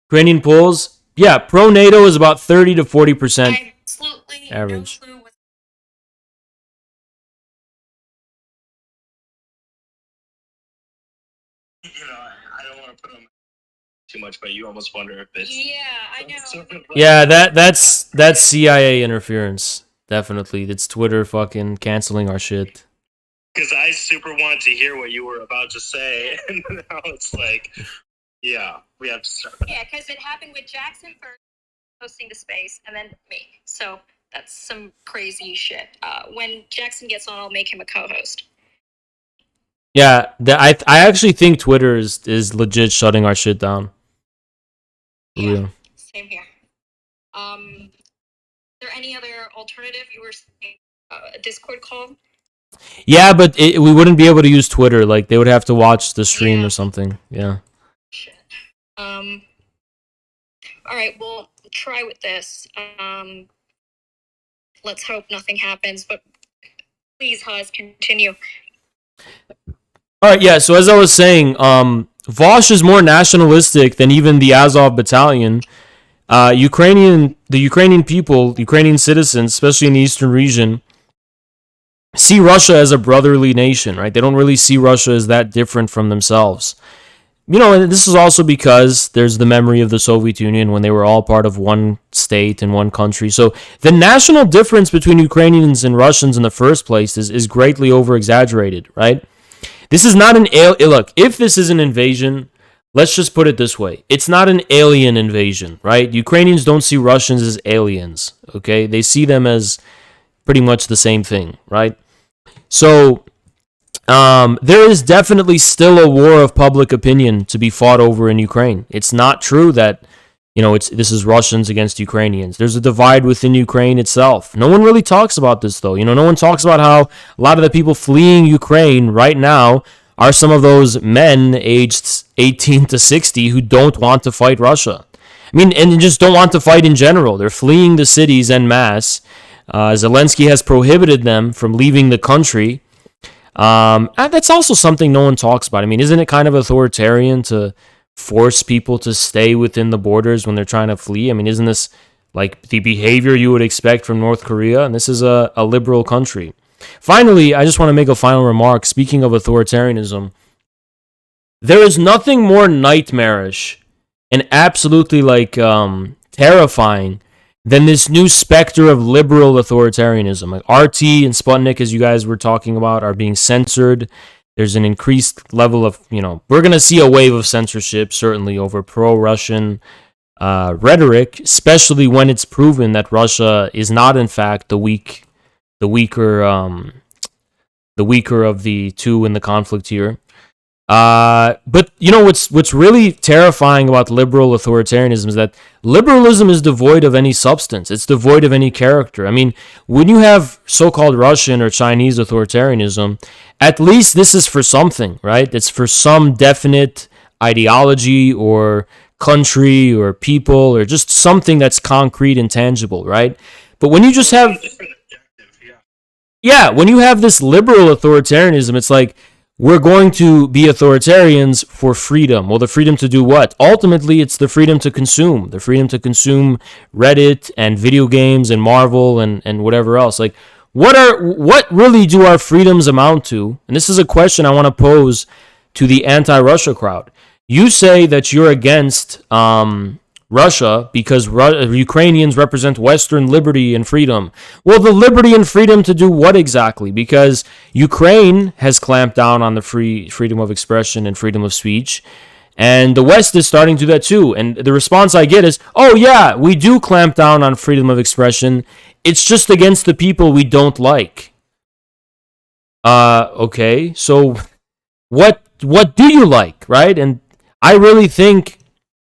Ukrainian polls? Yeah, pro-NATO is about 30 to 40% average. I don't want to put on too much, but you almost wonder if it's... Yeah, I know. Yeah, that's CIA interference. Definitely. It's Twitter fucking canceling our shit. Because I super wanted to hear what you were about to say, and now it's yeah, we have to start. Yeah, because it happened with Jackson first hosting the space, and then me. So that's some crazy shit. When Jackson gets on, I'll make him a co-host. Yeah, I actually think Twitter is legit shutting our shit down. Yeah, same here. Is there any other alternative? You were saying a Discord call? Yeah, but we wouldn't be able to use Twitter. They would have to watch the stream or something. Yeah. Shit. All right, we'll try with this. Let's hope nothing happens, but please, Haz, continue. All right, yeah, so as I was saying, Vosh is more nationalistic than even the Azov battalion. The Ukrainian people, Ukrainian citizens, especially in the eastern region, see Russia as a brotherly nation, right? They don't really see Russia as that different from themselves. You know, and this is also because there's the memory of the Soviet Union when they were all part of one state and one country. So the national difference between Ukrainians and Russians in the first place is greatly over exaggerated, right? This is not an look, if this is an invasion, let's just put it this way. It's not an alien invasion, right? Ukrainians don't see Russians as aliens, okay? They see them as pretty much the same thing, right? So there is definitely still a war of public opinion to be fought over in Ukraine. It's not true that this is Russians against Ukrainians. There's a divide within Ukraine itself. No one really talks about this though. No one talks about how a lot of the people fleeing Ukraine right now are some of those men aged 18 to 60 who don't want to fight Russia. I mean, and just don't want to fight in general. They're fleeing the cities en masse. Zelensky has prohibited them from leaving the country. And that's also something no one talks about. I mean, isn't it kind of authoritarian to force people to stay within the borders when they're trying to flee? I mean, isn't this like the behavior you would expect from North Korea? And this is a liberal country. Finally, I just want to make a final remark. Speaking of authoritarianism, there is nothing more nightmarish and absolutely terrifying than this new specter of liberal authoritarianism. Like RT and Sputnik, as you guys were talking about, are being censored. There's an increased level of, we're going to see a wave of censorship, certainly over pro-Russian rhetoric, especially when it's proven that Russia is not, in fact, the weaker of the two in the conflict here. But what's really terrifying about liberal authoritarianism is that liberalism is devoid of any substance. It's devoid of any character. I mean, when you have so-called Russian or Chinese authoritarianism, at least this is for something, right? It's for some definite ideology or country or people or just something that's concrete and tangible, right? But when you just have when you have this liberal authoritarianism, it's like, we're going to be authoritarians for freedom. Well, the freedom to do what? Ultimately, it's the freedom to consume. The freedom to consume Reddit and video games and Marvel and whatever else. Like, what really do our freedoms amount to? And this is a question I want to pose to the anti-Russia crowd. You say that you're against Russia because Ukrainians represent Western liberty and freedom. Well, the liberty and freedom to do what exactly? Because Ukraine has clamped down on the freedom of expression and freedom of speech, and the West is starting to do that too. And the response I get is, oh yeah, we do clamp down on freedom of expression. It's just against the people we don't like. Okay, so what do you like, right? And I really think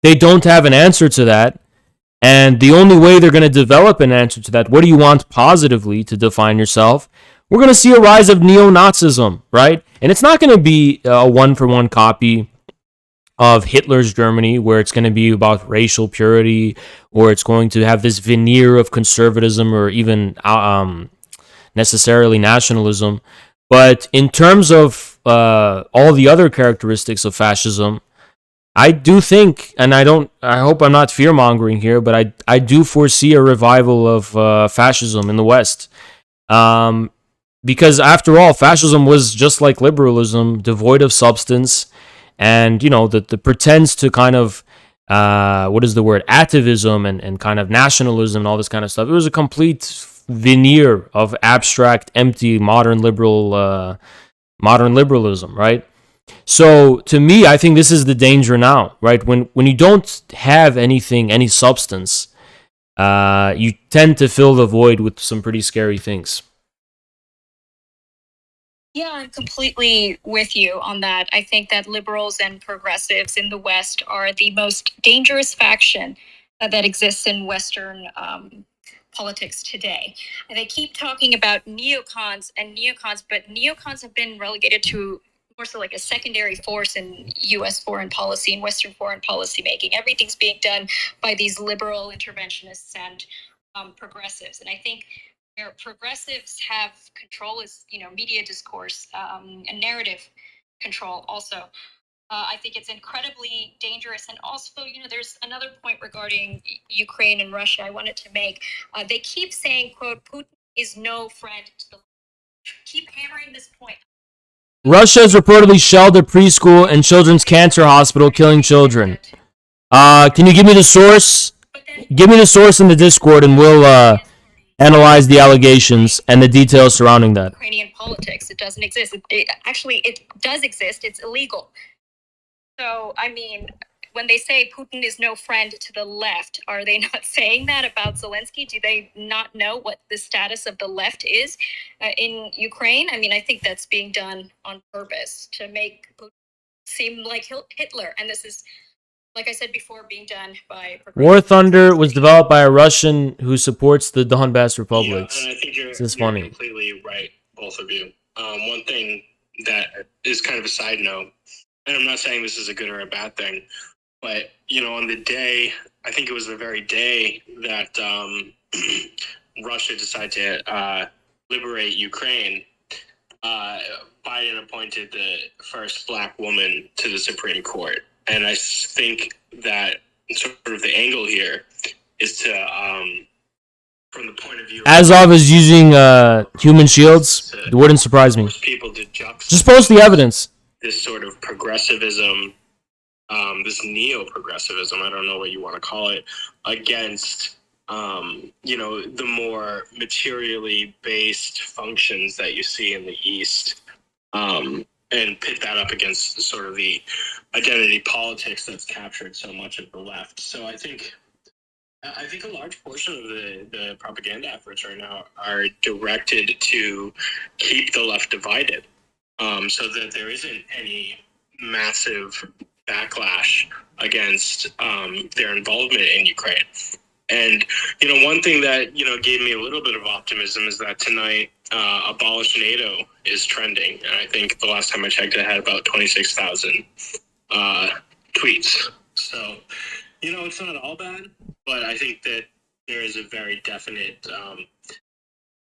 they don't have an answer to that. And the only way they're going to develop an answer to that, what do you want positively to define yourself? We're going to see a rise of neo-Nazism, right? And it's not going to be a one-for-one copy of Hitler's Germany, where it's going to be about racial purity, or it's going to have this veneer of conservatism or even necessarily nationalism. But in terms of all the other characteristics of fascism, I do think, and I hope I'm not fear-mongering here, but I do foresee a revival of fascism in the West. Because after all, fascism was just like liberalism, devoid of substance, and, the pretends to kind of, atavism and kind of nationalism and all this kind of stuff. It was a complete veneer of abstract, empty, modern liberalism, right? So to me, I think this is the danger now, right? When you don't have anything, any substance, you tend to fill the void with some pretty scary things. Yeah, I'm completely with you on that. I think that liberals and progressives in the West are the most dangerous faction that exists in Western politics today. And they keep talking about neocons, but neocons have been relegated to more so like a secondary force in U.S. foreign policy and Western foreign policy making. Everything's being done by these liberal interventionists and progressives. And I think where progressives have control is, media discourse and narrative control also. I think it's incredibly dangerous. And also, there's another point regarding Ukraine and Russia I wanted to make. They keep saying, quote, Putin is no friend to the left. Keep hammering this point. Russia has reportedly shelled a preschool and children's cancer hospital, killing children. Can you give me the source? Give me the source in the Discord, and we'll analyze the allegations and the details surrounding that. Ukrainian politics. It doesn't exist. Actually, it does exist. It's illegal. So, I mean, when they say Putin is no friend to the left, are they not saying that about Zelensky? Do they not know what the status of the left is in Ukraine? I mean, I think that's being done on purpose to make Putin seem like Hitler. And this is, like I said before, being done by... War Thunder was developed by a Russian who supports the Donbass republics. Yeah, and I think This is you're funny. completely right, both of you. One thing that is kind of a side note, and I'm not saying this is a good or a bad thing, but, on the day, I think it was the very day that Russia decided to liberate Ukraine, Biden appointed the first black woman to the Supreme Court. And I think that sort of the angle here is to, from the point of view... Azov is using human shields. It wouldn't surprise me. People to Just post the evidence. This sort of progressivism, this neo-progressivism, I don't know what you want to call it, against, the more materially based functions that you see in the East, and pit that up against sort of the identity politics that's captured so much of the left. So I think a large portion of the propaganda efforts right now are directed to keep the left divided, so that there isn't any massive backlash against their involvement in Ukraine. And, one thing that, gave me a little bit of optimism is that tonight, Abolish NATO is trending. And I think the last time I checked, it had about 26,000 tweets. So, it's not all bad, but I think that there is a very definite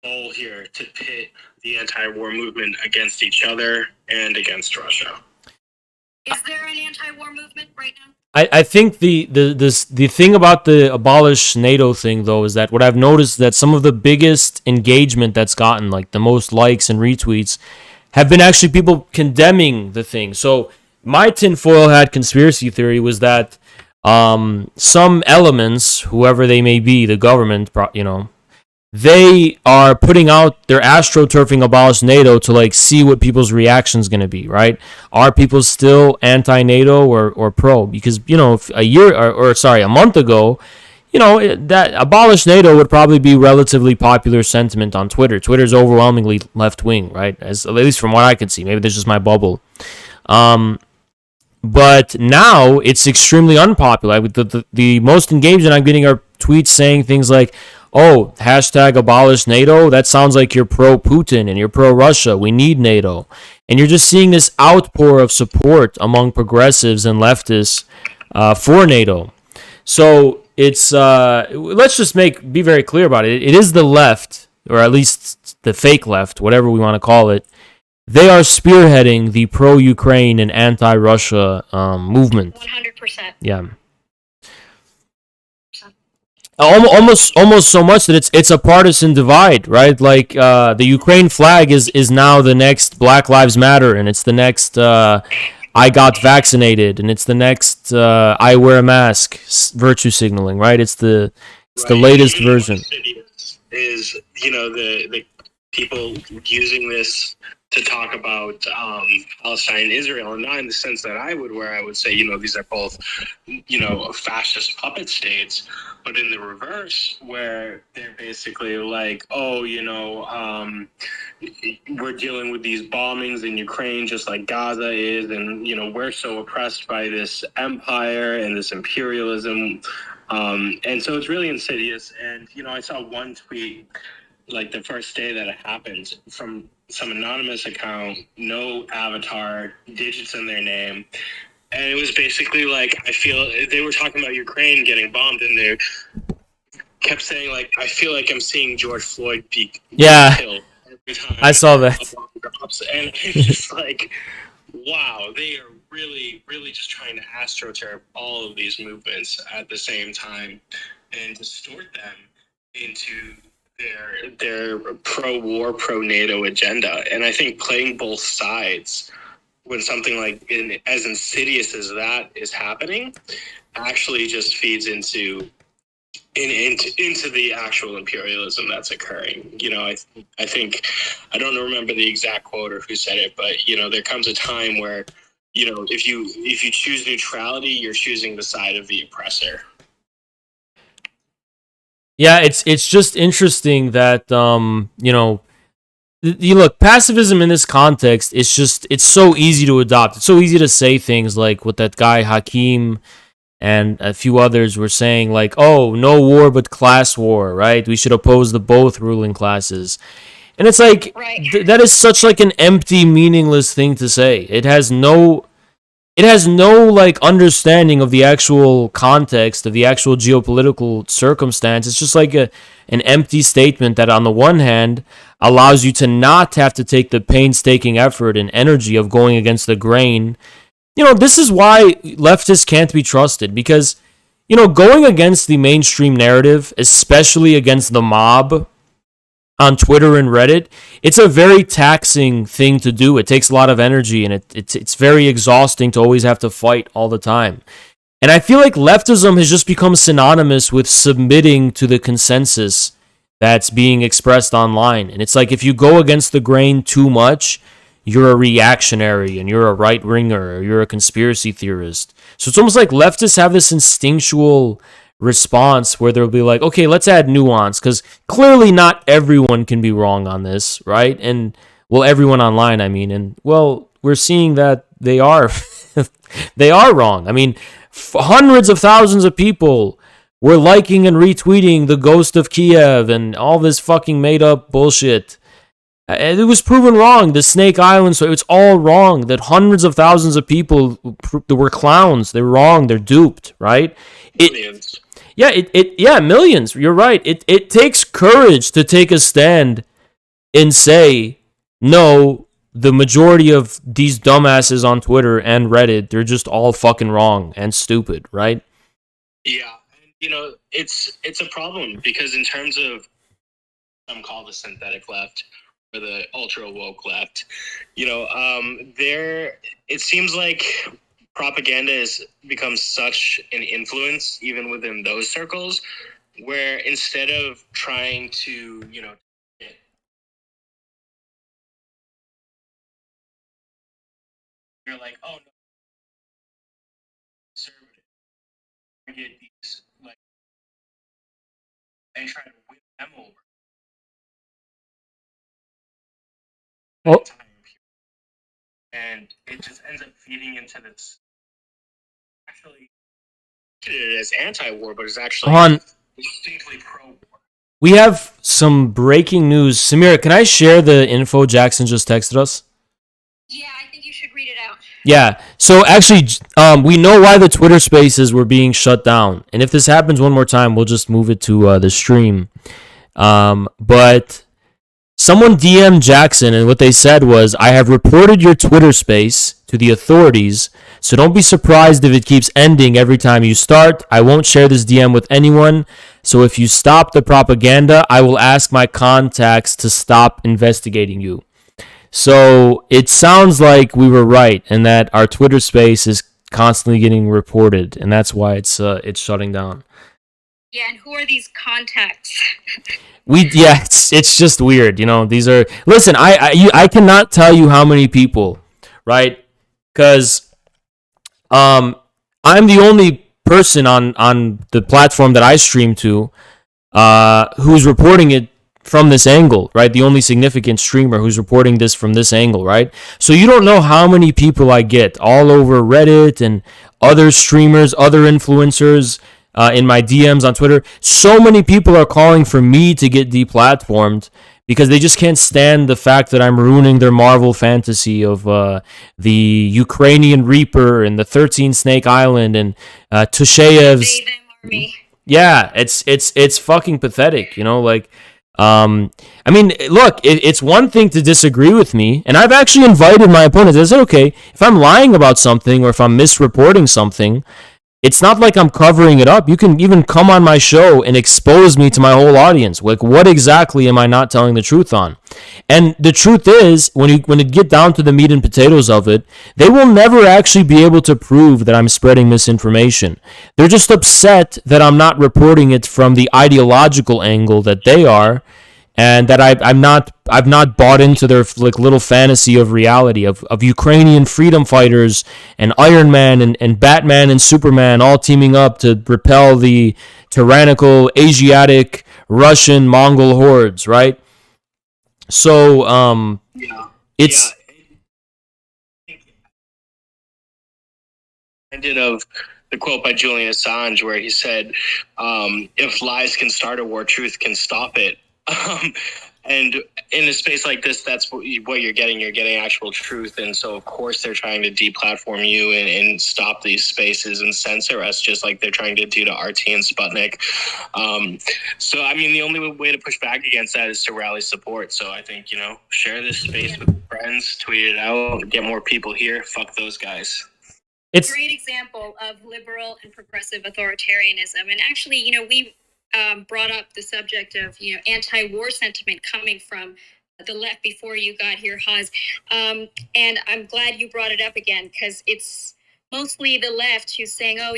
goal here to pit the anti-war movement against each other and against Russia. Is there an anti-war movement right now? I think the thing about the abolish NATO thing, though, is that what I've noticed is that some of the biggest engagement that's gotten, like the most likes and retweets, have been actually people condemning the thing. So my tinfoil hat conspiracy theory was that some elements, whoever they may be, the government, they are putting out their astroturfing abolish NATO to like see what people's reaction's going to be, right? Are people still anti-NATO or pro? Because, a month ago, that abolish NATO would probably be relatively popular sentiment on Twitter. Twitter's overwhelmingly left-wing, right? At least from what I can see. Maybe this is just my bubble. But now it's extremely unpopular. The most engagement I'm getting are tweets saying things like, oh, hashtag abolish NATO? That sounds like you're pro-Putin and you're pro-Russia. We need NATO. And you're just seeing this outpour of support among progressives and leftists for NATO. So it's, let's just be very clear about it. It is the left, or at least the fake left, whatever we want to call it. They are spearheading the pro-Ukraine and anti-Russia movement. 100%. Yeah. Almost so much that it's a partisan divide, right? Like the Ukraine flag is now the next Black Lives Matter, and it's the next I got vaccinated, and it's the next I wear a mask virtue signaling, right? It's the latest version. Is the people using this to talk about Palestine and Israel, and not in the sense that I would, where I would say, these are both, fascist puppet states, but in the reverse, where they're basically like, oh, we're dealing with these bombings in Ukraine just like Gaza is, and, we're so oppressed by this empire and this imperialism. And so it's really insidious. And, I saw one tweet, like the first day that it happened, from some anonymous account, no avatar, digits in their name. And it was basically like, they were talking about Ukraine getting bombed, and they kept saying, like, I feel like I'm seeing George Floyd be killed every time. I saw that. And it's just like, wow, they are really just trying to astroturf all of these movements at the same time and distort them into their pro-war, pro-NATO agenda. And I think playing both sides when something like as insidious as that is happening actually just feeds into the actual imperialism that's occurring. You know, I think I don't remember the exact quote or who said it, but you know, there comes a time where, you know, if you choose neutrality, you're choosing the side of the oppressor. Yeah, it's just interesting that you know, you look, pacifism in this context, it's so easy to adopt. It's so easy to say things like what that guy Hakeem and a few others were saying, like, oh, no war but class war, right? We should oppose the both ruling classes. And it's like, that is such like an empty, meaningless thing to say. It has no like understanding of the actual context of the actual geopolitical circumstance. It's just like an empty statement that on the one hand allows you to not have to take the painstaking effort and energy of going against the grain. You know, this is why leftists can't be trusted, because, you know, going against the mainstream narrative, especially against the mob on Twitter and Reddit, it's a very taxing thing to do. It takes a lot of energy, and it's very exhausting to always have to fight all the time. And I feel like leftism has just become synonymous with submitting to the consensus that's being expressed online. And it's like, if you go against the grain too much, you're a reactionary and you're a right-winger or you're a conspiracy theorist. So it's almost like leftists have this instinctual response where they'll be like, okay, let's add nuance, because clearly not everyone can be wrong on this, right? And, well, everyone online, I mean, and, well, we're seeing that they are they are wrong. I mean, hundreds of thousands of people were liking and retweeting the Ghost of Kiev and all this fucking made-up bullshit. It was proven wrong. The Snake Island, so it's all wrong. That hundreds of thousands of people were clowns. They're wrong. They're duped, right? Millions. Yeah, millions. You're right. It takes courage to take a stand and say, no, the majority of these dumbasses on Twitter and Reddit, they're just all fucking wrong and stupid, right? Yeah, you know, it's a problem because in terms of some call the synthetic left or the ultra woke left, you know, it seems like propaganda has become such an influence even within those circles, where instead of trying to, you know, you're like, oh no, conservative, get these like, and try to win them over. Well, And it just ends up feeding into this. Actually, it is anti-war, but it's actually distinctly pro-war. We have some breaking news. Samira, can I share the info Jackson just texted us? Yeah, I think you should read it out. Yeah. So actually, we know why the Twitter Spaces were being shut down, and if this happens one more time, we'll just move it to the stream. But someone DM'd Jackson, and what they said was, "I have reported your Twitter Space to the authorities, so don't be surprised if it keeps ending every time you start. I won't share this DM with anyone, so if you stop the propaganda, I will ask my contacts to stop investigating you." So it sounds like we were right, and that our Twitter Space is constantly getting reported, and that's why it's shutting down. Yeah, and who are these contacts? It's just weird, you know. These are, listen, I cannot tell you how many people, right? Because I'm the only person on the platform that I stream to who's reporting it from this angle, right? The only significant streamer who's reporting this from this angle, right? So you don't know how many people I get all over Reddit and other streamers, other influencers, in my DMs on Twitter. So many people are calling for me to get deplatformed because they just can't stand the fact that I'm ruining their Marvel fantasy of the Ukrainian Reaper and the 13 Snake Island and Tusheyev's. Yeah, it's fucking pathetic, you know, like, I mean, look, it's one thing to disagree with me, and I've actually invited my opponents. I said, okay, if I'm lying about something or if I'm misreporting something, it's not like I'm covering it up. You can even come on my show and expose me to my whole audience. Like, what exactly am I not telling the truth on? And the truth is, when it get down to the meat and potatoes of it, they will never actually be able to prove that I'm spreading misinformation. They're just upset that I'm not reporting it from the ideological angle that they are, and that I've not bought into their like little fantasy of reality of Ukrainian freedom fighters and Iron Man and Batman and Superman all teaming up to repel the tyrannical Asiatic Russian Mongol hordes, right? So it's Reminded of the quote by Julian Assange where he said, if lies can start a war, truth can stop it. And in a space like this, that's what you're getting. You're getting actual truth. And so, of course, they're trying to deplatform you and stop these spaces and censor us, just like they're trying to do to RT and Sputnik. So, I mean, the only way to push back against that is to rally support. So I think, share this space with friends, tweet it out, get more people here. Fuck those guys. It's a great example of liberal and progressive authoritarianism. And actually, we brought up the subject of, anti-war sentiment coming from the left before you got here, Haz. And I'm glad you brought it up again, because it's mostly the left who's saying, oh,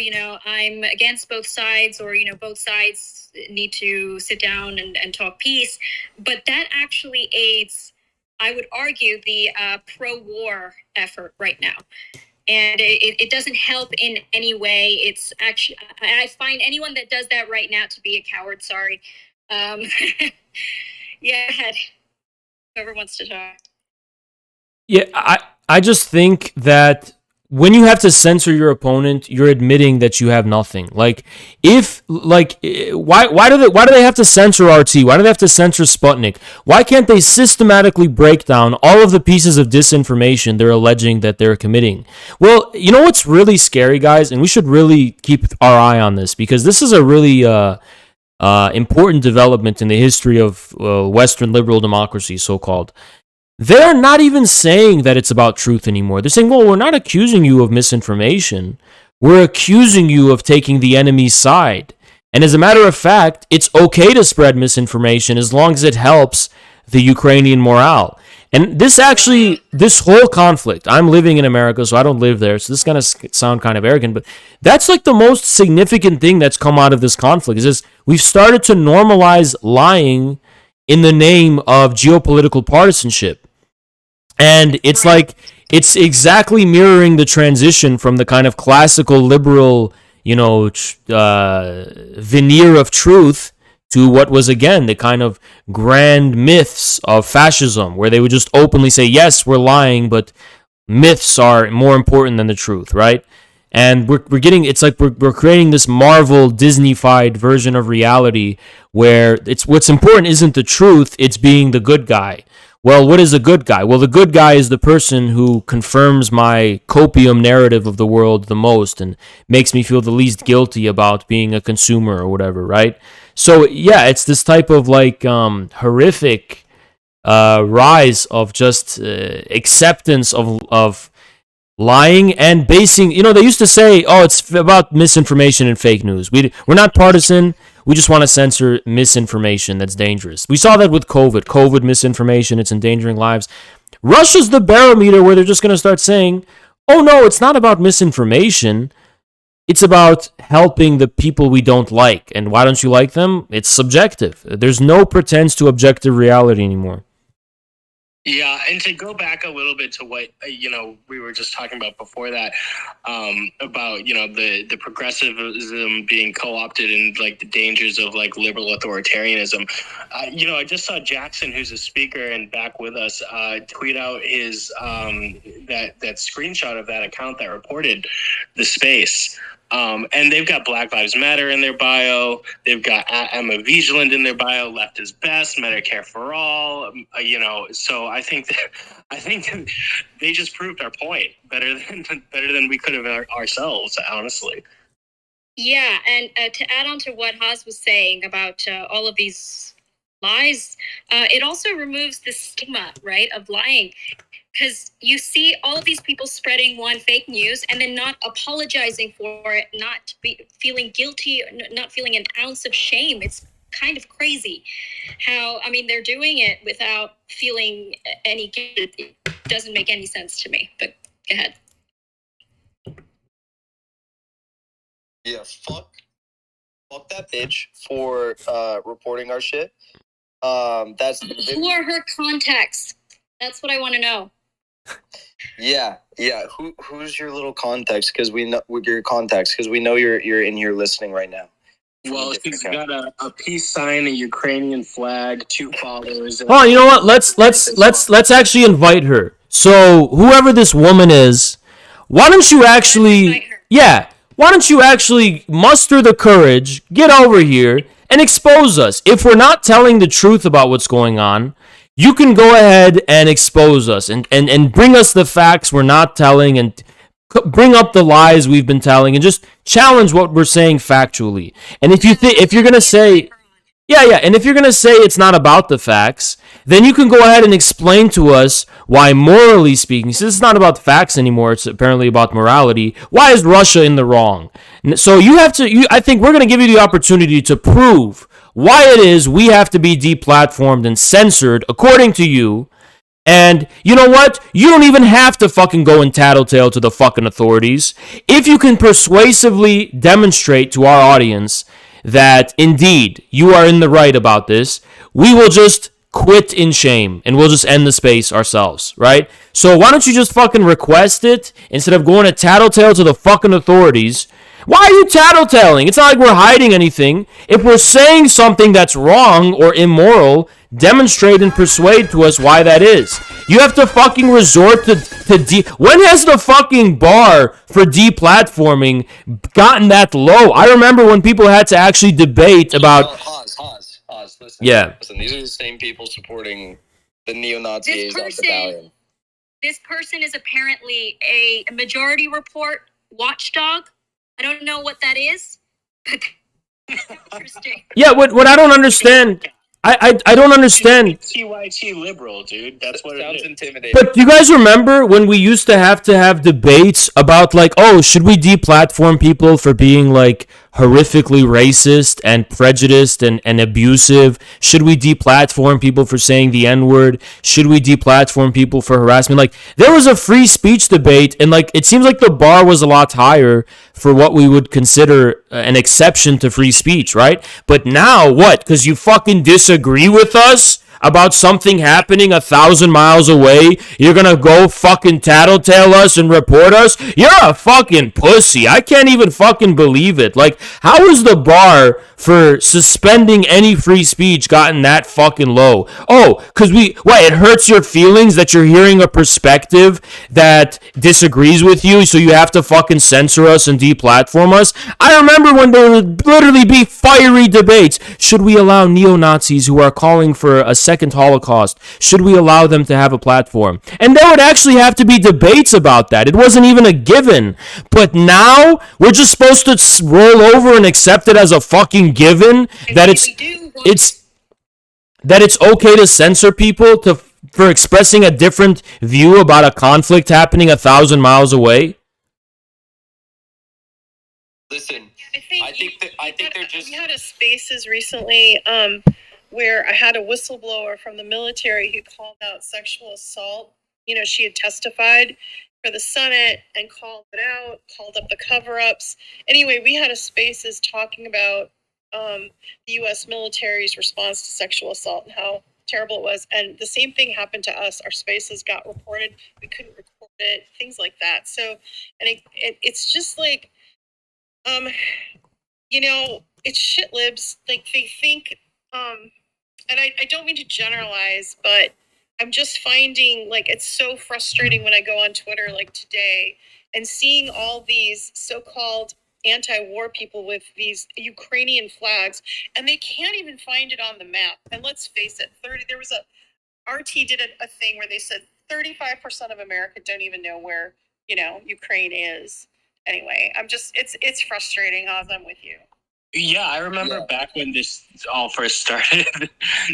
I'm against both sides, or, both sides need to sit down and talk peace. But that actually aids, I would argue, the pro-war effort right now. And it doesn't help in any way. It's actually, I find anyone that does that right now to be a coward. Sorry. Yeah, whoever wants to talk. Yeah, I just think that when you have to censor your opponent, you're admitting that you have nothing. Why do they have to censor RT? Why do they have to censor Sputnik? Why can't they systematically break down all of the pieces of disinformation they're alleging that they're committing? Well, you know what's really scary, guys, and we should really keep our eye on this, because this is a really important development in the history of Western liberal democracy, so-called. They're not even saying that it's about truth anymore. They're saying, well, we're not accusing you of misinformation. We're accusing you of taking the enemy's side. And as a matter of fact, it's okay to spread misinformation as long as it helps the Ukrainian morale. And this whole conflict, I'm living in America, so I don't live there, so this is going to sound kind of arrogant, but that's like the most significant thing that's come out of this conflict, is this: we've started to normalize lying in the name of geopolitical partisanship. And it's like, it's exactly mirroring the transition from the kind of classical liberal, veneer of truth to what was, again, the kind of grand myths of fascism, where they would just openly say, yes, we're lying, but myths are more important than the truth, right? And we're getting, it's like we're creating this Marvel Disney-fied version of reality where it's what's important isn't the truth, it's being the good guy. Well, what is a good guy? Well, the good guy is the person who confirms my copium narrative of the world the most and makes me feel the least guilty about being a consumer or whatever, right? So, yeah, it's this type of horrific rise of just acceptance of lying and basing. They used to say, oh, it's about misinformation and fake news. We're not partisan. We just want to censor misinformation that's dangerous. We saw that with COVID misinformation. It's endangering lives. Russia's the barometer where they're just going to start saying, oh, no, it's not about misinformation. It's about helping the people we don't like. And why don't you like them? It's subjective. There's no pretense to objective reality anymore. Yeah, and to go back a little bit to what we were just talking about before that, about the progressivism being co-opted and the dangers of liberal authoritarianism. I just saw Jackson, who's a speaker and back with us, tweet out his that screenshot of that account that reported the space. And they've got Black Lives Matter in their bio. They've got Emma Vigilant in their bio. Left is best. Medicare for all. So I think they just proved our point better than we could have ourselves, honestly. Yeah, and to add on to what Haz was saying about all of these lies. It also removes the stigma, right, of lying. Because you see all of these people spreading one fake news and then not apologizing for it, not feeling guilty, not feeling an ounce of shame. It's kind of crazy how, I mean, they're doing it without feeling any guilt. It doesn't make any sense to me, but go ahead. Yeah, fuck that bitch for reporting our shit. Who are her contacts? That's what I want to know. Yeah. Who's your little contacts? Because we know your contacts. Because we know you're in here listening right now. Well, she's got a peace sign, a Ukrainian flag, 2 followers. Oh, you know what? Let's actually invite her. So whoever this woman is, why don't you actually, why don't you actually muster the courage, get over here, and expose us? If we're not telling the truth about what's going on, you can go ahead and expose us and bring us the facts we're not telling and bring up the lies we've been telling and just challenge what we're saying factually. And if you're gonna say, and if you're gonna say it's not about the facts, then you can go ahead and explain to us why, morally speaking, since it's not about the facts anymore, it's apparently about morality. Why is Russia in the wrong? So you have to. I think we're gonna give you the opportunity to prove why it is we have to be deplatformed and censored according to you. And you know what? You don't even have to fucking go and tattletale to the fucking authorities. If you can persuasively demonstrate to our audience that indeed you are in the right about this, we will just quit in shame and we'll just end the space ourselves, right? So why don't you just fucking request it instead of going to tattletale to the fucking authorities? Why are you tattletaling? It's not like we're hiding anything. If we're saying something that's wrong or immoral, demonstrate and persuade to us why that is. You have to fucking resort to when has the fucking bar for deplatforming gotten that low? I remember when people had to actually debate about. Oz, listen. Yeah. Listen, these are the same people supporting the neo-Nazi Azov Battalion. This person is apparently a Majority Report watchdog. I don't know what that is, but interesting. Yeah, what I don't understand, I don't understand. TYT liberal, dude. That's what sounds it is. intimidating. But do you guys remember when we used to have debates about like, oh, should we deplatform people for being like horrifically racist and prejudiced and abusive? Should we deplatform people for saying the N-word? Should we deplatform people for harassment? Like, there was a free speech debate, and like it seems like the bar was a lot higher for what we would consider an exception to free speech, right? But now what? Because you fucking disagree with us about something happening 1,000 miles away, you're gonna go fucking tattletale us and report us? You're a fucking pussy. I can't even fucking believe it. Like, how is the bar for suspending any free speech gotten that fucking low? Oh, because it hurts your feelings that you're hearing a perspective that disagrees with you, so you have to fucking censor us and deplatform us? I remember when there would literally be fiery debates. Should we allow neo-Nazis who are calling for a second Holocaust, should we allow them to have a platform? And there would actually have to be debates about that. It wasn't even a given. But now we're just supposed to roll over and accept it as a fucking given that it's okay to censor people for expressing a different view about a conflict happening 1,000 miles away. Listen, I think they're just. We had a spaces recently where I had a whistleblower from the military who called out sexual assault. You know, she had testified for the Senate and called it out, called up the cover-ups. Anyway, we had a spaces talking about the U.S. military's response to sexual assault and how terrible it was. And the same thing happened to us. Our spaces got reported. We couldn't record it, things like that. So, and it's just like, you know, it's shit libs. Like, they think, and I don't mean to generalize, but I'm just finding, like, it's so frustrating when I go on Twitter, like today, and seeing all these so-called anti-war people with these Ukrainian flags, and they can't even find it on the map. And let's face it, there was RT did a thing where they said 35% of America don't even know where, you know, Ukraine is. Anyway, it's frustrating, Oz, I'm with you. Yeah, I remember back when this all first started,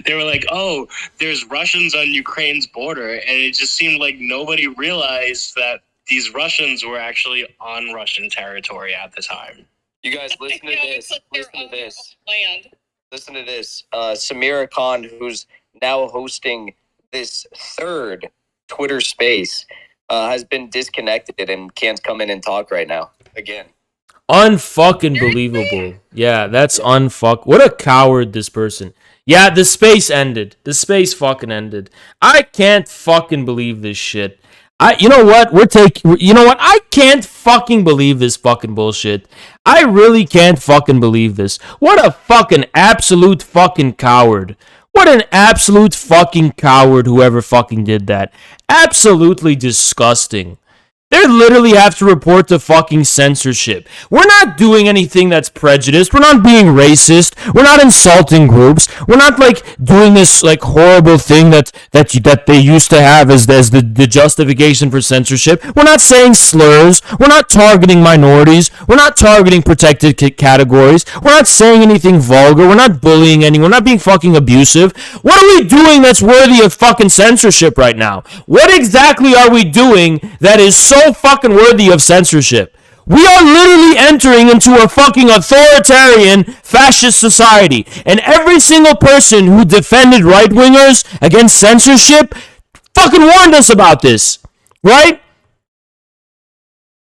they were like, oh, there's Russians on Ukraine's border. And it just seemed like nobody realized that these Russians were actually on Russian territory at the time. You guys, listen to this. Listen to this. Listen to this. Samira Khan, who's now hosting this third Twitter space, has been disconnected and can't come in and talk right now again. Unfucking believable. Yeah, that's unfuck. What a coward this person. Yeah, the space ended. The space fucking ended. I can't fucking believe this shit. You know what? You know what? I can't fucking believe this fucking bullshit. I really can't fucking believe this. What a fucking absolute fucking coward. What an absolute fucking coward whoever fucking did that. Absolutely disgusting. They literally have to report to fucking censorship. We're not doing anything that's prejudiced. We're not being racist. We're not insulting groups. We're not like doing this like horrible thing that they used to have as the justification for censorship. We're not saying slurs. We're not targeting minorities. We're not targeting protected categories. We're not saying anything vulgar. We're not bullying anyone. We're not being fucking abusive. What are we doing that's worthy of fucking censorship right now? What exactly are we doing that is so fucking worthy of censorship? We are literally entering into a fucking authoritarian fascist society, and every single person who defended right-wingers against censorship fucking warned us about this, right?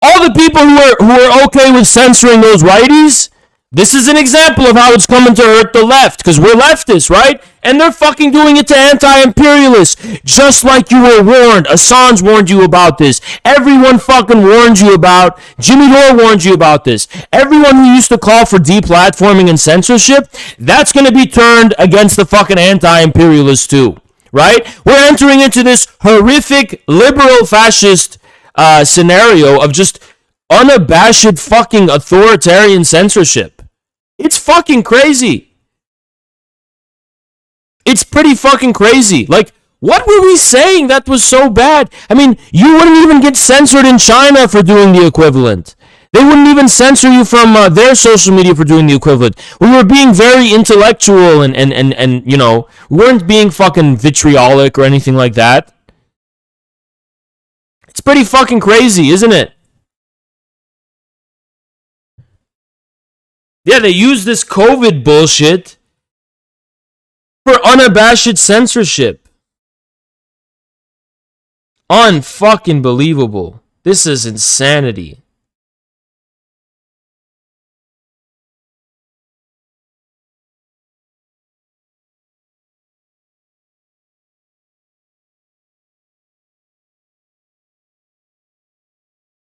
All the people who are okay with censoring those righties, this is an example of how it's coming to hurt the left, because we're leftists, right? And they're fucking doing it to anti-imperialists, just like you were warned. Assange warned you about this. Everyone fucking warned you about. Jimmy Dore warned you about this. Everyone who used to call for deplatforming and censorship, that's going to be turned against the fucking anti-imperialists too, right? We're entering into this horrific liberal fascist scenario of just unabashed fucking authoritarian censorship. It's fucking crazy. It's pretty fucking crazy. Like, what were we saying that was so bad? I mean, you wouldn't even get censored in China for doing the equivalent. They wouldn't even censor you from their social media for doing the equivalent. We were being very intellectual and you know, we weren't being fucking vitriolic or anything like that. It's pretty fucking crazy, isn't it? Yeah, they use this COVID bullshit for unabashed censorship. Unfucking believable. This is insanity.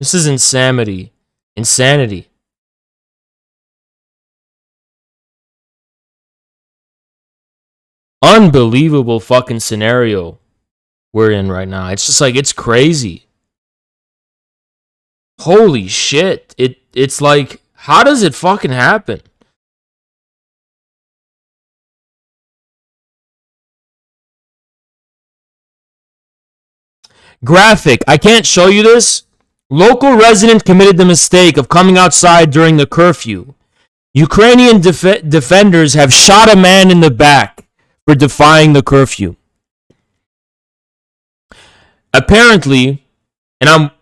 This is insanity. Insanity. Unbelievable fucking scenario we're in right now. It's just like, it's crazy. Holy shit. It's like, how does it fucking happen? Graphic. I can't show you this. Local resident committed the mistake of coming outside during the curfew. Ukrainian defenders have shot a man in the back for defying the curfew. Apparently, and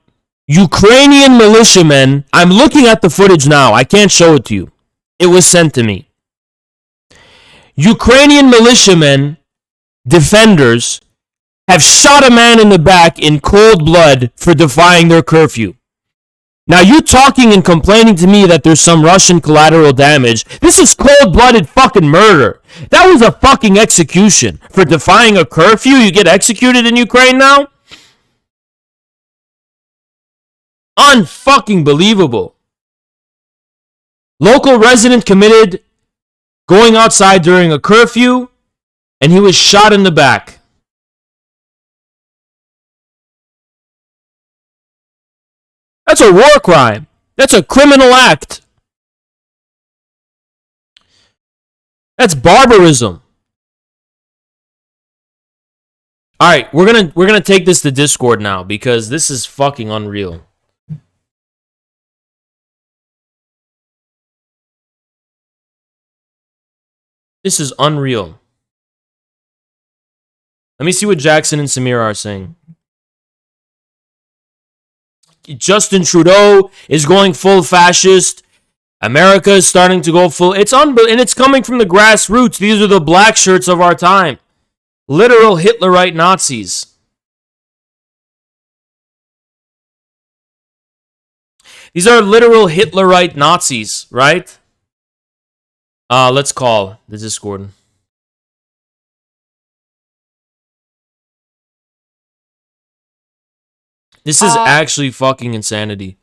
Ukrainian militiamen, I'm looking at the footage now. I can't show it to you. It was sent to me. Ukrainian militiamen, defenders, have shot a man in the back in cold blood for defying their curfew. Now, you talking and complaining to me that there's some Russian collateral damage. This is cold-blooded fucking murder. That was a fucking execution. For defying a curfew, you get executed in Ukraine now? Unfucking believable. Local resident committed going outside during a curfew, and he was shot in the back. That's a war crime. That's a criminal act. That's barbarism. All right, we're gonna take this to Discord now because this is fucking unreal. This is unreal. Let me see what Jackson and Samira are saying. Justin Trudeau is going full fascist. America is starting to go full. It's unbelievable, and it's coming from the grassroots. These are the black shirts of our time. Literal Hitlerite Nazis. These are literal Hitlerite Nazis, right? Let's call the Discord. This is actually fucking insanity.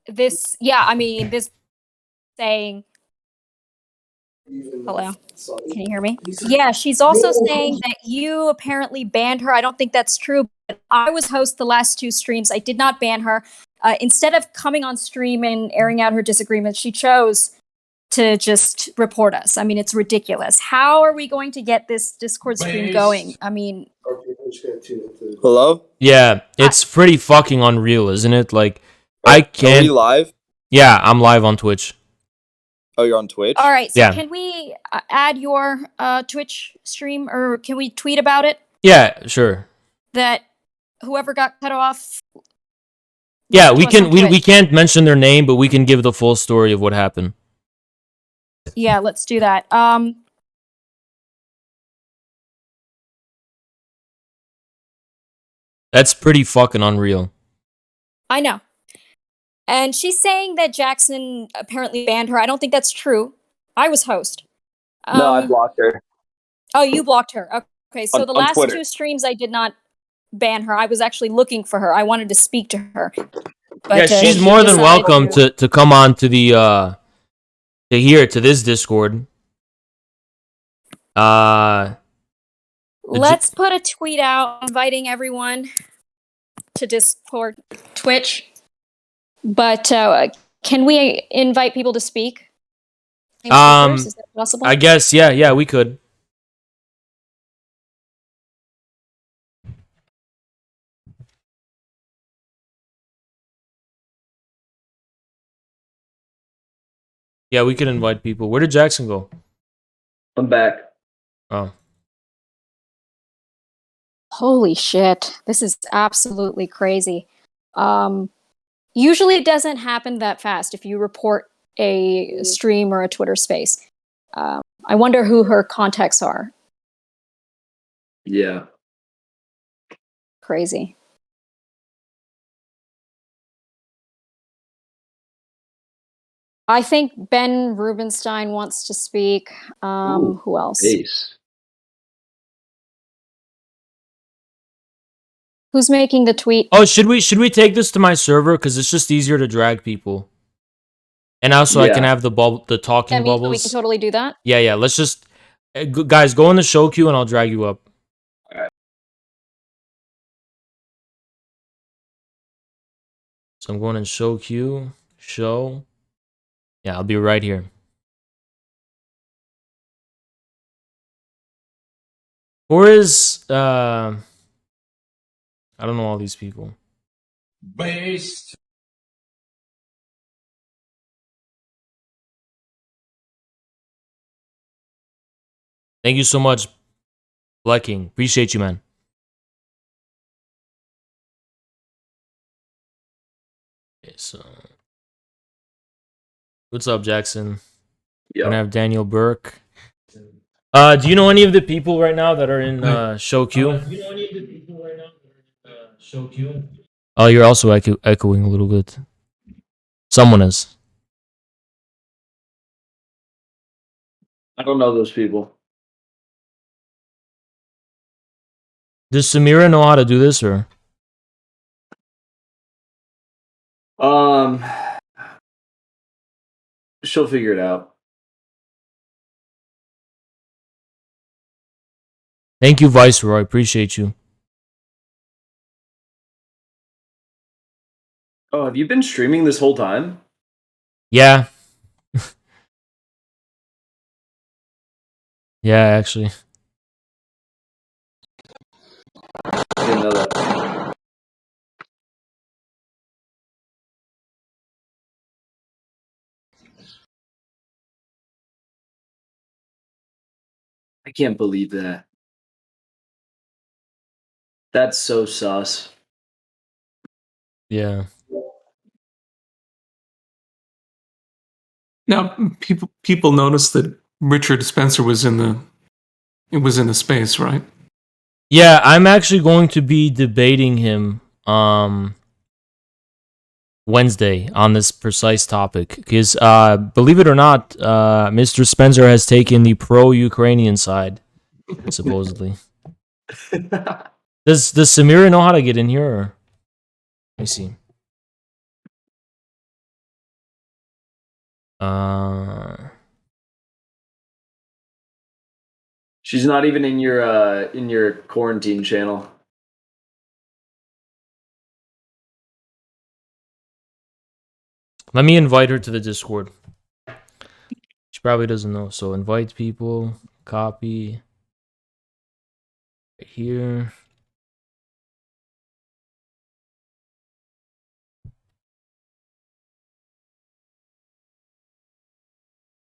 This, yeah, I mean, this saying, hello, can you hear me? Yeah, she's also saying that you apparently banned her. I don't think that's true, but I was host the last 2 streams. I did not ban her. Instead of coming on stream and airing out her disagreements, she chose to just report us. I mean, it's ridiculous. How are we going to get this Discord stream going? I mean, Hello? Yeah, it's pretty fucking unreal, isn't it? Like, I can't. Are we live? Yeah, I'm live on Twitch. Oh, you're on Twitch? all right, so Yeah. can we add your Twitch stream, or can we tweet about it? Yeah, sure. That whoever got cut off. Yeah, listen we to us on can. We Twitch. can't mention their name, but we can give the full story of what happened. Yeah, let's do that. That's pretty fucking unreal. I know. And she's saying that Jackson apparently banned her. I don't think that's true. I was host. No, I blocked her. Oh, you blocked her. Okay, so On- the on last Twitter. 2 streams I did not ban her. I was actually looking for her. I wanted to speak to her. But, Yeah, she's she more than decided welcome to come on to the to this Discord. Let's put a tweet out inviting everyone to Discord, Twitch. But can we invite people to speak? Is that possible? I guess yeah, we could. Yeah, we could invite people. Where did Jackson go? I'm back. Oh. Holy shit. This is absolutely crazy. Usually it doesn't happen that fast if you report a stream or a Twitter space. I wonder who her contacts are. Yeah. Crazy. I think Ben Rubenstein wants to speak. Who else? Ace. Who's making the tweet? Oh, should we take this to my server because it's just easier to drag people, and also I can Yeah. have the talking I mean, we bubbles. can totally do that. Yeah. Let's just guys go in the show queue and I'll drag you up. Alright. So I'm going in show queue, show. Yeah, I'll be right here. Where is I don't know all these people. Based. Thank you so much, Blacking. Appreciate you, man. Okay, so what's up, Jackson? Yeah. Gonna have Daniel Burke. Do you know any of the people right now that are in show queue? Oh, you're also echoing a little bit. Someone is. I don't know those people. Does Samira know how to do this, or? She'll figure it out. Thank you, Viceroy. Appreciate you. Oh, have you been streaming this whole time? Yeah. Yeah, actually. Didn't know that. I can't believe that. That's so sus. Yeah. Now, people noticed that Richard Spencer was in the space, right? Yeah, I'm actually going to be debating him Wednesday on this precise topic because believe it or not, Mr. Spencer has taken the pro-Ukrainian side, supposedly. Does Samira know how to get in here? Or? Let me see. She's not even in your quarantine channel. Let me invite her to the Discord. She probably doesn't know. So invite people, copy right here.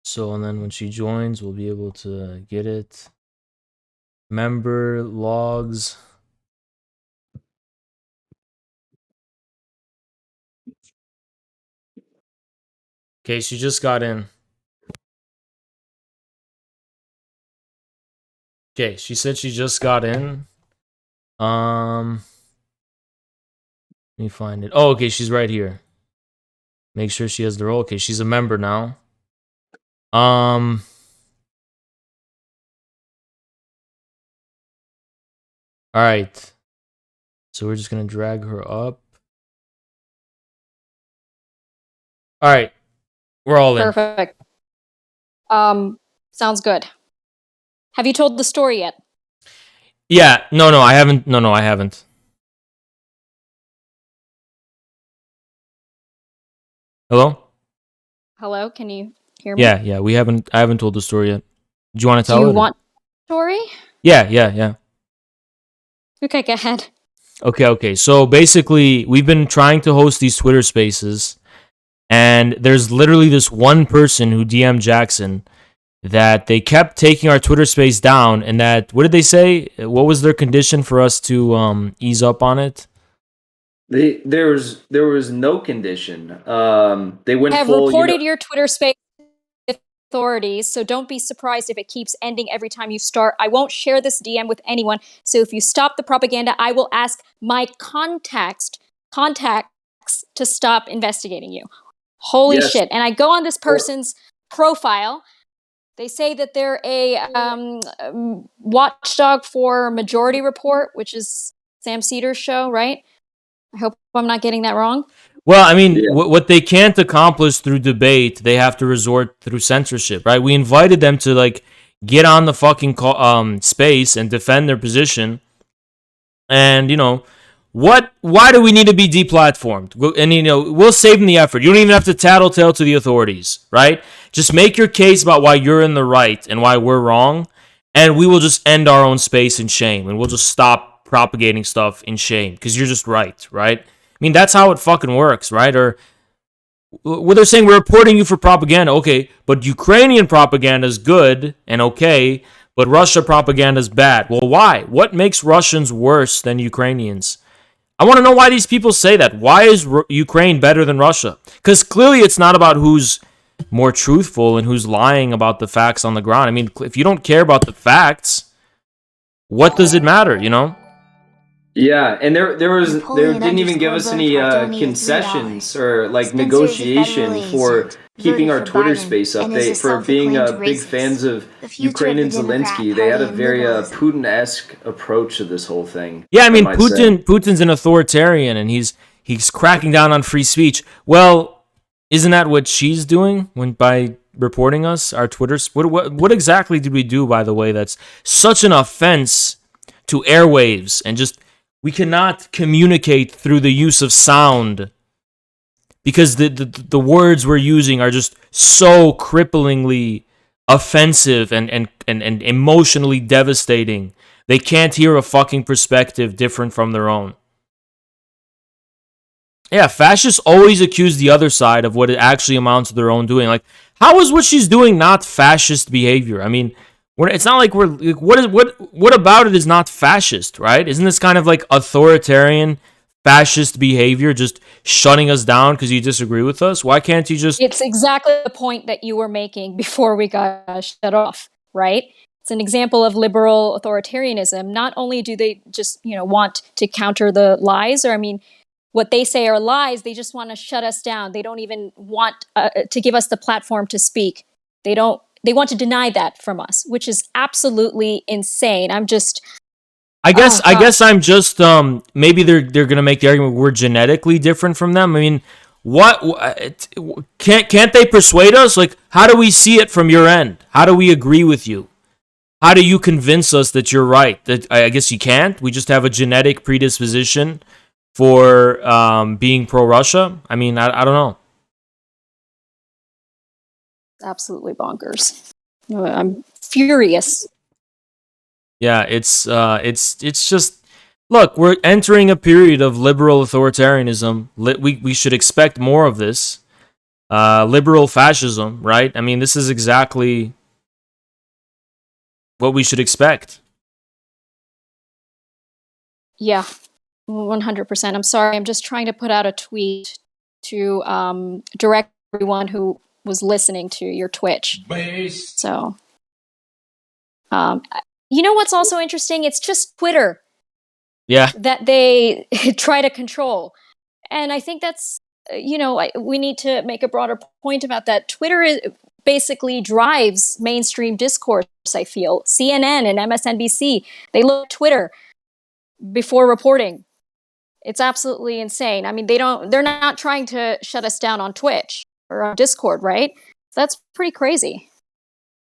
So, and then when she joins, we'll be able to get it. Member logs. Okay, she just got in. Okay, she said she just got in. Let me find it. Oh, okay, she's right here. Make sure she has the role. Okay, she's a member now. All right. So we're just gonna drag her up. All right, we're all in. Perfect. Sounds good. Have you told the story yet? Yeah, no, I haven't. No, I haven't. Hello? Hello, can you hear me? Yeah, we haven't. I haven't told the story yet. Do you want to Do tell you it? want story? Yeah. Okay, go ahead. Okay. So basically, we've been trying to host these Twitter spaces, and there's literally this one person who DM'd Jackson that they kept taking our Twitter space down, and that, what did they say? What was their condition for us to ease up on it? There was no condition. They went Have full. reported your Twitter space to authorities, so don't be surprised if it keeps ending every time you start. I won't share this DM with anyone, so if you stop the propaganda, I will ask my contacts to stop investigating you. Holy Yes. shit. And I go on this person's profile. They say that they're a watchdog for Majority Report, which is Sam Cedar's show, right? I hope I'm not getting that wrong. Well, I mean, what they can't accomplish through debate, they have to resort through censorship, right? We invited them to like get on the fucking space and defend their position, and why do we need to be deplatformed? And we'll save them the effort. You don't even have to tattletale to the authorities, right? Just make your case about why you're in the right and why we're wrong, and we will just end our own space in shame, and we'll just stop propagating stuff in shame because you're just right? I mean, that's how it fucking works, right? Or what they're saying, we're reporting you for propaganda. Okay, but Ukrainian propaganda is good and okay, but Russia propaganda is bad. Well, why? What makes Russians worse than Ukrainians? I want to know why these people say that. Why is Ukraine better than Russia? Because clearly it's not about who's more truthful and who's lying about the facts on the ground. I mean, if you don't care about the facts, what does it matter, Yeah, and there didn't even give us any concessions or like negotiation for keeping our Twitter space up. For being big fans of Ukraine and Zelensky, they had a very Putin-esque approach to this whole thing. Yeah, I mean, Putin's an authoritarian, and he's cracking down on free speech. Well, isn't that what she's doing by reporting us our Twitter? What exactly did we do, by the way? That's such an offense to airwaves, and just we cannot communicate through the use of sound because the words we're using are just so cripplingly offensive and emotionally devastating. They can't hear a fucking perspective different from their own. Yeah, fascists always accuse the other side of what it actually amounts to their own doing. Like, how is what she's doing not fascist behavior? I mean, It's not like we're like, what about it is not fascist, right? Isn't this kind of like authoritarian fascist behavior, just shutting us down because you disagree with us? Why can't you just? It's exactly the point that you were making before we got shut off, right? It's an example of liberal authoritarianism. Not only do they just, want to counter the lies, or what they say are lies, they just want to shut us down. They don't even want to give us the platform to speak. They want to deny that from us, which is absolutely insane. I guess I'm just maybe they're gonna make the argument we're genetically different from them. I mean, can't they persuade us? Like, how do we see it from your end? How do we agree with you? How do you convince us that you're right? That I guess you can't. We just have a genetic predisposition for being pro-Russia. I mean, I don't know. Absolutely bonkers. I'm furious. Yeah, it's just look. We're entering a period of liberal authoritarianism. We should expect more of this. Liberal fascism, right? I mean, this is exactly what we should expect. Yeah, 100%. I'm sorry. I'm just trying to put out a tweet to direct everyone who was listening to your Twitch. So, you know what's also interesting? It's just Twitter. Yeah. That they try to control. And I think that's, we need to make a broader point about that. Twitter basically drives mainstream discourse, I feel. CNN and MSNBC, they look at Twitter before reporting. It's absolutely insane. I mean, they're not trying to shut us down on Twitch or on Discord, right? That's pretty crazy.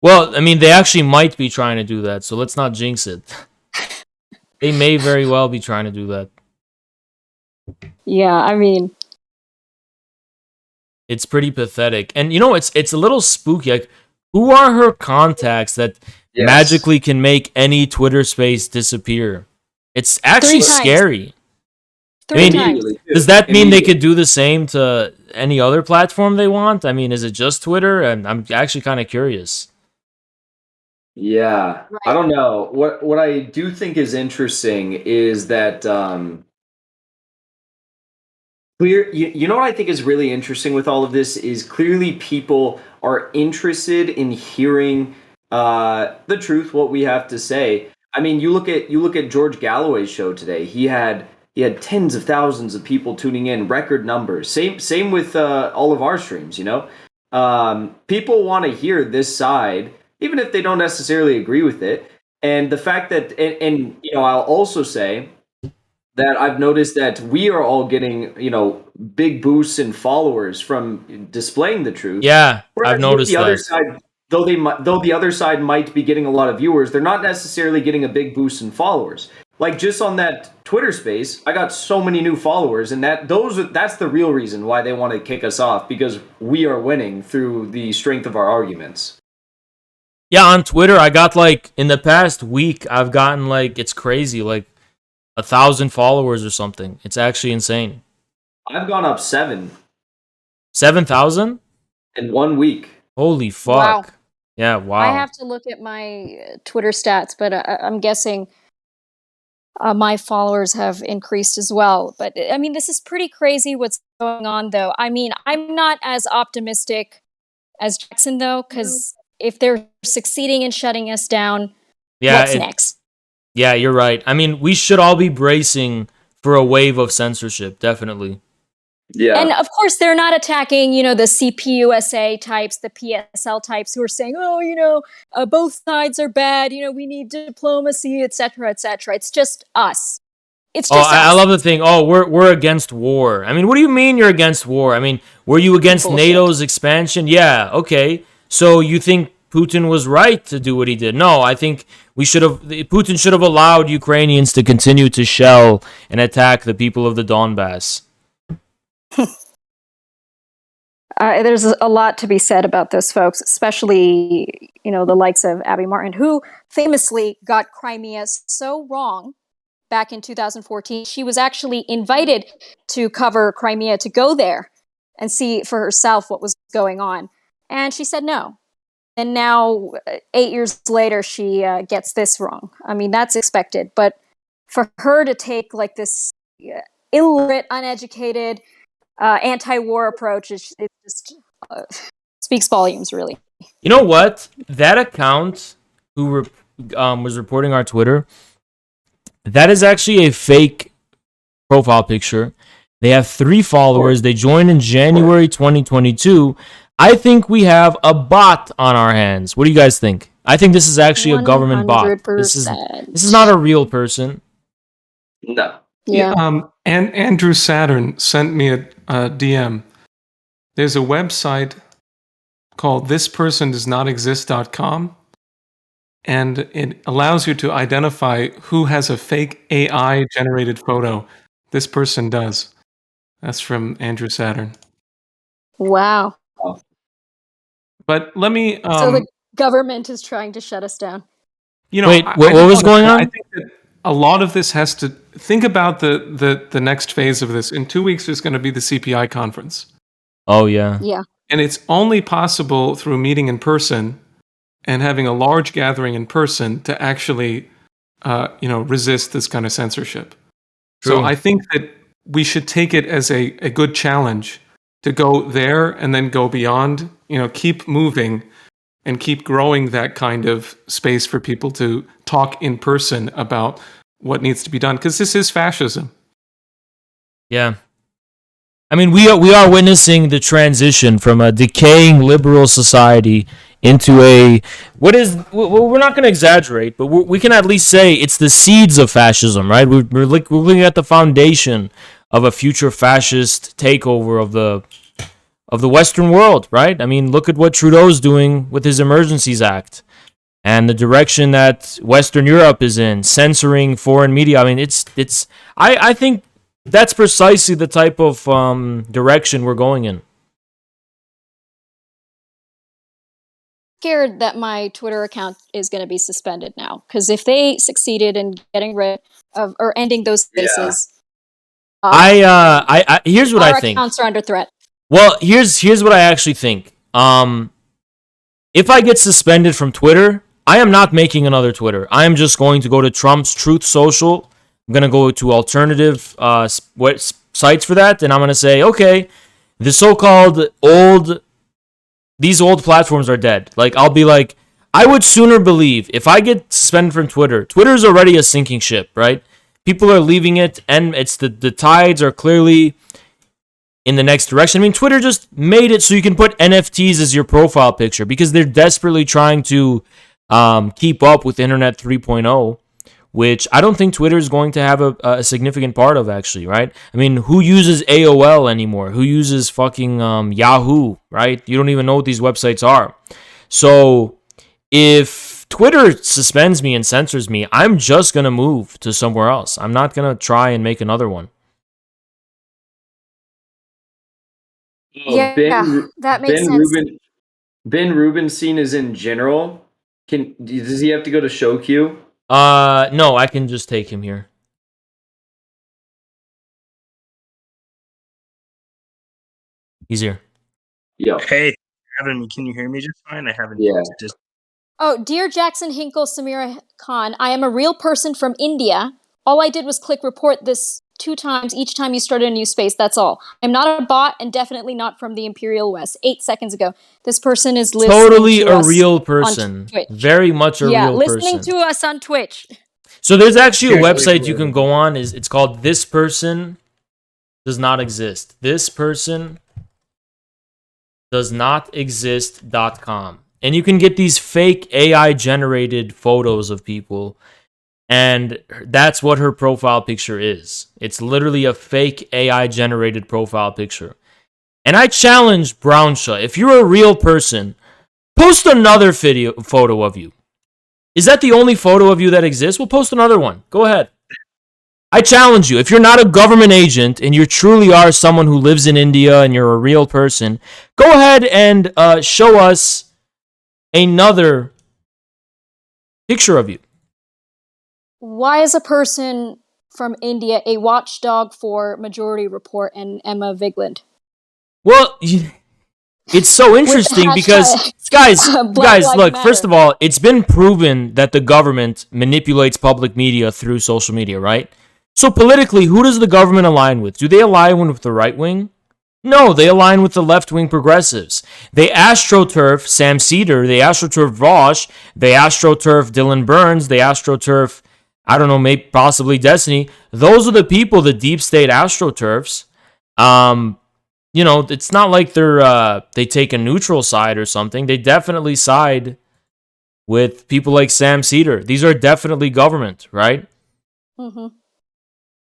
Well, I mean, they actually might be trying to do that, so let's not jinx it. They may very well be trying to do that. Yeah, I mean, it's pretty pathetic. And it's a little spooky. Like, who are her contacts that magically can make any Twitter space disappear? It's actually scary. Three times. Does that mean they could do the same to any other platform they want? I mean, is it just Twitter? And I'm actually kind of curious. Yeah, I don't know. What I do think is interesting is that you know what I think is really interesting with all of this is clearly people are interested in hearing the truth, what we have to say. I mean, you look at George Galloway's show today. He had tens of thousands of people tuning in, record numbers. Same with all of our streams. People want to hear this side, even if they don't necessarily agree with it. And the fact that, and I'll also say that I've noticed that we are all getting, big boosts in followers from displaying the truth. Yeah, Whereas I've noticed the other that. side, though the other side might be getting a lot of viewers, they're not necessarily getting a big boost in followers. Like just on that Twitter space, I got so many new followers, and that's the real reason why they want to kick us off, because we are winning through the strength of our arguments. Yeah, on Twitter, I got in the past week, I've gotten it's crazy, 1,000 followers or something. It's actually insane. I've gone up 7,000 in 1 week. Holy fuck! Wow. Yeah, wow. I have to look at my Twitter stats, but I'm guessing my followers have increased as well. But I mean, this is pretty crazy what's going on, though. I mean, I'm not as optimistic as Jackson, though, because if they're succeeding in shutting us down, what's next? Yeah, you're right. I mean, we should all be bracing for a wave of censorship, definitely. Yeah. And of course, they're not attacking, the CPUSA types, the PSL types who are saying, both sides are bad, we need diplomacy, etc., etc. It's just us. It's just us. I love the thing. Oh, we're against war. I mean, what do you mean you're against war? I mean, were you against NATO's expansion? Yeah, okay. So you think Putin was right to do what he did? No, I think Putin should have allowed Ukrainians to continue to shell and attack the people of the Donbass. There's a lot to be said about those folks, especially, the likes of Abby Martin, who famously got Crimea so wrong back in 2014. She was actually invited to cover Crimea, to go there and see for herself what was going on. And she said no. and now 8 years later she gets this wrong. I mean, that's expected, but for her to take like this illiterate, uneducated, anti-war approach, it just speaks volumes, really. You know what? That account who was reporting our Twitter, that is actually a fake profile picture. They have 3 followers. They joined in January 2022. I think we have a bot on our hands. What do you guys think? I think this is actually a government bot. This is not a real person. No. Yeah. And Andrew Saturn sent me a DM. There's a website called thispersondoesnotexist.com, and it allows you to identify who has a fake AI generated photo. This person does. That's from Andrew Saturn. Wow. But let me. So the government is trying to shut us down. You know, Wait, I what just was wanna going say, on? I think that a lot of this has to think about the next phase of this. In 2 weeks, there's going to be the CPI conference, Oh yeah. Yeah. and it's only possible through meeting in person and having a large gathering in person to actually, resist this kind of censorship. So True. I think that we should take it as a good challenge to go there and then go beyond. Keep moving and keep growing that kind of space for people to talk in person about what needs to be done, because this is fascism. Yeah. I mean, we are witnessing the transition from a decaying liberal society into a we're not going to exaggerate, but we can at least say it's the seeds of fascism, right? We're looking at the foundation of a future fascist takeover of the Western world, right? I mean, look at what Trudeau's doing with his Emergencies Act and the direction that Western Europe is in, censoring foreign media. I mean, I think that's precisely the type of direction we're going in. Scared that my Twitter account is going to be suspended now, because if they succeeded in getting rid of or ending those spaces, I here's what our I think. accounts are under threat. Well, here's what I actually think. If I get suspended from Twitter, I am not making another Twitter. I am just going to go to Trump's Truth Social. I'm going to go to alternative sites for that, and I'm going to say, okay, the so-called these old platforms are dead. Like, I'll be like, I would sooner believe if I get suspended from Twitter. Twitter's already a sinking ship, right? People are leaving it, and it's the tides are clearly in the next direction. I mean, Twitter just made it so you can put NFTs as your profile picture because they're desperately trying to keep up with Internet 3.0, which I don't think Twitter is going to have a significant part of, actually, right? I mean, who uses AOL anymore? Who uses fucking Yahoo, right? You don't even know what these websites are. So if Twitter suspends me and censors me, I'm just going to move to somewhere else. I'm not going to try and make another one. Yeah, that makes sense. Ben Rubenstein is in general. Does he have to go to show queue? No, I can just take him here. He's here. Yeah. Hey, having me. Can you hear me just fine? I haven't. Yeah. Just Oh, dear Jackson Hinkle Samira Khan, I am a real person from India. All I did was click report this 2 times each time you started a new space. That's all. I'm not a bot and definitely not from the Imperial West. 8 seconds ago. This person is listening Totally to a us real on person. Twitch. Very much a real person. Listening to us on Twitch. So there's actually a website you can go on. It's called This Person Does Not Exist. This Person Does Not Exist.com. And you can get these fake AI generated photos of people. And that's what her profile picture is. It's literally a fake AI generated profile picture. And I challenge Brownshaw, if you're a real person, post another photo of you. Is that the only photo of you that exists? We'll post another one. Go ahead. I challenge you. If you're not a government agent and you truly are someone who lives in India and you're a real person, go ahead and show us another picture of you. Why is a person from India a watchdog for Majority Report and Emma Vigland? Well, It's so With the interesting hashtag, because guys, Black Lives look, Matter. first of all, it's been proven that the government manipulates public media through social media, right? So politically, who does the government align with? Do they align with the right wing? No, they align with the left-wing progressives. They astroturf Sam Cedar, they astroturf Vosh, they astroturf Dylan Burns, they astroturf, I don't know, maybe possibly Destiny. Those are the people the deep state astroturfs. You know, it's not like they take a neutral side or something. They definitely side with people like Sam Cedar. These are definitely government, right? Mm-hmm.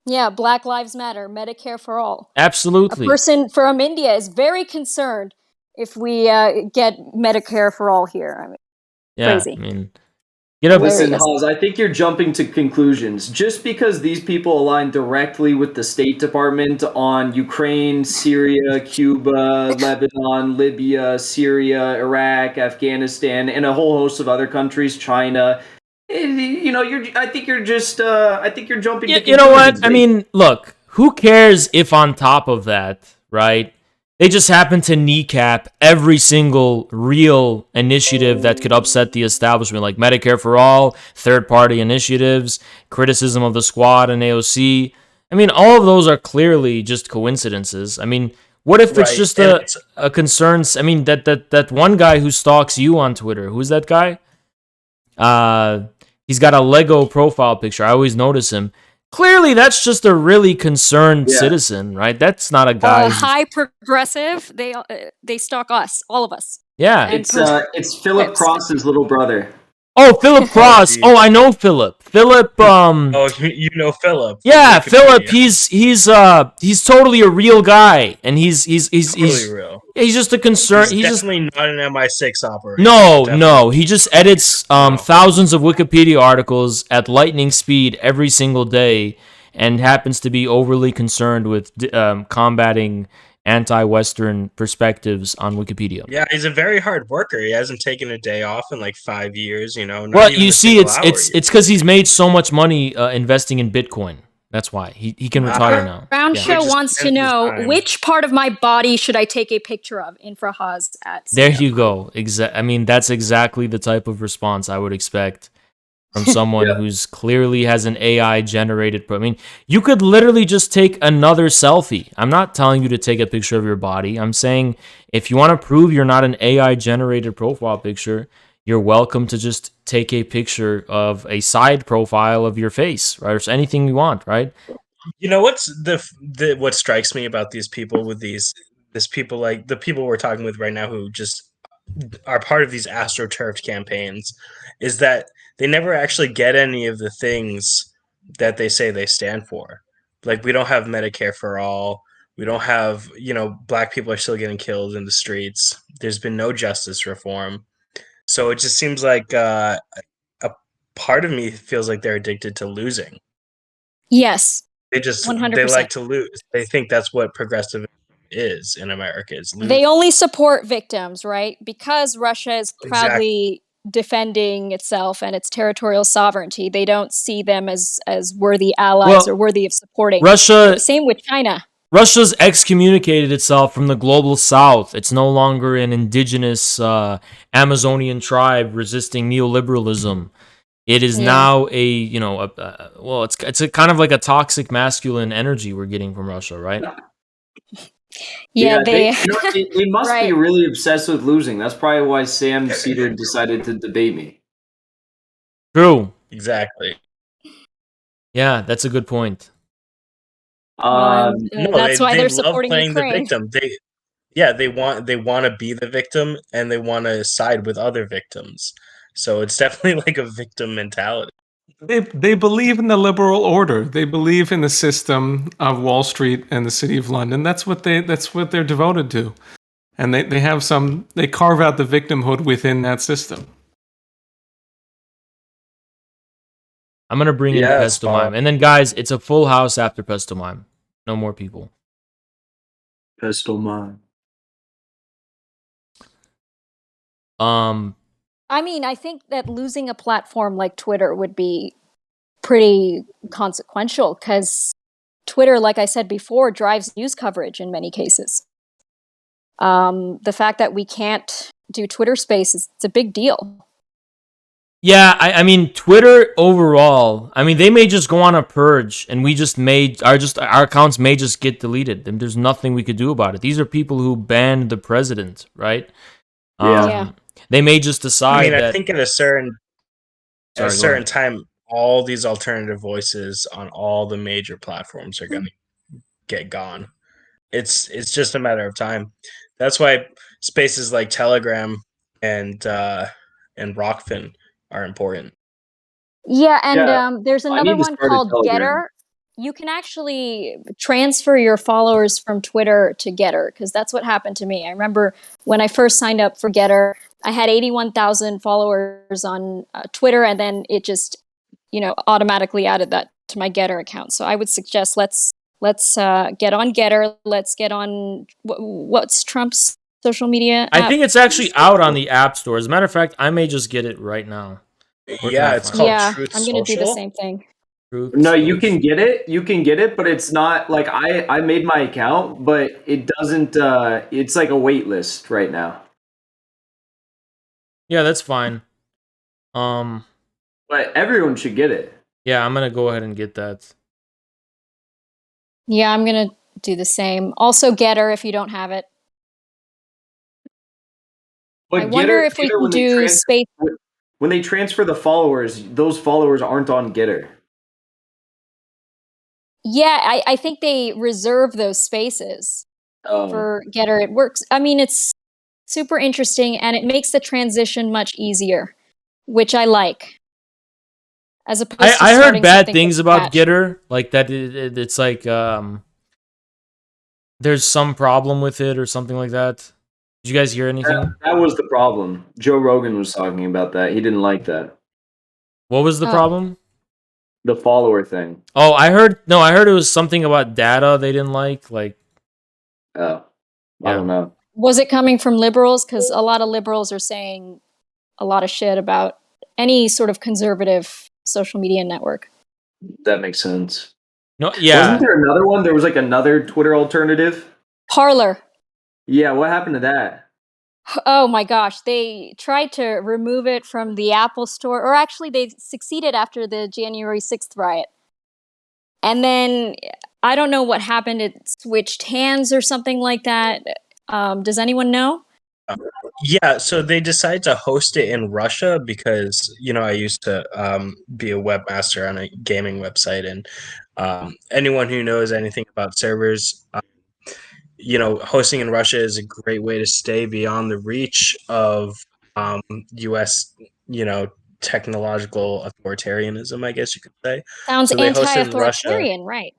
Yeah, Black Lives Matter, Medicare for all. Absolutely. A person from India is very concerned if we get Medicare for all here. I mean, Yeah, crazy. I mean, you know, Listen, Hawes, I think you're jumping to conclusions. Just because these people align directly with the State Department on Ukraine, Syria, Cuba, Lebanon, Libya, Syria, Iraq, Afghanistan, and a whole host of other countries, China, you know, I think you're jumping to conclusions. You know what? I mean, look, who cares if on top of that, right? They just happen to kneecap every single real initiative that could upset the establishment, like Medicare for all, third-party initiatives, criticism of the Squad and AOC. I mean, all of those are clearly just coincidences. I mean, what if it's Right, just and a concern? I mean, that one guy who stalks you on Twitter, who's that guy? He's got a Lego profile picture. I always notice him. Clearly, that's just a really concerned citizen, right? That's not a guy. High progressive. They stalk us, all of us. Yeah, And it's Philip Cross's little brother. Oh, Philip Cross. Oh, I know Philip. Philip. Oh, you know Philip. Yeah, Wikipedia. Philip. He's totally a real guy, and he's Totally real. He's just a concern. He's definitely not an MI6 operator. No. He just edits thousands of Wikipedia articles at lightning speed every single day, and happens to be overly concerned with combating anti-Western perspectives on Wikipedia. Yeah, he's a very hard worker. He hasn't taken a day off in like 5 years. You know. Not Well, even you a see, single hour it's because he's made so much money investing in Bitcoin. That's why he can retire now. Brown Yeah. Show wants to know which part of my body should I take a picture of? Infrahaz at. There you go. I mean, that's exactly the type of response I would expect from someone who's clearly has an AI generated. I mean, you could literally just take another selfie. I'm not telling you to take a picture of your body. I'm saying if you want to prove you're not an AI generated profile picture, you're welcome to just take a picture of a side profile of your face, right? Or anything you want, right? You know what's what strikes me about these people with this people, like the people we're talking with right now who just are part of these astroturfed campaigns, is that they never actually get any of the things that they say they stand for. Like, we don't have Medicare for all. We don't have, black people are still getting killed in the streets. There's been no justice reform. So it just seems like a part of me feels like they're addicted to losing. Yes. They just 100%. they like to lose. They think that's what progressive is in America, is losing. They only support victims, right? Because Russia is proudly defending itself and its territorial sovereignty. They don't see them as worthy allies or worthy of supporting. Russia. Same with China. Russia's excommunicated itself from the global south. It's no longer an indigenous Amazonian tribe resisting neoliberalism. It is now it's a kind of like a toxic masculine energy we're getting from Russia, right? Yeah, they must be really obsessed with losing. That's probably why Sam Cedar decided to debate me. True. Exactly. Yeah, that's a good point. That's why they're supporting playing Ukraine. the victim. They want to be the victim, and they want to side with other victims. So it's definitely like a victim mentality. They believe in the liberal order. They believe in the system of Wall Street and the City of London. That's what they're devoted to, and they carve out the victimhood within that system. I'm gonna bring in Pestomime, and then guys, it's a full house after Pestomime. No more people. Pestomime. I mean, I think that losing a platform like Twitter would be pretty consequential because Twitter, like I said before, drives news coverage in many cases. The fact that we can't do Twitter Spaces, it's a big deal. Yeah, I mean Twitter overall. I mean they may just go on a purge, and we just may our accounts may just get deleted, and there's nothing we could do about it. These are people who banned the president, right? Yeah. They may just decide I mean, I that. think at a certain Sorry, go ahead. time, all these alternative voices on all the major platforms are going to get gone. It's just a matter of time. That's why spaces like Telegram and Rockfin are important. Yeah, and Yeah, there's I another need to one start a called Telegram. Getter. You can actually transfer your followers from Twitter to Getter, because that's what happened to me. I remember when I first signed up for Getter, I had 81,000 followers on Twitter, and then it just, automatically added that to my Getter account. So I would suggest let's get on Getter. Let's get on what's Trump's social media I app? think it's actually out on the App Store. As a matter of fact, I may just get it right now. Where can I Yeah, it's find called it? Yeah, Truth I'm gonna do the Social. same thing. Truth No, you Social. can get it. You can get it, but it's not like I made my account, but it doesn't. It's like a wait list right now. Yeah, that's fine. But everyone should get it. Yeah, I'm gonna go ahead and get that. Yeah, I'm gonna do the same. Also, Getter if you don't have it. But I wonder if we Getter can do space. when they transfer the followers, those followers aren't on Getter. Yeah, I think they reserve those spaces Oh. for Getter. It works. I mean, it's super interesting, and it makes the transition much easier, which I like. As opposed to I heard starting bad something things from about scratch. Getter, like that it's like there's some problem with it or something like that. Did you guys hear anything? That was the problem. Joe Rogan was talking about that. He didn't like that. What was the problem? The follower thing. Oh, I heard it was something about data they didn't like. Oh, I don't know. Was it coming from liberals? Because a lot of liberals are saying a lot of shit about any sort of conservative social media network. That makes sense. No, yeah. Wasn't there another one? There was like another Twitter alternative. Parler. Yeah, what happened to that? Oh my gosh, they tried to remove it from the Apple Store, or actually they succeeded after the January 6th riot. And then I don't know what happened. It switched hands or something like that. Does anyone know? Yeah, so they decided to host it in Russia because I used to be a webmaster on a gaming website, and anyone who knows anything about servers, hosting in Russia is a great way to stay beyond the reach of U.S. Technological authoritarianism, I guess you could say. Sounds So they hosted in Russia. anti-authoritarian, right?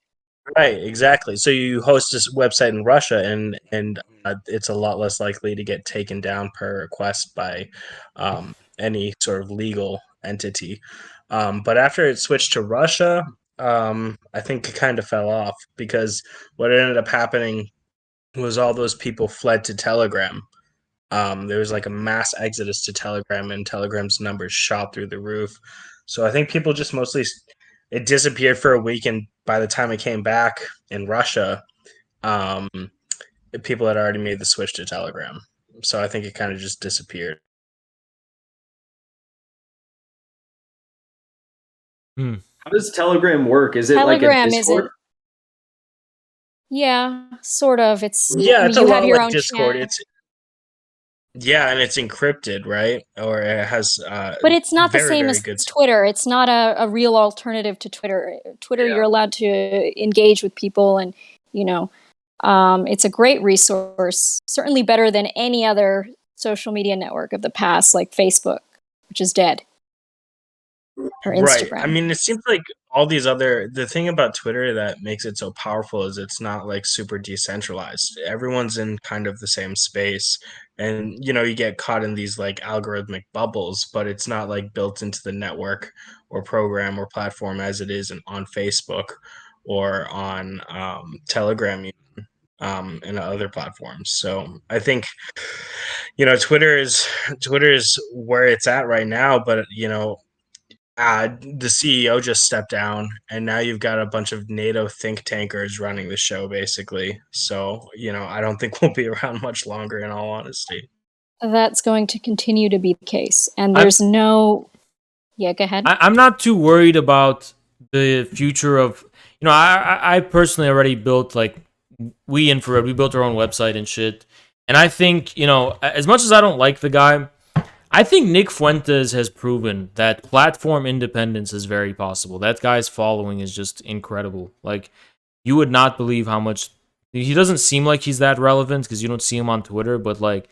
Right, exactly. So you host this website in Russia, and it's a lot less likely to get taken down per request by any sort of legal entity. But after it switched to Russia, I think it kind of fell off because what ended up happening was all those people fled to Telegram. There was like a mass exodus to Telegram, and Telegram's numbers shot through the roof. So I think people just mostly it disappeared for a week, and by the time it came back in Russia, um, people had already made the switch to Telegram. So I think it kind of just disappeared. How does Telegram work? Is it like a Telegram Discord? isn't. Yeah, sort of. It's Yeah, it's a you have lot your like own Discord. channel. And it's encrypted, right? Or it has But it's not the very, same very as good. Twitter. It's not a real alternative to Twitter. Twitter, you're allowed to engage with people, and it's a great resource. Certainly better than any other social media network of the past, like Facebook, which is dead, or Right. Instagram. I mean, it seems like all these the thing about Twitter that makes it so powerful is it's not like super decentralized. Everyone's in kind of the same space. And, you get caught in these like algorithmic bubbles, but it's not like built into the network or program or platform as it is on Facebook or on Telegram and other platforms. So I think, Twitter is where it's at right now, but the CEO just stepped down, and now you've got a bunch of NATO think tankers running the show, basically. So, I don't think we'll be around much longer, in all honesty. That's going to continue to be the case. And I'm- there's no. Yeah, go ahead. I'm not too worried about the future of, I personally already built, like, we Infrared, we built our own website and shit. And I think, as much as I don't like the guy, I think Nick Fuentes has proven that platform independence is very possible. That guy's following is just incredible. Like, you would not believe how much, he doesn't seem like he's that relevant because you don't see him on Twitter, but like,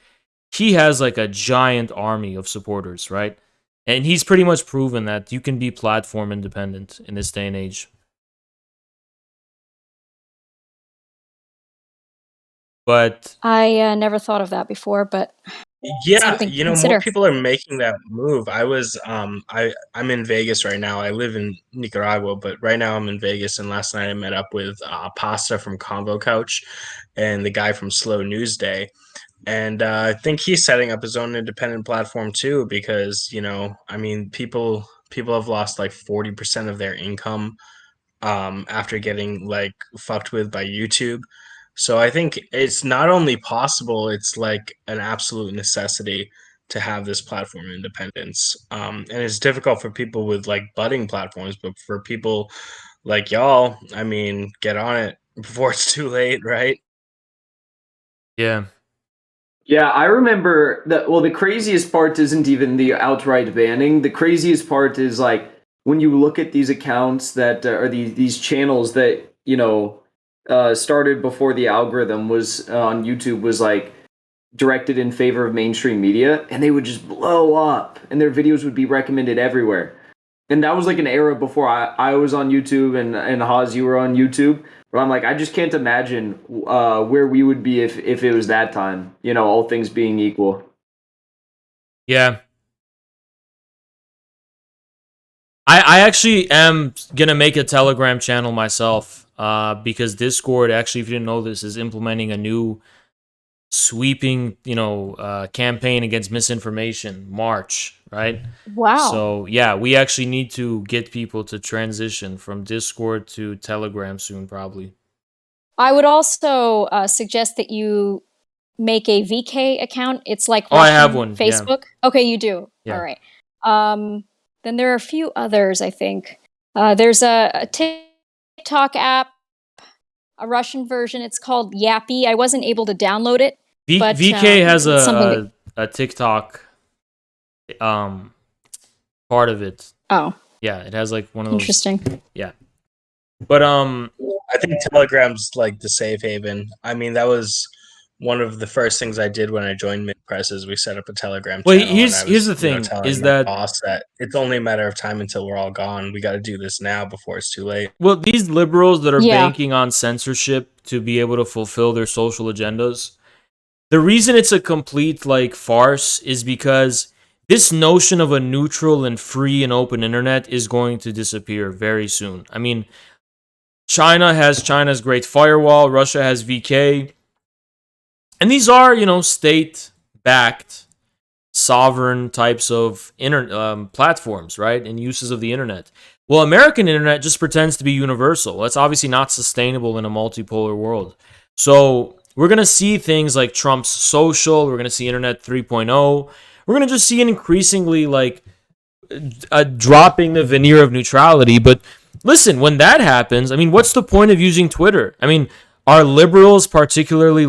he has like a giant army of supporters, right? And he's pretty much proven that you can be platform independent in this day and age. But I never thought of that before, but Yeah, something to more consider. people are making that move. I'm in Vegas right now. I live in Nicaragua, but right now I'm in Vegas, and last night I met up with Pasta from Convo Couch and the guy from Slow News Day. And I think he's setting up his own independent platform too, because people have lost like 40% of their income after getting like fucked with by YouTube. So I think it's not only possible, it's like an absolute necessity to have this platform independence. And it's difficult for people with like budding platforms, but for people like y'all, get on it before it's too late, right? yeah. Yeah, I remember the craziest part isn't even the outright banning. The craziest part is like when you look at these accounts that are these channels that, started before the algorithm was on YouTube was like directed in favor of mainstream media, and they would just blow up and their videos would be recommended everywhere. And that was like an era before I was on YouTube and Haas, you were on YouTube. But I'm like, I just can't imagine where we would be if it was that time, all things being equal. Yeah. I actually am going to make a Telegram channel myself because Discord, actually, if you didn't know this, is implementing a new sweeping, campaign against misinformation, March, right? Wow. So, yeah, we actually need to get people to transition from Discord to Telegram soon, probably. I would also suggest that you make a VK account. It's like Oh, I Russian have one, yeah. Facebook. Okay, you do. Yeah. All right. Then there are a few others, I think. There's a TikTok app, a Russian version. It's called Yappy. I wasn't able to download it. But VK has it's something a TikTok part of it. Oh. Yeah, it has like one of those. Interesting. Yeah. But I think Telegram's like the safe haven. That was one of the first things I did when I joined Midpress is we set up a Telegram Well, channel. here's the thing, telling is my that boss that it's only a matter of time until we're all gone. We got to do this now before it's too late. well, these liberals that are Yeah. banking on censorship to be able to fulfill their social agendas, the reason it's a complete like farce is because this notion of a neutral and free and open internet is going to disappear very soon. China has China's Great Firewall, Russia has VK. And these are, state-backed, sovereign types of platforms, right? And uses of the internet. Well, American internet just pretends to be universal. That's obviously not sustainable in a multipolar world. So we're going to see things like Trump's social. We're going to see Internet 3.0. We're going to just see an increasingly, dropping the veneer of neutrality. But listen, when that happens, what's the point of using Twitter? Are liberals particularly,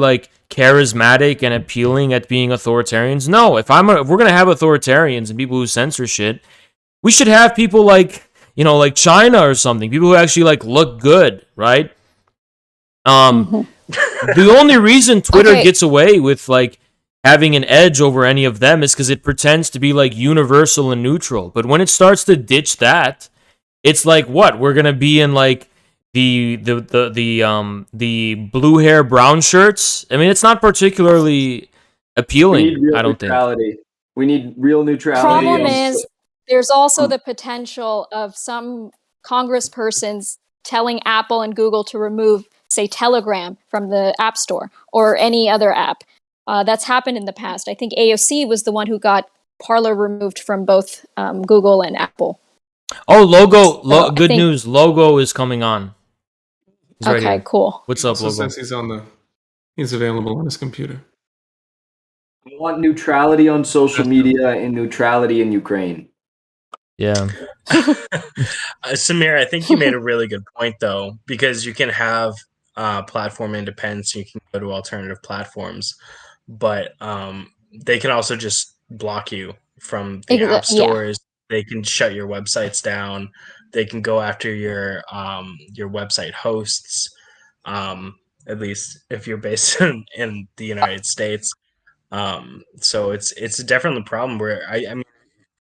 charismatic and appealing at being authoritarians? No. If we're going to have authoritarians and people who censor shit, we should have people like China or something. People who actually, look good, right? The only reason Twitter gets away with, having an edge over any of them is because it pretends to be, universal and neutral. But when it starts to ditch that, it's like, what? We're going to be in, the blue hair, brown shirts. It's not particularly appealing, I don't think. We need real neutrality. Problem is, there's also the potential of some congresspersons telling Apple and Google to remove, say, Telegram from the App Store or any other app. That's happened in the past. I think AOC was the one who got Parler removed from both Google and Apple. Oh, Logo. So I Good think- news. Logo is coming on. He's right Okay, here. cool. What's up, Also Logo? says he's available on his computer. I want neutrality on social media and neutrality in Ukraine. Yeah. Samir, I think you made a really good point though, because you can have platform independence. You can go to alternative platforms, but they can also just block you from the app Yeah. stores. They can shut your websites down. They can go after your website hosts. At least if you're based in the United States. So it's definitely a problem where I mean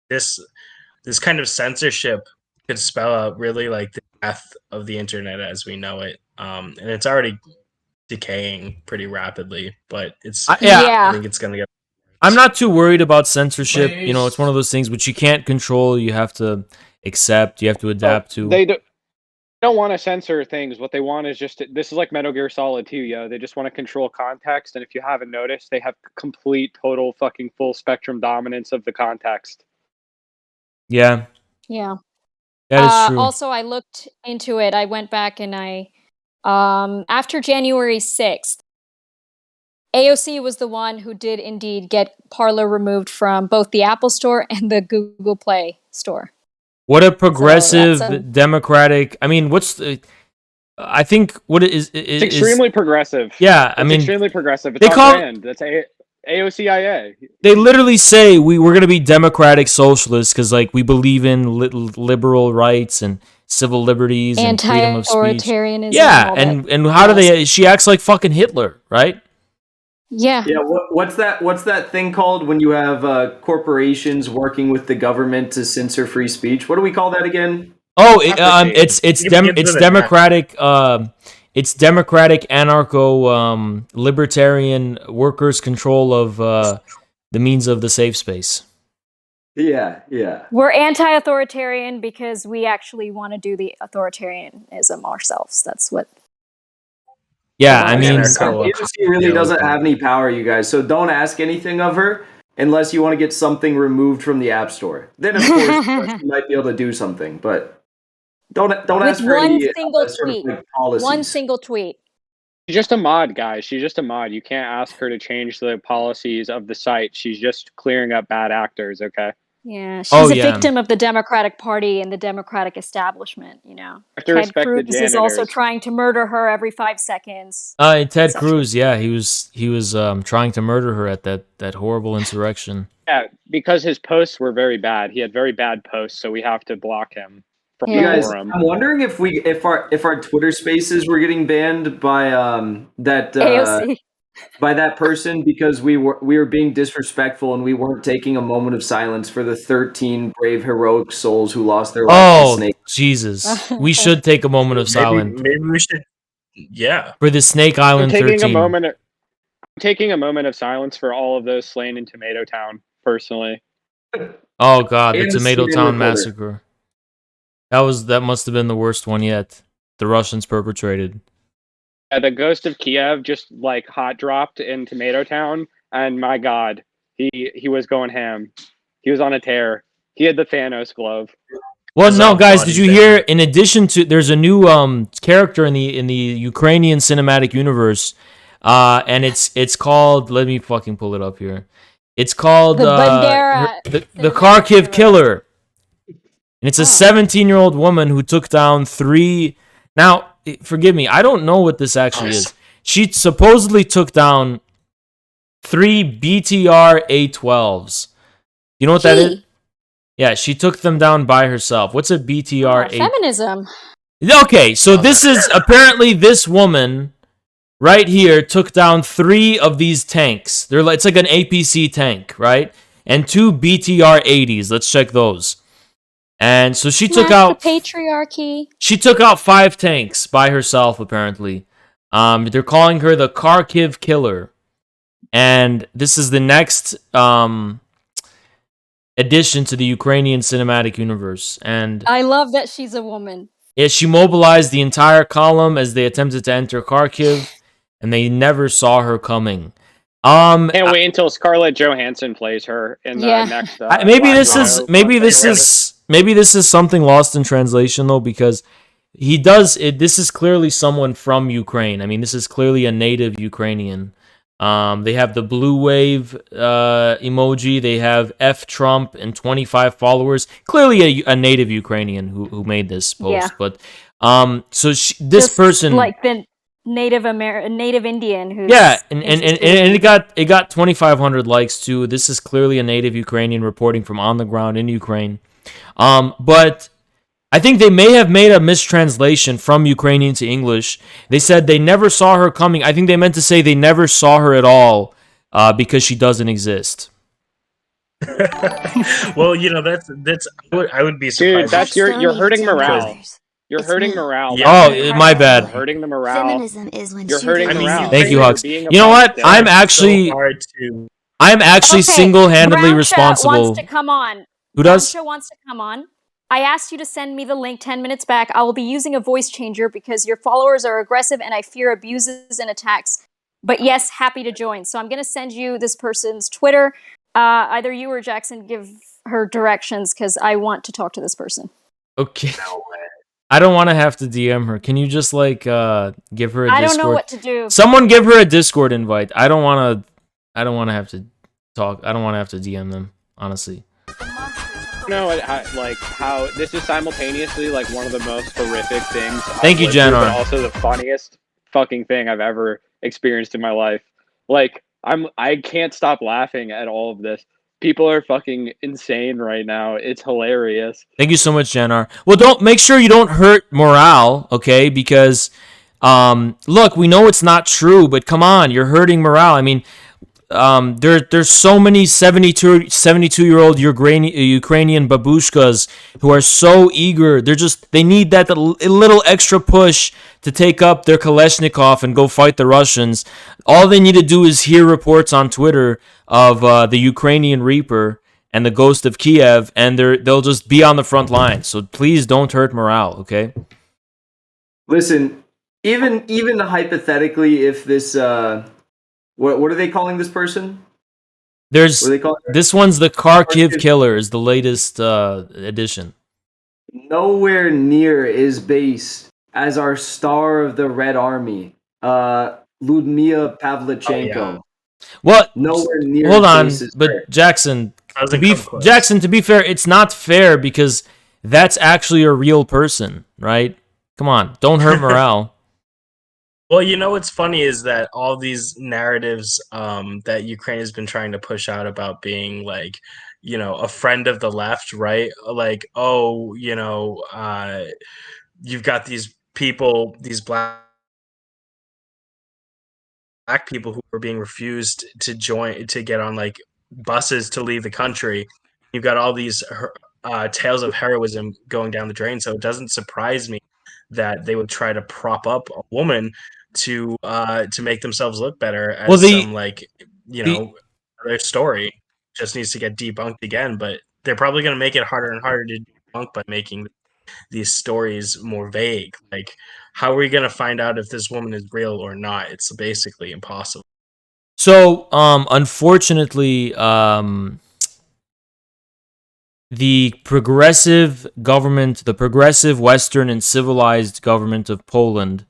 this kind of censorship could spell out really like the death of the internet as we know it. And it's already decaying pretty rapidly, but I think it's gonna get. I'm not too worried about censorship. You know, it's one of those things which you can't control. You have to accept. You have to adapt to. They don't want to censor things. What they want is just this is like Metal Gear Solid 2, yo. They just want to control context, and if you haven't noticed, they have complete, total, fucking full spectrum dominance of the context. Yeah. Yeah. That is true. Also, I looked into it. I went back and after January 6th, AOC was the one who did indeed get Parler removed from both the Apple Store and the Google Play Store. What a progressive, democratic. I mean, I think what is It's extremely progressive. Yeah, I It's mean, extremely progressive. It's they on call- brand. That's AOCIA. They literally say we're going to be democratic socialists because, like, we believe in liberal rights and civil liberties and freedom of speech. Anti-authoritarianism. Yeah, and all and that. how do they? She acts like fucking Hitler, right? Yeah. Yeah. What's that thing called when you have corporations working with the government to censor free speech? What do we call that again? Oh, it's democratic. It's democratic, anarcho, libertarian workers' control of the means of the safe space. Yeah. We're anti-authoritarian because we actually want to do the authoritarianism ourselves. That's what. Yeah, I mean, AOC really doesn't have any power, you guys. So don't ask anything of her unless you want to get something removed from the App Store. Then, of course, you might be able to do something, but don't ask for one any single sort of tweet. like policies. One single tweet. She's just a mod, guys. She's just a mod. You can't ask her to change the policies of the site. She's just clearing up bad actors, okay? Yeah, she's a victim of the Democratic Party and the Democratic establishment, you know. Have to Ted respect the Cruz is also janitors. trying to murder her every 5 seconds. Ted Cruz, yeah, he was trying to murder her at that horrible insurrection. Yeah, because his posts were very bad. He had very bad posts, so we have to block him from You the guys, forum. I'm wondering if our Twitter Spaces were getting banned by that AOC. by that person because we were being disrespectful and we weren't taking a moment of silence for the 13 brave heroic souls who lost their lives to Oh, snake. Jesus. We should take a moment of silence. Maybe we should. Yeah. For the Snake Island I'm taking 13. I'm taking a moment of silence for all of those slain in Tomato Town, personally. Oh God, the And Tomato Stephen Town Reporter. massacre. That must have been the worst one yet. The Russians perpetrated. The ghost of Kiev just like hot dropped in Tomato Town, and my God, he was going ham. He was on a tear. He had the Thanos glove. Well, no, guys, did you hear? In addition to, there's a new character in the Ukrainian cinematic universe, and it's called. Let me fucking pull it up here. It's called The Bandera the Kharkiv Killer, and it's a 17-year-old woman who took down 3. Now, forgive me, I don't know what this actually is. She supposedly took down 3 BTR A12s. You know what that is? Yeah, she took them down by herself. What's a BTR A? Feminism. Okay, so this is apparently this woman right here took down 3 of these tanks. It's like an APC tank, right? And 2 BTR 80s. Let's check those. And so she took out the patriarchy. She took out 5 tanks by herself, apparently. They're calling her the Kharkiv Killer. And this is the next addition to the Ukrainian cinematic universe. And I love that she's a woman. yeah, she mobilized the entire column as they attempted to enter Kharkiv, and they never saw her coming. Can't wait until Scarlett Johansson plays her in the next. maybe this is maybe this is something lost in translation though, because he does it. This is clearly someone from Ukraine. I mean, this is clearly a native Ukrainian. They have the blue wave emoji. They have F Trump and 25 followers. Clearly a native Ukrainian who made this post. Yeah. But this Just person, like the native Indian who's yeah, and interested in- it got 2,500 likes too. This is clearly a native Ukrainian reporting from on the ground in Ukraine. But I think they may have made a mistranslation from Ukrainian to English. They said they never saw her coming. I think they meant to say they never saw her at all because she doesn't exist. Well, you know, that's I would be surprised. Dude, that's you're hurting morale. You're hurting morale. Oh, my bad. You're hurting the morale. Feminism is when You're hurting shooting morale. Thank you, You're Hux. being a You know what? bystander. I'm actually Okay, single-handedly Brown Show responsible. wants to come on. Who Brown does? Show wants to come on. I asked you to send me the link 10 minutes back. I will be using a voice changer because your followers are aggressive and I fear abuses and attacks. But yes, happy to join. So I'm going to send you this person's Twitter. Either you or Jackson give her directions because I want to talk to this person. Okay. I don't want to have to DM her. Can you just like give her a Discord? I don't know what to do. Someone give her a Discord invite. I don't want to have to talk. I don't want to have to DM them, honestly. No, like how this is simultaneously like one of the most horrific things. Thank you, Jen. But also the funniest fucking thing I've ever experienced in my life. Like I can't stop laughing at all of this. People are fucking insane right now. It's hilarious. Thank you so much, Janar. Well, don't make sure you don't hurt morale, okay? Because look, we know it's not true, but come on, you're hurting morale. I mean, there's so many 72-year-old Ukrainian babushkas who are so eager. They need that little extra push to take up their Kalashnikov and go fight the Russians. All they need to do is hear reports on Twitter of the Ukrainian Reaper and the Ghost of Kiev, and they'll just be on the front line. So please don't hurt morale, okay? Listen, even hypothetically, if this what are they calling this person? This one's the Kharkiv Killer is the latest edition. Nowhere near as based as our star of the Red Army, Ludmila Pavlichenko. What? Nowhere near. Hold on, as base as but her. Jackson, to be fair, it's not fair because that's actually a real person, right? Come on, don't hurt morale. Well, you know what's funny is that all these narratives that Ukraine has been trying to push out about being like, you know, a friend of the left, right? Like, oh, you know, you've got these people, these black people who are being refused to get on like buses to leave the country. You've got all these tales of heroism going down the drain. So it doesn't surprise me that they would try to prop up a woman to make themselves look better as their story just needs to get debunked again. But they're probably going to make it harder and harder to debunk by making these stories more vague. Like, how are we going to find out if this woman is real or not? It's basically impossible. So, unfortunately, the progressive government, the progressive Western and civilized government of Poland,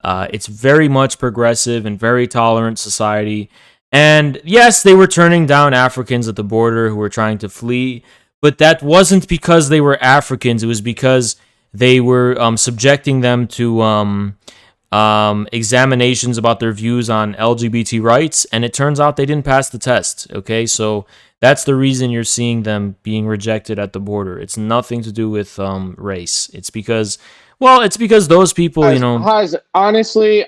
it's very much progressive and very tolerant society. And yes, they were turning down Africans at the border who were trying to flee, but that wasn't because they were Africans. It was because they were subjecting them to examinations about their views on LGBT rights, and it turns out they didn't pass the test. Okay, so that's the reason you're seeing them being rejected at the border. It's nothing to do with race. It's because those people, honestly,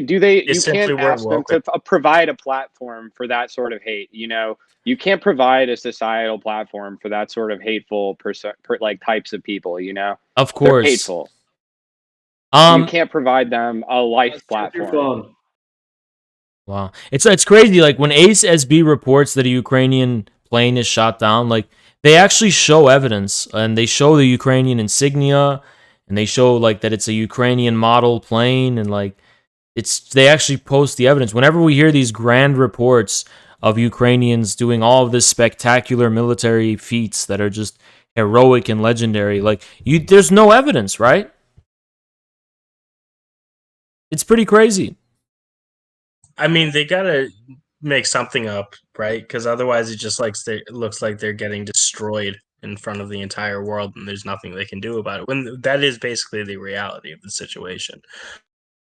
do they? You simply can't ask them to provide a platform for that sort of hate. You know, you can't provide a societal platform for that sort of hateful like types of people. You know, of course, they're hateful. You can't provide them a life platform. Wow, it's crazy. Like when Ace SB reports that a Ukrainian plane is shot down, like they actually show evidence and they show the Ukrainian insignia. And they show like that it's a Ukrainian model plane, and like they actually post the evidence. Whenever we hear these grand reports of Ukrainians doing all of this spectacular military feats that are just heroic and legendary. Like there's no evidence, right? It's pretty crazy. I mean, they gotta make something up, right? Because otherwise, it just looks like they're getting destroyed in front of the entire world, and there's nothing they can do about it. When that is basically the reality of the situation.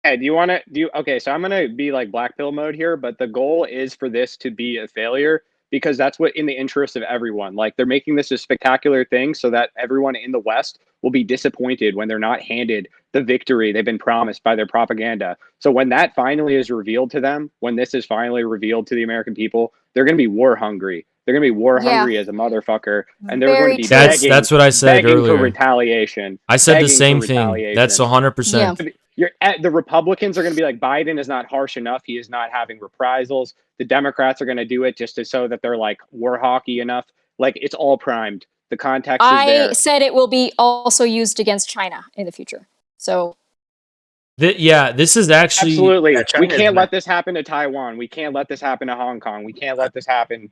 Hey, okay, so I'm gonna be like black pill mode here, but the goal is for this to be a failure because that's what in the interest of everyone. Like they're making this a spectacular thing so that everyone in the West will be disappointed when they're not handed the victory they've been promised by their propaganda. So when that finally is revealed to them, when this is finally revealed to the American people, they're gonna be war hungry. They're gonna be war Yeah. hungry as a motherfucker, and they're Very going to be true. begging. That's what I said begging for earlier. retaliation. I said the begging for same thing. That's retaliation. 100%. The Republicans are going to be like, Biden is not harsh enough. He is not having reprisals. The Democrats are going to do it just so that they're like war hawky enough. Like it's all primed. The context is there. I said it will be also used against China in the future. So This is actually absolutely. Yeah, We China's can't not- let this happen to Taiwan. We can't let this happen to Hong Kong. We can't let this happen.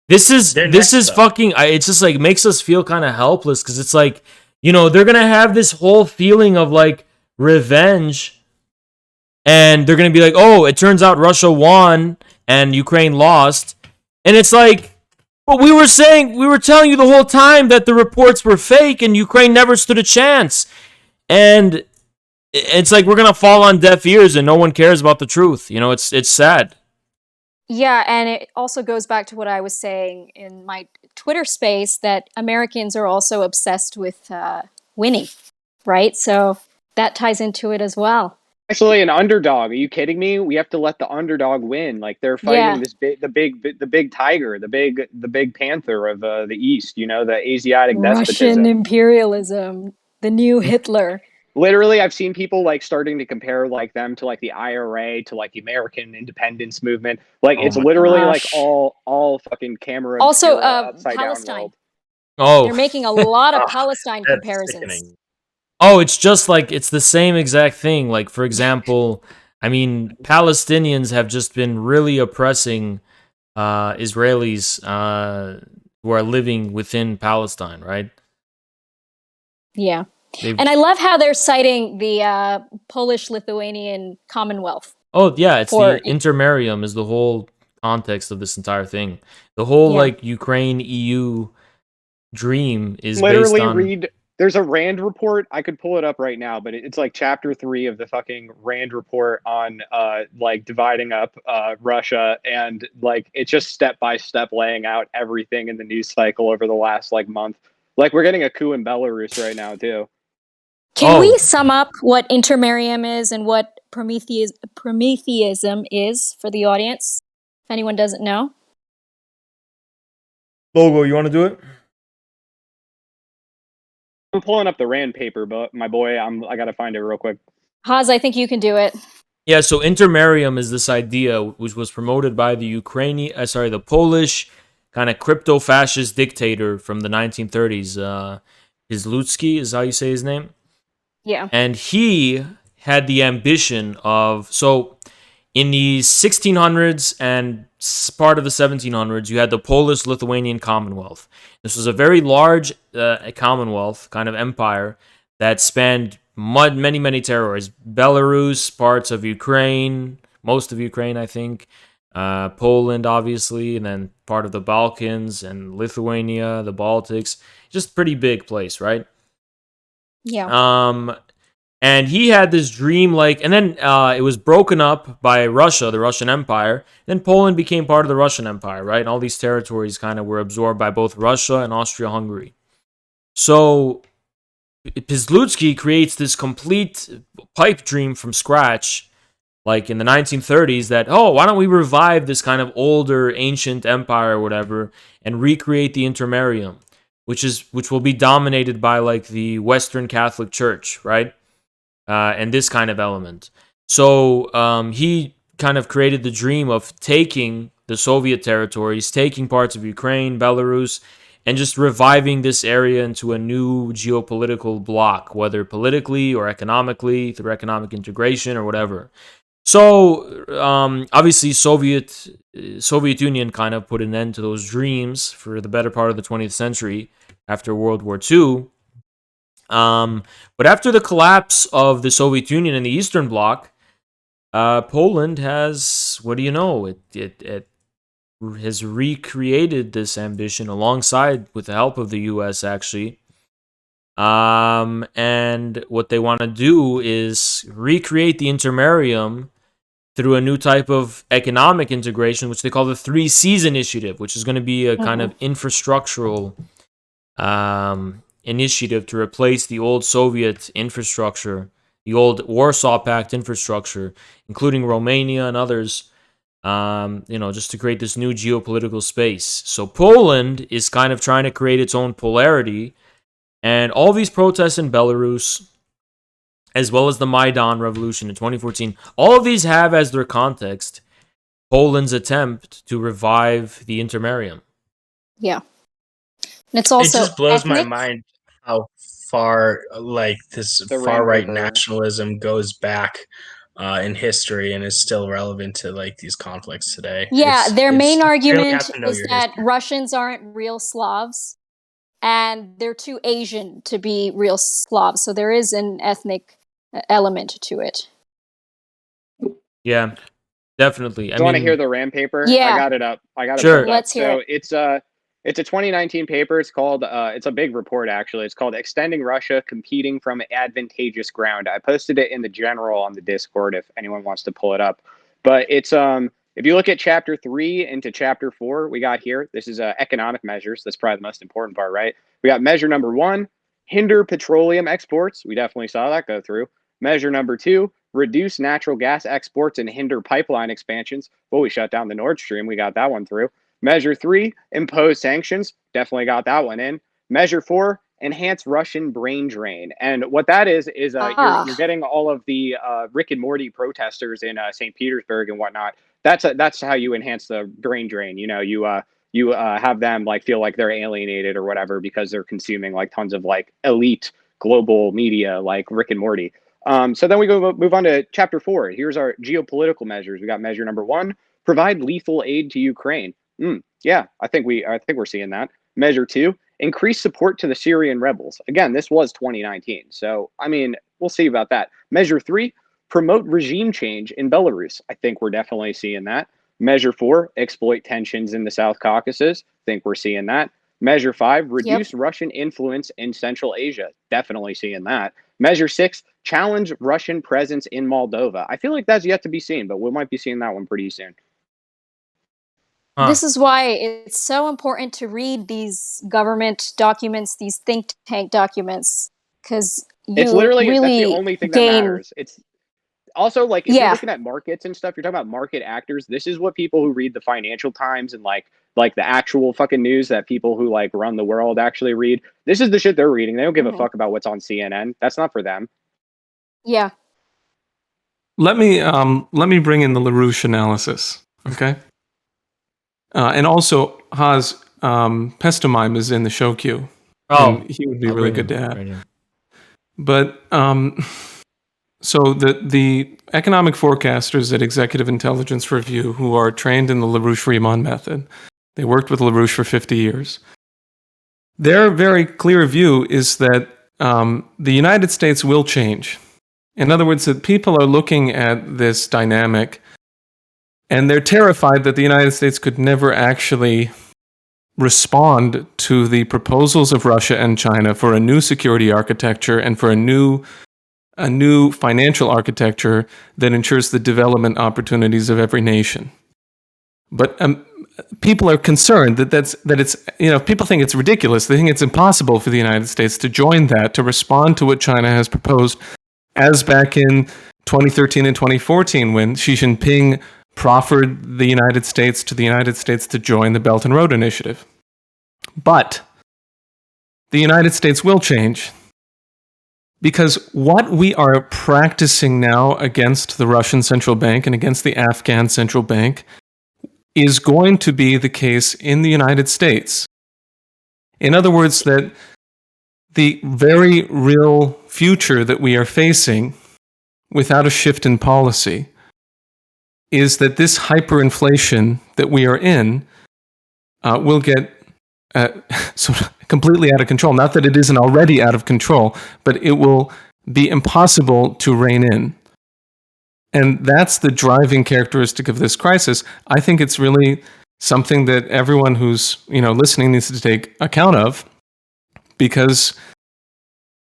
This is fucking. It's just like makes us feel kind of helpless because it's like, you know, they're gonna have this whole feeling of like revenge, and they're gonna be like, oh, it turns out Russia won and Ukraine lost, and it's like, but we were telling you the whole time that the reports were fake and Ukraine never stood a chance, and it's like we're gonna fall on deaf ears and no one cares about the truth. You know, it's sad. yeah, and it also goes back to what I was saying in my Twitter space that Americans are also obsessed with winning, right? So that ties into it as well. Actually, an underdog. Are you kidding me? We have to let the underdog win. Like they're fighting the big tiger, the big panther of the East. You know, the Asiatic Russian despotism. imperialism, the new Hitler. Literally, I've seen people like starting to compare like them to like the IRA, to like the American independence movement. Like Oh it's my literally like gosh. all fucking camera Also, obscura, upside down Palestine. world. Oh, They're making a lot of Palestine that's comparisons. Oh, it's just like it's the same exact thing. Like for example, I mean, Palestinians have just been really oppressing Israelis who are living within Palestine, right? Yeah. They've- And I love how they're citing the Polish-Lithuanian Commonwealth. Oh yeah, it's For- the intermarium is the whole context of this entire thing. The whole Yeah. like Ukraine EU dream is Literally based on read. There's a Rand report. I could pull it up right now, but it's like chapter 3 of the fucking Rand report on like dividing up Russia, and like it's just step by step laying out everything in the news cycle over the last like month. Like we're getting a coup in Belarus right now too. Can we sum up what intermarium is and what Prometheism is for the audience? If anyone doesn't know. Logo, you want to do it? I'm pulling up the Rand paper, but my boy, I gotta find it real quick. Haas, I think you can do it. Yeah, so intermarium is this idea which was promoted by the the Polish kind of crypto-fascist dictator from the 1930s. Wisłocki is how you say his name. Yeah. And he had the ambition of, so in the 1600s and part of the 1700s, you had the Polish-Lithuanian Commonwealth. This was a very large commonwealth, kind of empire, that spanned many, many territories. Belarus, parts of Ukraine, most of Ukraine, I think. Poland, obviously, and then part of the Balkans and Lithuania, the Baltics. Just pretty big place, right? Yeah. And he had this dream, like, and then it was broken up by Russia, the Russian Empire. Then Poland became part of the Russian Empire, right? And all these territories kind of were absorbed by both Russia and Austria-Hungary. So Wisłocki creates this complete pipe dream from scratch, like in the 1930s, that, oh, why don't we revive this kind of older, ancient empire or whatever and recreate the intermarium, which will be dominated by like the Western Catholic Church, right? And this kind of element. So he kind of created the dream of taking the Soviet territories, taking parts of Ukraine, Belarus, and just reviving this area into a new geopolitical bloc, whether politically or economically, through economic integration or whatever. So obviously Soviet Union kind of put an end to those dreams for the better part of the 20th century, after World War II. But after the collapse of the Soviet Union and the Eastern Bloc, Poland has, what do you know? It has recreated this ambition alongside, with the help of the U.S. actually. And what they want to do is recreate the intermarium through a new type of economic integration, which they call the 3 Cs initiative, which is going to be a kind of infrastructural initiative to replace the old Soviet infrastructure, the old Warsaw Pact infrastructure, including Romania and others, just to create this new geopolitical space. So Poland is kind of trying to create its own polarity, and all these protests in Belarus, as well as the Maidan revolution in 2014, all of these have as their context Poland's attempt to revive the intermarium. Yeah. And it's also it just blows my ethnic. mind how far this The far right Rand paper. nationalism goes back in history and is still relevant to these conflicts today. Yeah, their main you really argument have to know is your that history. Russians aren't real Slavs and they're too Asian to be real Slavs. So there is an ethnic element to it. Yeah, definitely. Do you want to hear the Rand paper? Yeah. I got it up. Sure. Let's hear it. So it's a 2019 paper. It's called, it's a big report actually. It's called Extending Russia, Competing from Advantageous Ground. I posted it in the general on the Discord if anyone wants to pull it up. But it's, if you look at chapter 3 into chapter 4, we got here, this is economic measures. That's probably the most important part, right? We got measure number 1, hinder petroleum exports. We definitely saw that go through. Measure number 2, reduce natural gas exports and hinder pipeline expansions. Well, we shut down the Nord Stream. We got that one through. Measure 3, impose sanctions. Definitely got that one in. Measure 4, enhance Russian brain drain. And what that is you're getting all of the Rick and Morty protesters in St. Petersburg and whatnot. That's how you enhance the brain drain. You know, you have them feel like they're alienated or whatever because they're consuming tons of elite global media like Rick and Morty. So then we move on to chapter 4. Here's our geopolitical measures. We got measure number 1, provide lethal aid to Ukraine. Yeah, I think we're seeing that. Measure 2, increase support to the Syrian rebels. Again, this was 2019. So, I mean, we'll see about that. Measure 3, promote regime change in Belarus. I think we're definitely seeing that. Measure 4, exploit tensions in the South Caucasus. I think we're seeing that. Measure 5, reduce Russian influence in Central Asia. Definitely seeing that. Measure 6, challenge Russian presence in Moldova. I feel like that's yet to be seen, but we might be seeing that one pretty soon. This is why it's so important to read these government documents, these think tank documents, because it's literally that's the only thing that matters. It's also if you're looking at markets and stuff, you're talking about market actors. This is what people who read the Financial Times and like the actual fucking news that people who run the world actually read. This is the shit they're reading. They don't give a fuck about what's on CNN. That's not for them. Yeah. Let me bring in the LaRouche analysis, okay? And also, Haas Pestomime is in the show queue. Oh, he would be I'll really bring good him to have. right here. But so the economic forecasters at Executive Intelligence Review, who are trained in the LaRouche-Riemann method, they worked with LaRouche for 50 years. Their very clear view is that the United States will change. In other words, that people are looking at this dynamic and they're terrified that the United States could never actually respond to the proposals of Russia and China for a new security architecture and for a new financial architecture that ensures the development opportunities of every nation. But people are concerned that it's people think it's ridiculous. They think it's impossible for the United States to join that, to respond to what China has proposed, as back in 2013 and 2014 when Xi Jinping proffered the United States to join the Belt and Road Initiative. But the United States will change, because what we are practicing now against the Russian central bank and against the Afghan central bank is going to be the case in the United States. In other words, that the very real future that we are facing without a shift in policy is that this hyperinflation that we are in will get sort of completely out of control. Not that it isn't already out of control, but it will be impossible to rein in. And that's the driving characteristic of this crisis. I think it's really something that everyone who's listening needs to take account of, because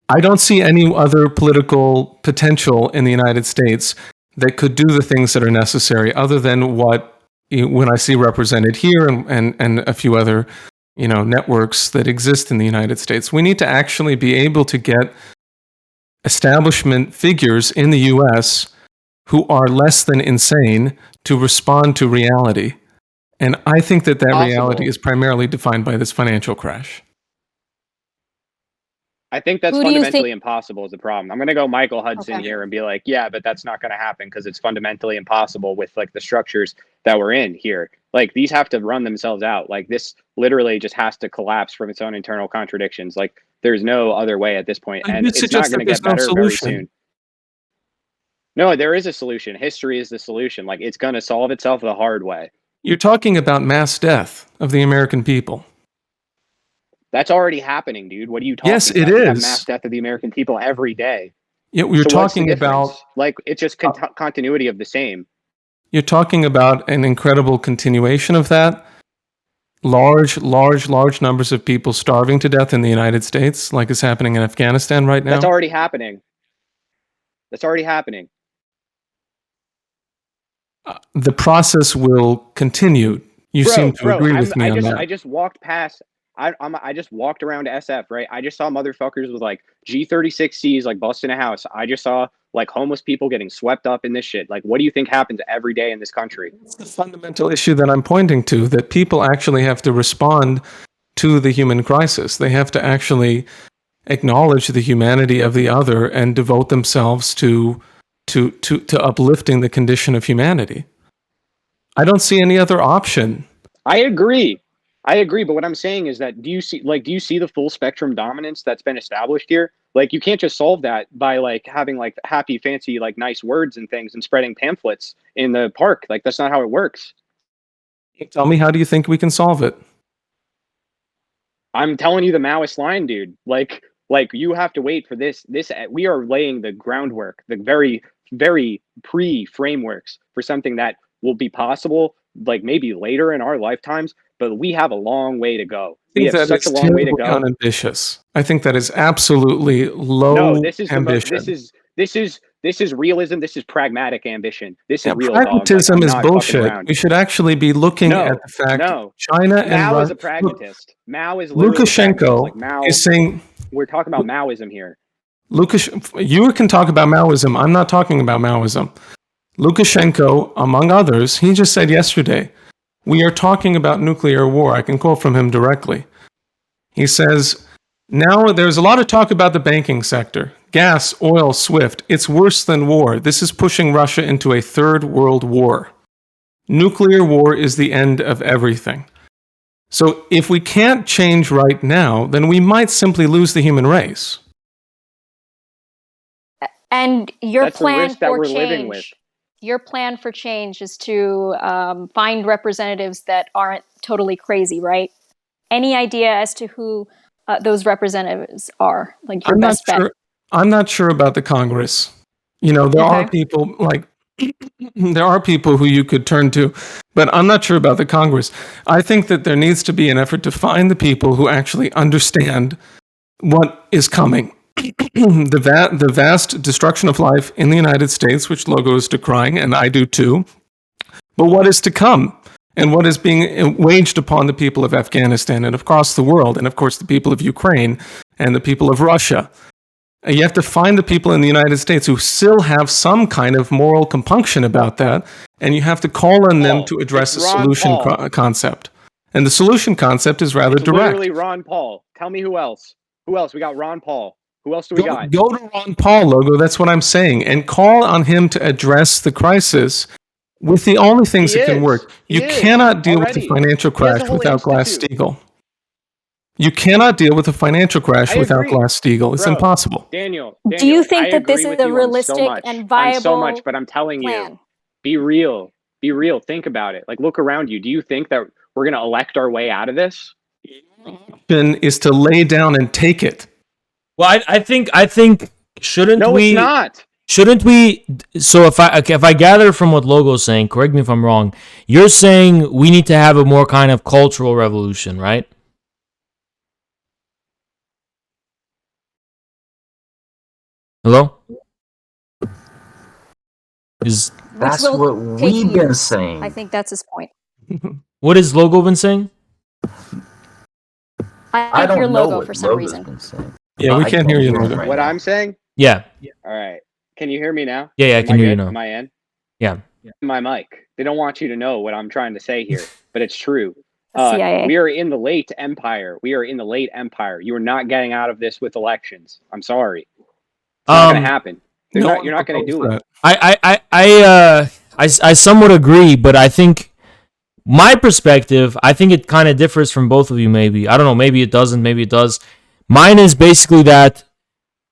I don't see any other political potential in the United States that could do the things that are necessary, other than what when I see represented here and a few other networks that exist in the United States. We need to actually be able to get establishment figures in the US who are less than insane to respond to reality. And I think that reality is primarily defined by this financial crash. I think that's Who do you fundamentally think- impossible is the problem. I'm going to go Michael Hudson here and be like, yeah, but that's not going to happen because it's fundamentally impossible with like the structures that we're in here. Like these have to run themselves out. Like this literally just has to collapse from its own internal contradictions. Like there's no other way at this point, and it's not going to get better very soon. No, there is a solution. History is the solution. Like it's going to solve itself the hard way. You're talking about mass death of the American people. That's already happening, dude. What are you talking Yes, about? it We have is. mass death of the American people every day. Yeah, we're So what's the talking difference? about Like it's just continuity of the same. You're talking about an incredible continuation of that. Large numbers of people starving to death in the United States, like is happening in Afghanistan right now. That's already happening. That's already happening. The process will continue. You seem to agree with me on that. I just walked past. I just walked around SF, right? I just saw motherfuckers with like G36Cs like busting a house. I just saw like homeless people getting swept up in this shit. Like, what do you think happens every day in this country? It's the fundamental issue that I'm pointing to, that people actually have to respond to the human crisis. They have to actually acknowledge the humanity of the other and devote themselves to uplifting the condition of humanity. I don't see any other option. I agree, but what I'm saying is that do you see the full spectrum dominance that's been established here? Like you can't just solve that by like having like happy, fancy, like nice words and things and spreading pamphlets in the park. Like that's not how it works. Tell me, how do you think we can solve it? I'm telling you the Maoist line, dude. Like you have to wait for this. We are laying the groundwork, the very, very pre-frameworks for something that will be possible, like maybe later in our lifetimes. But we have a long way to go. We have such a long way to go. Unambitious. I think that is absolutely low. No, this is ambition. This is realism. This is pragmatic ambition. This is real. Pragmatism dog. is bullshit. We should actually be looking at the fact China and Mao Russia. is a pragmatist. Mao is literally Lukashenko like Mao is saying. We're talking about Maoism here. You can talk about Maoism. I'm not talking about Maoism. Lukashenko, among others, he just said yesterday, we are talking about nuclear war. I can quote from him directly. He says, now there's a lot of talk about the banking sector. Gas, oil, SWIFT. It's worse than war. This is pushing Russia into a third world war. Nuclear war is the end of everything. So if we can't change right now, then we might simply lose the human race. And your That's the plan risk that for we're living with. change. Your plan for change is to find representatives that aren't totally crazy, right? Any idea as to who those representatives are? Like your best bet. I'm not sure about the Congress. There are people there are people who you could turn to, but I'm not sure about the Congress. I think that there needs to be an effort to find the people who actually understand what is coming. The vast destruction of life in the United States, which Logo is decrying, and I do too. But what is to come, and what is being waged upon the people of Afghanistan and across the world, and of course the people of Ukraine and the people of Russia. You have to find the people in the United States who still have some kind of moral compunction about that, and you have to call on them to address the solution concept. And the solution concept is rather direct. Literally Ron Paul. Tell me who else. Who else? We got Ron Paul. Who else do we got? Go to Ron Paul, Logo. That's what I'm saying. And call on him to address the crisis with the only things that can work. You cannot deal with the financial crash without Glass-Steagall. You cannot deal with a financial crash without Glass-Steagall. It's impossible. Daniel, do you think I that this agree is with a you realistic and viable on so much, but I'm telling you, be real. Be real. Think about it. Like, look around you. Do you think that we're going to elect our way out of this? Is to lay down and take it. Well, I think shouldn't No, we? it's not. Shouldn't we? So if I gather from what Logo's saying, correct me if I'm wrong. You're saying we need to have a more kind of cultural revolution, right? Hello? That's will what take we've been years. saying. I think that's his point. What has Logo been saying? I I can't hear don't know Logo what for some Logo's reason. been saying. Yeah, we I can't hear you, him Logo. right What now. I'm saying? Yeah. All right. Can you hear me now? Yeah, I can hear you now. Am I in? Yeah. My mic. They don't want you to know what I'm trying to say here, but it's true. The CIA. We are in the late empire. We are in the late empire. You are not getting out of this with elections. I'm sorry. It's not going to happen. You're not going to do it. I somewhat agree, but I think my perspective, I think it kind of differs from both of you. Maybe I don't know. Maybe it doesn't. Maybe it does. Mine is basically that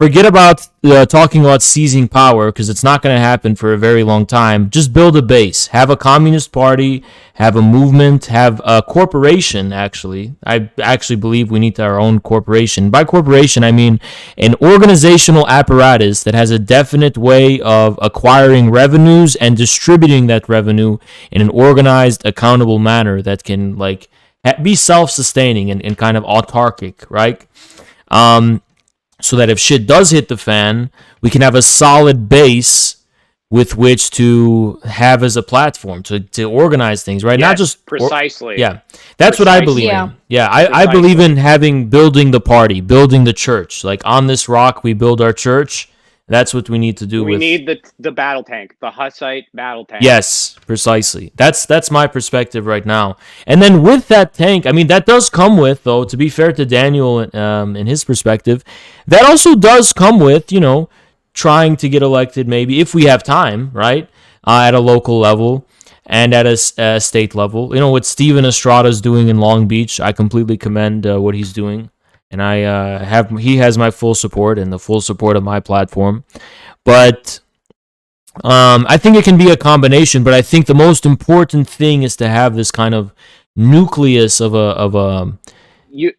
forget about talking about seizing power because it's not going to happen for a very long time. Just build a base. Have a communist party. Have a movement. Have a corporation, actually. I actually believe we need our own corporation. By corporation, I mean an organizational apparatus that has a definite way of acquiring revenues and distributing that revenue in an organized, accountable manner that can like be self-sustaining and kind of autarkic, right? So that if shit does hit the fan, we can have a solid base with which to have as a platform to organize things, right? Yes, Not just precisely. Yeah, that's what I believe in. Yeah, I believe in building the party, building the church. Like on this rock, we build our church. That's what we need to do. We need the battle tank, the Hussite battle tank. Yes, precisely. That's my perspective right now. And then with that tank, I mean, that does come with, though, to be fair to Daniel in his perspective, that also does come with, trying to get elected maybe, if we have time, right, at a local level and at a state level. What Steven Estrada's doing in Long Beach, I completely commend what he's doing. And he has my full support and the full support of my platform. But I think it can be a combination, but I think the most important thing is to have this kind of nucleus of a you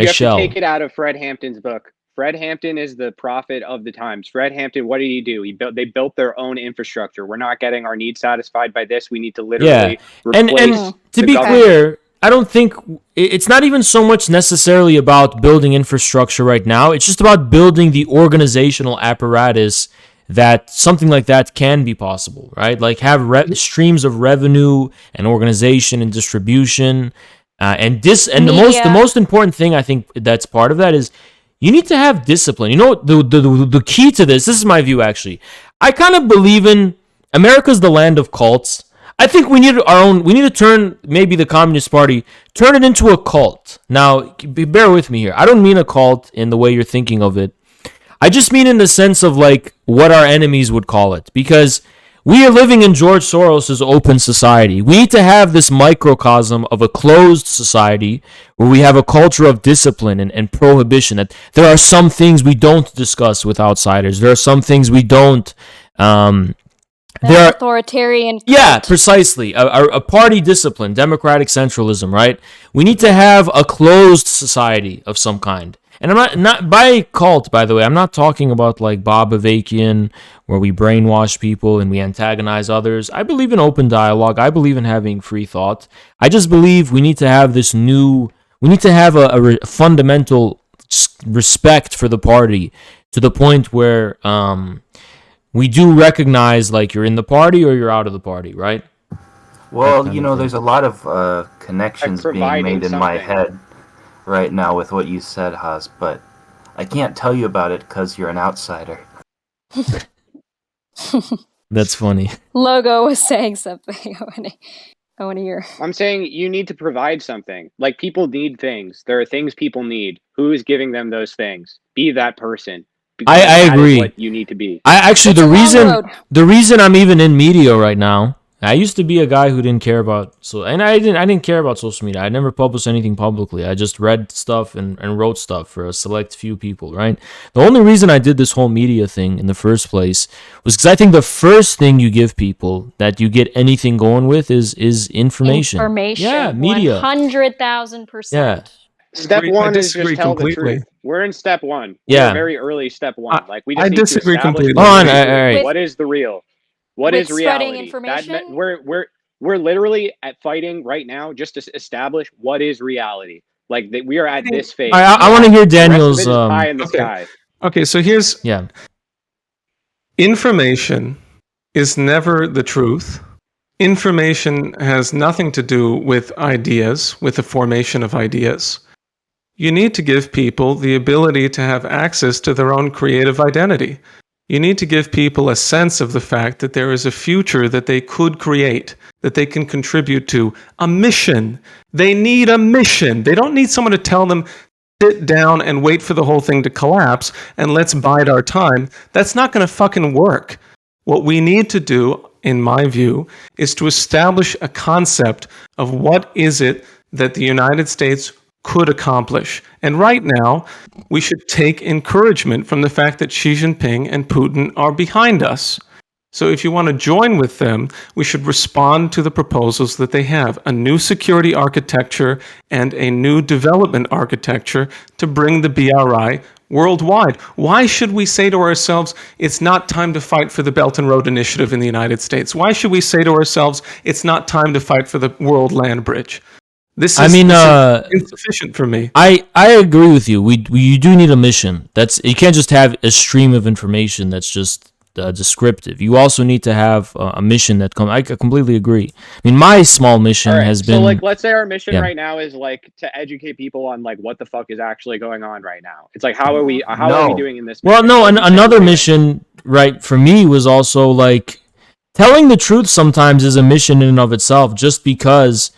have shell. to take it out of Fred Hampton's book. Fred Hampton is the prophet of the times. Fred Hampton, what did he do? They built their own infrastructure. We're not getting our needs satisfied by this. We need to literally replace and to the be government. clear, I don't think it's not even so much necessarily about building infrastructure right now. It's just about building the organizational apparatus that something like that can be possible, right? Like have streams of revenue and organization and distribution, and the most important thing I think that's part of that is you need to have discipline. The key to this is my view actually. I kind of believe in America's the land of cults. I think we need to turn maybe the Communist Party, turn it into a cult. Now, bear with me here. I don't mean a cult in the way you're thinking of it. I just mean in the sense of like what our enemies would call it, because we are living in George Soros's open society. We need to have this microcosm of a closed society where we have a culture of discipline and prohibition. That there are some things we don't discuss with outsiders. There are some things we don't. There are authoritarian. Yeah, precisely. A party discipline, democratic centralism, right? We need to have a closed society of some kind. And I'm not by cult, by the way. I'm not talking about like Bob Avakian, where we brainwash people and we antagonize others. I believe in open dialogue. I believe in having free thought. I just believe we need to have we need to have a fundamental respect for the party to the point where we do recognize like you're in the party or you're out of the party, right? Well, there's a lot of connections being made in my head right now with what you said, Haas, but I can't tell you about it because you're an outsider. That's funny. Logo was saying something. I want to hear. I'm saying you need to provide something. Like people need things. There are things people need. Who is giving them those things? Be that person. I agree. That is what you need to be. The reason I'm even in media right now, I used to be a guy who didn't care about I didn't care about social media. I never published anything publicly. I just read stuff and wrote stuff for a select few people, right? The only reason I did this whole media thing in the first place was because I think the first thing you give people that you get anything going with is information. Information. Yeah, media. 100,000%. Yeah. Step one is just disagree tell the completely. truth. We're in step one. Yeah. We're very early step one. Like we I just need to disagree establish completely. what Hold on, is all the right. what is the real, what with is spreading reality. information. We're literally at fighting right now just to establish what is reality. Like that we are at this phase. I want to hear Daniel's. The rest of it is pie in the sky. Okay, so here's Yeah. information is never the truth. Information has nothing to do with ideas, with the formation of ideas. You need to give people the ability to have access to their own creative identity. You need to give people a sense of the fact that there is a future that they could create, that they can contribute to, a mission. They need a mission. They don't need someone to tell them, sit down and wait for the whole thing to collapse and let's bide our time. That's not going to fucking work. What we need to do, in my view, is to establish a concept of what is it that the United States could accomplish. And right now, we should take encouragement from the fact that Xi Jinping and Putin are behind us. So if you want to join with them, we should respond to the proposals that they have, a new security architecture and a new development architecture to bring the BRI worldwide. Why should we say to ourselves, it's not time to fight for the Belt and Road Initiative in the United States? Why should we say to ourselves, it's not time to fight for the World Land Bridge? This is insufficient for me. I agree with you. We do need a mission. You can't just have a stream of information that's just descriptive. You also need to have a mission that comes. I completely agree. I mean, my small mission has been. So like, let's say our mission Yeah. right now is like to educate people on like what the fuck is actually going on right now. It's like how are we doing in this? Well, mission? no, Like, another mission, right, for me was also like telling the truth sometimes is a mission in and of itself, just because.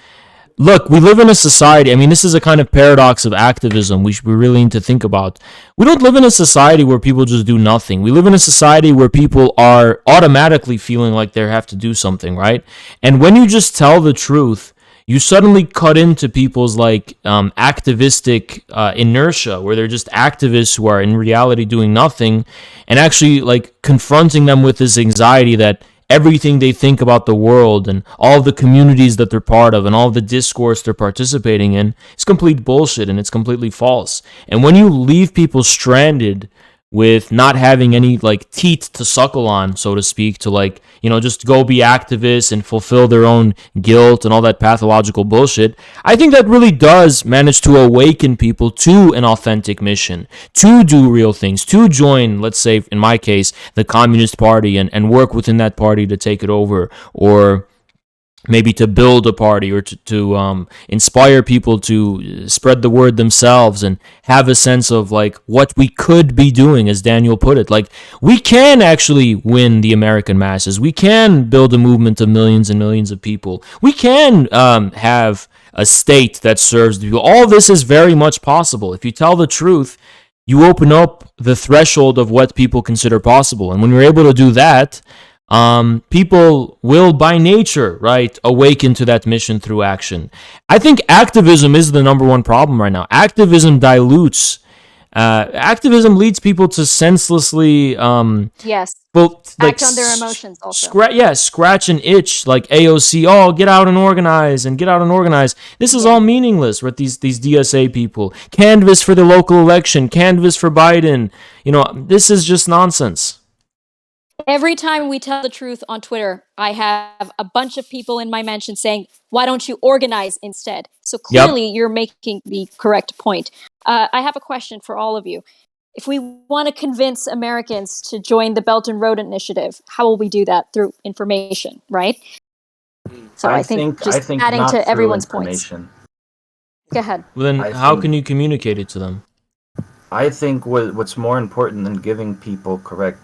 Look, we live in a society. I mean, this is a kind of paradox of activism we really need to think about. We don't live in a society where people just do nothing. We live in a society where people are automatically feeling like they have to do something, right? And when you just tell the truth, you suddenly cut into people's like activistic inertia, where they're just activists who are in reality doing nothing, and actually like confronting them with this anxiety that everything they think about the world and all the communities that they're part of and all the discourse they're participating in is complete bullshit and it's completely false. And when you leave people stranded with not having any like teeth to suckle on, so to speak, to like, just go be activists and fulfill their own guilt and all that pathological bullshit, I think that really does manage to awaken people to an authentic mission, to do real things, to join, let's say, in my case, the Communist Party and work within that party to take it over, or maybe to build a party, or to inspire people to spread the word themselves and have a sense of like what we could be doing, as Daniel put it. Like, we can actually win the American masses. We can build a movement of millions and millions of people. We can have a state that serves the people. All this is very much possible. If you tell the truth, you open up the threshold of what people consider possible. And when you're able to do that, people will by nature, right, awaken to that mission through action. I think activism is the number one problem right now. Activism dilutes. Activism leads people to senselessly, Yes. well, like act on their emotions also. scratch an itch, like AOC. Oh, get out and organize, and get out and organize. This is all meaningless, right? These DSA people canvass for the local election, canvass for Biden. This is just nonsense. Every time we tell the truth on Twitter, I have a bunch of people in my mention saying, why don't you organize instead? So clearly you're making the correct point. I have a question for all of you. If we want to convince Americans to join the Belt and Road Initiative, how will we do that? Through information, right? So I think just adding not to through everyone's points. information. Go ahead. Well, then how can you communicate it to them? I think what's more important than giving people correct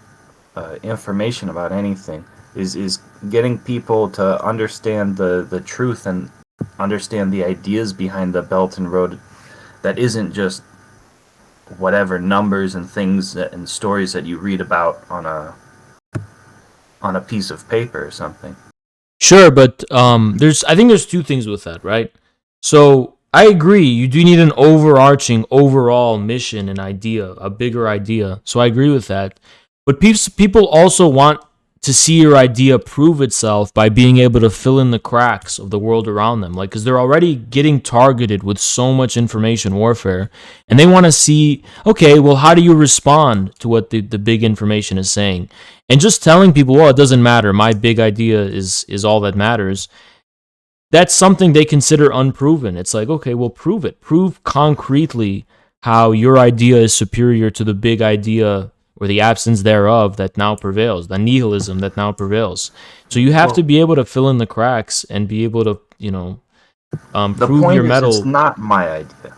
information about anything is getting people to understand the truth and understand the ideas behind the Belt and Road, that isn't just whatever numbers and things and stories that you read about on a piece of paper or something. Sure, but I think there's two things with that, right? So I agree, you do need an overarching, overall mission, an idea, a bigger idea. So I agree with that. But people also want to see your idea prove itself by being able to fill in the cracks of the world around them. Like, because they're already getting targeted with so much information warfare, and they want to see, okay, well, how do you respond to what the big information is saying? And just telling people, well, it doesn't matter, my big idea is all that matters, that's something they consider unproven. It's like, okay, well, prove it. Prove concretely how your idea is superior to the big idea or the absence thereof that now prevails, the nihilism that now prevails. So you have to be able to fill in the cracks and be able to, The prove point your is, mettle. it's not my idea.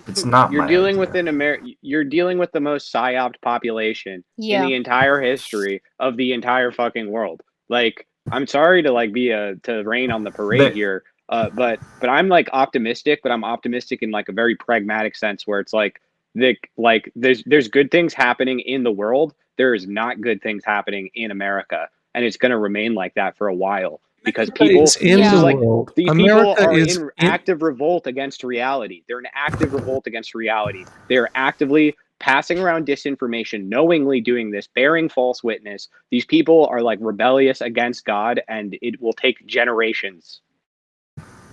It's not You're my dealing idea. with you're dealing with the most psyoped population in Yeah. the entire history of the entire fucking world. Like, I'm sorry to to rain on the parade here, but I'm like optimistic, but I'm optimistic in like a very pragmatic sense where it's like there's good things happening in the world. There is not good things happening in America, and it's going to remain like that for a while because people It's in this the is like world. these people America are is in active revolt against reality. They're in active revolt against reality. They are actively passing around disinformation, knowingly doing this, bearing false witness. These people are like rebellious against God, and it will take generations.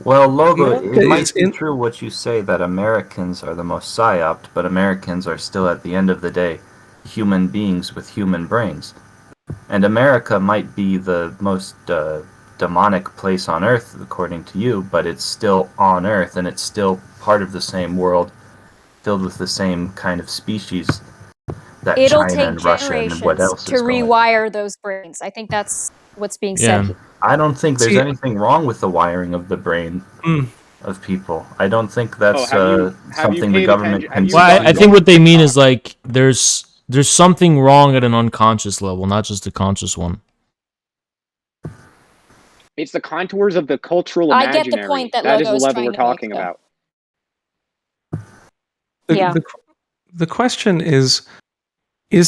Well, Logo, America it might is be true what you say that Americans are the most psyoped, but Americans are still, at the end of the day, human beings with human brains. And America might be the most demonic place on Earth, according to you, but it's still on Earth, and it's still part of the same world, filled with the same kind of species that It'll China take and Russia and what generations else to is going. rewire those brains. I think that's what's being said here. I don't think there's See- anything wrong with the wiring of the brain of people. I don't think that's have something you the paid government attention? can. Well, I think what they mean is like there's something wrong at an unconscious level, not just a conscious one. It's the contours of the cultural I imaginary. get the point that That is Logo the is level trying we're to make, talking though. about. Yeah. The question is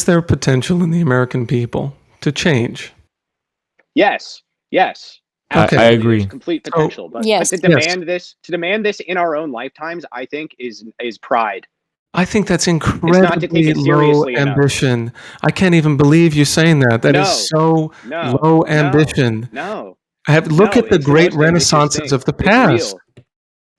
there potential in the American people to change? Yes. I Absolutely, agree. there's complete potential, but Yes. to demand this in our own lifetimes, I think is pride. I think that's It's not to take incredibly it low seriously enough. ambition. I can't even believe you saying that. That is so low ambition. Look at the it's the great most ambitious renaissances thing. of the It's past. real.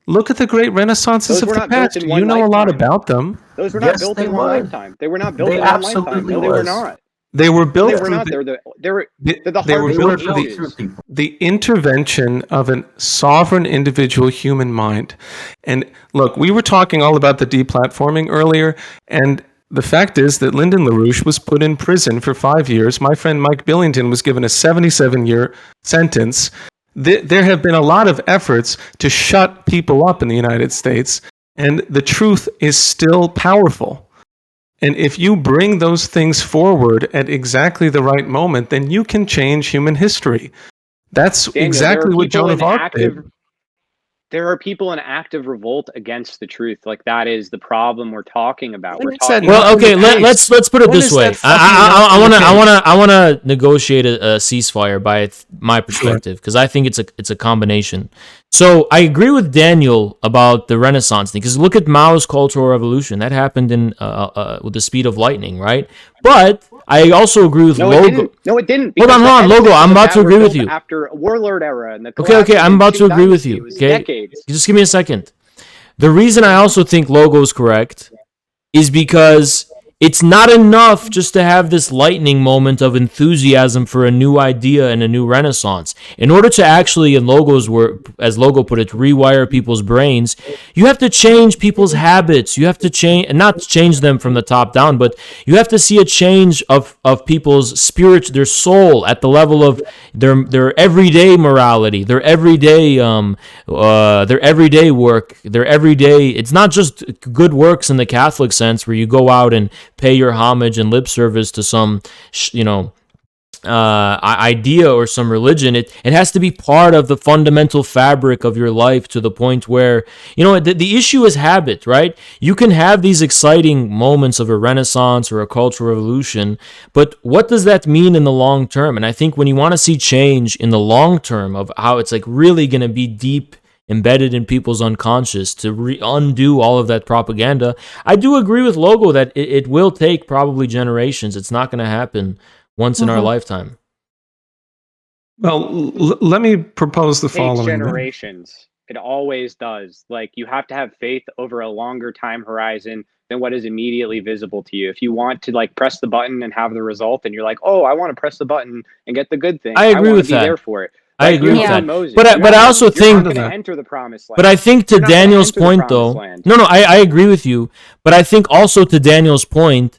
Look at the great renaissances Those of were the not built past. in one You know a lot lifetime. about them. Those were not built in one lifetime. They were not built in one lifetime. No, they were not. They were built No, they were for not. the, They're the they were hardest built of for ages. the intervention of a sovereign individual human mind. And look, we were talking all about the deplatforming earlier, and the fact is that Lyndon LaRouche was put in prison for 5 years. My friend Mike Billington was given a 77-year sentence. There have been a lot of efforts to shut people up in the United States, and the truth is still powerful. And if you bring those things forward at exactly the right moment, then you can change human history. That's Daniel, exactly what Joan of Arc did. There are people in active revolt against the truth. Like, that is the problem we're talking about. We're is that talking not Well, okay, the case? let's put it When this is way. that fucking not the case? I wanna negotiate a ceasefire by my perspective because I think it's a combination. So I agree with Daniel about the Renaissance thing because look at Mao's Cultural Revolution that happened in with the speed of lightning, right? But I also agree with Logo. No, it didn't. Hold on, Logo. I'm about to agree with you. After Warlord era and the Okay, I'm about to agree with you. It was Okay, decades. just give me a second. The reason I also think Logo is correct is because it's not enough just to have this lightning moment of enthusiasm for a new idea and a new renaissance. In order to actually, in Logo's word, as Logo put it, rewire people's brains, you have to change people's habits. You have to change, not change them from the top down, but you have to see a change of people's spirit, their soul, at the level of their everyday morality, their everyday work, their everyday. It's not just good works in the Catholic sense, where you go out and pay your homage and lip service to some, idea or some religion. It has to be part of the fundamental fabric of your life to the point where, the issue is habit, right? You can have these exciting moments of a renaissance or a cultural revolution, but what does that mean in the long term? And I think when you want to see change in the long term of how it's like really going to be deep embedded in people's unconscious to undo all of that propaganda, I do agree with Logo that it will take probably generations. It's not going to happen once in our lifetime. Well, let me propose the Takes following then. generations. It always does. Like, you have to have faith over a longer time horizon than what is immediately visible to you. If you want to like press the button and have the result, and you're like, oh, I want to press the button and get the good thing. I agree want to with be that. there for it. I Like, agree you're with not that. Moses. But You're I not also you're not think. going to enter the promised land. But I think to You're not gonna Daniel's enter the point, promised though. land. No, I agree with you. But I think also to Daniel's point,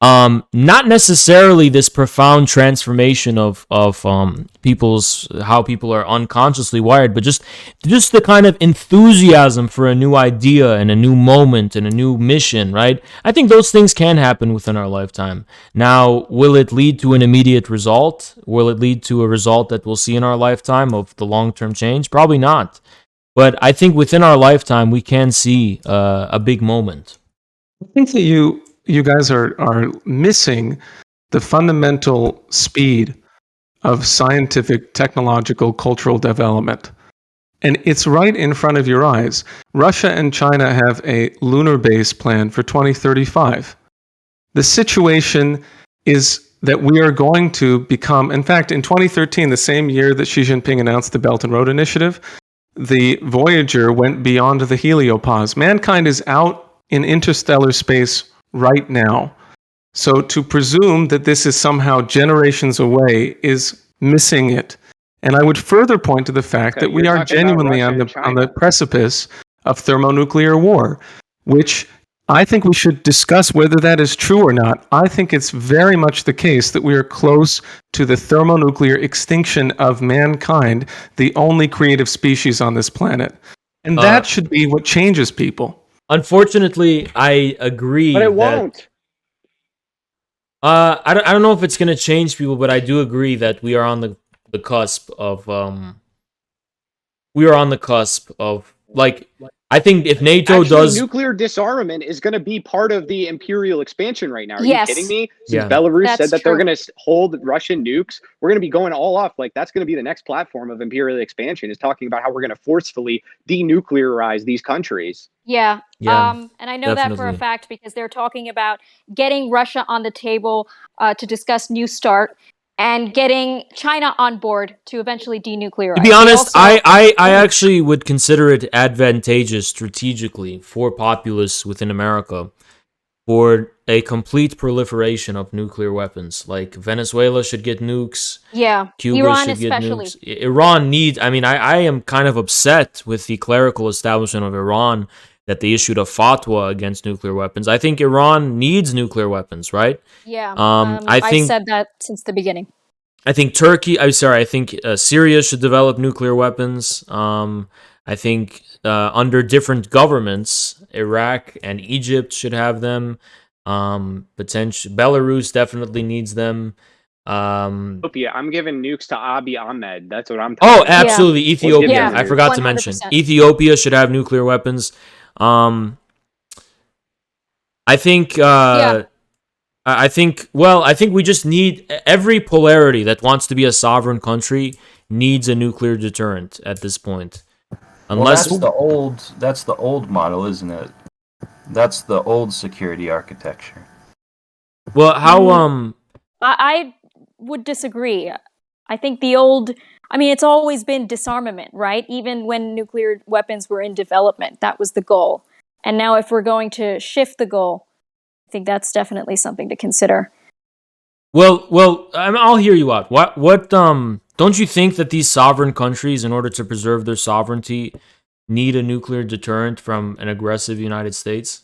not necessarily this profound transformation of people's how people are unconsciously wired, but just the kind of enthusiasm for a new idea and a new moment and a new mission, right? I think those things can happen within our lifetime. Now, will it lead to an immediate result? Will it lead to a result that we'll see in our lifetime of the long-term change? Probably not. But I think within our lifetime we can see a big moment. I think that you guys are missing the fundamental speed of scientific, technological, cultural development. And it's right in front of your eyes. Russia and China have a lunar base plan for 2035. The situation is that we are going to become, in fact, in 2013, the same year that Xi Jinping announced the Belt and Road Initiative, the Voyager went beyond the heliopause. Mankind is out in interstellar space right now. So to presume that this is somehow generations away is missing it. And I would further point to the fact that we are genuinely on the precipice of thermonuclear war, which I think we should discuss whether that is true or not. I think it's very much the case that we are close to the thermonuclear extinction of mankind, the only creative species on this planet. And that should be what changes people. Unfortunately, I agree. But it won't. I don't know if it's gonna change people, but I do agree that we are on the cusp of like, I think if NATO does nuclear disarmament is going to be part of the imperial expansion right now. Are Yes. you kidding me? Since Yeah. Belarus That's said that they're true. going to hold Russian nukes, we're going to be going all off. Like, that's going to be the next platform of imperial expansion, is talking about how we're going to forcefully denuclearize these countries. Yeah. Yeah, And I know that for a definitely. fact because they're talking about getting Russia on the table to discuss New START and getting China on board to eventually denuclearize. To be They honest, also- I actually would consider it advantageous strategically for populists within America for a complete proliferation of nuclear weapons. Like, Venezuela should get nukes. Yeah, Cuba Iran should get especially. nukes. Iran needs. I mean, I am kind of upset with the clerical establishment of Iran that they issued a fatwa against nuclear weapons. I think Iran needs nuclear weapons, right? Yeah, I I've think said that since the beginning. I think Turkey. I'm sorry. I think Syria should develop nuclear weapons. I think under different governments, Iraq and Egypt should have them. Potential Belarus definitely needs them. Ethiopia, I'm giving nukes to Abiy Ahmed. That's what I'm Oh, talking about. absolutely, Let's give Ethiopia. him I nukes. forgot to mention 100%. Ethiopia should have nuclear weapons. I think. Yeah. I think. Well, I think we just need every polarity that wants to be a sovereign country needs a nuclear deterrent at this point. Unless that's the old model, isn't it? That's the old security architecture. well, how I would disagree. I think it's always been disarmament, right? Even when nuclear weapons were in development, that was the goal. And now if we're going to shift the goal, I think that's definitely something to consider. Well, I'll hear you out. What don't you think that these sovereign countries, in order to preserve their sovereignty, need a nuclear deterrent from an aggressive United States?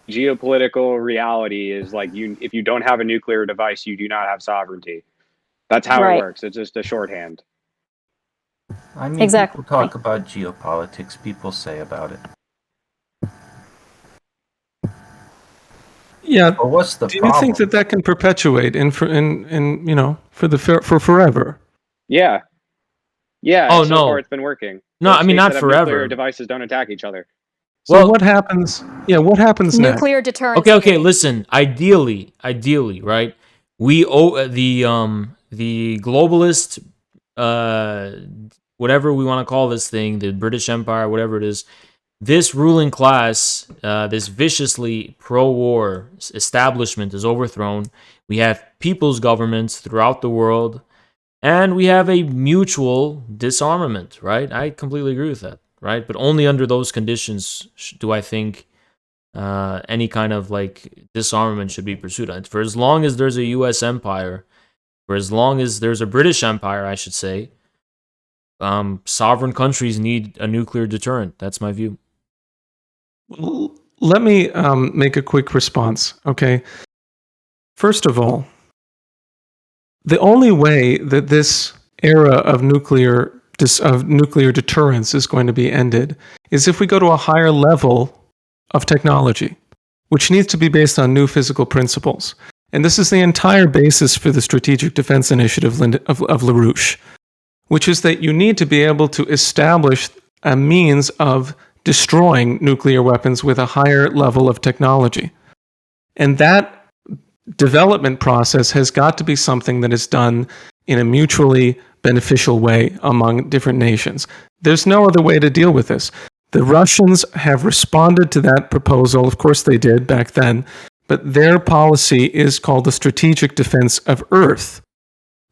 Geopolitical reality is like, if you don't have a nuclear device, you do not have sovereignty. That's how it works. It's just a shorthand. I mean, Exactly. people talk about geopolitics. People say about it. Yeah. But what's the Do problem? you think that can perpetuate for forever? Yeah. Yeah. Oh, so no. far it's been working. No, Those I mean, states not that have forever. Nuclear devices don't attack each other. So Well- what happens? Yeah, what happens next? Nuclear deterrence. Okay. Listen. Ideally, right? We owe the globalist, whatever we want to call this thing, the British Empire, whatever it is. This ruling class, this viciously pro-war establishment is overthrown. We have people's governments throughout the world, and we have a mutual disarmament, right? I completely agree with that, right? But only under those conditions do I think any kind of like disarmament should be pursued. For as long as there's a U.S. empire, for as long as there's a British empire, I should say, sovereign countries need a nuclear deterrent. That's my view. Well, let me make a quick response, okay? First of all, the only way that this era of nuclear deterrence is going to be ended is if we go to a higher level of technology, which needs to be based on new physical principles. And this is the entire basis for the Strategic Defense Initiative of LaRouche, which is that you need to be able to establish a means of destroying nuclear weapons with a higher level of technology. And that development process has got to be something that is done in a mutually beneficial way among different nations. There's no other way to deal with this. The Russians have responded to that proposal. Of course they did back then, but their policy is called the Strategic Defense of Earth.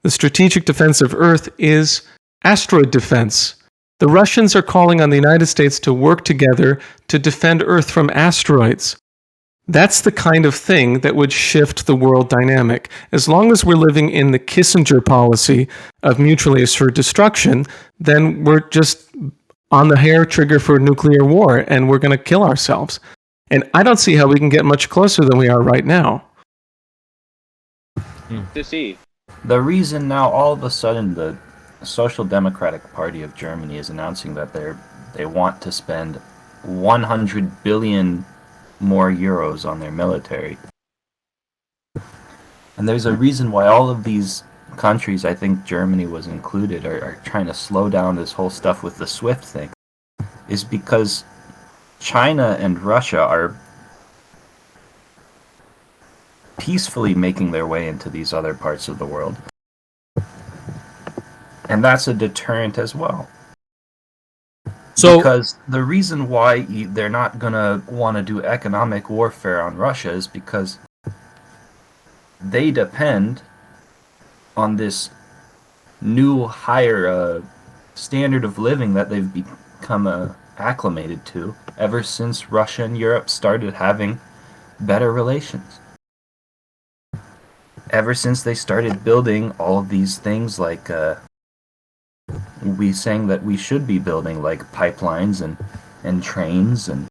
The Strategic Defense of Earth is asteroid defense. The Russians are calling on the United States to work together to defend Earth from asteroids. That's the kind of thing that would shift the world dynamic. As long as we're living in the Kissinger policy of mutually assured destruction, then we're just on the hair trigger for nuclear war, and we're going to kill ourselves. And I don't see how we can get much closer than we are right now. To see. The reason now all of a sudden the Social Democratic Party of Germany is announcing that they want to spend 100 billion more euros on their military. And there's a reason why all of these countries, I think Germany was included, are trying to slow down this whole stuff with the SWIFT thing, is because China and Russia are peacefully making their way into these other parts of the world. And that's a deterrent as well. So, because the reason why they're not going to want to do economic warfare on Russia is because they depend on this new higher standard of living that they've become acclimated to ever since Russia and Europe started having better relations. Ever since they started building all of these things like we saying that we should be building, like pipelines and trains and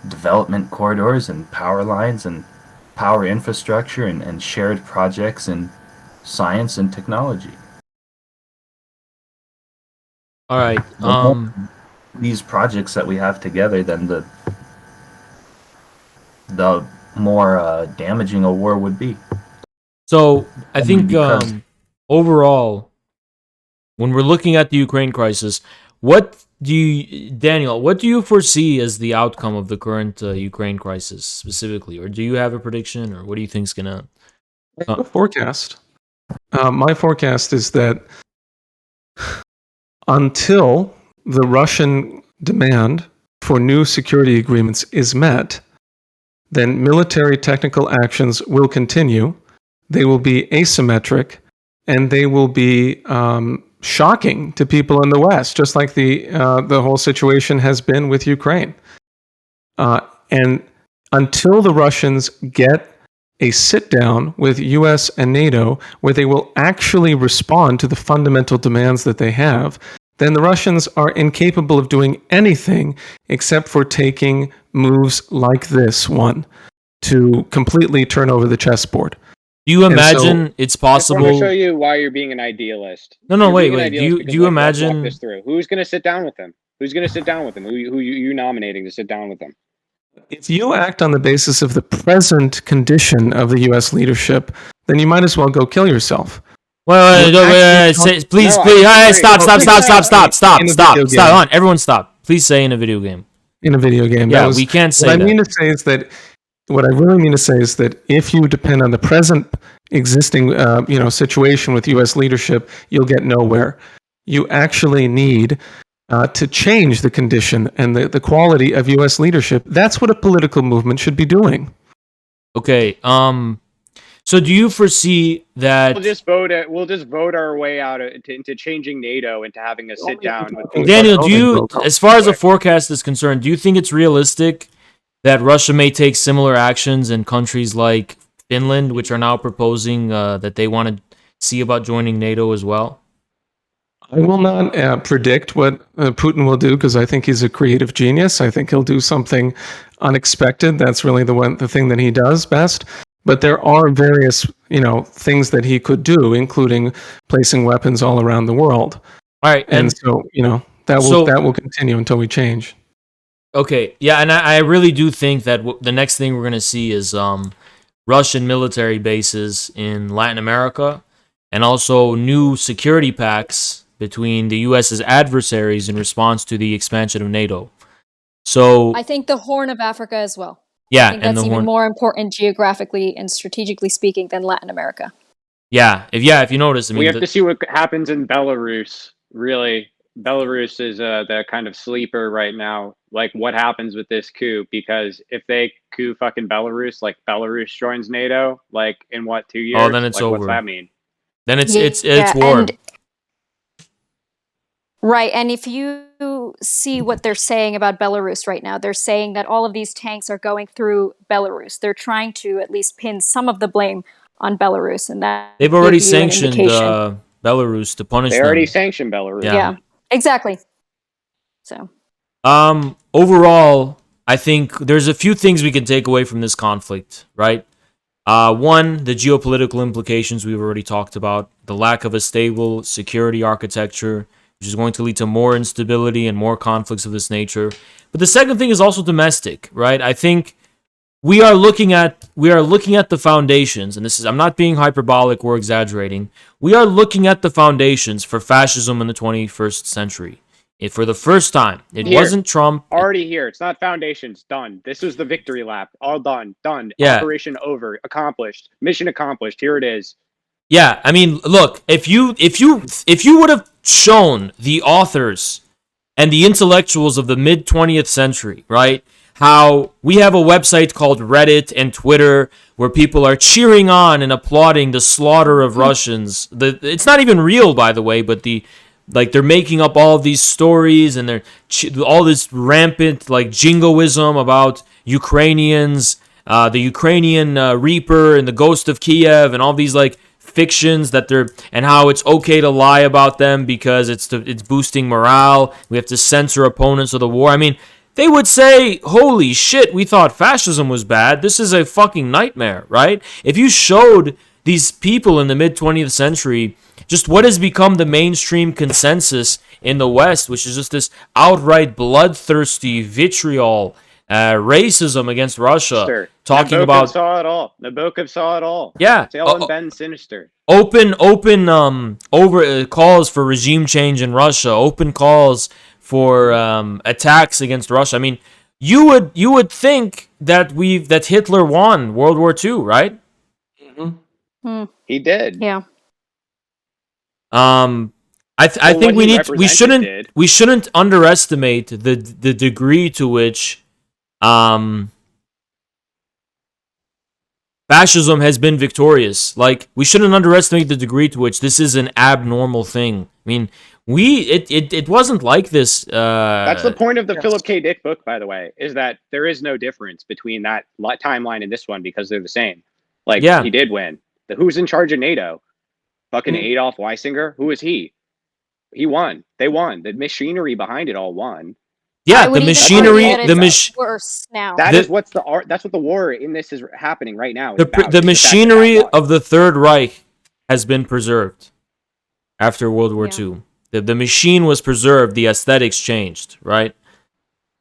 development corridors and power lines and power infrastructure and shared projects in science and technology. All right. These projects that we have together, then the more damaging a war would be. So I think overall, when we're looking at the Ukraine crisis, Daniel, what do you foresee as the outcome of the current Ukraine crisis specifically? Or do you have a prediction, or what do you think is going to... A forecast. My forecast is that until the Russian demand for new security agreements is met, then military technical actions will continue. They will be asymmetric, and they will be shocking to people in the West, just like the whole situation has been with Ukraine. And until the Russians get a sit-down with U.S. and NATO where they will actually respond to the fundamental demands that they have, then the Russians are incapable of doing anything except for taking moves like this one to completely turn over the chessboard. Do you imagine it's possible? I just want to show you why you're being an idealist. No, wait. Do you imagine? Let's walk this through. Who's going to sit down with them? Who's going to sit down with them? Who you nominating to sit down with them? If you act on the basis of the present condition of the U.S. leadership, then you might as well go kill yourself. Wait, please, stop. On, everyone stop. Please say in a video game. In a video game. Yeah, we can't say that. What I really mean to say is that if you depend on the present existing situation with U.S. leadership, you'll get nowhere. You actually need to change the condition and the quality of U.S. leadership. That's what a political movement should be doing. Okay. So do you foresee that We'll just vote it. We'll just vote our way out into changing NATO, into having a sit down with Putin. Daniel, do you, as far as the forecast is concerned, do you think it's realistic that Russia may take similar actions in countries like Finland, which are now proposing that they want to see about joining NATO as well? I will not predict what Putin will do because I think he's a creative genius. I think he'll do something unexpected. That's really the thing that he does best. But there are various, things that he could do, including placing weapons all around the world. All right, and so that will continue until we change. Okay, yeah, and I really do think that the next thing we're going to see is Russian military bases in Latin America, and also new security pacts between the U.S.'s adversaries in response to the expansion of NATO. So I think the Horn of Africa as well. Yeah, I think and that's the even Horn. more important geographically and strategically speaking than Latin America. If you notice, I mean, We have to see what happens in Belarus. Really, Belarus is the kind of sleeper right now. Like, what happens with this coup? Because if they coup fucking Belarus, like Belarus joins NATO, like in what 2 years? Oh, then it's like, over. What's that mean? Then it's Yeah, war. and- Right, and if you see what they're saying about Belarus right now, they're saying that all of these tanks are going through Belarus. They're trying to at least pin some of the blame on Belarus, and that They've already gives you an sanctioned indication. Belarus to punish They them. already sanctioned Belarus. Yeah, exactly. So Overall, I think there's a few things we can take away from this conflict, right? One, the geopolitical implications we've already talked about, the lack of a stable security architecture, which is going to lead to more instability and more conflicts of this nature. But the second thing is also domestic, right? I think we are looking at the foundations, and I'm not being hyperbolic or exaggerating. We are looking at the foundations for fascism in the 21st century. For the first time, it wasn't Trump. Already here. It's not foundations. Done. This is the victory lap. All done. Done. Yeah. Operation over. Accomplished. Mission accomplished. Here it is. Yeah, I mean, look, if you would have shown the authors and the intellectuals of the mid 20th century, right? How we have a website called Reddit and Twitter where people are cheering on and applauding the slaughter of Russians. It's not even real, by the way, but they're making up all of these stories and they're all this rampant jingoism about Ukrainians, the Ukrainian Reaper and the Ghost of Kiev and all these fictions and how it's okay to lie about them because it's boosting morale. We have to censor opponents of the war. I mean, they would say, holy shit, we thought fascism was bad. This is a fucking nightmare, right? If you showed these people in the mid 20th century just what has become the mainstream consensus in the West, which is just this outright bloodthirsty vitriol, racism against Russia, Sure. talking Nabokov about saw it all. Nabokov saw it all. Yeah. Tail and Ben Sinister. open over calls for regime change in Russia, open calls for attacks against Russia. I mean, you would think that Hitler won World War II, right? He did. Yeah. I think we shouldn't underestimate the degree to which fascism has been victorious. We shouldn't underestimate the degree to which this is an abnormal thing. I mean, it wasn't like this. That's the point of the Philip K. Dick book, by the way, is that there is no difference between that timeline and this one because they're the same. He did win. Who's in charge of NATO? Fucking Adolf Weisinger? Who is he? He won. They won. The machinery behind it all won. Yeah, the machinery. Worse now. That's what the war in this is happening right now. The machinery of the Third Reich has been preserved after World War II. The machine was preserved. The aesthetics changed. Right.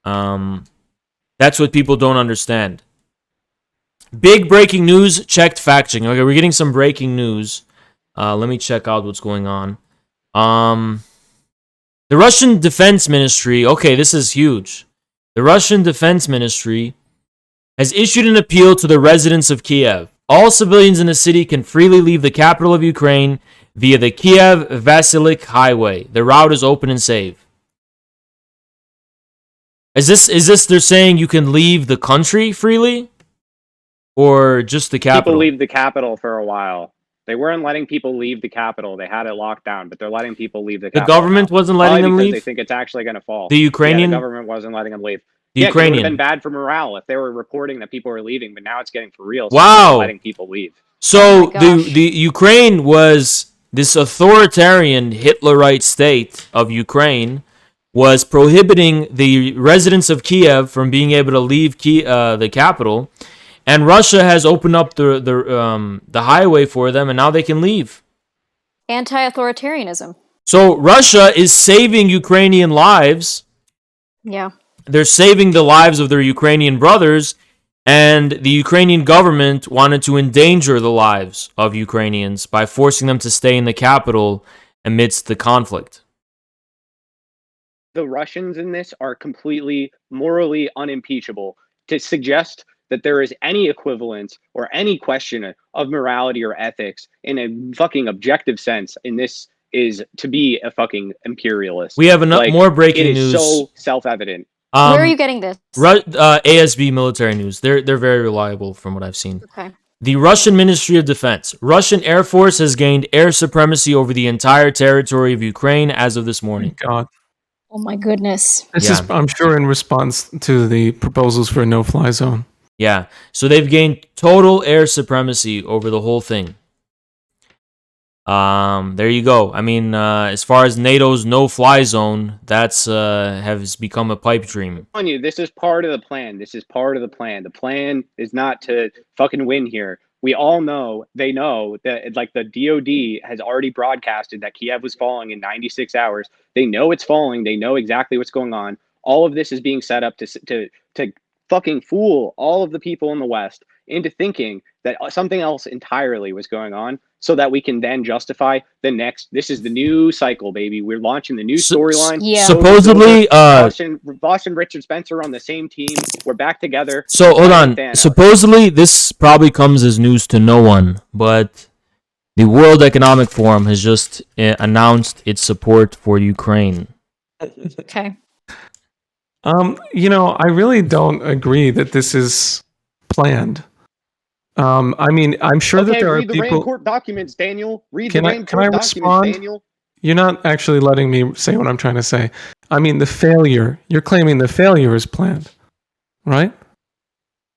That's what people don't understand. Big breaking news. Checked fact checking. Okay, we're getting some breaking news. Let me check out what's going on. The Russian Defense Ministry, okay, this is huge. The Russian Defense Ministry has issued an appeal to the residents of Kiev. All civilians in the city can freely leave the capital of Ukraine via the Kiev-Vasilik Highway. The route is open and safe. Is this they're saying you can leave the country freely? or just the capital? People leave the capital for a while. They weren't letting people leave the capital. They had it locked down, but they're letting people leave the The capital government now. wasn't letting Probably them because they leave? think it's actually going to fall. The Yeah, the Ukrainian? government wasn't letting them leave. The Yeah, because it would have been Ukrainian. bad for morale if they were reporting that people were leaving, but now it's getting for real, so Wow. they're letting people leave. So the Ukraine was this authoritarian Hitlerite state of Ukraine was prohibiting the residents of Kiev from being able to leave the capital, and Russia has opened up the highway for them, and now they can leave. Anti-authoritarianism. So Russia is saving Ukrainian lives. Yeah. They're saving the lives of their Ukrainian brothers, and the Ukrainian government wanted to endanger the lives of Ukrainians by forcing them to stay in the capital amidst the conflict. The Russians in this are completely morally unimpeachable. To suggest that there is any equivalence or any question of morality or ethics in a fucking objective sense in this is to be a fucking imperialist. We have more breaking it is news. so self-evident. Where are you getting this? ASB Military News. They're very reliable from what I've seen. Okay. The Russian Ministry of Defense. Russian Air Force has gained air supremacy over the entire territory of Ukraine as of this morning. God. Oh my goodness. This is, I'm sure, in response to the proposals for a no-fly zone. Yeah. So they've gained total air supremacy over the whole thing. There you go. I mean, as far as NATO's no-fly zone, that's has become a pipe dream. I'm telling you, this is part of the plan. This is part of the plan. The plan is not to fucking win here. We all know, they know that like the DOD has already broadcasted that Kiev was falling in 96 hours. They know it's falling. They know exactly what's going on. All of this is being set up to fucking fool all of the people in the West into thinking that something else entirely was going on, so that we can then justify the next. This is the new cycle, baby. We're launching the new storyline. Yeah. Supposedly, Boss and Richard Spencer are on the same team. We're back together. So hold on. Thanos. Supposedly, this probably comes as news to no one, but the World Economic Forum has just announced its support for Ukraine. Okay. I really don't agree that this is planned. I mean, I'm sure that there are read the people. Rand Court documents, Daniel. Read Can the I Rand Court documents, respond? Daniel. You're not actually letting me say what I'm trying to say. I mean, the failure. You're claiming the failure is planned, right?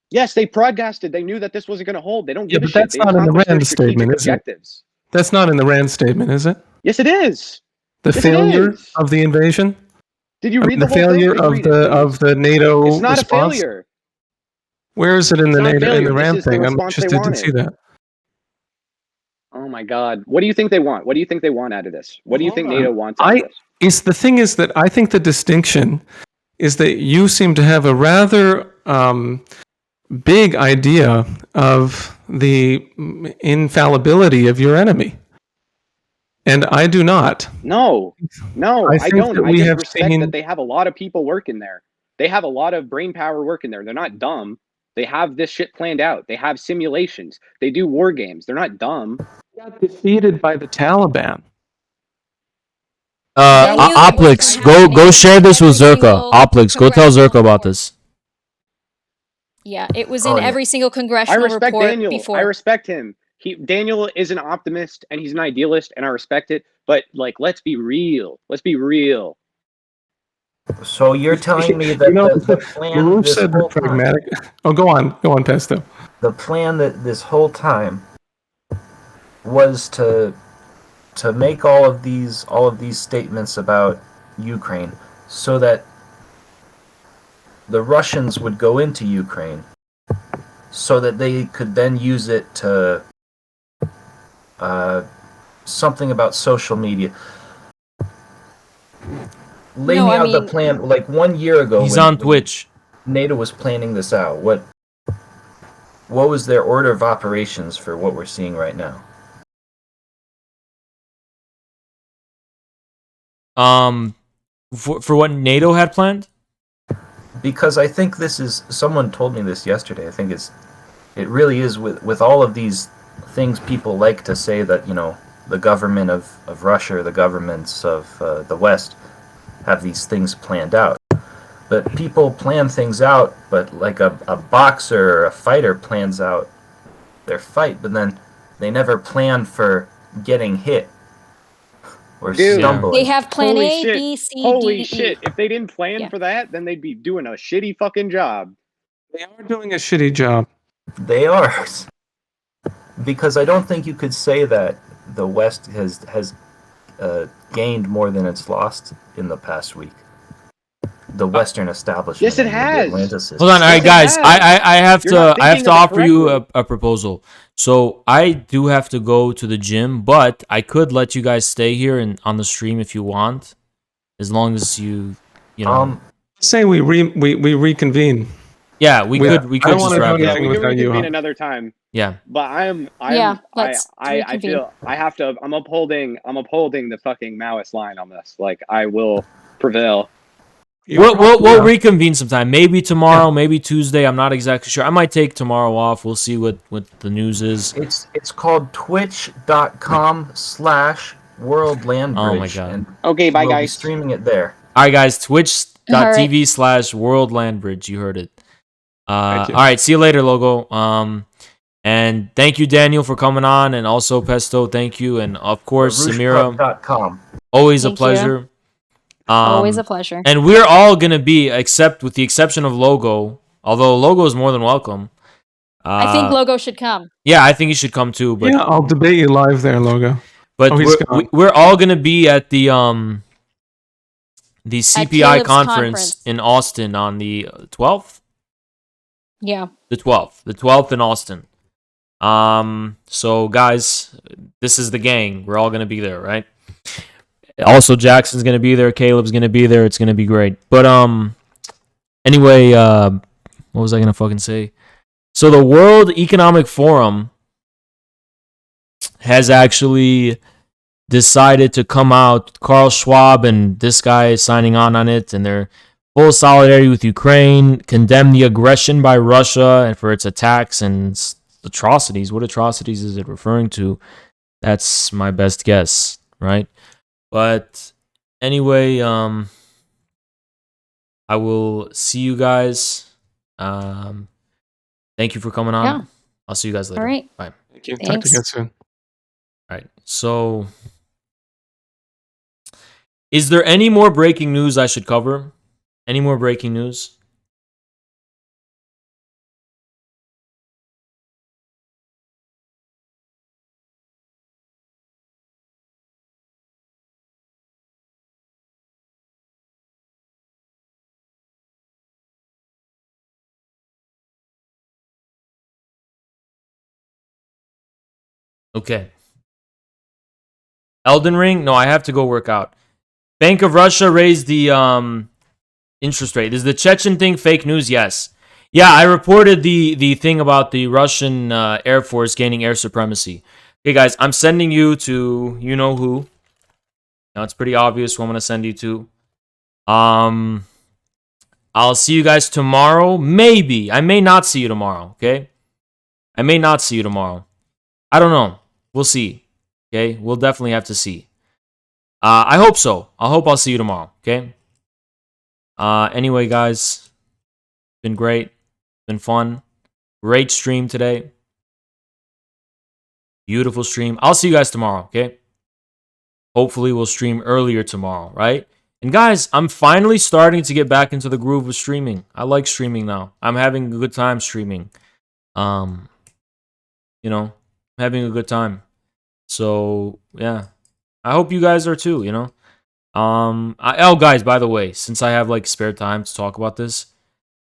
Yes, they broadcasted. They knew that this wasn't going to hold. They don't Yeah, give a but shit. that's They not in the accomplished their Rand strategic statement, is it? objectives. That's not in the Rand statement, is it? Yes, it is. The Yes, it failure is. of the invasion. Did you I read mean, the whole failure thing? of the NATO It's not response? a failure. Where is it in It's the not a NATO in failure. the This Rand is the thing? I'm response they interested to see wanted. that. Oh my God! What do you think they want? What do you think they want out of this? What do you think NATO wants out of this? The thing is that I think the distinction is that you seem to have a rather big idea of the infallibility of your enemy, and I do not. No, I think don't. that I we just have respect seen- that they have a lot of people working there. They have a lot of brain power working there. They're not dumb. They have this shit planned out. They have simulations. They do war games. They're not dumb. Got defeated by the Taliban. Oplix, go share this with Zerka. Oplix, go tell Zerka about this. Yeah, it was in every single I congressional respect report Daniel. before. I respect him. Daniel is an optimist and he's an idealist, and I respect it. But like, let's be real. Let's be real. So you're telling me that the plan Baruch this said whole they're pragmatic. Oh, go on, Pesto. the plan that this whole time was to make all of these statements about Ukraine so that the Russians would go into Ukraine so that they could then use it to something about social media. Lay me out the plan. Like 1 year ago, He's on Twitch. NATO was planning this out. What was their order of operations for what we're seeing right now? For what NATO had planned? Because I think this is, someone told me this yesterday. I think it really is with all of these things people like to say that, the government of Russia, or the governments of the West have these things planned out. But people plan things out, but like a boxer or a fighter plans out their fight, but then they never plan for getting hit or Dude, stumbling. They have plan holy A, shit. B, C, Holy D, shit. E. If they didn't plan Yeah. for that, then they'd be doing a shitty fucking job. They are doing a shitty job. They are. Because I don't think you could say that the West has gained more than it's lost in the past week. The Western establishment. Yes, it and the has. Atlantic system. Hold on, all right, guys. I have You're not to thinking of it offer you correctly. a proposal. So I do have to go to the gym, but I could let you guys stay here and on the stream if you want, as long as you know. Say we reconvene. Yeah, we could I just don't want to do wrap it up. anything We can without you. reconvene Huh? another time. Yeah. But I feel I have to. I'm upholding the fucking Maoist line on this. Like I will prevail. We'll reconvene sometime. Maybe tomorrow, maybe Tuesday. I'm not exactly sure. I might take tomorrow off. We'll see what the news is. It's called twitch.com/worldlandbridge. Oh my god. And okay, bye we'll be guys. streaming it there. All right, guys. Twitch.tv/worldlandbridge. You heard it. All right. See you later, Logo. And thank you, Daniel, for coming on, and also Pesto. Thank you, and of course, Samira. Rooshclub.com. Always Thank a pleasure. Always a pleasure. And we're all gonna be, with the exception of Logo, although Logo is more than welcome. I think Logo should come. Yeah, I think he should come too. But Yeah, I'll debate you live there, Logo. But he's gone. we're all gonna be at the CPI Caleb's conference in Austin on the 12th. Yeah. The 12th in Austin. So guys, this is the gang. We're all gonna be there, right? Also, Jackson's gonna be there. Caleb's gonna be there. It's gonna be great. But anyway, what was I gonna fucking say? So the World Economic Forum has actually decided to come out. Carl Schwab and this guy is signing on it, and they're full solidarity with Ukraine, condemn the aggression by Russia and for its attacks and atrocities. What atrocities is it referring to? That's my best guess, right? But anyway, I will see you guys. Thank you for coming on. Yeah. I'll see you guys later. All right. Bye. Thank you. Thanks. Talk to you soon. All right. So, is there any more breaking news I should cover? Any more breaking news? Okay. Elden Ring? No, I have to go work out. Bank of Russia raised the interest rate. Is the Chechen thing fake news? Yes. Yeah, I reported the thing about the Russian Air Force gaining air supremacy. Okay, guys, I'm sending you to you know who. Now it's pretty obvious who I'm gonna send you to. I'll see you guys tomorrow. Maybe. I may not see you tomorrow, okay? I may not see you tomorrow. I don't know. We'll see. Okay? We'll definitely have to see. I hope so. I hope I'll see you tomorrow, okay? Anyway, guys, been great. Been fun. Great stream today. Beautiful stream. I'll see you guys tomorrow, okay? Hopefully we'll stream earlier tomorrow, right? And guys, I'm finally starting to get back into the groove of streaming. I like streaming now. I'm having a good time streaming. I'm having a good time. So, yeah. I hope you guys are too, guys, by the way, since I have like spare time to talk about this,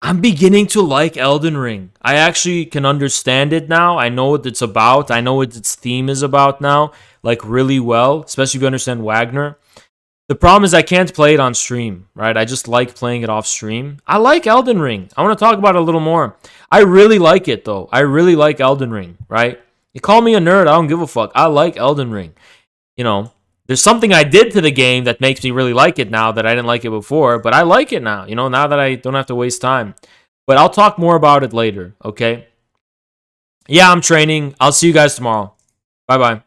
I'm beginning to like Elden Ring. I actually can understand it now. I know what it's about. I know what its theme is about now, like really well, especially if you understand Wagner. The problem is I can't play it on stream, right? I just like playing it off stream. I like Elden Ring. I want to talk about it a little more. I really like it, though. I really like Elden Ring, right? You call me a nerd, I don't give a fuck. I like Elden Ring. There's something I did to the game that makes me really like it now that I didn't like it before, but I like it now, now that I don't have to waste time. But I'll talk more about it later, okay? Yeah, I'm training. I'll see you guys tomorrow. Bye-bye.